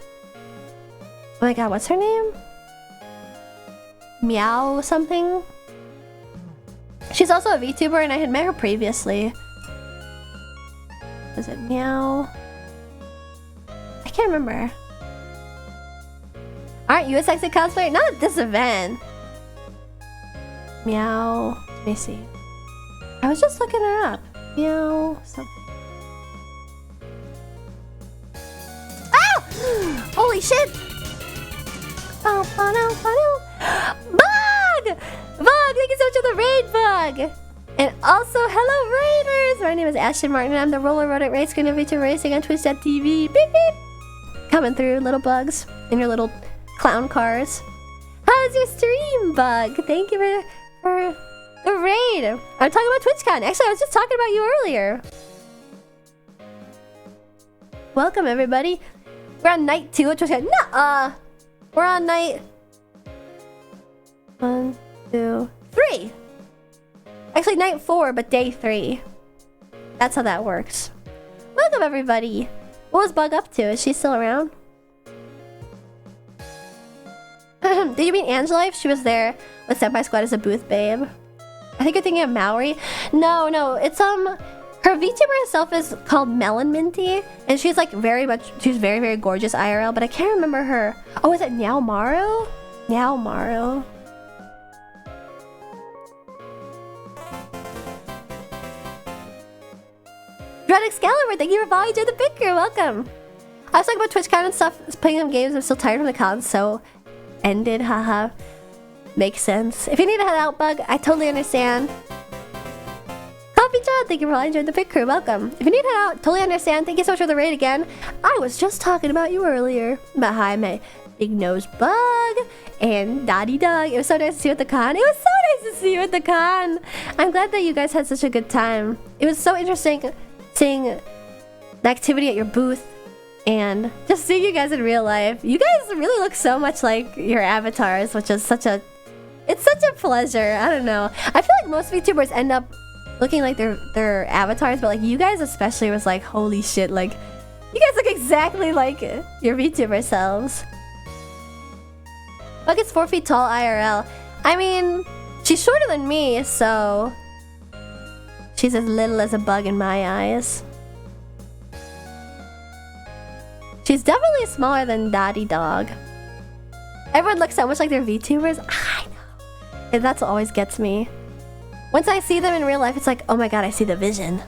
Speaker 1: my god, what's her name? Meow something? She's also a VTuber and I had met her previously. Was it Meow? I can't remember. Aren't you a sexy cosplayer? Not at this event. Meow. Let me see. I was just looking her up. Meow something. Ah! Holy shit! Bug! Bug! Thank you so much for the raid, Bug! And also, hello Raiders! My name is Ashton Martin and I'm the roller rodent race going to be racing on Twitch.tv. Beep beep! Coming through, little bugs in your little clown cars. How's your stream, Bug? Thank you for the raid. I'm talking about TwitchCon. Actually, I was just talking about you earlier. Welcome, everybody. We're on night 2 of TwitchCon. Nuh-uh! We're on night 1, 2, 3. Actually, night 4, but day 3. That's how that works. Welcome, everybody. What was Bug up to? Is she still around? Did you meet Angela? She was there with Senpai Squad as a booth babe. I think you're thinking of Maori. No, it's her VTuber herself is called Melon Minty, and she's like she's very, very gorgeous IRL, but I can't remember her. Oh, is it Nyao Maru? Nyao Maru. Dread Excalibur, thank you for following to the picture. Welcome. I was talking about TwitchCon and stuff, playing some games. I'm still tired from the con, so ended. Haha. Makes sense. If you need to head out, Bug, I totally understand. Coffee John, thank you for enjoying the pic crew. Welcome. If you need to head out, totally understand. Thank you so much for the raid again. I was just talking about you earlier. But hi, my big nose Bug and Dotty Dog. It was so nice to see you at the con. It was so nice to see you at the con. I'm glad that you guys had such a good time. It was so interesting seeing the activity at your booth and just seeing you guys in real life. You guys really look so much like your avatars, which is it's such a pleasure. I don't know. I feel like most VTubers end up looking like their avatars, but like you guys especially was like, holy shit, like you guys look exactly like your VTuber selves. Bug is 4 feet tall IRL. I mean, she's shorter than me, so she's as little as a bug in my eyes. She's definitely smaller than Daddy Dog. Everyone looks so much like their VTubers. I know. And that's what always gets me. Once I see them in real life, it's like, oh my god, I see the vision.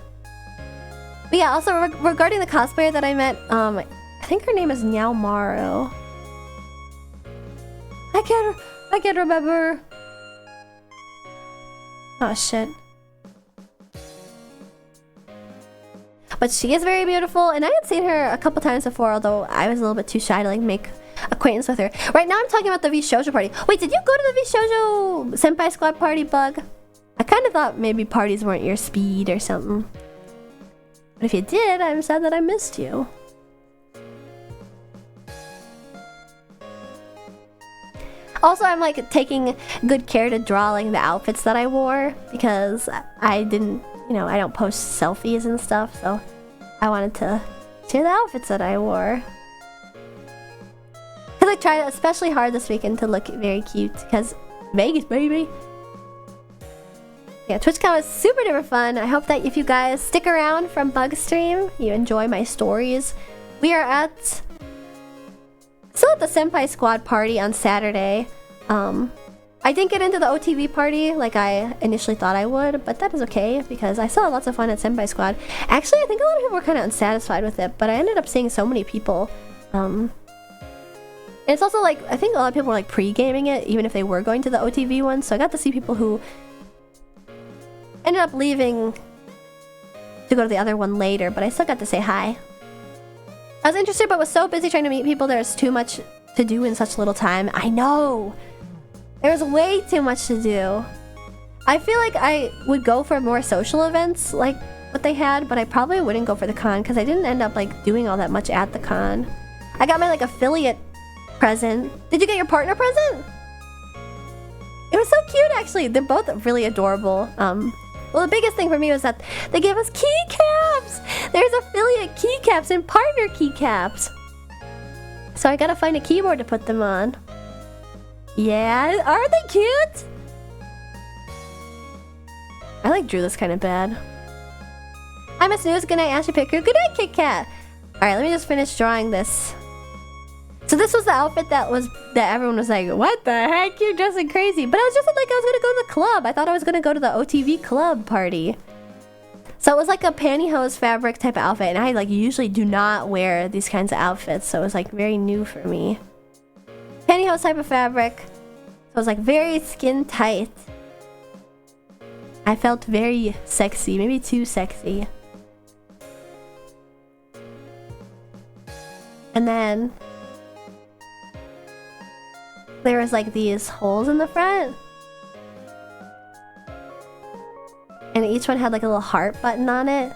Speaker 1: But yeah, also regarding the cosplayer that I met, I think her name is Nyao Maru. I can't remember. Oh shit. But she is very beautiful, and I had seen her a couple times before, although I was a little bit too shy to like make acquaintance with her. Right now I'm talking about the V-Shoujo party. Wait, did you go to the V-Shoujo Senpai Squad party, Bug? I kind of thought maybe parties weren't your speed or something. But if you did, I'm sad that I missed you. Also, I'm like taking good care to draw like the outfits that I wore, because I didn't, you know, I don't post selfies and stuff, so I wanted to share the outfits that I wore. Because I tried especially hard this weekend to look very cute, because Vegas, baby! Yeah, TwitchCon was super duper fun. I hope that if you guys stick around from Bug Stream, you enjoy my stories. We are still at the Senpai Squad party on Saturday. I didn't get into the OTV party like I initially thought I would, but that is okay because I still had lots of fun at Senpai Squad. Actually, I think a lot of people were kind of unsatisfied with it, but I ended up seeing so many people. And it's also like, I think a lot of people were like pre-gaming it, even if they were going to the OTV one, so I got to see people who ended up leaving to go to the other one later, but I still got to say hi. I was interested, but was so busy trying to meet people, there's too much to do in such little time. I know! There was way too much to do. I feel like I would go for more social events like what they had, but I probably wouldn't go for the con because I didn't end up like doing all that much at the con. I got my like affiliate present. Did you get your partner present? It was so cute actually. They're both really adorable. Well, the biggest thing for me was that they gave us keycaps! There's affiliate keycaps and partner keycaps! So I gotta find a keyboard to put them on. Yeah, aren't they cute? I like drew this kind of bad. I'm a snooze, good night Ashley Picker, good night Kit Kat! Alright, let me just finish drawing this. So this was the outfit that everyone was like, what the heck, you're dressing crazy. But I was just like I was gonna go to the club. I thought I was gonna go to the OTV club party. So it was like a pantyhose fabric type of outfit, and I like usually do not wear these kinds of outfits, so it was like very new for me. Pantyhose type of fabric. So it was like very skin tight. I felt very sexy, maybe too sexy. And then there was like these holes in the front. And each one had like a little heart button on it.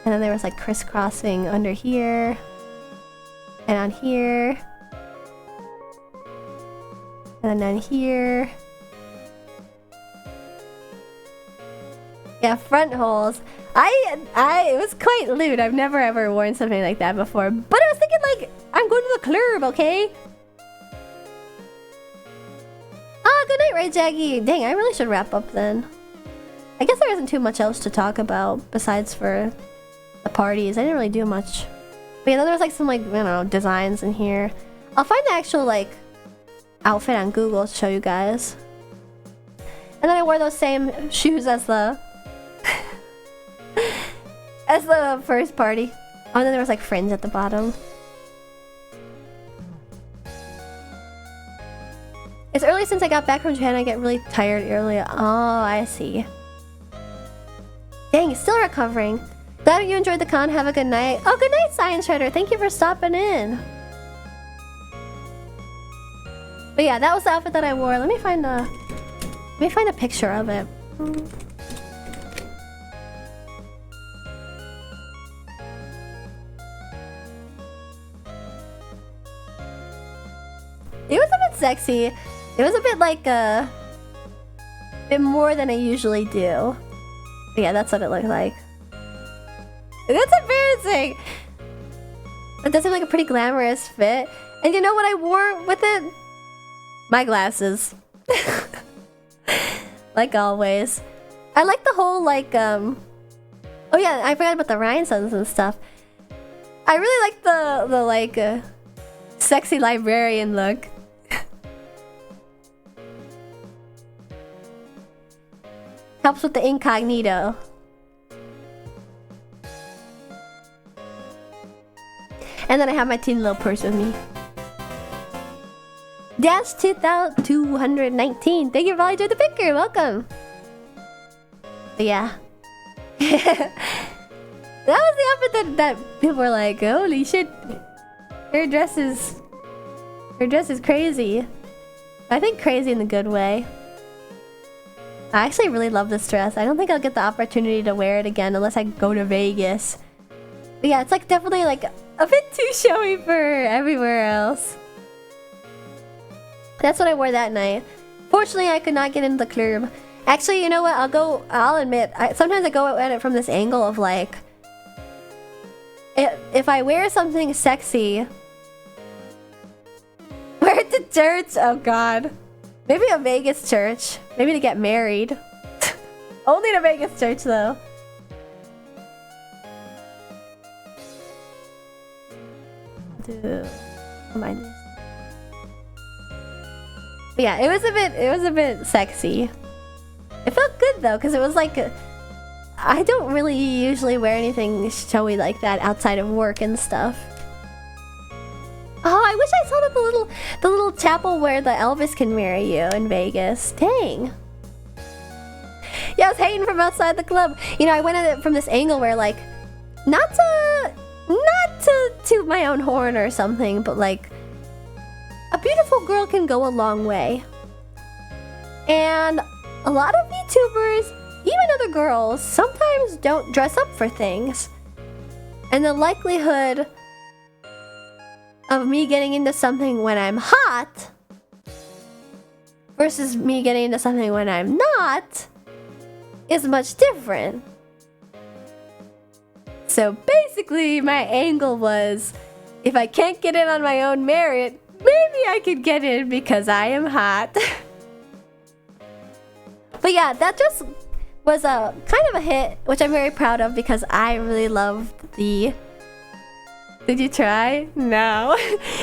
Speaker 1: And then there was like crisscrossing under here. And on here. And then on here. Yeah, front holes. It was quite lewd. I've never ever worn something like that before. But I was thinking like, I'm going to the club, okay? Ah, good night, Ray Jaggy. Dang, I really should wrap up then. I guess there isn't too much else to talk about besides for the parties. I didn't really do much. But yeah, then there's like some like, I don't know, designs in here. I'll find the actual like outfit on Google to show you guys. And then I wore those same shoes as the as the first party. Oh, and then there was like fringe at the bottom. It's early since I got back from Japan. I get really tired early. Oh, I see. Dang, still recovering. Glad you enjoyed the con. Have a good night. Oh, good night, Science Shredder. Thank you for stopping in. But yeah, that was the outfit that I wore. Let me find a picture of it. It was a bit sexy. It was a bit like a bit more than I usually do. But yeah, that's what it looked like. That's embarrassing. It does seem like a pretty glamorous fit. And you know what I wore with it? My glasses. Like always. I like the whole like oh yeah, I forgot about the rhinestones and stuff. I really like the like sexy librarian look. Helps with the incognito. And then I have my teeny little purse with me. Dash 2219. Thank you for all you did the picker. Welcome. But yeah. That was the outfit that people were like, holy shit. Her dress is crazy. I think crazy in the good way. I actually really love this dress. I don't think I'll get the opportunity to wear it again unless I go to Vegas. But yeah, it's like definitely like a bit too showy for everywhere else. That's what I wore that night. Fortunately, I could not get into the club. Actually, you know what? I'll admit, sometimes I go at it from this angle of like, if I wear something sexy, wear it to church. Oh God, maybe a Vegas church. Maybe to get married. Only to Vegas church though. Dude, remind me. But yeah, it was a bit sexy. It felt good though, because it was like I don't really usually wear anything showy like that outside of work and stuff. Oh, I wish I saw that the little chapel where the Elvis can marry you in Vegas. Dang. Yeah, I was hating from outside the club. You know, I went at it from this angle where like not to toot my own horn or something, but like a beautiful girl can go a long way. And a lot of VTubers, even other girls, sometimes don't dress up for things. And the likelihood of me getting into something when I'm hot versus me getting into something when I'm not is much different. So basically, my angle was, if I can't get in on my own merit, maybe I could get in because I am hot. But yeah, that just was a kind of a hit, which I'm very proud of because I really loved the... Did you try? No.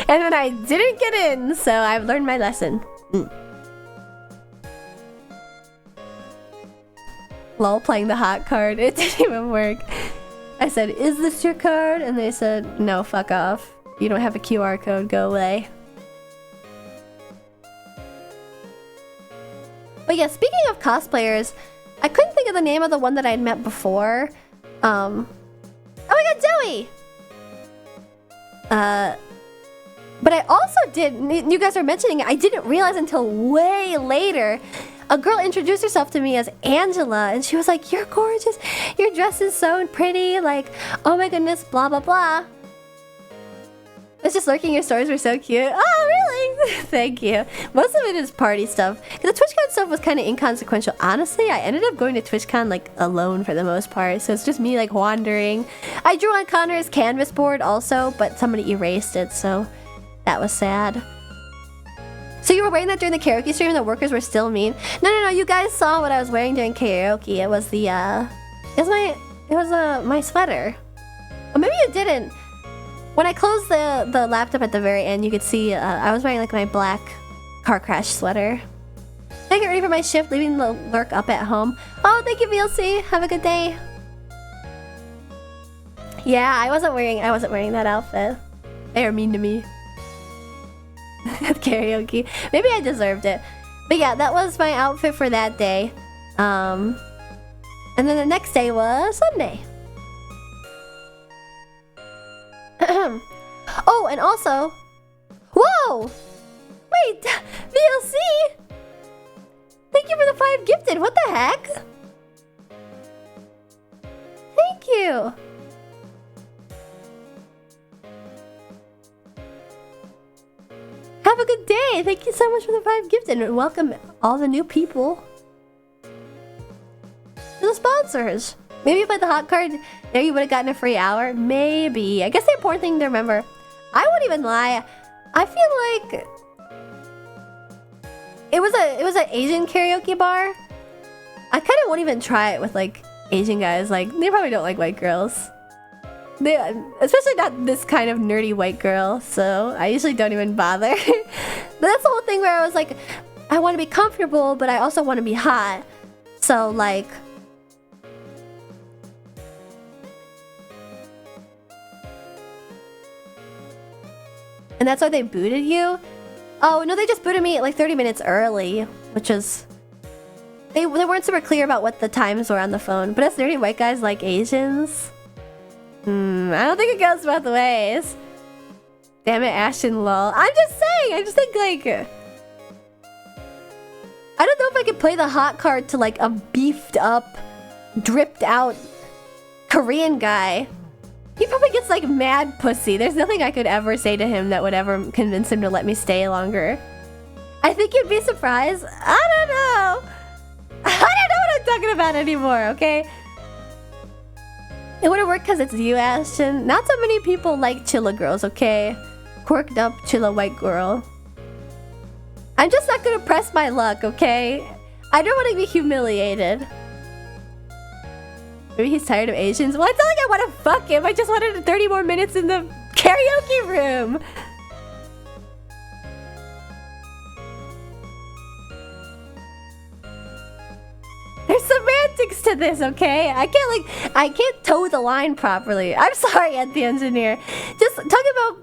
Speaker 1: And then I didn't get in, so I've learned my lesson. Lol, playing the hot card. It didn't even work. I said, is this your card? And they said, no, fuck off. You don't have a QR code, go away. But yeah, speaking of cosplayers, I couldn't think of the name of the one that I'd met before. Oh my god, Joey! But I also did, you guys are mentioning it, I didn't realize until way later, a girl introduced herself to me as Angela, and she was like, you're gorgeous, your dress is so pretty, like, oh my goodness, blah blah blah. It's just lurking, your stories were so cute. Oh, really? Thank you. Most of it is party stuff. The TwitchCon stuff was kind of inconsequential. Honestly, I ended up going to TwitchCon like alone for the most part. So it's just me like wandering. I drew on Connor's canvas board also, but somebody erased it, so that was sad. So you were wearing that during the karaoke stream and the workers were still mean? No. You guys saw what I was wearing during karaoke. It was the my sweater. Or maybe you didn't. When I closed the laptop at the very end, you could see I was wearing like my black car crash sweater. I get ready for my shift, leaving the lurk up at home. Oh, thank you, VLC. Have a good day. Yeah, I wasn't wearing that outfit. They were mean to me. At karaoke. Maybe I deserved it. But yeah, that was my outfit for that day. And then the next day was Sunday. Oh, and also... Whoa! Wait! VLC! Thank you for the 5 gifted! What the heck? Thank you! Have a good day! Thank you so much for the 5 gifted, and welcome all the new people to the sponsors. Maybe if I had the hot card, there you would have gotten a free hour. Maybe. I guess the important thing to remember, I won't even lie, I feel like it was an Asian karaoke bar. I kind of won't even try it with like Asian guys. Like they probably don't like white girls. They, especially not this kind of nerdy white girl. So I usually don't even bother. But that's the whole thing where I was like, I want to be comfortable, but I also want to be hot. So like. And that's why they booted you? Oh, no, they just booted me like 30 minutes early, which is... They weren't super clear about what the times were on the phone. But as nerdy white guys like Asians? I don't think it goes both ways. Damn it, Ashton, lol. I'm just saying, I just think like... I don't know if I could play the hot card to like a beefed up, dripped out Korean guy. He probably gets like mad pussy. There's nothing I could ever say to him that would ever convince him to let me stay longer. I think you'd be surprised. I don't know. I don't know what I'm talking about anymore, okay? It would have worked because it's you, Ashton. Not so many people like chilla girls, okay? Quirked up chilla white girl. I'm just not gonna press my luck, okay? I don't want to be humiliated. Maybe he's tired of Asians. Well, it's not like I want to fuck him. I just wanted 30 more minutes in the karaoke room. There's semantics to this, okay? I can't toe the line properly. I'm sorry, Ed the engineer. Just talking about...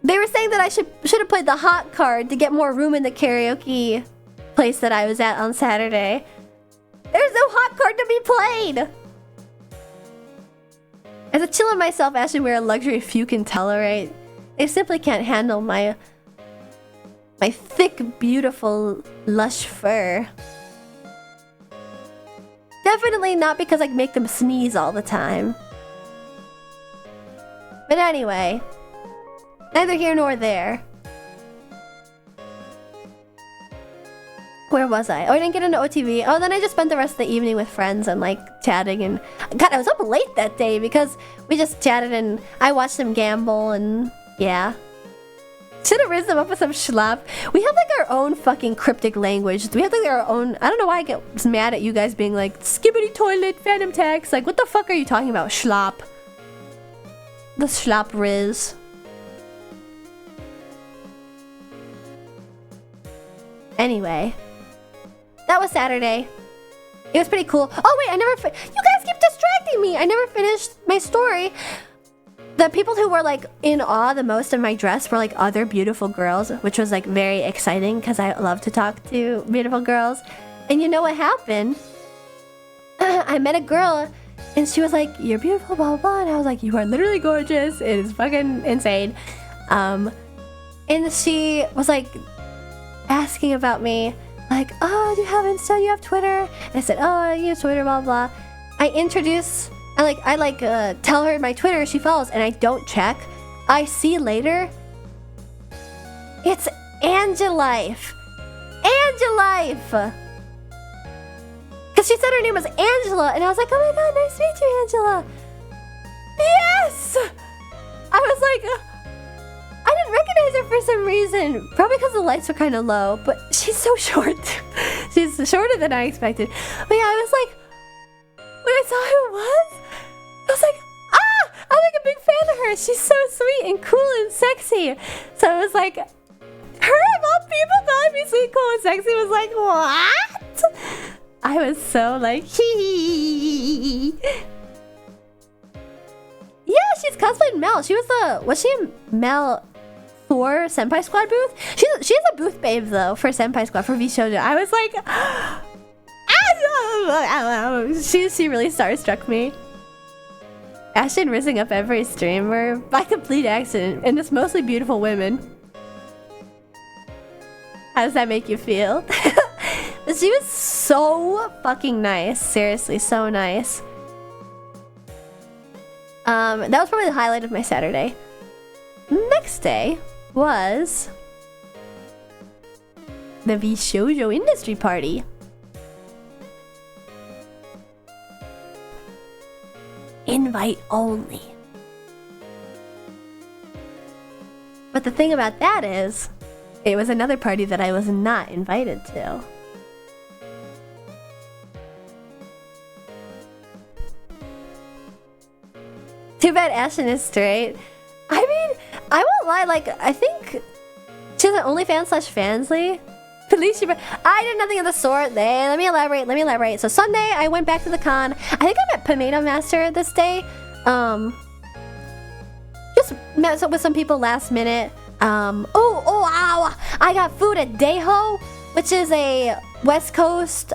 Speaker 1: They were saying that I should have played the hot card to get more room in the karaoke place that I was at on Saturday. There's no hot card to be played! As a chilla myself, I actually wear a luxury few can tolerate. They simply can't handle my thick, beautiful, lush fur. Definitely not because I make them sneeze all the time. But anyway, neither here nor there. Where was I? Oh, I didn't get into OTV. Oh, then I just spent the rest of the evening with friends and like chatting and... God, I was up late that day because we just chatted and I watched them gamble and... Yeah. Should have raised them up with some schlop. We have like our own fucking cryptic language. We have like our own... I don't know why I get mad at you guys being like, skibbity toilet, phantom tax. Like, what the fuck are you talking about? Schlop. The schlop riz. Anyway. That was Saturday. It was pretty cool. Oh wait, you guys keep distracting me. I never finished my story. The people who were like in awe the most of my dress were like other beautiful girls, which was like very exciting because I love to talk to beautiful girls. And you know what happened? I met a girl and she was like, "You're beautiful, blah, blah, blah." And I was like, "You are literally gorgeous." It is fucking insane. And she was like asking about me. Like, "Oh, do you have Insta? You have Twitter?" And I said, "Oh, I use Twitter, blah, blah." I tell her my Twitter she follows, and I don't check. I see later. It's Angelife. Angelife. Because she said her name was Angela, and I was like, oh my god, nice to meet you, Angela. Yes! I was like, I didn't recognize her for some reason. Probably because the lights were kind of low, but she's so short. She's shorter than I expected. But yeah, I was like, when I saw who it was, I was like, ah! I'm like a big fan of her. She's so sweet and cool and sexy. So I was like, her of all people calling me sweet, cool, and sexy was like, what? I was so like, hee. Yeah, she's cosplaying Mel. Was she in Mel for Senpai Squad booth? She's a booth babe though for Senpai Squad for V Shoujo. I was like, she really starstruck me. Ashton rising up every streamer by complete accident, and it's mostly beautiful women. How does that make you feel? She was so fucking nice. Seriously, so nice. That was probably the highlight of my Saturday. Next day was the V Shoujo Industry Party. Invite only. But the thing about that is, it was another party that I was not invited to. Too bad Ashton is straight. I mean, I won't lie, like, I think she's an OnlyFans / Fansly. Felicia, I did nothing of the sort. Let me elaborate. So Sunday, I went back to the con. I think I met Tomato Master this day. Just met up with some people last minute. Ow! I got food at Daeho, which is a West Coast,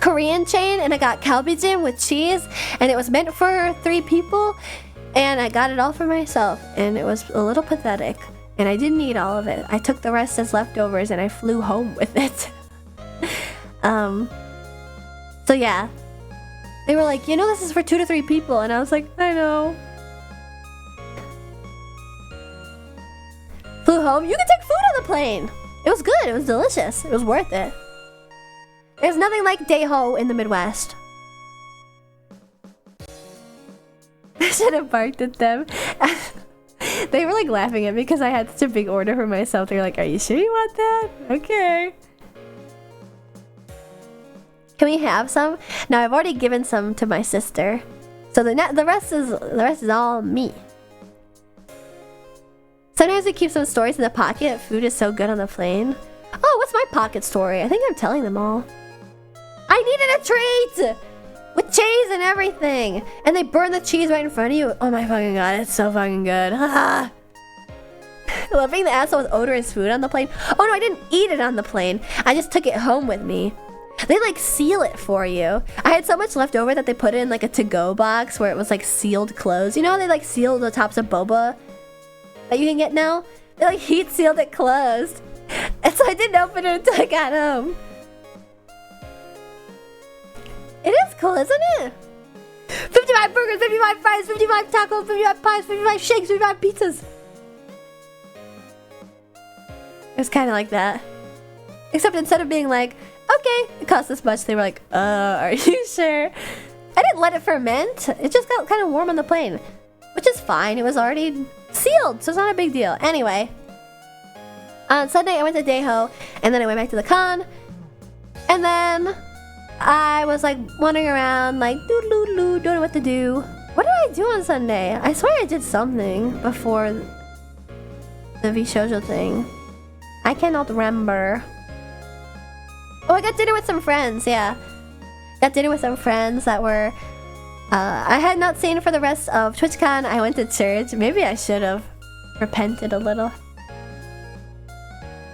Speaker 1: Korean chain, and I got kalbijim with cheese, and it was meant for 3 people, and I got it all for myself, and it was a little pathetic, and I didn't eat all of it. I took the rest as leftovers, and I flew home with it. So yeah, they were like, you know, this is for 2 to 3 people, and I was like, I know. Flew home. You can take food on the plane. It was good. It was delicious. It was worth it. There's nothing like Daeho in the Midwest. I should have barked at them. They were like laughing at me because I had such a big order for myself. They're like, are you sure you want that? Okay. Can we have some? Now I've already given some to my sister. So the rest is all me. Sometimes we keep some stories in the pocket. Food is so good on the plane. Oh, what's my pocket story? I think I'm telling them all. I needed a treat! With cheese and everything! And they burn the cheese right in front of you. Oh my fucking god, it's so fucking good. Well, being the asshole with odorous food on the plane. Oh no, I didn't eat it on the plane. I just took it home with me. They like seal it for you. I had so much left over that they put it in like a to-go box where it was like sealed closed. You know how they like seal the tops of boba that you can get now? They like heat sealed it closed. And so I didn't open it until I got home. It is cool, isn't it? 55 burgers, 55 fries, 55 tacos, 55 pies, 55 shakes, 55 pizzas. It was kind of like that. Except instead of being like, okay, it costs this much, they were like, are you sure? I didn't let it ferment. It just got kind of warm on the plane. Which is fine. It was already sealed, so it's not a big deal. Anyway. On Sunday, I went to Daeho, and then I went back to the con. And then I was like wandering around, like doodle-doodle, don't know what to do. What did I do on Sunday? I swear I did something before the V Shoujo thing. I cannot remember. Oh, I got dinner with some friends, yeah. Got dinner with some friends that were... I had not seen for the rest of TwitchCon. I went to church. Maybe I should have repented a little.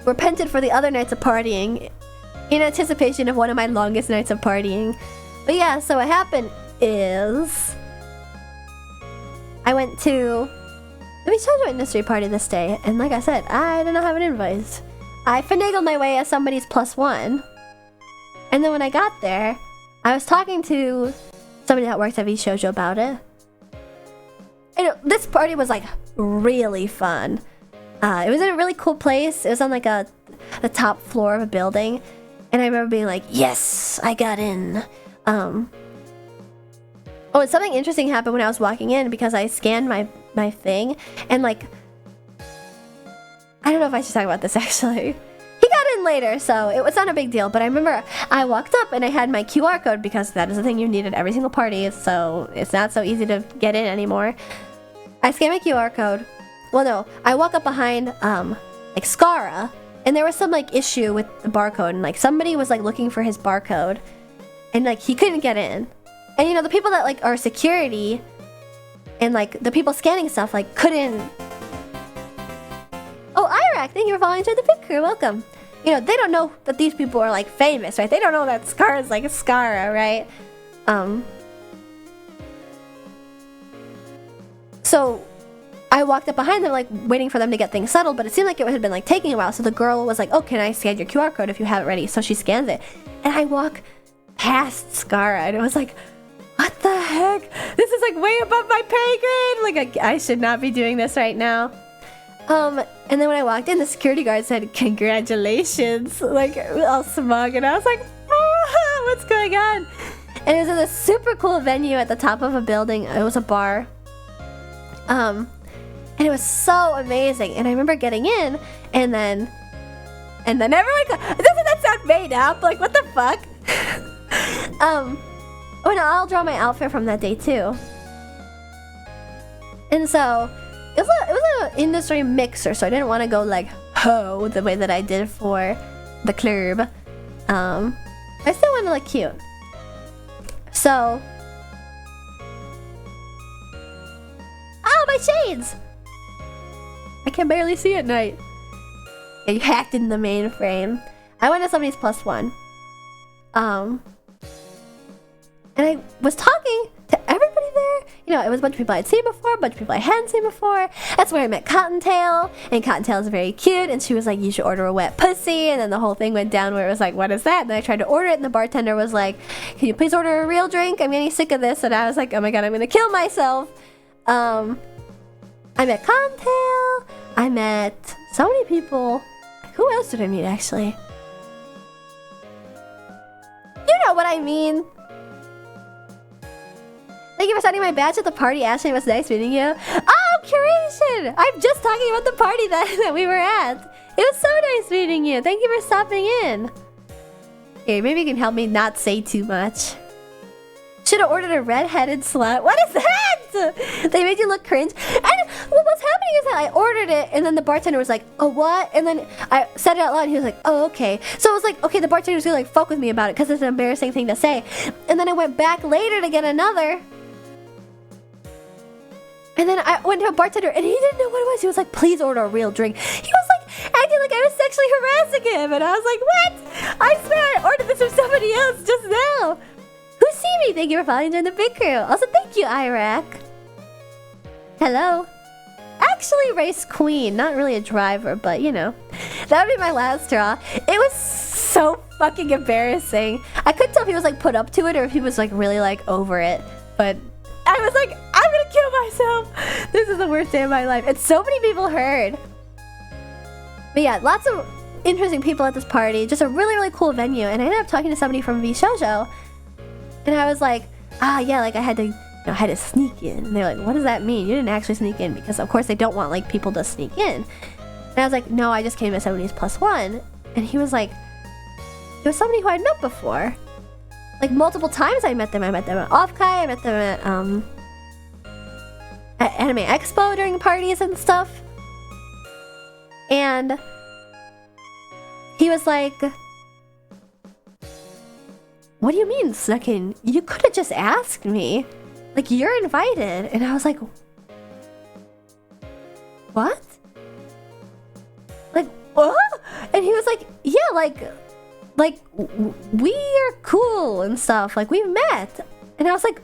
Speaker 1: Repented for the other nights of partying in anticipation of one of my longest nights of partying. But yeah, so what happened is I went to the V Shoujo Industry Party this day, and like I said, I did not have an invite. I finagled my way as somebody's +1. And then when I got there, I was talking to somebody that works at V Shoujo about it. And this party was like really fun. It was in a really cool place. It was on like the top floor of a building, and I remember being like, yes, I got in. Oh, and something interesting happened when I was walking in because I scanned my thing, and like, I don't know if I should talk about this actually. He got in later, so it was not a big deal, but I remember I walked up and I had my QR code because that is the thing you need at every single party, so it's not so easy to get in anymore. I scanned my QR code. Well, no, I walk up behind, like, Skara, and there was some, like, issue with the barcode, and, like, somebody was, like, looking for his barcode, and, like, he couldn't get in. And, you know, the people that, like, are security, and, like, the people scanning stuff, like, couldn't... Oh, Iraq, thank you for following to the pit crew, welcome. You know, they don't know that these people are, like, famous, right? They don't know that Skara's, like, a Skara, right? So... I walked up behind them, like, waiting for them to get things settled, but it seemed like it had been, like, taking a while, so the girl was like, oh, can I scan your QR code if you have it ready? So she scans it, and I walk past Skara, and it was like, what the heck? This is, like, way above my pay grade! Like, I should not be doing this right now. And then when I walked in, the security guard said, congratulations, like, all smug, and I was like, ah, what's going on? And it was in this super cool venue at the top of a building. It was a bar. And it was so amazing. And I remember getting in, and then everyone doesn't that sound made up? Like, what the fuck? Oh, no, I'll draw my outfit from that day, too. And so, it was an industry mixer, so I didn't want to go, like, ho, the way that I did for the club. I still want to look cute. So... Oh, my shades! I can barely see at night. Yeah, you hacked into the mainframe. I went to somebody's +1. And I was talking to everybody there. You know, it was a bunch of people I'd seen before, a bunch of people I hadn't seen before. That's where I met Cottontail. And Cottontail is very cute. And she was like, you should order a wet pussy. And then the whole thing went down where it was like, what is that? And then I tried to order it. And the bartender was like, can you please order a real drink? I'm getting sick of this. And I was like, oh my god, I'm going to kill myself. I met Cottontail. I met so many people. Who else did I meet, actually? You know what I mean. Thank you for sending my badge at the party, Ashley. It was nice meeting you. Oh, curation! I'm just talking about the party that we were at. It was so nice meeting you. Thank you for stopping in. Here, maybe you can help me not say too much. Should have ordered a red-headed slut. What is that? They made you look cringe. And what was happening is that I ordered it, and then the bartender was like, oh, what? And then I said it out loud, and he was like, oh, okay. So it was like, okay, the bartender was gonna like fuck with me about it because it's an embarrassing thing to say. And then I went back later to get another. And then I went to a bartender, and he didn't know what it was. He was like, please order a real drink. He was like acting like I was sexually harassing him. And I was like, what? I swear I ordered this from somebody else just now. Who see me? Thank you for following in the big crew. Also, thank you, Iraq. Hello. Actually, race queen. Not really a driver, but you know. That would be my last straw. It was so fucking embarrassing. I couldn't tell if he was like put up to it or if he was like really like over it. But I was like, I'm gonna kill myself. This is the worst day of my life. And so many people heard. But yeah, lots of interesting people at this party. Just a really, really cool venue. And I ended up talking to somebody from VShojo. And I was like, yeah, like I had to sneak in. And they're like, what does that mean? You didn't actually sneak in because of course they don't want like people to sneak in. And I was like, no, I just came as somebody's +1. And he was like, it was somebody who I'd met before. Like multiple times I met them. I met them at Offkai, I met them at Anime Expo during parties and stuff. And he was like, what do you mean, snuck in? You could have just asked me. Like, you're invited. And I was like, what? Like, what? And he was like, yeah, like we are cool and stuff. Like, we've met. And I was like,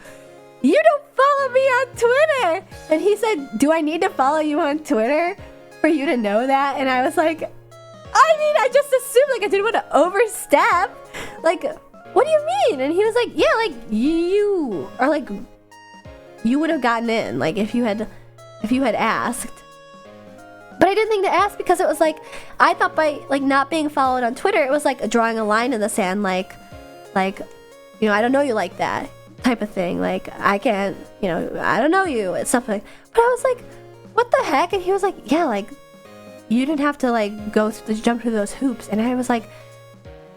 Speaker 1: you don't follow me on Twitter. And he said, do I need to follow you on Twitter for you to know that? And I was like, I mean, I just assumed, like, I didn't want to overstep. Like, what do you mean? And he was like, yeah, like, you are like, you would have gotten in, like, if you had asked. But I didn't think to ask because it was like, I thought by like not being followed on Twitter, it was like drawing a line in the sand, like, you know, I don't know you like that type of thing. Like, I can't, you know, I don't know you. It's stuff like, but I was like, what the heck? And he was like, yeah, like, you didn't have to like jump through those hoops. And I was like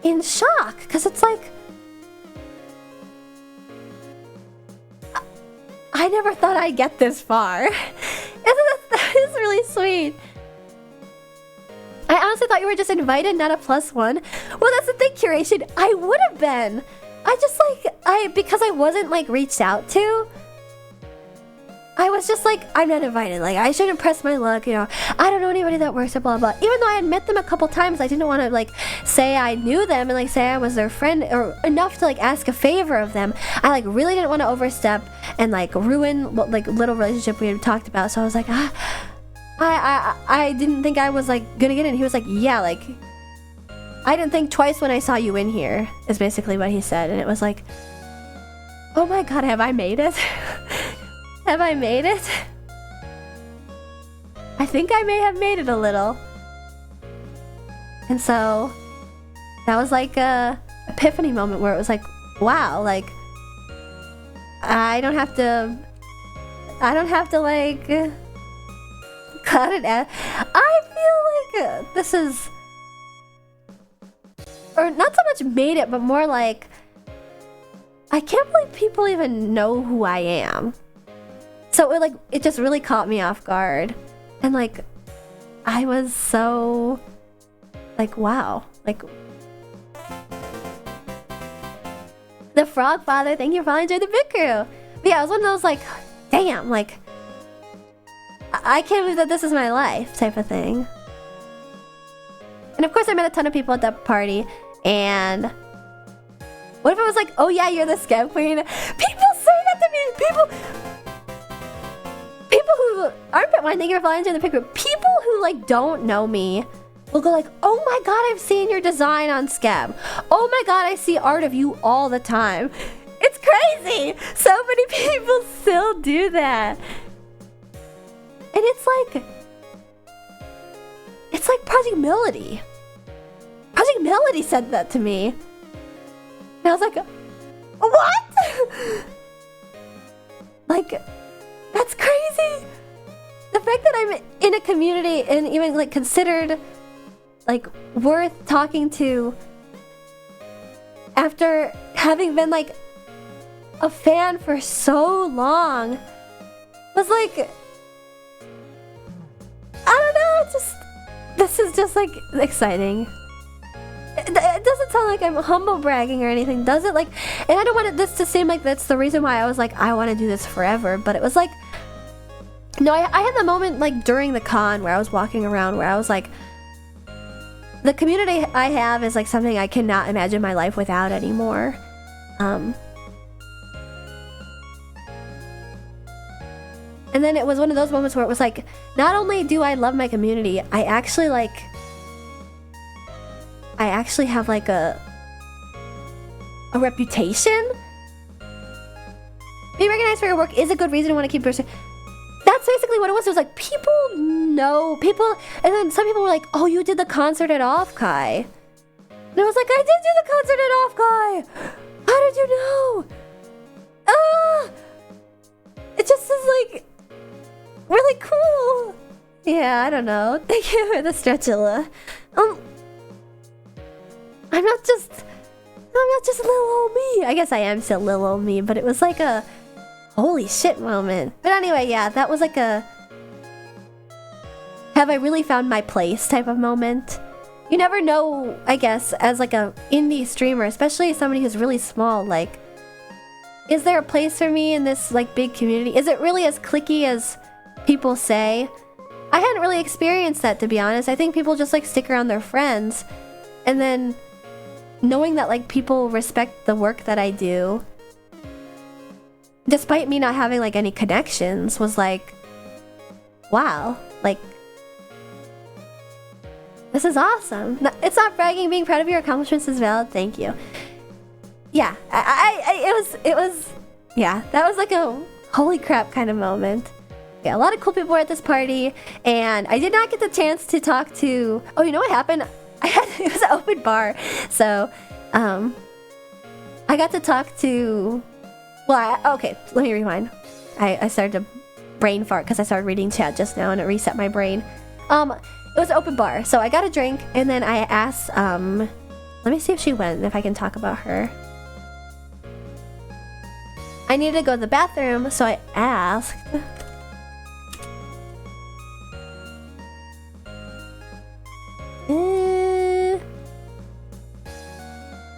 Speaker 1: in shock because it's like, I never thought I'd get this far. That is really sweet. I honestly thought you were just invited, not a +1. Well, that's the thing, Curation. I would have been. I just like, because I wasn't like reached out to, I was just like, I'm not invited. Like, I shouldn't press my luck, you know. I don't know anybody that works at blah, blah. Even though I had met them a couple times, I didn't want to like say I knew them and like say I was their friend or enough to like ask a favor of them. I like really didn't want to overstep and like ruin what like little relationship we had talked about. So I was like, I didn't think I was like gonna get in. He was like, yeah, like, I didn't think twice when I saw you in here, is basically what he said. And it was like, oh my god, have I made it? Have I made it? I think I may have made it a little. And so that was like a epiphany moment where it was like, wow, like, I don't have to like cut it out. I feel like this is, or not so much made it, but more like, I can't believe people even know who I am. So it just really caught me off guard. And like, I was so like, wow. Like, the Frog Father, thank you for enjoying the big crew. But yeah, it was one of those like, damn, like, I can't believe that this is my life type of thing. And of course I met a ton of people at that party. And what if it was like, oh yeah, you're the scam queen? People say that to me. People who aren't Bitwine, thank you for following into the picture. People who like don't know me will go like, oh my god, I've seen your design on Scab. Oh my god, I see art of you all the time. It's crazy. So many people still do that. And it's like Project Melody. Project Melody said that to me. And I was like, what? Like, that's crazy. The fact that I'm in a community and even like considered like worth talking to after having been like a fan for so long was like, I don't know, this is just like exciting. It doesn't sound like I'm humble bragging or anything, does it? Like, and I don't want this to seem like that's the reason why I was like, I want to do this forever. But it was like, no, I had the moment like during the con where I was walking around where I was like, the community I have is like something I cannot imagine my life without anymore. And then it was one of those moments where it was like, not only do I love my community, I actually have like a reputation. Being recognized for your work is a good reason to want to keep pursuing. That's basically what it was. It was like people know people, and then some people were like, "Oh, you did the concert at Off Kai," and I was like, "I did do the concert at Off Kai. How did you know?" It just is like really cool. Yeah, I don't know. Thank you for the stretchula. I'm not just little old me. I guess I am still little old me, but it was like a holy shit moment. But anyway, yeah, that was like a have I really found my place type of moment. You never know, I guess, as like a indie streamer, especially somebody who's really small, like, is there a place for me in this like big community? Is it really as cliquey as people say? I hadn't really experienced that, to be honest. I think people just like stick around their friends, and then knowing that like people respect the work that I do despite me not having like any connections was like, wow, like, this is awesome. It's not bragging. Being proud of your accomplishments is valid. Thank you. Yeah, it was yeah, that was like a holy crap kind of moment. Yeah, a lot of cool people were at this party, and I did not get the chance to talk to... Oh, you know what happened? It was an open bar, so I got to talk to... Well, okay, let me rewind. I started to brain fart because I started reading chat just now, and it reset my brain. It was an open bar, so I got a drink, and then I asked... let me see if she went, if I can talk about her. I needed to go to the bathroom, so I asked...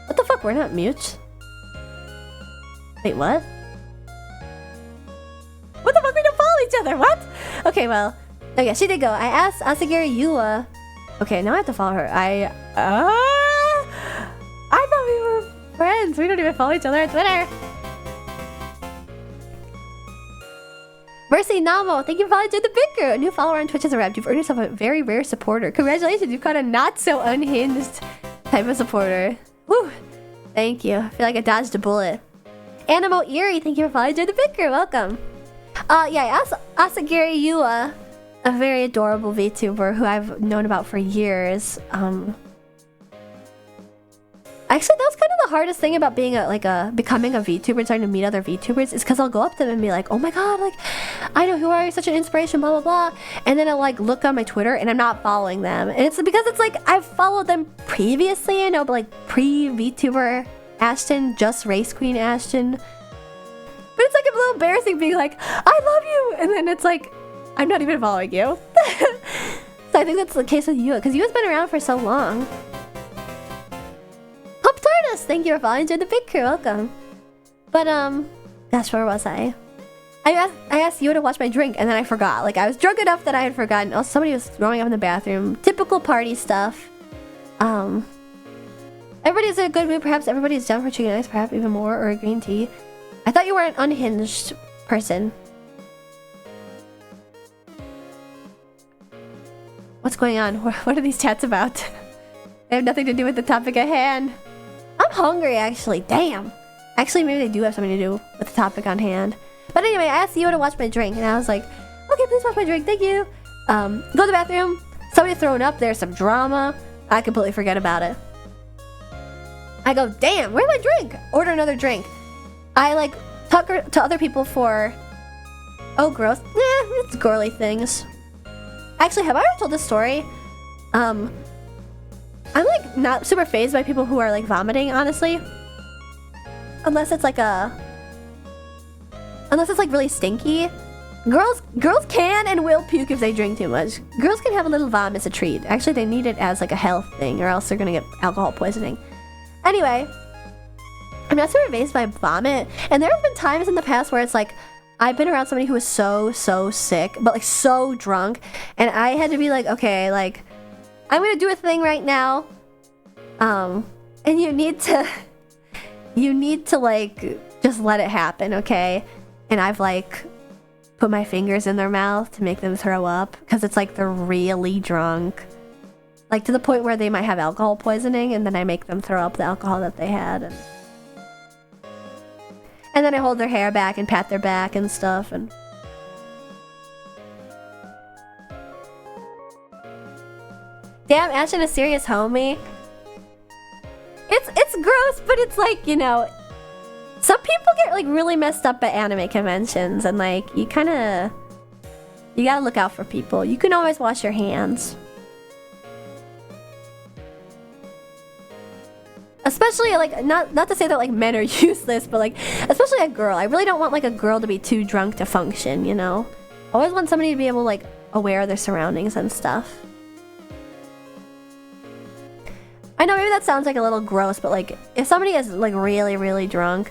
Speaker 1: What the fuck? We're not mutes? Wait, what? What the fuck? We don't follow each other. What? Okay, well. Oh yeah, she did go. I asked Asagiri Yua. Okay, now I have to follow her. I thought we were friends. We don't even follow each other on Twitter. Mercy Namo, thank you for following the big girl. A new follower on Twitch has arrived. You've earned yourself a very rare supporter. Congratulations, you've got a not so unhinged type of supporter. Woo! Thank you. I feel like I dodged a bullet. Animo Eerie, thank you for following the big girl. Welcome. Yeah, I asked Asagiri Yua, a very adorable VTuber who I've known about for years. Actually, that was kind of the hardest thing about being becoming a VTuber and starting to meet other VTubers is because I'll go up to them and be like, oh my god, like, I know who are you, such an inspiration, blah, blah, blah. And then I'll like look on my Twitter and I'm not following them. And it's because it's like, I've followed them previously, I know, but like pre-VTuber Ashton, just Race Queen Ashton. But it's like a little embarrassing being like, I love you! And then it's like, I'm not even following you. So I think that's the case with Yua, because Yua's been around for so long. Hope Tortoise, thank you for following the big crew, welcome. But gosh, where was I? I asked Yua to watch my drink and then I forgot. Like I was drunk enough that I had forgotten. Oh, somebody was throwing up in the bathroom. Typical party stuff. Everybody's in a good mood. Perhaps everybody's down for chicken ice, perhaps even more, or a green tea. I thought you were an unhinged person. What's going on? What are these chats about? They have nothing to do with the topic at hand. I'm hungry, actually. Damn. Actually, maybe they do have something to do with the topic on hand. But anyway, I asked Yua to watch my drink, and I was like, okay, please watch my drink, thank you. Go to the bathroom. Somebody's throwing up. There's some drama. I completely forget about it. I go, damn, where's my drink? Order another drink. I like talk to other people for... Oh, gross. It's girly things. Actually, have I ever told this story? I'm like not super fazed by people who are like vomiting, honestly. Unless it's like really stinky. Girls can and will puke if they drink too much. Girls can have a little vomit as a treat. Actually, they need it as like a health thing or else they're gonna get alcohol poisoning. Anyway, I'm not super fazed by vomit. And there have been times in the past where it's like, I've been around somebody who was so sick, but like so drunk. And I had to be like, okay, like, I'm gonna do a thing right now. And you need to like, just let it happen, okay? And I've like, put my fingers in their mouth to make them throw up. Because it's like, they're really drunk. Like, to the point where they might have alcohol poisoning. And then I make them throw up the alcohol that they had. And then I hold their hair back and pat their back and stuff. And damn, Ashton, a serious homie. It's gross, but it's like, you know, some people get like really messed up at anime conventions, and like you gotta look out for people. You can always wash your hands. Especially like not to say that like men are useless, but like especially a girl. I really don't want like a girl to be too drunk to function, you know? I always want somebody to be able like aware of their surroundings and stuff. I know maybe that sounds like a little gross, but like if somebody is like really, really drunk,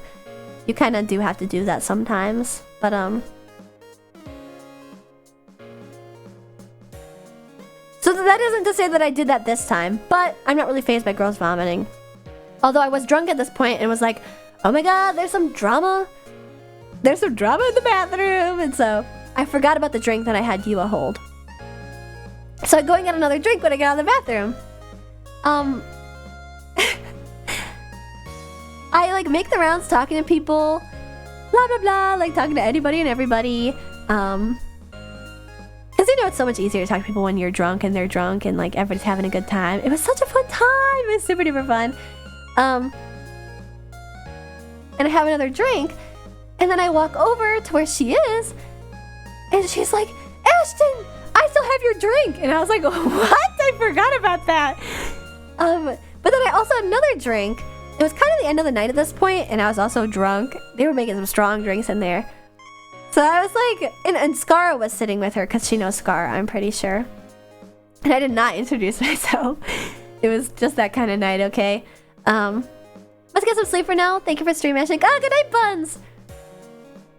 Speaker 1: you kind of do have to do that sometimes. But so that isn't to say that I did that this time, but I'm not really fazed by girls vomiting. Although I was drunk at this point and was like, oh my god, there's some drama. There's some drama in the bathroom. And so I forgot about the drink that I had Yua hold. So I go and get another drink when I get out of the bathroom. I like make the rounds talking to people, blah blah blah, like talking to anybody and everybody. you know, it's so much easier to talk to people when you're drunk and they're drunk and like everybody's having a good time. It was such a fun time. It was super duper fun. And I have another drink, and then I walk over to where she is, and she's like, Ashton, I still have your drink. And I was like, what? I forgot about that. But then I also had another drink. It was kind of the end of the night at this point, and I was also drunk. They were making some strong drinks in there. So I was like, and Skara was sitting with her because she knows Skara, I'm pretty sure. And I did not introduce myself. It was just that kind of night, okay? Let's get some sleep for now. Thank you for stream mashing. Oh, good night, Buns.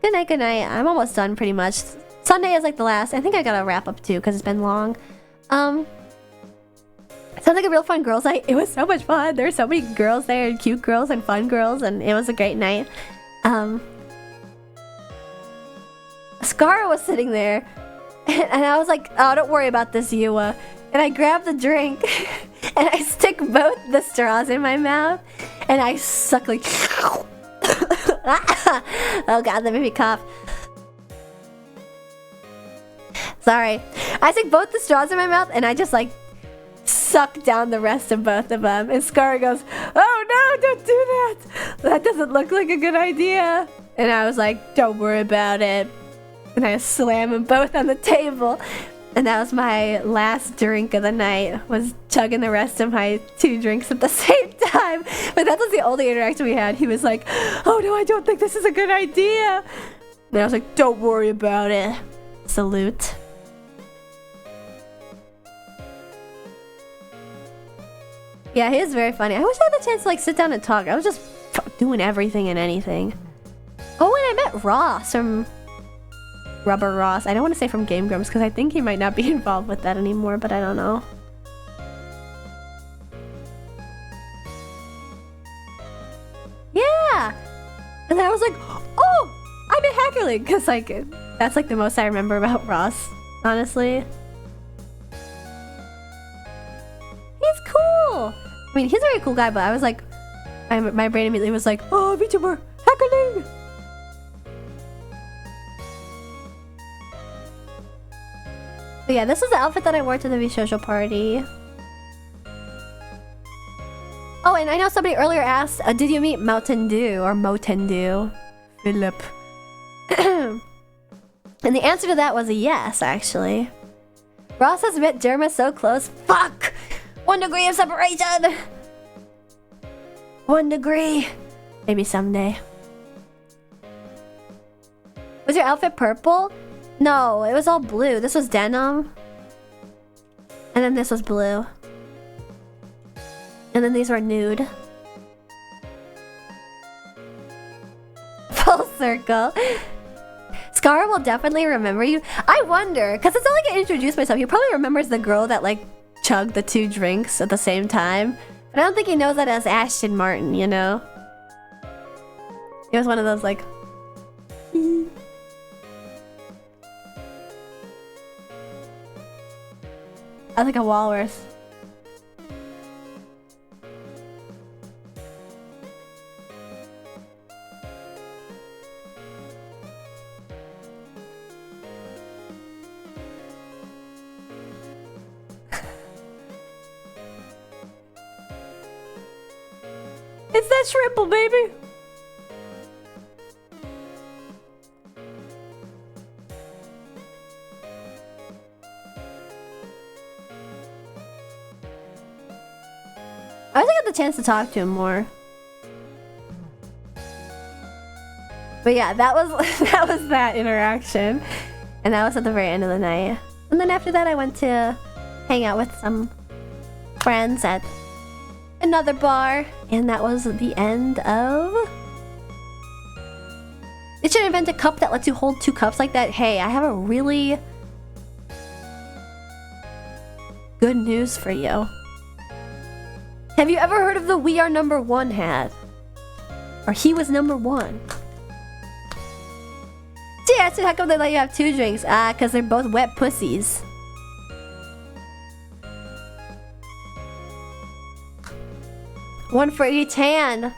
Speaker 1: Good night, good night. I'm almost done pretty much. Sunday is like the last. I think I gotta wrap up too because it's been long. Sounds like a real fun girls' night. It was so much fun. There were so many girls there, and cute girls and fun girls, and it was a great night. Skara was sitting there, and I was like, oh, don't worry about this, Yua. And I grabbed the drink, and I stick both the straws in my mouth, and I suck like... Oh god, that made me cough. Sorry. I stick both the straws in my mouth, and I just like suck down the rest of both of them. And Skara goes, oh no, don't do that. That doesn't look like a good idea. And I was like, don't worry about it. And I slam them both on the table. And that was my last drink of the night, was chugging the rest of my 2 drinks at the same time. But that was the only interaction we had. He was like, oh no, I don't think this is a good idea. And I was like, don't worry about it. Salute. Yeah, he is very funny. I wish I had the chance to like sit down and talk. I was just doing everything and anything. Oh, and I met Ross from... Rubber Ross. I don't want to say from Game Grumps because I think he might not be involved with that anymore, but I don't know. Yeah! And then I was like, oh! I'm a Hackerling! Because, like, that's, like, the most I remember about Ross, honestly. He's cool! I mean, he's a very cool guy, but I was like... my brain immediately was like, oh, VTuber! Hackerling! But yeah, this is the outfit that I wore to the V-Social party. Oh, and I know somebody earlier asked, did you meet Mountain Dew or Mountain Dew? Philip. And the answer to that was a yes, actually. Ross has met Jerma so close. Fuck! 1 degree of separation! 1 degree. Maybe someday. Was your outfit purple? No, it was all blue. This was denim. And then this was blue. And then these were nude. Full circle. Skara will definitely remember you. I wonder, because it's not like I introduced myself. He probably remembers the girl that like chugged the 2 drinks at the same time. But I don't think he knows that as Ashton Martin, you know? It was one of those like... I was like a walrus. It's that shrimple, baby! I wish I got the chance to talk to him more. But yeah, that was that interaction. And that was at the very end of the night. And then after that I went to hang out with some friends at another bar. And that was the end of... They should invent a cup that lets you hold 2 cups like that. Hey, I have a really good news for you. Have you ever heard of the We Are Number 1 hat? Or he was number 1? Gee, I said, how come they let you have 2 drinks? Ah, because they're both wet pussies. One for each hand.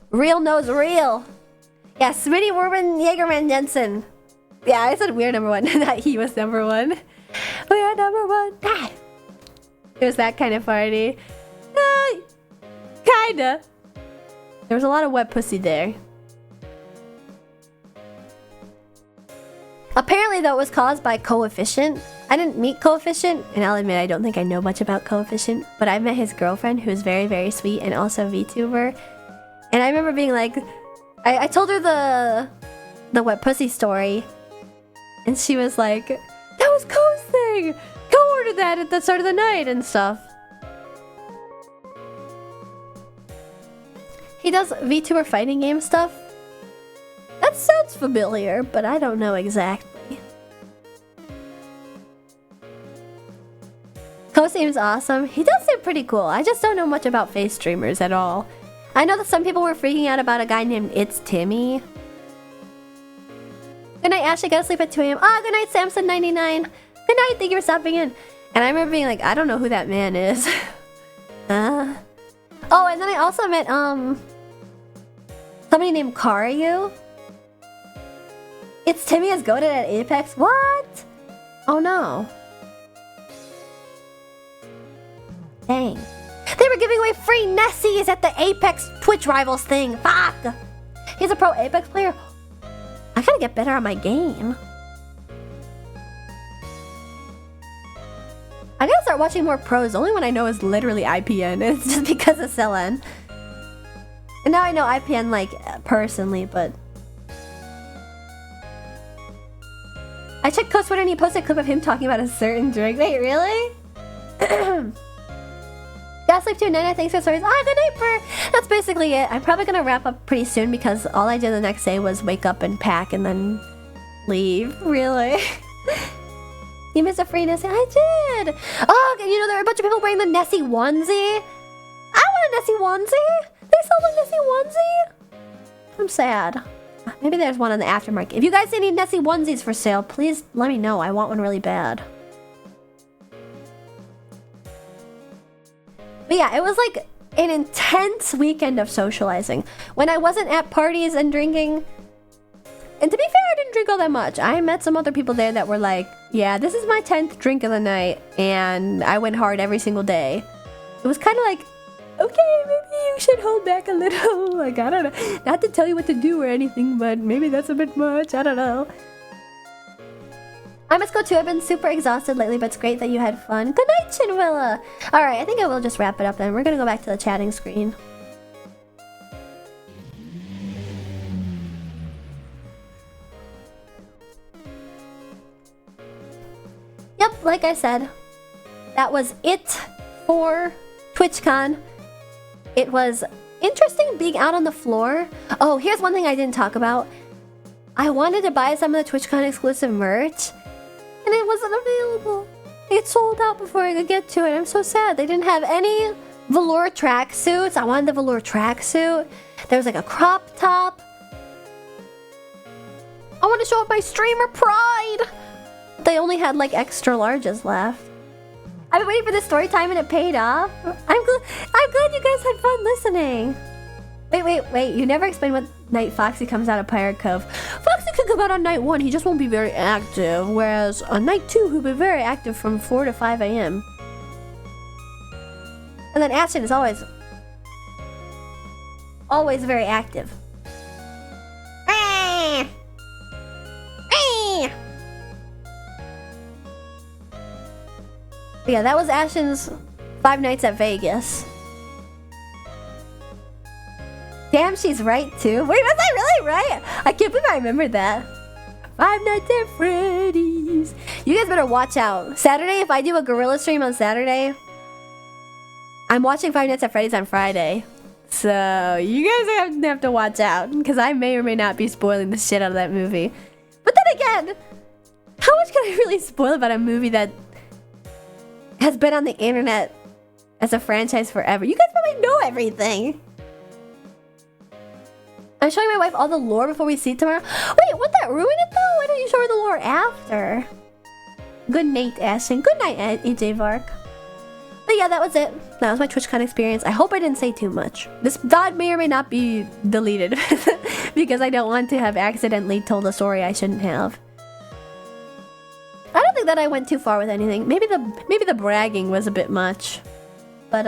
Speaker 1: Real knows real. Yeah, Smitty Warman Jaegerman Jensen. Yeah, I said we're number one, not he was number one. We are number one. Ah. It was that kind of party. Kinda. There was a lot of wet pussy there. Apparently, though, it was caused by Coefficient. I didn't meet Coefficient, and I'll admit I don't think I know much about Coefficient, but I met his girlfriend, who is very, very sweet and also a VTuber. And I remember being like, I told her the wet pussy story, and she was like, "That was Co's thing! Co ordered that at the start of the night and stuff." He does VTuber fighting game stuff. That sounds familiar, but I don't know exactly. Co seems awesome. He does seem pretty cool. I just don't know much about face streamers at all. I know that some people were freaking out about a guy named It's Timmy. Good night, Ashley. Gotta sleep at 2 a.m. Ah, good night, Samson99. Good night, thank you for stopping in. And I remember being like, I don't know who that man is. Oh, and then I also met, somebody named Karyu. It's Timmy is goated at Apex? What? Oh no. Dang. They were giving away free Nessies at the Apex Twitch Rivals thing. Fuck! He's a pro Apex player. I gotta get better at my game. I gotta start watching more pros. The only one I know is literally IPN. It's just because of Selen. And now I know IPN, like, personally, but... I checked Coast Twitter and he posted a clip of him talking about a certain drink. Wait, really? Gotta sleep too, Nana. Thanks for stories. Ah, good night, Burr. That's basically it. I'm probably gonna wrap up pretty soon because all I did the next day was wake up and pack and then leave. Really? You missed a free Nessie? I did! Oh, you know, there are a bunch of people wearing the Nessie onesie. I want a Nessie onesie! They sell the Nessie onesie? I'm sad. Maybe there's one in the aftermarket. If you guys see any Nessie onesies for sale, please let me know. I want one really bad. But yeah, it was like an intense weekend of socializing. When I wasn't at parties and drinking... And to be fair, I didn't drink all that much. I met some other people there that were like, yeah, this is my 10th drink of the night, and I went hard every single day. It was kind of like, okay, maybe you should hold back a little. Like, I don't know. Not to tell you what to do or anything, but maybe that's a bit much. I don't know. I must go too. I've been super exhausted lately, but it's great that you had fun. Good night, Chinwilla. Alright, I think I will just wrap it up then. We're gonna go back to the chatting screen. Yep, like I said, that was it for TwitchCon. It was interesting being out on the floor. Oh, here's one thing I didn't talk about. I wanted to buy some of the TwitchCon exclusive merch, and it wasn't available. It sold out before I could get to it. I'm so sad. They didn't have any velour tracksuits. I wanted the velour tracksuit. There was like a crop top. I want to show off my streamer pride. They only had like extra larges left. I've been waiting for this story time and it paid off. I'm glad you guys had fun listening. Wait. You never explained what night Foxy comes out of Pirate Cove. Foxy could come out on night 1. He just won't be very active. Whereas on night 2, he'll be very active from 4 to 5 a.m. And then Ashton is always very active. But yeah, that was Ashton's 5 Nights at Vegas. Damn, she's right too. Wait, was I really right? I can't believe I remembered that. 5 Nights at Freddy's. You guys better watch out. Saturday, if I do a gorilla stream on Saturday, I'm watching 5 Nights at Freddy's on Friday. So you guys have to watch out, because I may or may not be spoiling the shit out of that movie. But then again, how much can I really spoil about a movie that has been on the internet as a franchise forever? You guys probably know everything. I'm showing my wife all the lore before we see it tomorrow. Wait, would that ruin it though? Why don't you show her the lore after? Good night, Ashton. Good night, AJ Vark. But yeah, that was it. That was my TwitchCon experience. I hope I didn't say too much. This VOD may or may not be deleted because I don't want to have accidentally told a story I shouldn't have. that I went too far with anything. Maybe the bragging was a bit much. But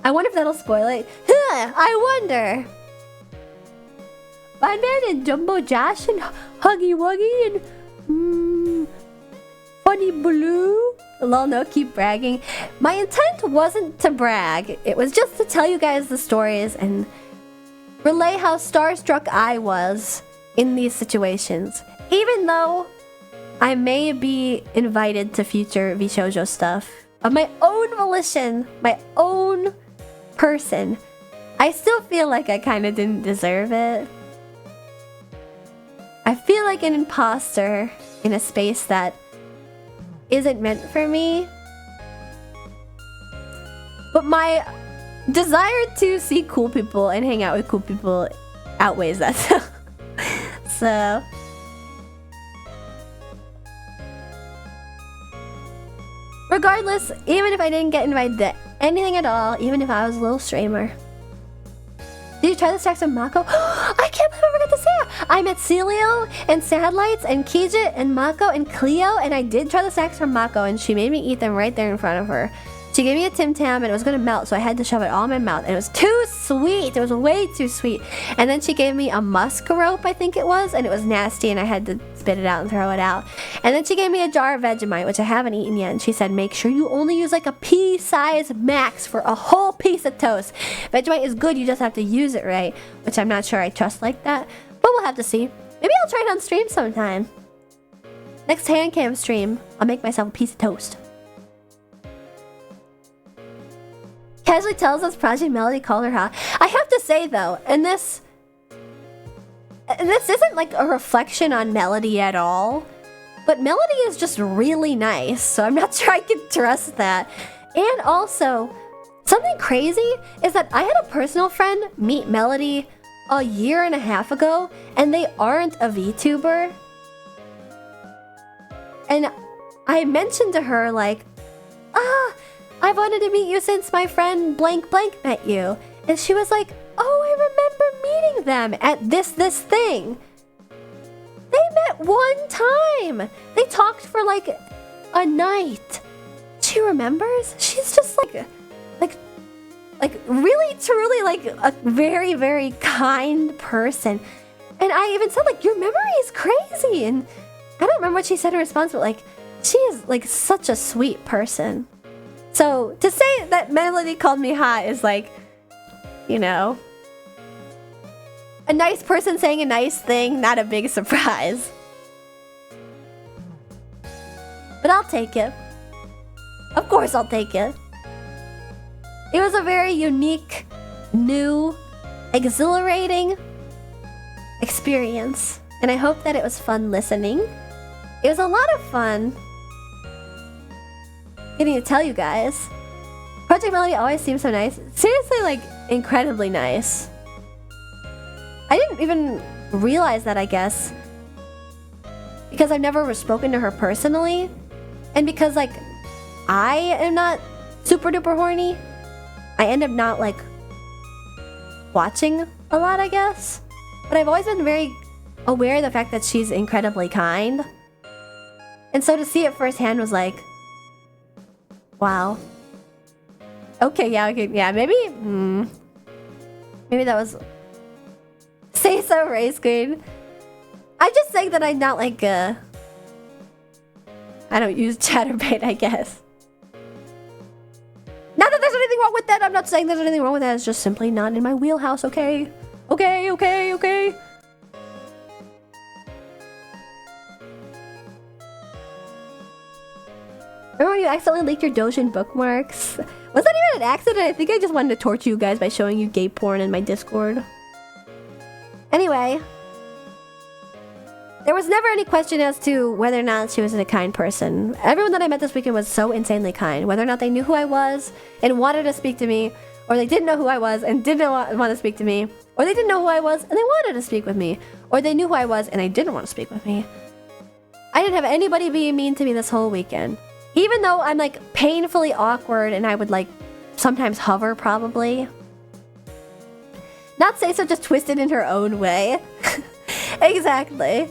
Speaker 1: I wonder if that'll spoil it. Huh, I wonder. Batman and Jumbo Josh and Huggy Wuggy and Funny Blue. Lol, no, keep bragging. My intent wasn't to brag. It was just to tell you guys the stories and relay how starstruck I was in these situations. Even though I may be invited to future VShojo stuff of my own volition, my own person, I still feel like I kind of didn't deserve it. I feel like an imposter in a space that isn't meant for me. But my desire to see cool people and hang out with cool people outweighs that. So regardless, even if I didn't get invited to anything at all, even if I was a little streamer. Did you try the stacks of Mako? I can't believe I forgot to say it! I met Celio and Sadlights and Kijit and Mako and Cleo, and I did try the stacks from Mako, and she made me eat them right there in front of her. She gave me a Tim Tam and it was gonna melt, so I had to shove it all in my mouth, and it was too sweet. It was way too sweet. And then she gave me a musk rope, I think it was, and it was nasty, and I had to spit it out and throw it out. And then she gave me a jar of Vegemite, which I haven't eaten yet, and she said, make sure you only use like a pea size max for a whole piece of toast. Vegemite is good, you just have to use it right, which I'm not sure I trust like that, but we'll have to see. Maybe I'll try it on stream sometime. Next hand cam stream, I'll make myself a piece of toast. Casually tells us Project Melody called her hot. I have to say though, and this isn't like a reflection on Melody at all, but Melody is just really nice, so I'm not sure I can trust that. And also, something crazy is that I had a personal friend meet Melody a year and a half ago, and they aren't a VTuber. And I mentioned to her like, I've wanted to meet you since my friend blank blank met you. And she was like, oh, I remember meeting them at this thing. They met one time. They talked for like a night. She remembers? She's just like really truly like a very, very kind person. And I even said like, your memory is crazy. And I don't remember what she said in response, but like, she is like such a sweet person. So to say that Melody called me hot is like, you know, a nice person saying a nice thing, not a big surprise. But I'll take it. Of course I'll take it. It was a very unique, new, exhilarating experience. And I hope that it was fun listening. It was a lot of fun getting to tell you guys. Project Melody always seems so nice. Seriously, like, incredibly nice. I didn't even realize that, I guess, because I've never spoken to her personally, and because, like, I am not super duper horny, I end up not, like, watching a lot, I guess. But I've always been very aware of the fact that she's incredibly kind. And so to see it firsthand was like, wow. Okay, yeah, maybe that was... Say so, Ray Screen. I'm just saying that I'm not like, I don't use chatterbait, I guess. Not that there's anything wrong with that, I'm not saying there's anything wrong with that, it's just simply not in my wheelhouse, okay? Okay. Remember when you accidentally leaked your Dojin bookmarks? Was that even an accident? I think I just wanted to torture you guys by showing you gay porn in my Discord. Anyway, there was never any question as to whether or not she was a kind person. Everyone that I met this weekend was so insanely kind. Whether or not they knew who I was and wanted to speak to me, or they didn't know who I was and didn't want to speak to me, or they didn't know who I was and they wanted to speak with me, or they knew who I was and they didn't want to speak with me. I didn't have anybody being mean to me this whole weekend. Even though I'm like painfully awkward and I would like sometimes hover probably. Not say so, just twisted in her own way. Exactly.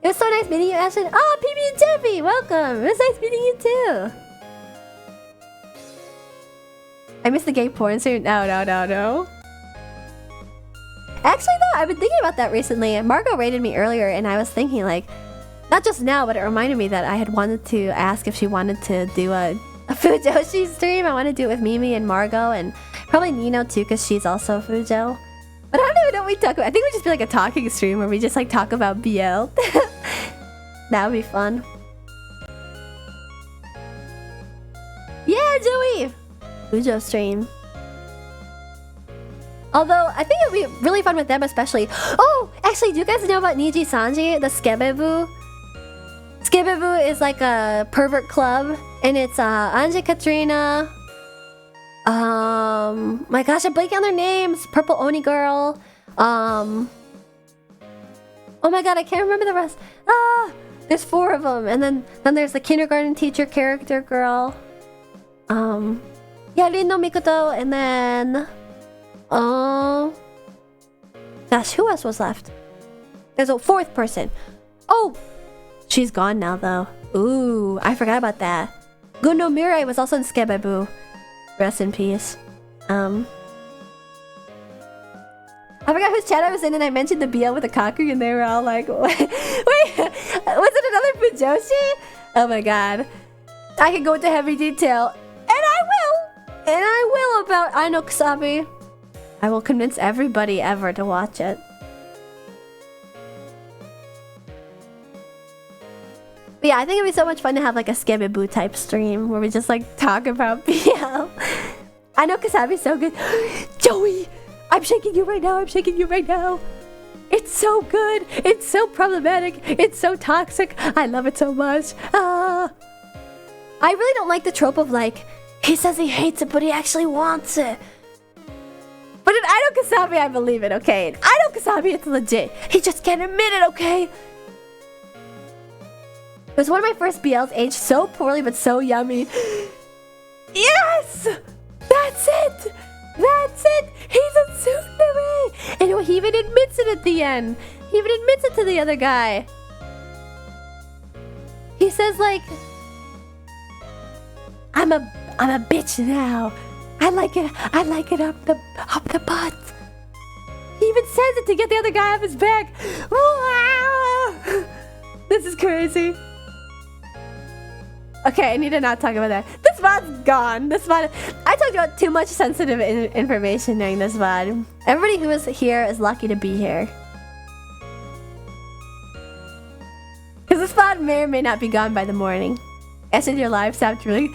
Speaker 1: It was so nice meeting you, Ashton. Oh, PB and Jeffy, welcome. It was nice meeting you too. I missed the gay porn stream. No. Actually, though, I've been thinking about that recently. Margot rated me earlier, and I was thinking, like, not just now, but it reminded me that I had wanted to ask if she wanted to do a Fujoshi stream. I want to do it with Mimi and Margot, and probably Nino too, because she's also Fujo. But I don't even know what we talk about. I think it would just be like a talking stream where we just like talk about BL. That would be fun. Yeah, Joey! Fujo stream. Although, I think it would be really fun with them especially. Oh! Actually, do you guys know about Niji Sanji? The Skebebu? Skebebu is like a pervert club. And it's Anji Katrina. My gosh, I'm blanking on their names. Purple Oni Girl. Oh my god, I can't remember the rest. There's 4 of them. And then there's the kindergarten teacher character girl. Yeah, Rin no Mikoto. And then... gosh, who else was left? There's a 4th person. Oh! She's gone now, though. Ooh, I forgot about that. Gundo Mirai was also in Skebebu. Rest in peace. I forgot whose chat I was in, and I mentioned the BL with the Kaku, and they were all like, wait, was it another Fujoshi? Oh my god. I can go into heavy detail, and I will about Aino Kusabi. I will convince everybody ever to watch it. But yeah, I think it'd be so much fun to have like a Skebebu type stream where we just like talk about BL. I know Kasabi's so good. Joey! I'm shaking you right now, It's so good. It's so problematic. It's so toxic. I love it so much. I really don't like the trope of like, he says he hates it, but he actually wants it. But in Aino Kasabi, I believe it, okay? In Aino Kasabi, it's legit. He just can't admit it, okay? It was one of my first BLs, aged so poorly but so yummy. Yes! That's it! He's a tsundere! And he even admits it at the end. He even admits it to the other guy. He says like, I'm a bitch now. I like it up the butt. He even says it to get the other guy off his back. Wow! This is crazy. Okay, I need to not talk about that. This VOD's gone. I talked about too much sensitive information during this VOD. Everybody who is here is lucky to be here. Because this VOD may or may not be gone by the morning. As in your live stopped really...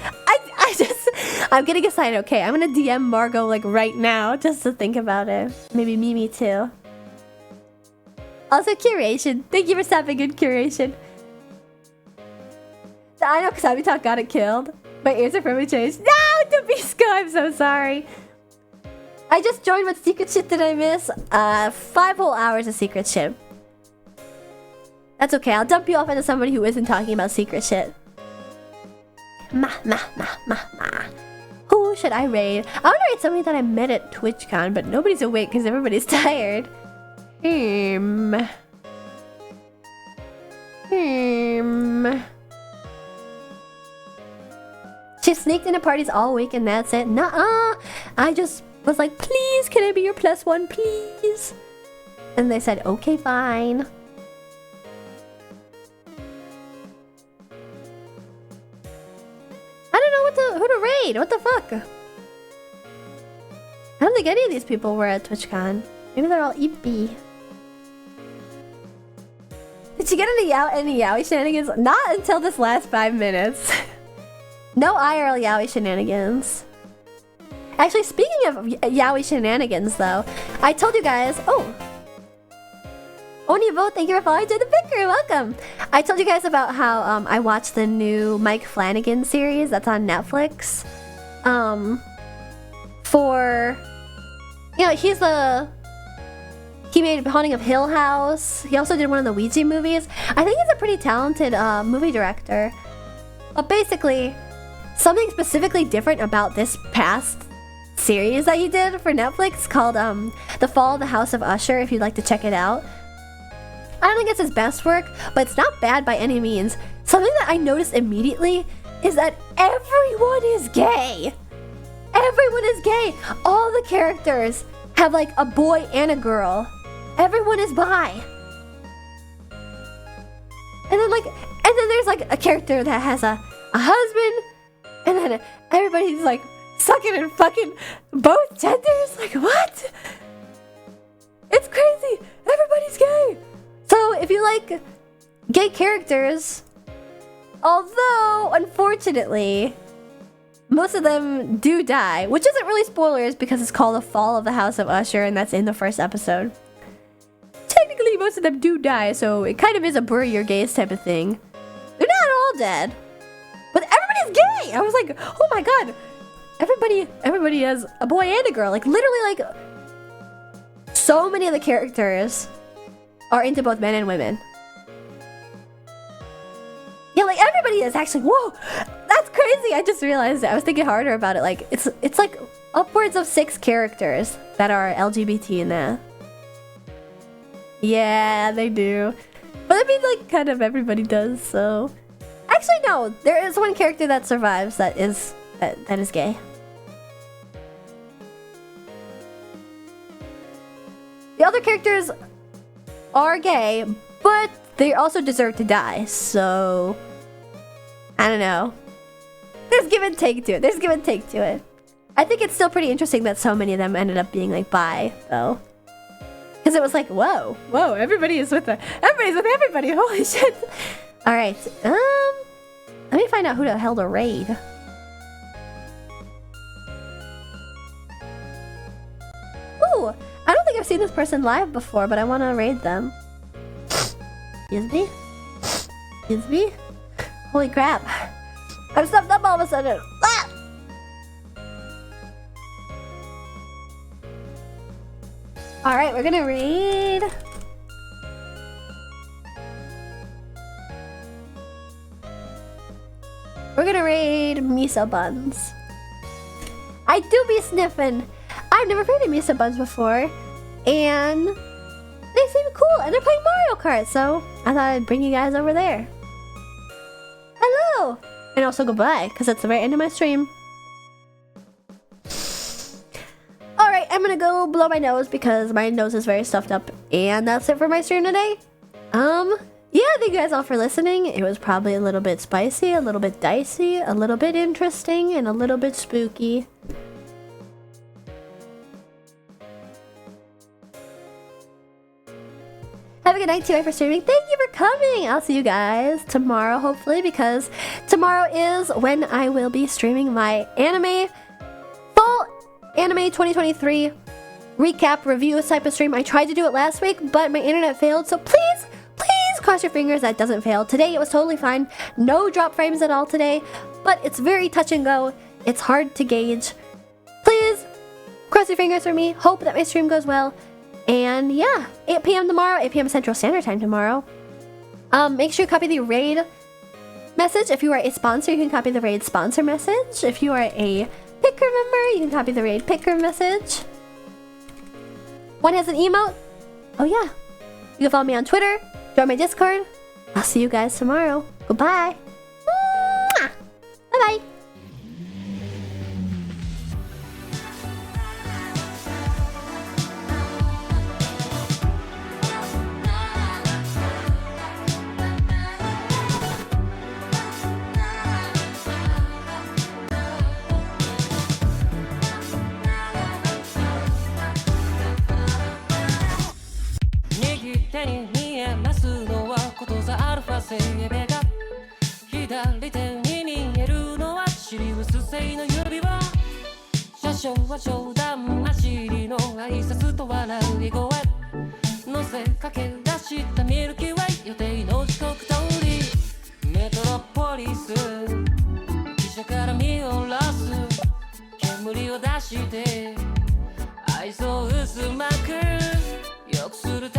Speaker 1: I'm getting excited. Okay, I'm gonna DM Margot like right now just to think about it. Maybe Mimi too. Also, curation. Thank you for stopping in, curation. I know Kasabi Talk got it killed. My ears are firmly changed. No, Tabisco, I'm so sorry. I just joined. What secret shit did I miss? 5 whole hours of secret shit. That's okay, I'll dump you off into somebody who isn't talking about secret shit. Who should I raid? I want to raid somebody that I met at TwitchCon, but nobody's awake because everybody's tired. She sneaked into parties all week and that's it. Nuh-uh. I just was like, please, can I be your +1, please? And they said, okay, fine. I don't know who to raid. What the fuck? I don't think any of these people were at TwitchCon. Maybe they're all EP. Did you get any yaoi shenanigans? Not until this last 5 minutes. No IRL yaoi shenanigans. Actually, speaking of yaoi shenanigans, though, I told you guys... Oh! Onivo, thank you for following to the picker. Welcome! I told you guys about how I watched the new Mike Flanagan series that's on Netflix. You know, he made Haunting of Hill House. He also did one of the Ouija movies. I think he's a pretty talented movie director. But basically, something specifically different about this past series that he did for Netflix called The Fall of the House of Usher, if you'd like to check it out. I don't think it's his best work, but it's not bad by any means. Something that I noticed immediately is that everyone is gay. Everyone is gay. All the characters have like a boy and a girl. Everyone is bi. And then there's like a character that has a husband, and then everybody's like sucking and fucking both genders. Like, what? It's crazy. Everybody's gay. So if you like gay characters, although unfortunately most of them do die, which isn't really spoilers because it's called The Fall of the House of Usher, and that's in the first episode. Technically most of them do die, so it kind of is a bury your gays type of thing. They're not all dead, but everybody's gay. I was like, oh my god, everybody has a boy and a girl. Like literally, like so many of the characters are into both men and women. Yeah, like everybody is actually. Whoa, that's crazy. I just realized it. I was thinking harder about it. Like it's like upwards of 6 characters that are LGBT in that. Yeah, they do. But I mean, like, kind of everybody does, so... Actually, no. There is one character that survives that is gay. The other characters are gay, but they also deserve to die, so... I don't know. There's give and take to it. I think it's still pretty interesting that so many of them ended up being, like, bi, though. Because it was like, whoa, everybody's with everybody, holy shit. Alright, let me find out who the hell to raid. Ooh, I don't think I've seen this person live before, but I want to raid them. Excuse me? Holy crap. I'm stuffed up all of a sudden. Ah! Alright, we're gonna raid. We're gonna raid miso buns. I do be sniffing. I've never raided miso buns before, and they seem cool, and they're playing Mario Kart, so I thought I'd bring you guys over there. Hello! And also goodbye, because that's the very end of my stream. Alright, I'm gonna go blow my nose because my nose is very stuffed up. And that's it for my stream today. Yeah, thank you guys all for listening. It was probably a little bit spicy, a little bit dicey, a little bit interesting, and a little bit spooky. Have a good night, too, for streaming. Thank you for coming. I'll see you guys tomorrow, hopefully, because tomorrow is when I will be streaming my Fall Anime 2023 recap review type of stream. I tried to do it last week, but my internet failed, so please cross your fingers that doesn't fail. Today it was totally fine. No drop frames at all today, but it's very touch and go. It's hard to gauge. Please cross your fingers for me. Hope that my stream goes well. And yeah, 8 p.m. tomorrow, 8 p.m. Central Standard Time tomorrow. Make sure you copy the raid message. If you are a sponsor, you can copy the raid sponsor message. If you are a picker member, you can copy the raid picker message. One has an emote. Oh yeah. You can follow me on Twitter. Join my Discord. I'll see you guys tomorrow. Goodbye. Bye bye.